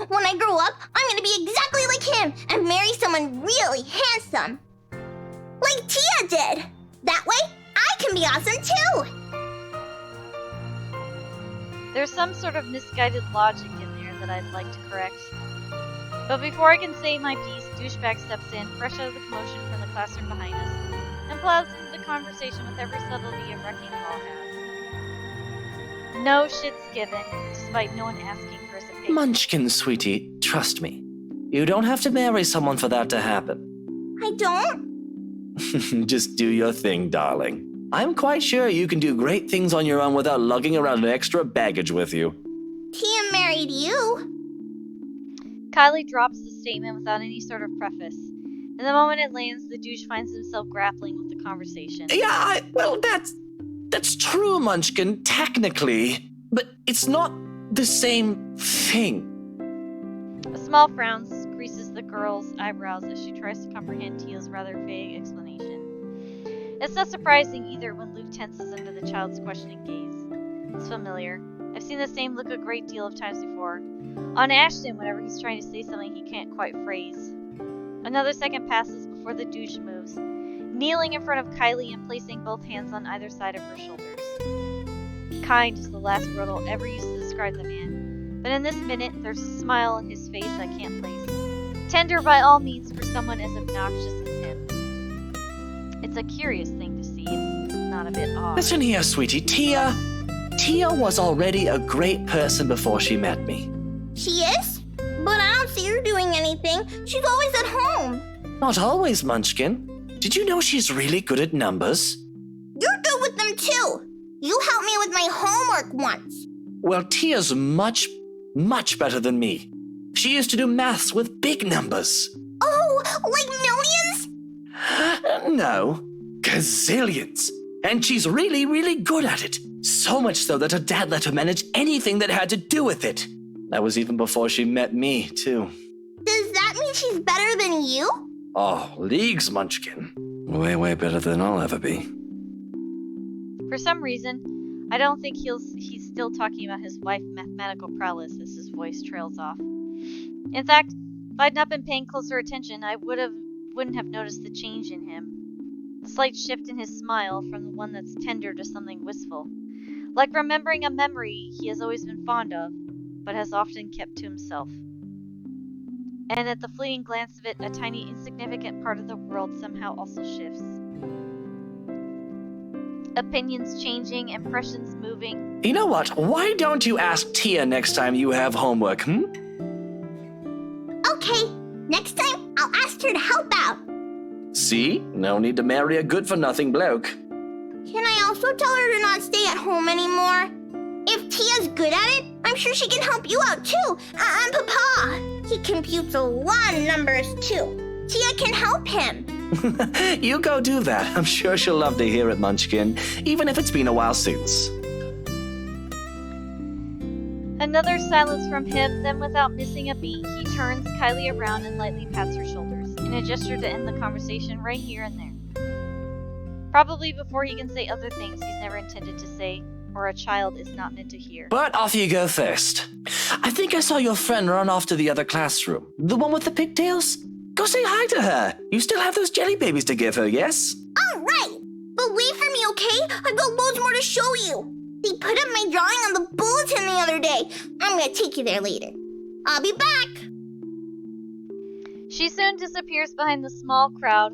when I grow up, I'm gonna be exactly like him and marry someone really handsome. Like Tia did. That way, I can be awesome too. There's some sort of misguided logic in there that I'd like to correct. But before I can say my piece, Douchebag steps in, fresh out of the commotion from the classroom behind us, and plows into the conversation with every subtlety a wrecking ball has. No shit's given, despite no one asking for his opinion. Munchkin, sweetie, trust me. You don't have to marry someone for that to happen. I don't? Just do your thing, darling. I'm quite sure you can do great things on your own without lugging around an extra baggage with you. Tia married you. Kylie drops the statement without any sort of preface. And the moment it lands, the douche finds himself grappling with the conversation. Yeah, well, that's true, Munchkin, technically. But it's not the same thing. A small frown creases the girl's eyebrows as she tries to comprehend Tia's rather vague explanation. It's not surprising either when Luke tenses under the child's questioning gaze. It's familiar. I've seen the same look a great deal of times before. On Ashton, whenever he's trying to say something he can't quite phrase. Another second passes before the douche moves, kneeling in front of Kylie and placing both hands on either side of her shoulders. Kind is the last word I'll ever use to describe the man, but in this minute, there's a smile on his face I can't place. Tender by all means for someone as obnoxious as him. It's a curious thing to see, it's not a bit odd. Listen here, sweetie, Tia was already a great person before she met me. She is? But I don't see her doing anything. She's always at home. Not always, Munchkin. Did you know she's really good at numbers? You're good with them too. You helped me with my homework once. Well, Tia's much, much better than me. She used to do maths with big numbers. Oh, like millions? No, gazillions. And she's really, really good at it. So much so that her dad let her manage anything that had to do with it. That was even before she met me, too. Does that mean she's better than you? Oh, leagues, Munchkin. Way, way better than I'll ever be. For some reason, I don't think he's still talking about his wife's mathematical prowess as his voice trails off. In fact, if I'd not been paying closer attention, I wouldn't have noticed the change in him. A slight shift in his smile from the one that's tender to something wistful. Like remembering a memory he has always been fond of, but has often kept to himself. And at the fleeting glance of it, a tiny insignificant part of the world somehow also shifts. Opinions changing, impressions moving. You know what? Why don't you ask Tia next time you have homework, Okay, next time I'll ask her to help out. See? No need to marry a good-for-nothing bloke. Can I also tell her to not stay at home anymore? If Tia's good at it, I'm sure she can help you out too. And Papa. He computes a lot of numbers too. Tia can help him. You go do that. I'm sure she'll love to hear it, Munchkin, even if it's been a while since. Another silence from him, then without missing a beat, he turns Kylie around and lightly pats her shoulders, in a gesture to end the conversation right here and there. Probably before he can say other things he's never intended to say, or a child is not meant to hear. But off you go first. I think I saw your friend run off to the other classroom. The one with the pigtails? Go say hi to her. You still have those jelly babies to give her, yes? Alright! But wait for me, okay? I've got loads more to show you. They put up my drawing on the bulletin the other day. I'm gonna take you there later. I'll be back. She soon disappears behind the small crowd,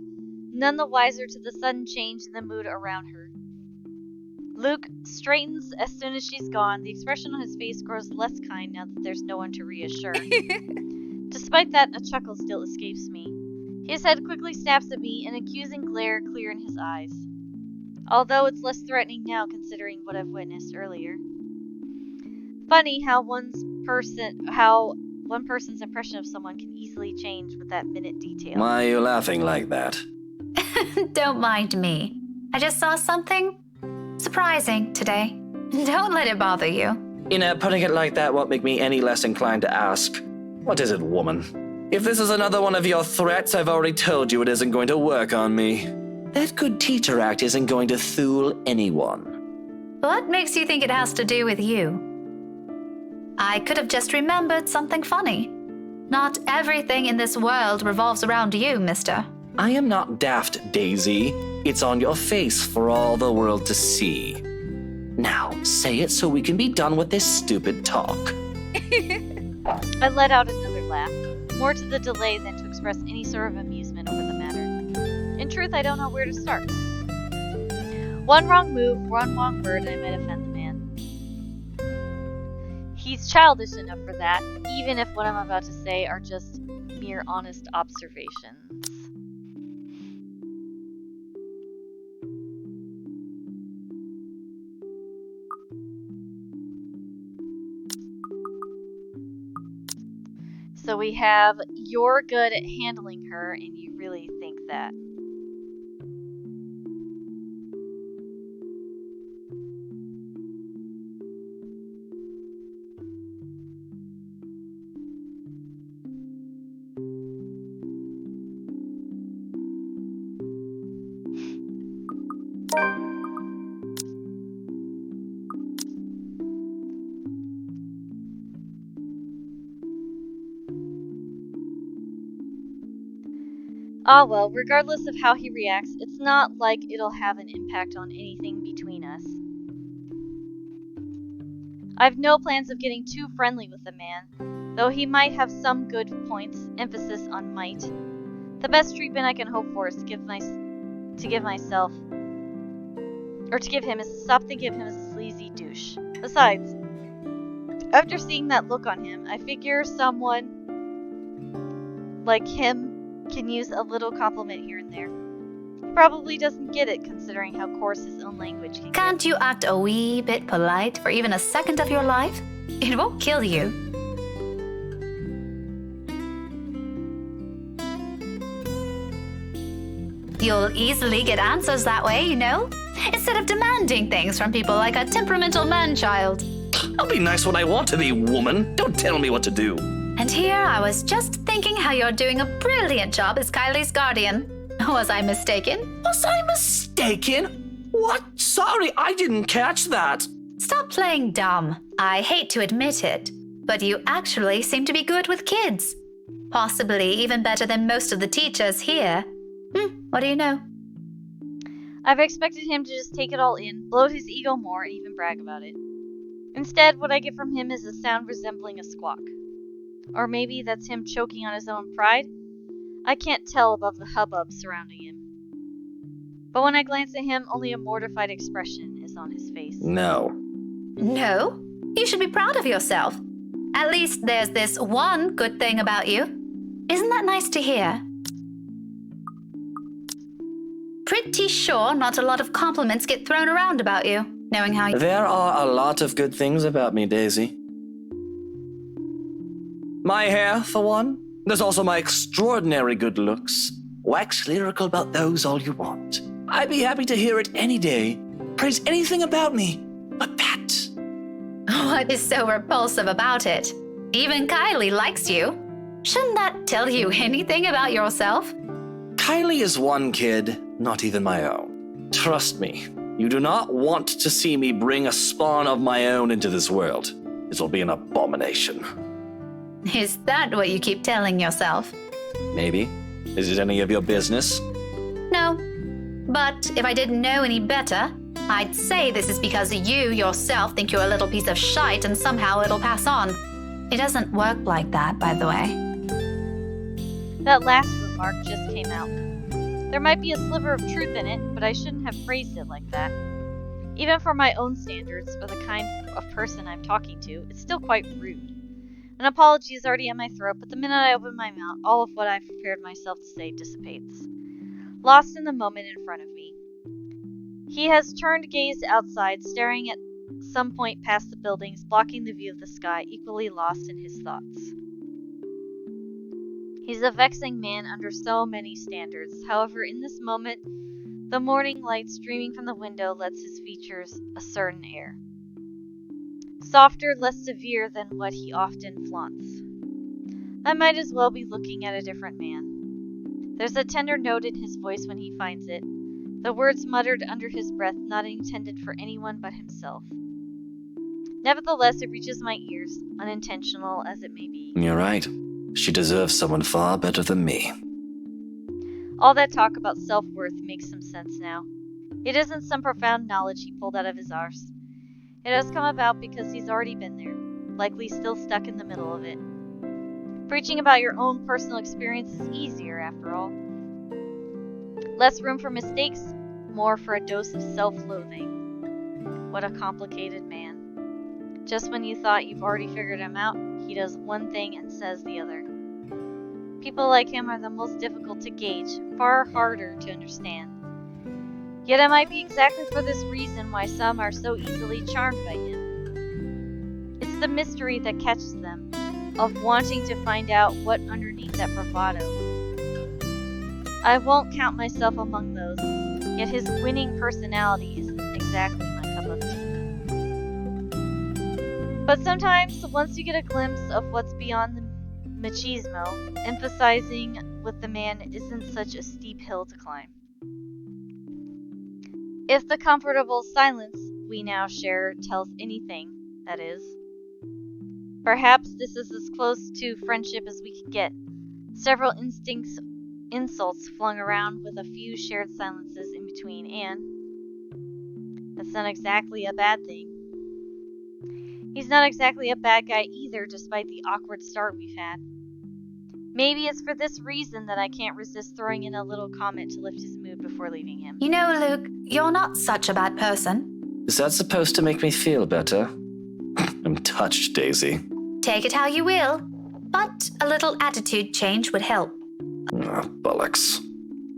none the wiser to the sudden change in the mood around her. Luke straightens as soon as she's gone. The expression on his face grows less kind now that there's no one to reassure. Despite that, a chuckle still escapes me. His head quickly snaps at me, an accusing glare clear in his eyes. Although it's less threatening now considering what I've witnessed earlier. Funny how one person's impression of someone can easily change with that minute detail. Why are you laughing like that? Don't mind me. I just saw something surprising today. Don't let it bother you. You know, putting it like that won't make me any less inclined to ask. What is it, woman? If this is another one of your threats, I've already told you it isn't going to work on me. That good teacher act isn't going to fool anyone. What makes you think it has to do with you? I could have just remembered something funny. Not everything in this world revolves around you, mister. I am not daft, Daisy. It's on your face for all the world to see. Now, say it so we can be done with this stupid talk. I let out another laugh, more to the delay than to express any sort of amusement over the matter. In truth, I don't know where to start. One wrong move, one wrong word, and I might offend the man. He's childish enough for that, even if what I'm about to say are just mere honest observations. So we have, you're good at handling her, and you really think that. Ah well, regardless of how he reacts, it's not like it'll have an impact on anything between us. I've no plans of getting too friendly with the man, though he might have some good points, emphasis on might. The best treatment I can hope for is to give him is stop thinking of him as a sleazy douche. Besides, after seeing that look on him, I figure someone like him can use a little compliment here and there. He probably doesn't get it, considering how coarse his own language can Can't get. you act a wee bit polite for even a second of your life? It won't kill you. You'll easily get answers that way, you know? Instead of demanding things from people like a temperamental man-child. I'll be nice when I want to be, woman. Don't tell me what to do. And here I was just thinking how you're doing a brilliant job as Kylie's guardian. Was I mistaken? Was I mistaken? What? Sorry, I didn't catch that. Stop playing dumb. I hate to admit it, but you actually seem to be good with kids. Possibly even better than most of the teachers here. What do you know? I've expected him to just take it all in, bloat his ego more, and even brag about it. Instead, what I get from him is a sound resembling a squawk. Or maybe that's him choking on his own pride? I can't tell above the hubbub surrounding him. But when I glance at him, only a mortified expression is on his face. No. No? You should be proud of yourself. At least there's this one good thing about you. Isn't that nice to hear? Pretty sure not a lot of compliments get thrown around about you, knowing how you... There are a lot of good things about me, Daisy. My hair, for one. There's also my extraordinary good looks. Wax lyrical about those all you want. I'd be happy to hear it any day. Praise anything about me but that. What is so repulsive about it? Even Kylie likes you. Shouldn't that tell you anything about yourself? Kylie is one kid, not even my own. Trust me, you do not want to see me bring a spawn of my own into this world. This will be an abomination. Is that what you keep telling yourself? Maybe. Is it any of your business? No. But if I didn't know any better, I'd say this is because you yourself think you're a little piece of shite and somehow it'll pass on. It doesn't work like that, by the way. That last remark just came out. There might be a sliver of truth in it, but I shouldn't have phrased it like that. Even for my own standards, or the kind of person I'm talking to, it's still quite rude. An apology is already in my throat, but the minute I open my mouth, all of what I've prepared myself to say dissipates. Lost in the moment in front of me. He has turned gaze outside, staring at some point past the buildings, blocking the view of the sky, equally lost in his thoughts. He's a vexing man under so many standards. However, in this moment, the morning light streaming from the window lets his features a certain air. Softer, less severe than what he often flaunts. I might as well be looking at a different man. There's a tender note in his voice when he finds it, the words muttered under his breath, not intended for anyone but himself. Nevertheless, it reaches my ears, unintentional as it may be. You're right. She deserves someone far better than me. All that talk about self-worth makes some sense now. It isn't some profound knowledge he pulled out of his arse. It has come about because he's already been there, likely still stuck in the middle of it. Preaching about your own personal experience is easier, after all. Less room for mistakes, more for a dose of self-loathing. What a complicated man. Just when you thought you've already figured him out, he does one thing and says the other. People like him are the most difficult to gauge, far harder to understand. Yet it might be exactly for this reason why some are so easily charmed by him. It's the mystery that catches them, of wanting to find out what underneath that bravado. I won't count myself among those, yet his winning personality isn't exactly my cup of tea. But sometimes, once you get a glimpse of what's beyond the machismo, emphasizing with the man isn't such a steep hill to climb. If the comfortable silence we now share tells anything, that is. Perhaps this is as close to friendship as we can get. Several insults flung around with a few shared silences in between, and that's not exactly a bad thing. He's not exactly a bad guy either, despite the awkward start we've had. Maybe it's for this reason that I can't resist throwing in a little comment to lift his mood before leaving him. You know, Luke, you're not such a bad person. Is that supposed to make me feel better? I'm touched, Daisy. Take it how you will, but a little attitude change would help. Bollocks.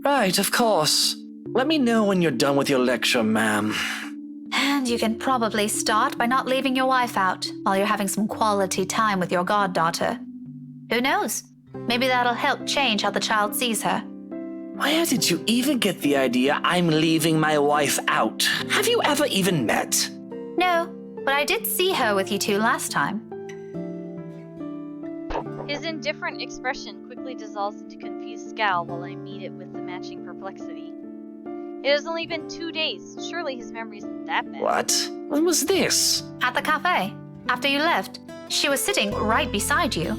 Right, of course. Let me know when you're done with your lecture, ma'am. And you can probably start by not leaving your wife out while you're having some quality time with your goddaughter. Who knows? Maybe that'll help change how the child sees her. Where did you even get the idea I'm leaving my wife out? Have you ever even met? No, but I did see her with you two last time. His indifferent expression quickly dissolves into confused scowl while I meet it with the matching perplexity. It has only been 2 days. Surely his memory isn't that bad. What? When was this? At the cafe. After you left. She was sitting right beside you.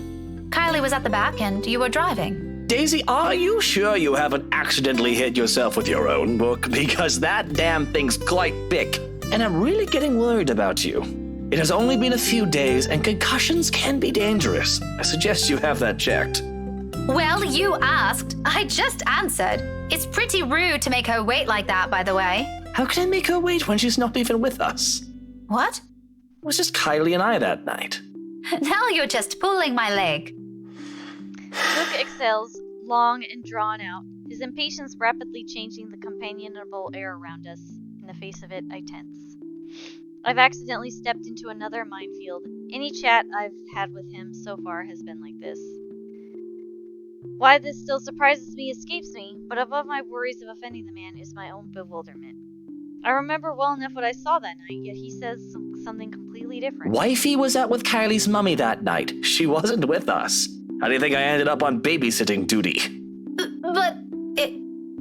Kylie was at the back and you were driving. Daisy, are you sure you haven't accidentally hit yourself with your own book? Because that damn thing's quite thick, and I'm really getting worried about you. It has only been a few days, and concussions can be dangerous. I suggest you have that checked. Well, you asked. I just answered. It's pretty rude to make her wait like that, by the way. How can I make her wait when she's not even with us? What? It was just Kylie and I that night. Now you're just pulling my leg. Luke exhales, long and drawn out, his impatience rapidly changing the companionable air around us. In the face of it, I tense. I've accidentally stepped into another minefield. Any chat I've had with him so far has been like this. Why this still surprises me escapes me, but above my worries of offending the man is my own bewilderment. I remember well enough what I saw that night, yet he says something completely different. Wifey was out with Kylie's mummy that night. She wasn't with us. How do you think I ended up on babysitting duty? But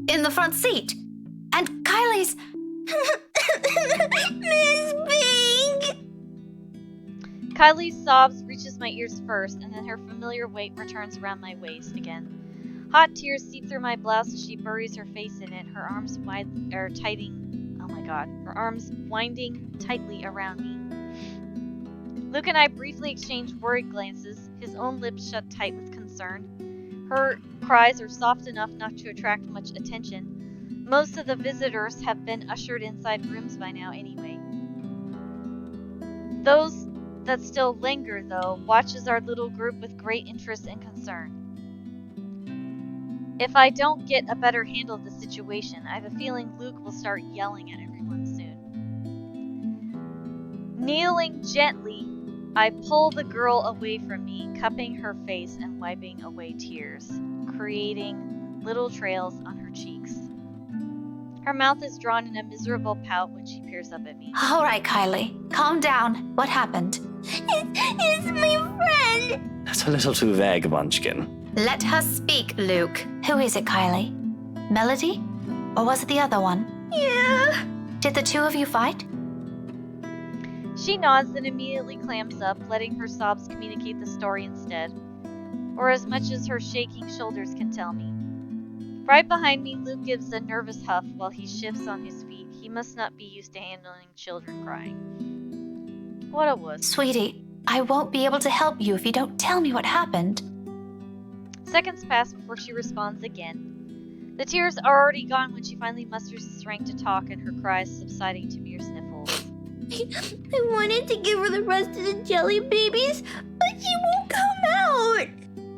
in the front seat. And Kylie's... Miss Pink! Kylie's sobs reaches my ears first, and then her familiar weight returns around my waist again. Hot tears seep through my blouse as she buries her face in it, her arms her arms winding tightly around me. Luke and I briefly exchange worried glances, his own lips shut tight with concern. Her cries are soft enough not to attract much attention. Most of the visitors have been ushered inside rooms by now anyway. Those that still linger, though, watch as our little group with great interest and concern. If I don't get a better handle of the situation, I have a feeling Luke will start yelling at everyone soon. Kneeling gently, I pull the girl away from me, cupping her face and wiping away tears, creating little trails on her cheeks. Her mouth is drawn in a miserable pout when she peers up at me. All right, Kylie. Calm down. What happened? It's my friend! That's a little too vague, Munchkin. Let her speak, Luke. Who is it, Kylie? Melody? Or was it the other one? Yeah. Did the two of you fight? She nods and immediately clams up, letting her sobs communicate the story instead, or as much as her shaking shoulders can tell me. Right behind me, Luke gives a nervous huff while he shifts on his feet. He must not be used to handling children crying. What a wuss. Sweetie, I won't be able to help you if you don't tell me what happened. Seconds pass before she responds again. The tears are already gone when she finally musters the strength to talk, and her cries subsiding to mere sniffles. I wanted to give her the rest of the jelly babies, but she won't come out.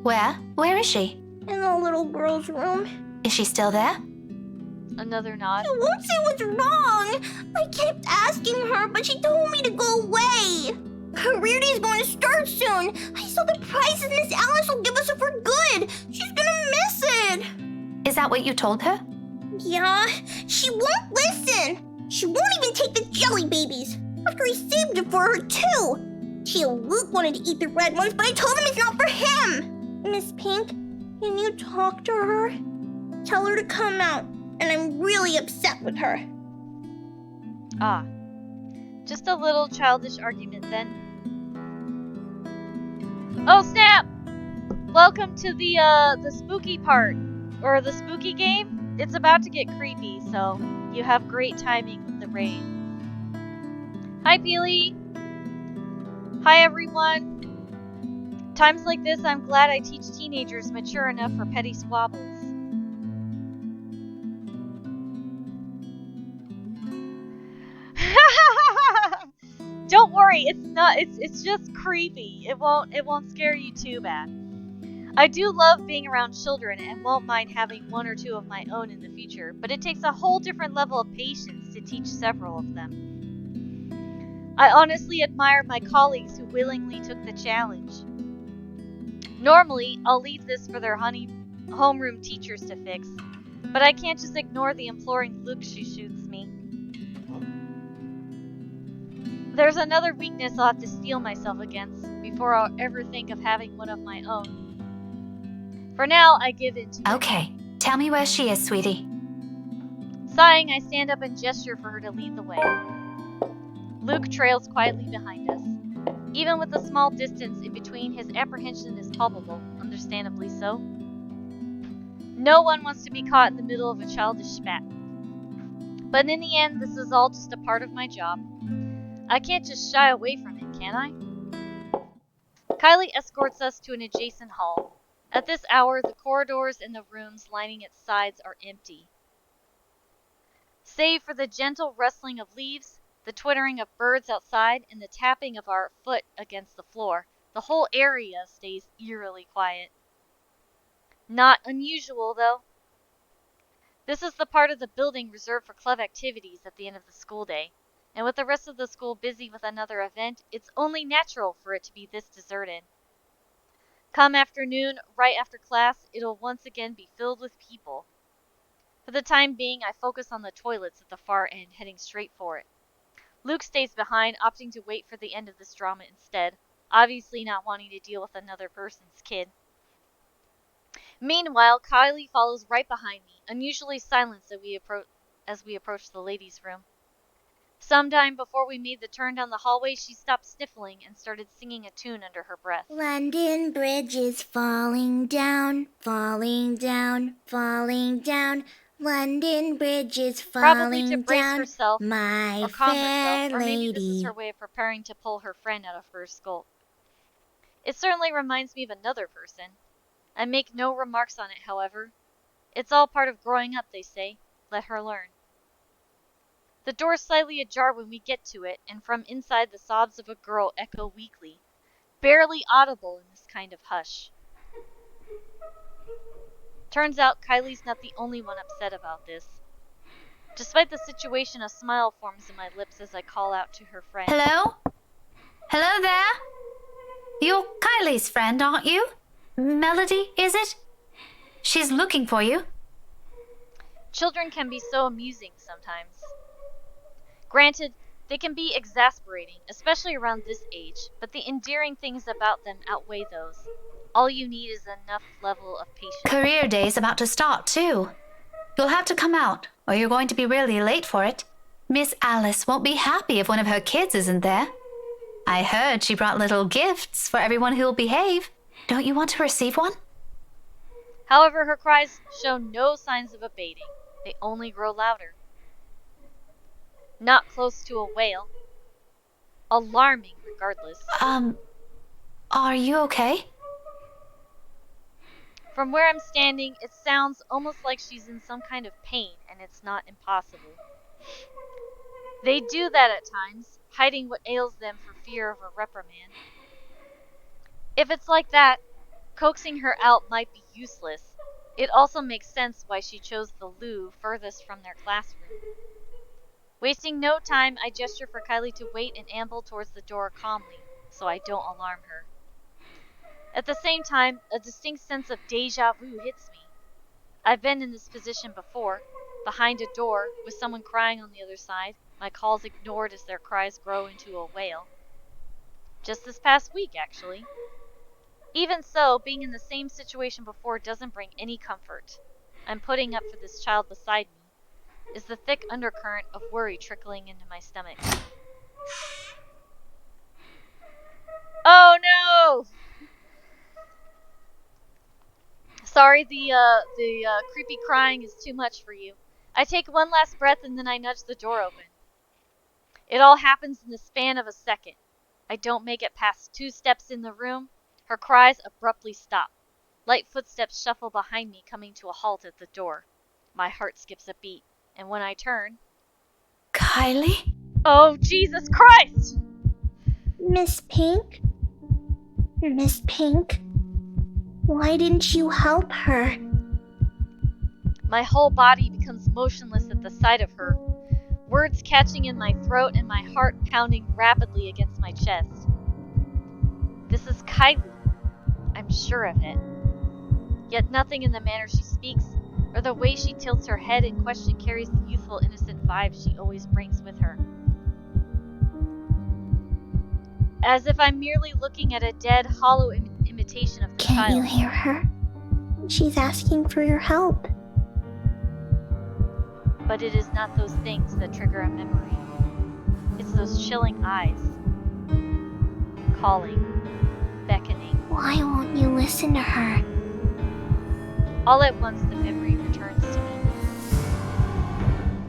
Where? Where is she? In the little girl's room. Is she still there? Another nod. I won't say what's wrong. I kept asking her, but she told me to go away. Her rearity's going to start soon. I saw the prizes Miss Alice will give us for good. She's gonna miss it. Is that what you told her? Yeah, she won't listen. She won't even take the jelly babies. After I saved it for her, too. Tio Luke wanted to eat the red ones, but I told him it's not for him. Miss Pink, can you talk to her? Tell her to come out, and I'm really upset with her. Ah. Just a little childish argument then. Oh snap! Welcome to the spooky part, or the spooky game. It's about to get creepy, so you have great timing with the rain. Hi Peely! Hi everyone! Times like this, I'm glad I teach teenagers mature enough for petty squabbles. Don't worry, it's just creepy. It won't scare you too bad. I do love being around children and won't mind having one or two of my own in the future, but it takes a whole different level of patience to teach several of them. I honestly admire my colleagues who willingly took the challenge. Normally, I'll leave this for their homeroom teachers to fix, but I can't just ignore the imploring looks she shoots me. There's another weakness I'll have to steel myself against before I'll ever think of having one of my own. For now, I give in to it. Okay, tell me where she is, sweetie. Sighing, I stand up and gesture for her to lead the way. Luke trails quietly behind us. Even with the small distance in between, his apprehension is palpable, understandably so. No one wants to be caught in the middle of a childish spat. But in the end, this is all just a part of my job. I can't just shy away from it, can I? Kylie escorts us to an adjacent hall. At this hour, the corridors and the rooms lining its sides are empty. Save for the gentle rustling of leaves, the twittering of birds outside, and the tapping of our foot against the floor, the whole area stays eerily quiet. Not unusual, though. This is the part of the building reserved for club activities at the end of the school day. And with the rest of the school busy with another event, it's only natural for it to be this deserted. Come afternoon, right after class, it'll once again be filled with people. For the time being, I focus on the toilets at the far end, heading straight for it. Luke stays behind, opting to wait for the end of this drama instead, obviously not wanting to deal with another person's kid. Meanwhile, Kylie follows right behind me, unusually silent as we approach the ladies' room. Sometime before we made the turn down the hallway, she stopped sniffling and started singing a tune under her breath. London Bridge is falling down, falling down, falling down. London Bridge is falling Probably to brace down, herself, my or calm fair herself, or maybe this is lady. her way of preparing to pull her friend out of her skull. It certainly reminds me of another person. I make no remarks on it, however. It's all part of growing up, they say. Let her learn. The door is slightly ajar when we get to it, and from inside the sobs of a girl echo weakly, barely audible in this kind of hush. Turns out Kylie's not the only one upset about this. Despite the situation, a smile forms in my lips as I call out to her friend. Hello? Hello there? You're Kylie's friend, aren't you? Melody, is it? She's looking for you. Children can be so amusing sometimes. Granted, they can be exasperating, especially around this age, but the endearing things about them outweigh those. All you need is enough level of patience. Career day's about to start, too. You'll have to come out, or you're going to be really late for it. Miss Alice won't be happy if one of her kids isn't there. I heard she brought little gifts for everyone who'll behave. Don't you want to receive one? However, her cries show no signs of abating. They only grow louder. Not close to a wail. Alarming, regardless. Are you okay? From where I'm standing, it sounds almost like she's in some kind of pain, and it's not impossible. They do that at times, hiding what ails them for fear of a reprimand. If it's like that, coaxing her out might be useless. It also makes sense why she chose the loo furthest from their classroom. Wasting no time, I gesture for Kylie to wait and amble towards the door calmly, so I don't alarm her. At the same time, a distinct sense of deja vu hits me. I've been in this position before, behind a door, with someone crying on the other side, my calls ignored as their cries grow into a wail. Just this past week, actually. Even so, being in the same situation before doesn't bring any comfort. I'm putting up for this child beside me, is the thick undercurrent of worry trickling into my stomach. Oh no! Sorry, the creepy crying is too much for you. I take one last breath and then I nudge the door open. It all happens in the span of a second. I don't make it past 2 steps in the room. Her cries abruptly stop. Light footsteps shuffle behind me, coming to a halt at the door. My heart skips a beat, and when I turn... Kylie? Oh, Jesus Christ! Miss Pink? Miss Pink? Why didn't you help her? My whole body becomes motionless at the sight of her, words catching in my throat and my heart pounding rapidly against my chest. This is Kylie. I'm sure of it. Yet nothing in the manner she speaks, or the way she tilts her head in question carries the youthful, innocent vibe she always brings with her. As if I'm merely looking at a dead, hollow imitation of the child. Can't you hear her? She's asking for your help. But it is not those things that trigger a memory. It's those chilling eyes. Calling. Beckoning. Why won't you listen to her? All at once the memory returns to me.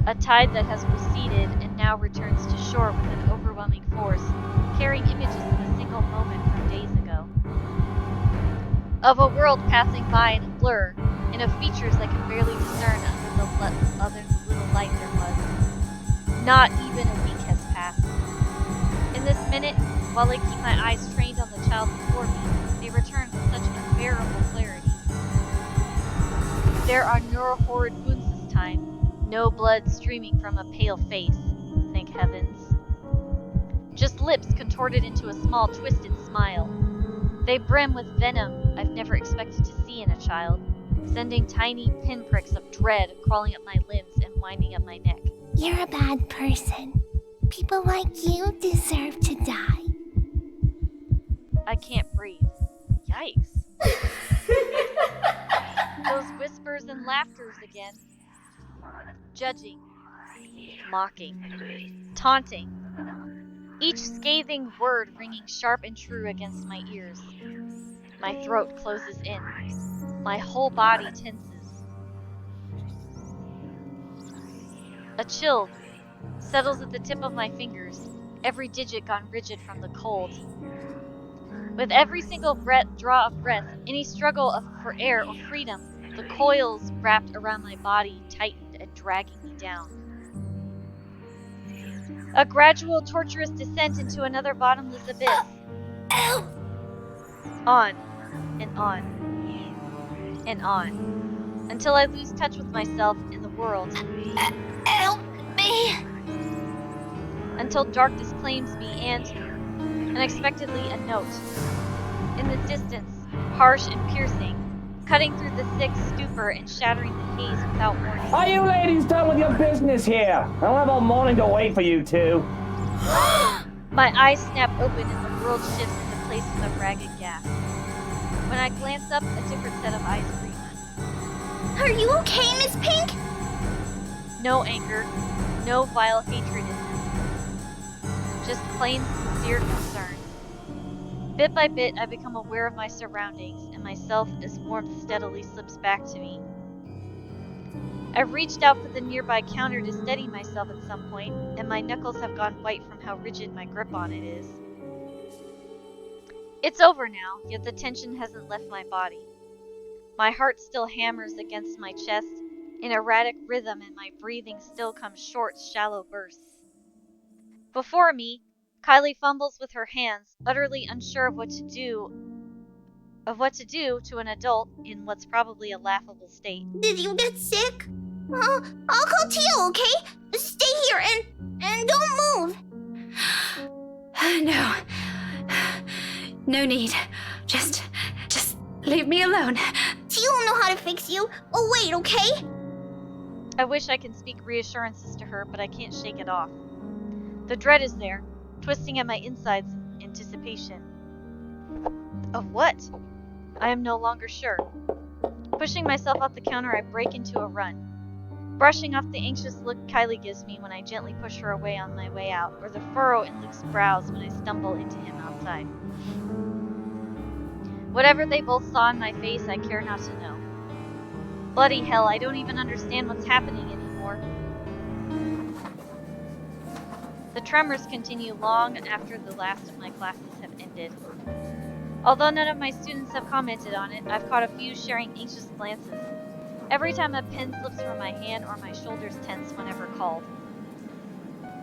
A tide that has receded and now returns to shore with an overwhelming force, carrying images of a single moment from days ago. Of a world passing by in a blur, and of features I can barely discern under the little light there was. Not even a week has passed. In this minute, while I keep my eyes trained on the child before me, they return with such unbearable clarity. There are no horrid wounds this time, no blood streaming from a pale face, thank heavens. Just lips contorted into a small twisted smile. They brim with venom I've never expected to see in a child. sending tiny pinpricks of dread crawling up my limbs and winding up my neck. You're a bad person. People like you deserve to die. I can't breathe. Yikes. Those whispers and laughters again. Judging. Mocking. Taunting. Each scathing word ringing sharp and true against my ears. My throat closes in. My whole body tenses. A chill settles at the tip of my fingers, every digit gone rigid from the cold. With every single draw of breath, any struggle for air or freedom, the coils wrapped around my body tightened and dragging me down. A gradual, torturous descent into another bottomless abyss. On, and on, and on, until I lose touch with myself and the world. Help me! Until darkness claims me and, unexpectedly, a note. In the distance, harsh and piercing, cutting through the thick stupor and shattering the haze without warning. Are you ladies done with your business here? I don't have all morning to wait for you two. My eyes snap open and the world shifts into places of ragged gas. When I glance up, a different set of eyes greet me. Are you okay, Miss Pink? No anger, no vile hatred in them. Just plain, sincere concern. Bit by bit, I become aware of my surroundings and myself as warmth steadily slips back to me. I've reached out for the nearby counter to steady myself at some point, and my knuckles have gone white from how rigid my grip on it is. It's over now, yet the tension hasn't left my body. My heart still hammers against my chest in erratic rhythm, and my breathing still comes short, shallow bursts. Before me, Kylie fumbles with her hands, utterly unsure of what to do to an adult in what's probably a laughable state. Did you get sick? I'll call Tio, okay? Stay here and don't move. No. No need. Just leave me alone. Tio will know how to fix you. Oh, wait, okay? I wish I could speak reassurances to her, but I can't shake it off. The dread is there, twisting at my insides in anticipation. Of what? I am no longer sure. Pushing myself off the counter, I break into a run. Brushing off the anxious look Kylie gives me when I gently push her away on my way out, or the furrow in Luke's brows when I stumble into him outside. Whatever they both saw in my face, I care not to know. Bloody hell, I don't even understand what's happening anymore. The tremors continue long after the last of my classes have ended. Although none of my students have commented on it, I've caught a few sharing anxious glances. Every time a pen slips from my hand or my shoulders tense whenever called.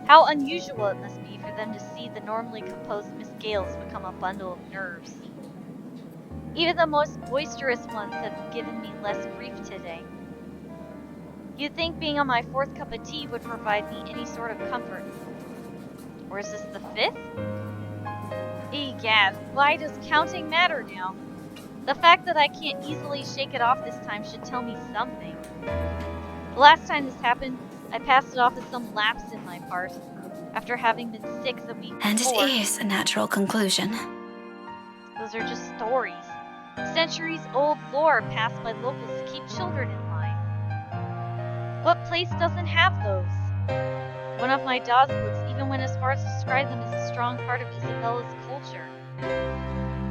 How unusual it must be for them to see the normally composed Miss Gales become a bundle of nerves. Even the most boisterous ones have given me less grief today. You'd think being on my 4th cup of tea would provide me any sort of comfort. Or is this the 5th? Egad, why does counting matter now? The fact that I can't easily shake it off this time should tell me something. The last time this happened, I passed it off as some lapse in my part, after having been sick the week And before. it is a natural conclusion. Those are just stories. Centuries-old lore passed by locals to keep children in line. What place doesn't have those? One of my Dawes books even went as far as to describe them as a strong part of Isabella's culture.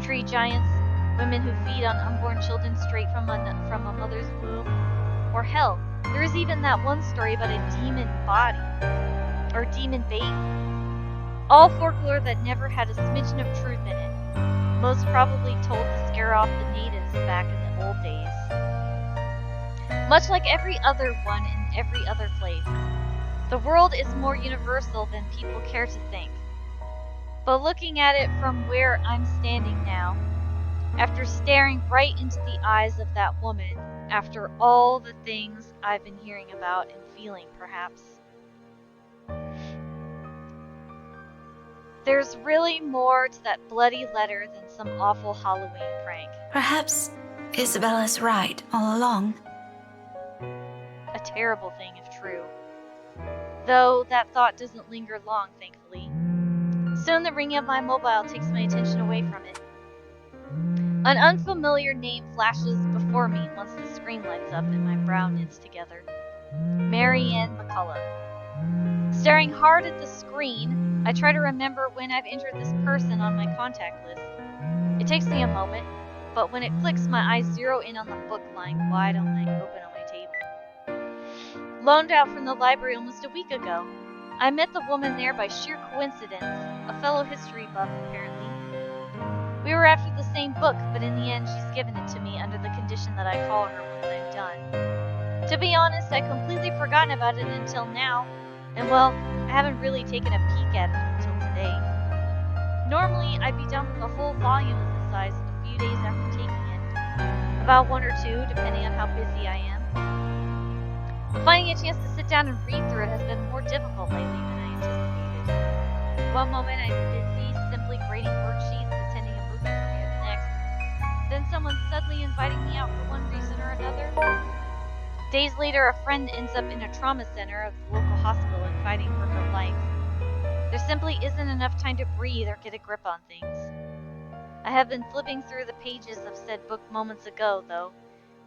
Tree giants, women who feed on unborn children straight from a mother's womb. Or hell, there is even that one story about a demon body. Or demon baby. All folklore that never had a smidgen of truth in it. Most probably told to scare off the natives back in the old days. Much like every other one in every other place, the world is more universal than people care to think. But looking at it from where I'm standing now, after staring right into the eyes of that woman, after all the things I've been hearing about and feeling, perhaps, there's really more to that bloody letter than some awful Halloween prank. Perhaps Isabella's right all along. A terrible thing if true. Though that thought doesn't linger long, thankfully. Soon the ringing of my mobile takes my attention away from it. An unfamiliar name flashes before me once the screen lights up and my brow knits together. Marianne McCullough. Staring hard at the screen, I try to remember when I've entered this person on my contact list. It takes me a moment, but when it clicks, my eyes zero in on the book lying wide open on my table. Loaned out from the library almost a week ago, I met the woman there by sheer coincidence, a fellow history buff apparently. We were after the same book, but in the end she's given it to me under the condition that I call her once I'm done. To be honest, I'd completely forgotten about it until now, and well, I haven't really taken a peek at it until today. Normally, I'd be done with a whole volume of this size in a few days after taking it. About 1 or 2, depending on how busy I am. Finding a chance to sit down and read through it has been more difficult lately than I anticipated. One moment I'm busy simply grading worksheets, attending a movie premiere the next. Then someone's suddenly inviting me out for one reason or another. Days later, a friend ends up in a trauma center of the local hospital and fighting for her life. There simply isn't enough time to breathe or get a grip on things. I have been flipping through the pages of said book moments ago, though,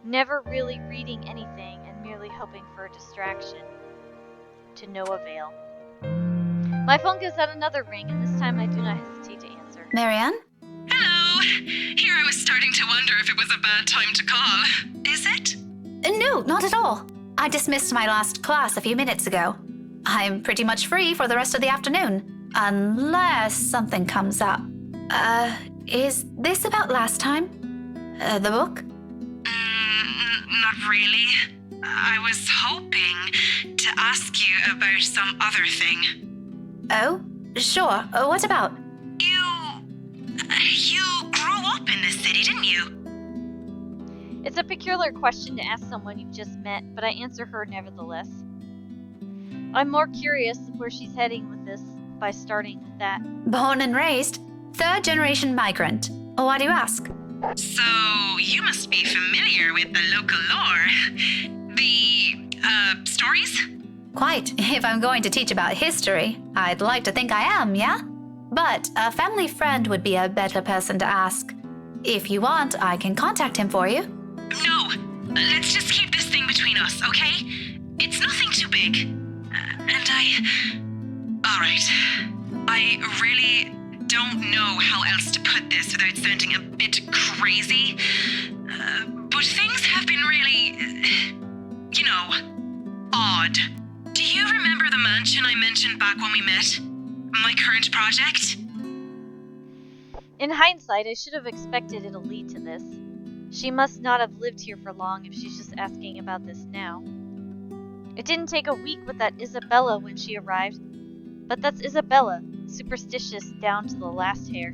never really reading anything and merely hoping for a distraction. To no avail. My phone gives out another ring, and this time I do not hesitate to answer. Marianne? Hello! Here I was starting to wonder if it was a bad time to call. Is it? No, not at all. I dismissed my last class a few minutes ago. I'm pretty much free for the rest of the afternoon, unless something comes up. Is this about last time? The book? Not really. I was hoping to ask you about some other thing. Oh, sure. What about? You grew up in this city, didn't you? It's a peculiar question to ask someone you've just met, but I answer her nevertheless. I'm more curious where she's heading with this by starting with that. Born and raised, 3rd-generation migrant. Why do you ask? So, you must be familiar with the local lore. The, stories? Quite. If I'm going to teach about history, I'd like to think I am, yeah? But a family friend would be a better person to ask. If you want, I can contact him for you. No, let's just keep this thing between us, okay? It's nothing too big. Alright. I really don't know how else to put this without sounding a bit crazy. But things have been really, odd. Do you remember the mansion I mentioned back when we met? My current project? In hindsight, I should have expected it'll lead to this. She must not have lived here for long if she's just asking about this now. It didn't take a week with that Isabella when she arrived, but that's Isabella, superstitious down to the last hair.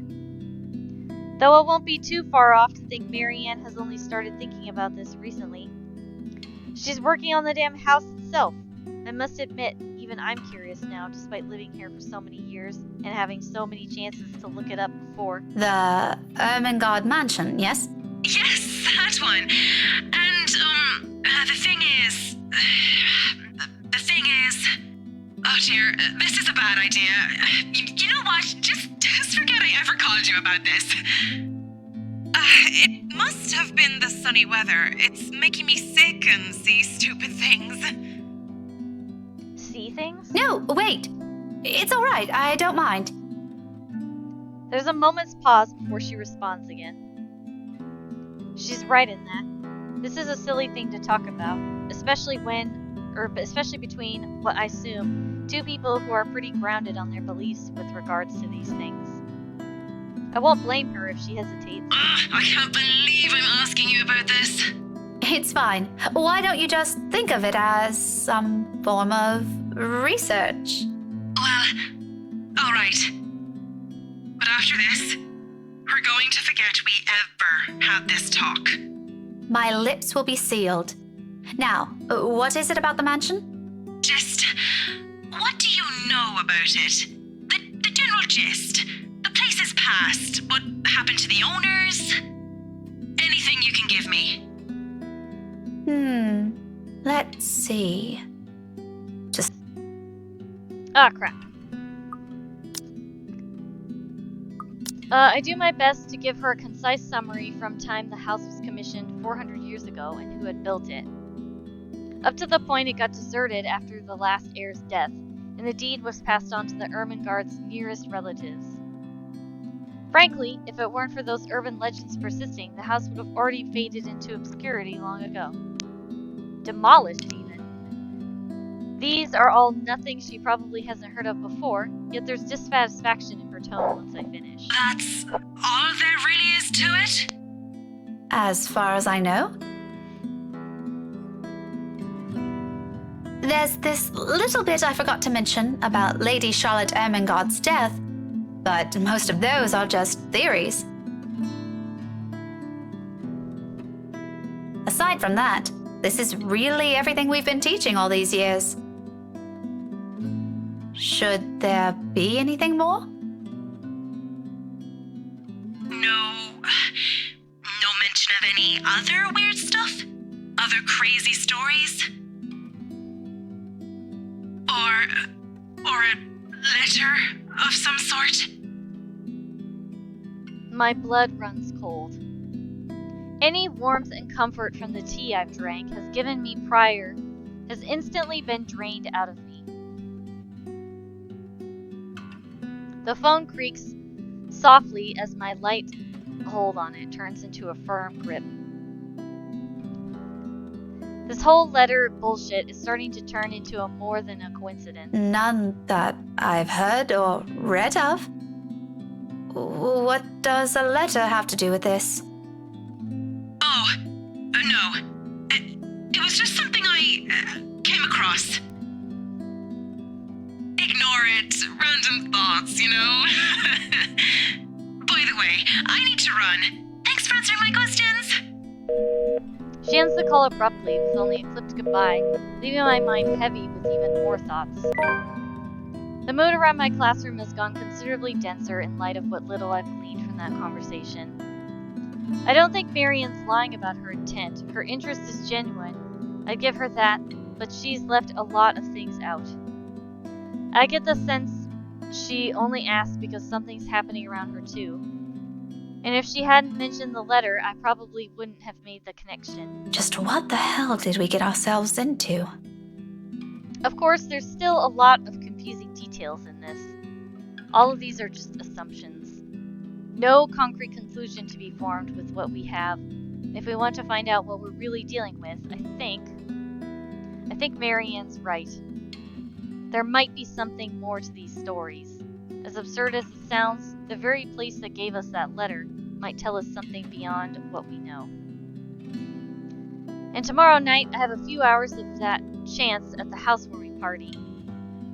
Though it won't be too far off to think Marianne has only started thinking about this recently. She's working on the damn house itself. I must admit, even I'm curious now, despite living here for so many years and having so many chances to look it up before. The Ermengarde Mansion, yes? Yes, that one. And, the thing is... Oh dear, this is a bad idea. You know what? Just forget I ever called you about this. It must have been the sunny weather. It's making me sick and see stupid things. See things? No, wait. It's all right. I don't mind. There's a moment's pause before she responds again. She's right in that. This is a silly thing to talk about, especially between what I assume 2 people who are pretty grounded on their beliefs with regards to these things. I won't blame her if she hesitates. I can't believe I'm asking you about this. It's fine. Why don't you just think of it as some form of research? Well, alright. But after this, we're going to forget we ever had this talk. My lips will be sealed. Now, what is it about the mansion? Just, what do you know about it? The general gist. The place is past. What happened to the owners? Anything you can give me. Let's see. Just. Ah, crap. I do my best to give her a concise summary from time the house was commissioned 400 years ago and who had built it. Up to the point it got deserted after the last heir's death, and the deed was passed on to the Ermengarde's nearest relatives. Frankly, if it weren't for those urban legends persisting, the house would have already faded into obscurity long ago. Demolished, even. These are all nothing she probably hasn't heard of before, yet there's dissatisfaction in her tone once I finish. That's all there really is to it? As far as I know. There's this little bit I forgot to mention about Lady Charlotte Ermengarde's death, but most of those are just theories. Aside from that, this is really everything we've been teaching all these years. Should there be anything more? No mention of any other weird stuff? Other crazy stories? Or a letter of some sort? My blood runs cold. Any warmth and comfort from the tea I've drank has given me prior has instantly been drained out of me. The phone creaks softly as my light hold on it turns into a firm grip. This whole letter bullshit is starting to turn into a more than a coincidence. None that I've heard or read of. What does a letter have to do with this? Oh, no. It was just something I came across. Ignore it. Random thoughts, you know? By the way, I need to run. Thanks for answering my questions. She ends the call abruptly with only a clipped goodbye, leaving my mind heavy with even more thoughts. The mood around my classroom has gone considerably denser in light of what little I've gleaned from that conversation. I don't think Marian's lying about her intent. Her interest is genuine. I'd give her that, but she's left a lot of things out. I get the sense she only asked because something's happening around her too. And if she hadn't mentioned the letter, I probably wouldn't have made the connection. Just what the hell did we get ourselves into? Of course, there's still a lot of confusing details in this. All of these are just assumptions. No concrete conclusion to be formed with what we have. If we want to find out what we're really dealing with, I think Marianne's right. There might be something more to these stories. As absurd as it sounds, the very place that gave us that letter might tell us something beyond what we know. And tomorrow night, I have a few hours of that chance at the housewarming party.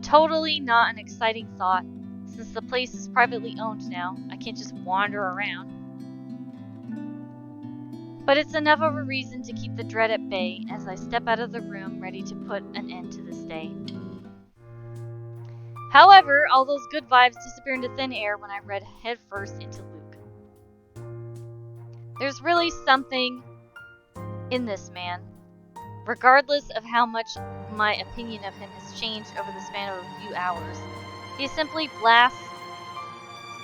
Totally not an exciting thought, since the place is privately owned now. I can't just wander around. But it's enough of a reason to keep the dread at bay as I step out of the room ready to put an end to this day. However, all those good vibes disappear into thin air when I read headfirst into Luke. There's really something in this man. Regardless of how much my opinion of him has changed over the span of a few hours, he simply blasts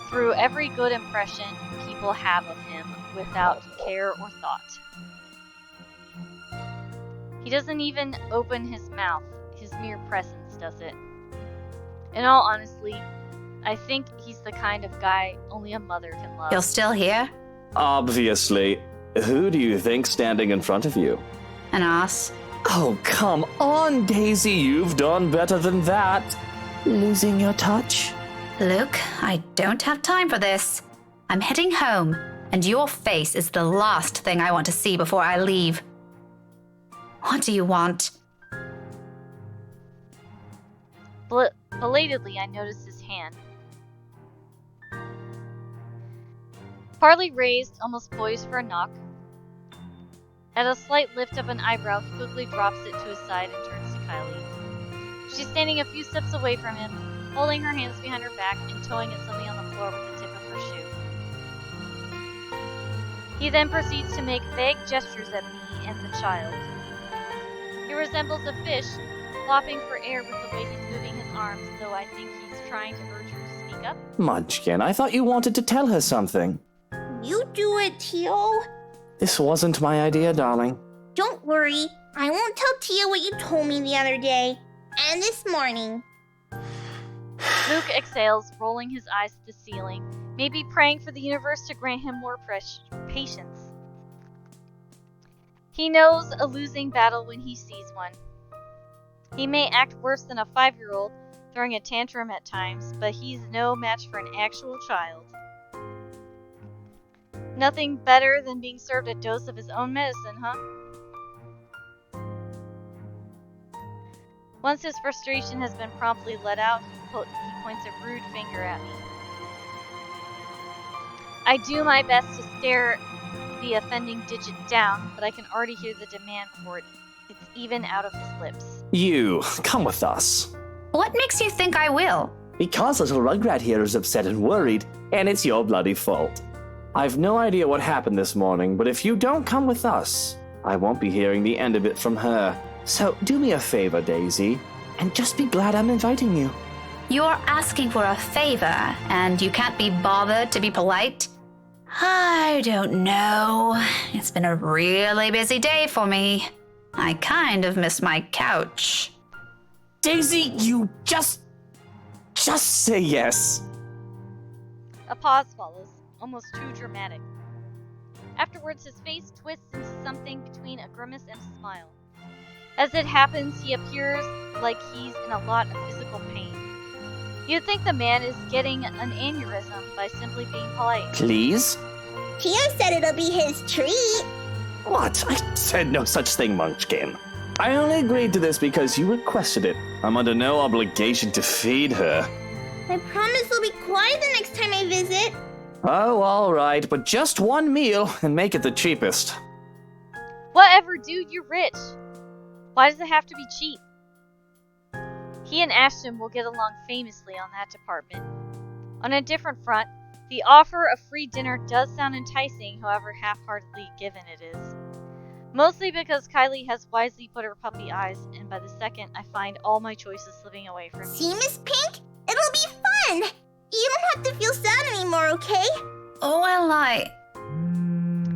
through every good impression people have of him without care or thought. He doesn't even open his mouth, his mere presence does it. In all honesty, I think he's the kind of guy only a mother can love. You're still here? Obviously. Who do you think's standing in front of you? An ass. Oh, come on, Daisy. You've done better than that. Losing your touch? Luke, I don't have time for this. I'm heading home, and your face is the last thing I want to see before I leave. What do you want? Belatedly, I noticed his hand. Partly raised, almost poised for a knock. At a slight lift of an eyebrow, he quickly drops it to his side and turns to Kylie. She's standing a few steps away from him, holding her hands behind her back and toeing at something on the floor with the tip of her shoe. He then proceeds to make vague gestures at me and the child. He resembles a fish, flopping for air with the way he's moving his arms, though I think he's trying to urge her to speak up. Munchkin, I thought you wanted to tell her something. You do it, Tio. This wasn't my idea, darling. Don't worry. I won't tell Tia what you told me the other day. And this morning. Luke exhales, rolling his eyes at the ceiling, maybe praying for the universe to grant him more patience. He knows a losing battle when he sees one. He may act worse than a 5-year-old, throwing a tantrum at times, but he's no match for an actual child. Nothing better than being served a dose of his own medicine, huh? Once his frustration has been promptly let out, he points a rude finger at me. I do my best to stare the offending digit down, but I can already hear the demand for it. It's even out of his lips. You, come with us. What makes you think I will? Because little Rugrat here is upset and worried, and it's your bloody fault. I've no idea what happened this morning, but if you don't come with us, I won't be hearing the end of it from her. So do me a favor, Daisy, and just be glad I'm inviting you. You're asking for a favor, and you can't be bothered to be polite? I don't know. It's been a really busy day for me. I kind of miss my couch. Daisy, you just say yes. A pause follows, almost too dramatic. Afterwards, his face twists into something between a grimace and a smile. As it happens, he appears like he's in a lot of physical pain. You'd think the man is getting an aneurysm by simply being polite. Please? Tio said it'll be his treat. What? I said no such thing, Munchkin. I only agreed to this because you requested it. I'm under no obligation to feed her. I promise I'll be quiet the next time I visit. Oh, all right, but just one meal and make it the cheapest. Whatever, dude, you're rich. Why does it have to be cheap? He and Ashton will get along famously on that department. On a different front, the offer of free dinner does sound enticing, however half-heartedly given it is. Mostly because Kylie has wisely put her puppy eyes, and by the second I find all my choices slipping away from me. See, Miss Pink? It'll be fun! You don't have to feel sad anymore, okay? Oh, well,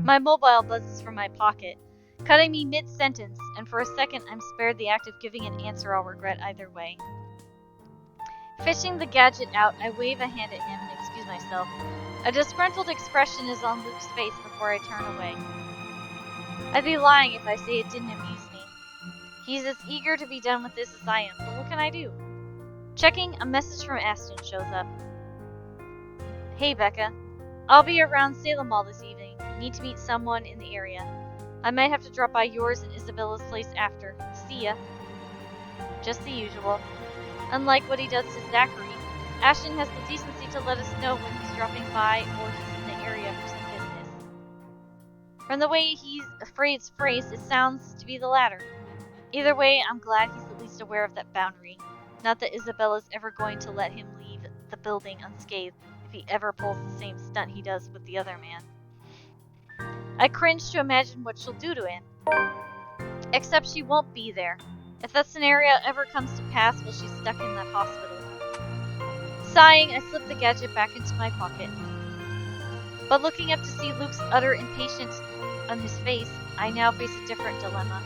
My mobile buzzes from my pocket, cutting me mid-sentence, and for a second I'm spared the act of giving an answer I'll regret either way. Fishing the gadget out, I wave a hand at him and excuse myself. A disgruntled expression is on Luke's face before I turn away. I'd be lying if I say it didn't amuse me. He's as eager to be done with this as I am, but what can I do? Checking, a message from Ashton shows up. Hey Becca, I'll be around Salem Mall this evening. Need to meet someone in the area. I might have to drop by yours and Isabella's place after. See ya. Just the usual. Unlike what he does to Zachary, Ashton has the decency to let us know when he's dropping by or he's in the area for some business. From the way he's phrased, it sounds to be the latter. Either way, I'm glad he's at least aware of that boundary. Not that Isabella's ever going to let him leave the building unscathed if he ever pulls the same stunt he does with the other man. I cringe to imagine what she'll do to him. Except she won't be there. If that scenario ever comes to pass while she's stuck in that hospital. Sighing, I slip the gadget back into my pocket. But looking up to see Luke's utter impatience on his face, I now face a different dilemma.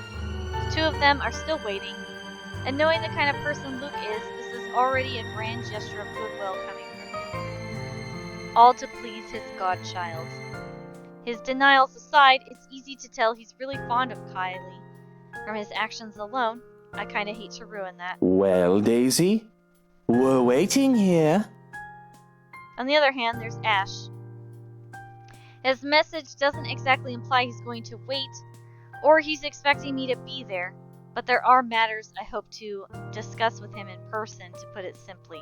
The two of them are still waiting, and knowing the kind of person Luke is, this is already a grand gesture of goodwill coming from him. All to please his godchild. His denials aside, it's easy to tell he's really fond of Kylie. From his actions alone, I kinda hate to ruin that. Well, Daisy, we're waiting here. On the other hand, there's Ash. His message doesn't exactly imply he's going to wait, or he's expecting me to be there, but there are matters I hope to discuss with him in person, to put it simply.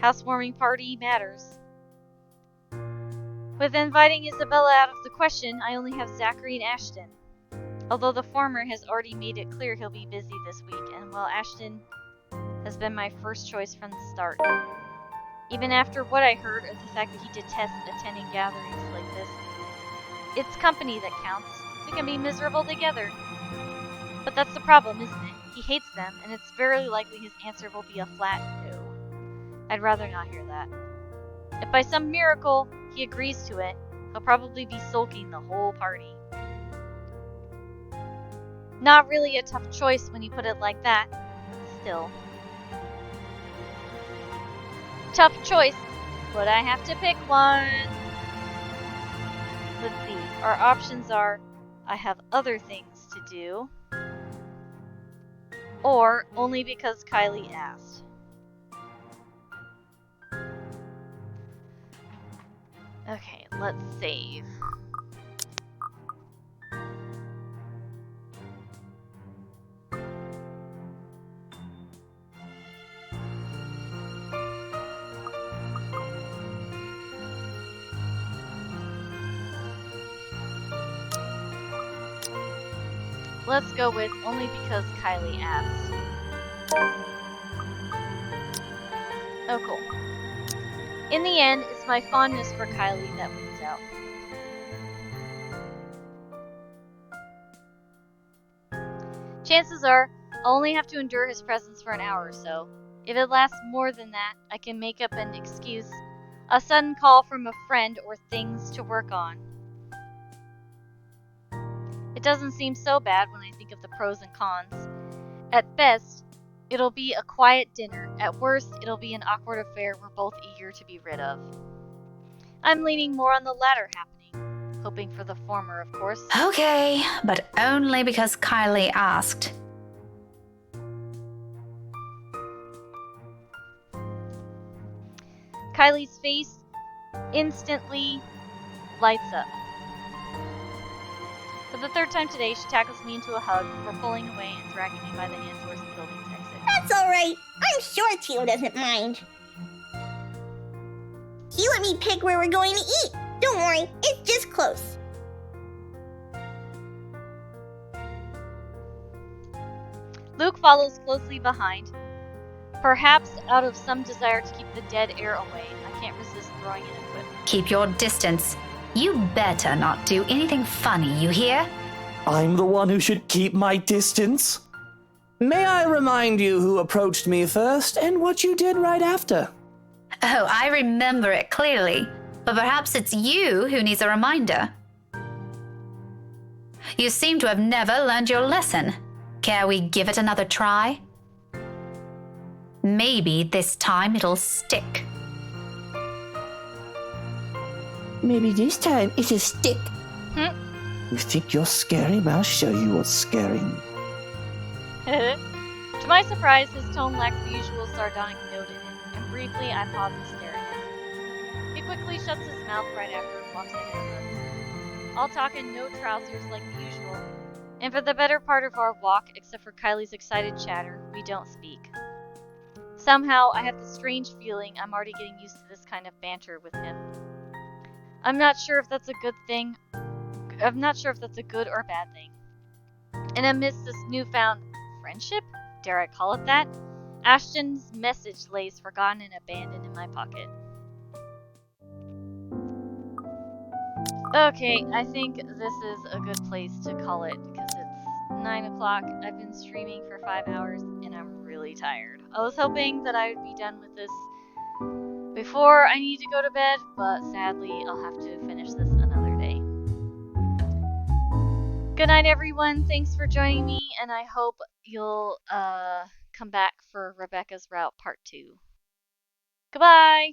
Housewarming party matters. With inviting Isabella out of the question, I only have Zachary and Ashton. Although the former has already made it clear he'll be busy this week, and while Ashton has been my first choice from the start. Even after what I heard of the fact that he detests attending gatherings like this. It's company that counts. We can be miserable together. But that's the problem, isn't it? He hates them, and it's very likely his answer will be a flat no. I'd rather not hear that. If by some miracle he agrees to it, he'll probably be sulking the whole party. Not really a tough choice when you put it like that. Still. Tough choice, but I have to pick one. Let's see. Our options are, I have other things to do, or only because Kylie asked. Okay, let's save. Let's go with only because Kylie asked. Oh, cool. In the end, it's my fondness for Kylie that wins out. Chances are, I'll only have to endure his presence for an hour or so. If it lasts more than that, I can make up an excuse, a sudden call from a friend, or things to work on. It doesn't seem so bad when I think of the pros and cons. At best, it'll be a quiet dinner. At worst, it'll be an awkward affair we're both eager to be rid of. I'm leaning more on the latter happening, hoping for the former, of course. Okay, but only because Kylie asked. Kylie's face instantly lights up. For the third time today, she tackles me into a hug before pulling away and dragging me by the hand towards the building's exit. That's alright. I'm sure Tio doesn't mind. He let me pick where we're going to eat. Don't worry, it's just close. Luke follows closely behind, perhaps out of some desire to keep the dead air away. I can't resist throwing in a quip. Keep your distance. You better not do anything funny, you hear? I'm the one who should keep my distance. May I remind you who approached me first and what you did right after? Oh, I remember it clearly. But perhaps it's you who needs a reminder. You seem to have never learned your lesson. Care we give it another try? Maybe this time it'll stick. Maybe this time it'll stick. You think you're scary? I'll show you what's scary. To my surprise, his tone lacked the usual sardonic note in it, and briefly I paused to stare at him. He quickly shuts his mouth right after and walks ahead of us. All talk and no trousers like the usual, and for the better part of our walk, except for Kylie's excited chatter, we don't speak. Somehow, I have the strange feeling I'm already getting used to this kind of banter with him. I'm not sure if that's a good thing. I'm not sure if that's a good or bad thing. And amidst this newfound friendship, dare I call it that, Ashton's message lays forgotten and abandoned in my pocket. Okay, I think this is a good place to call it because it's 9 o'clock. I've been streaming for 5 hours and I'm really tired. I was hoping that I would be done with this before I need to go to bed, but sadly I'll have to finish this another day. Good night, everyone. Thanks for joining me, and I hope you'll come back for Rebecca's Route Part 2. Goodbye!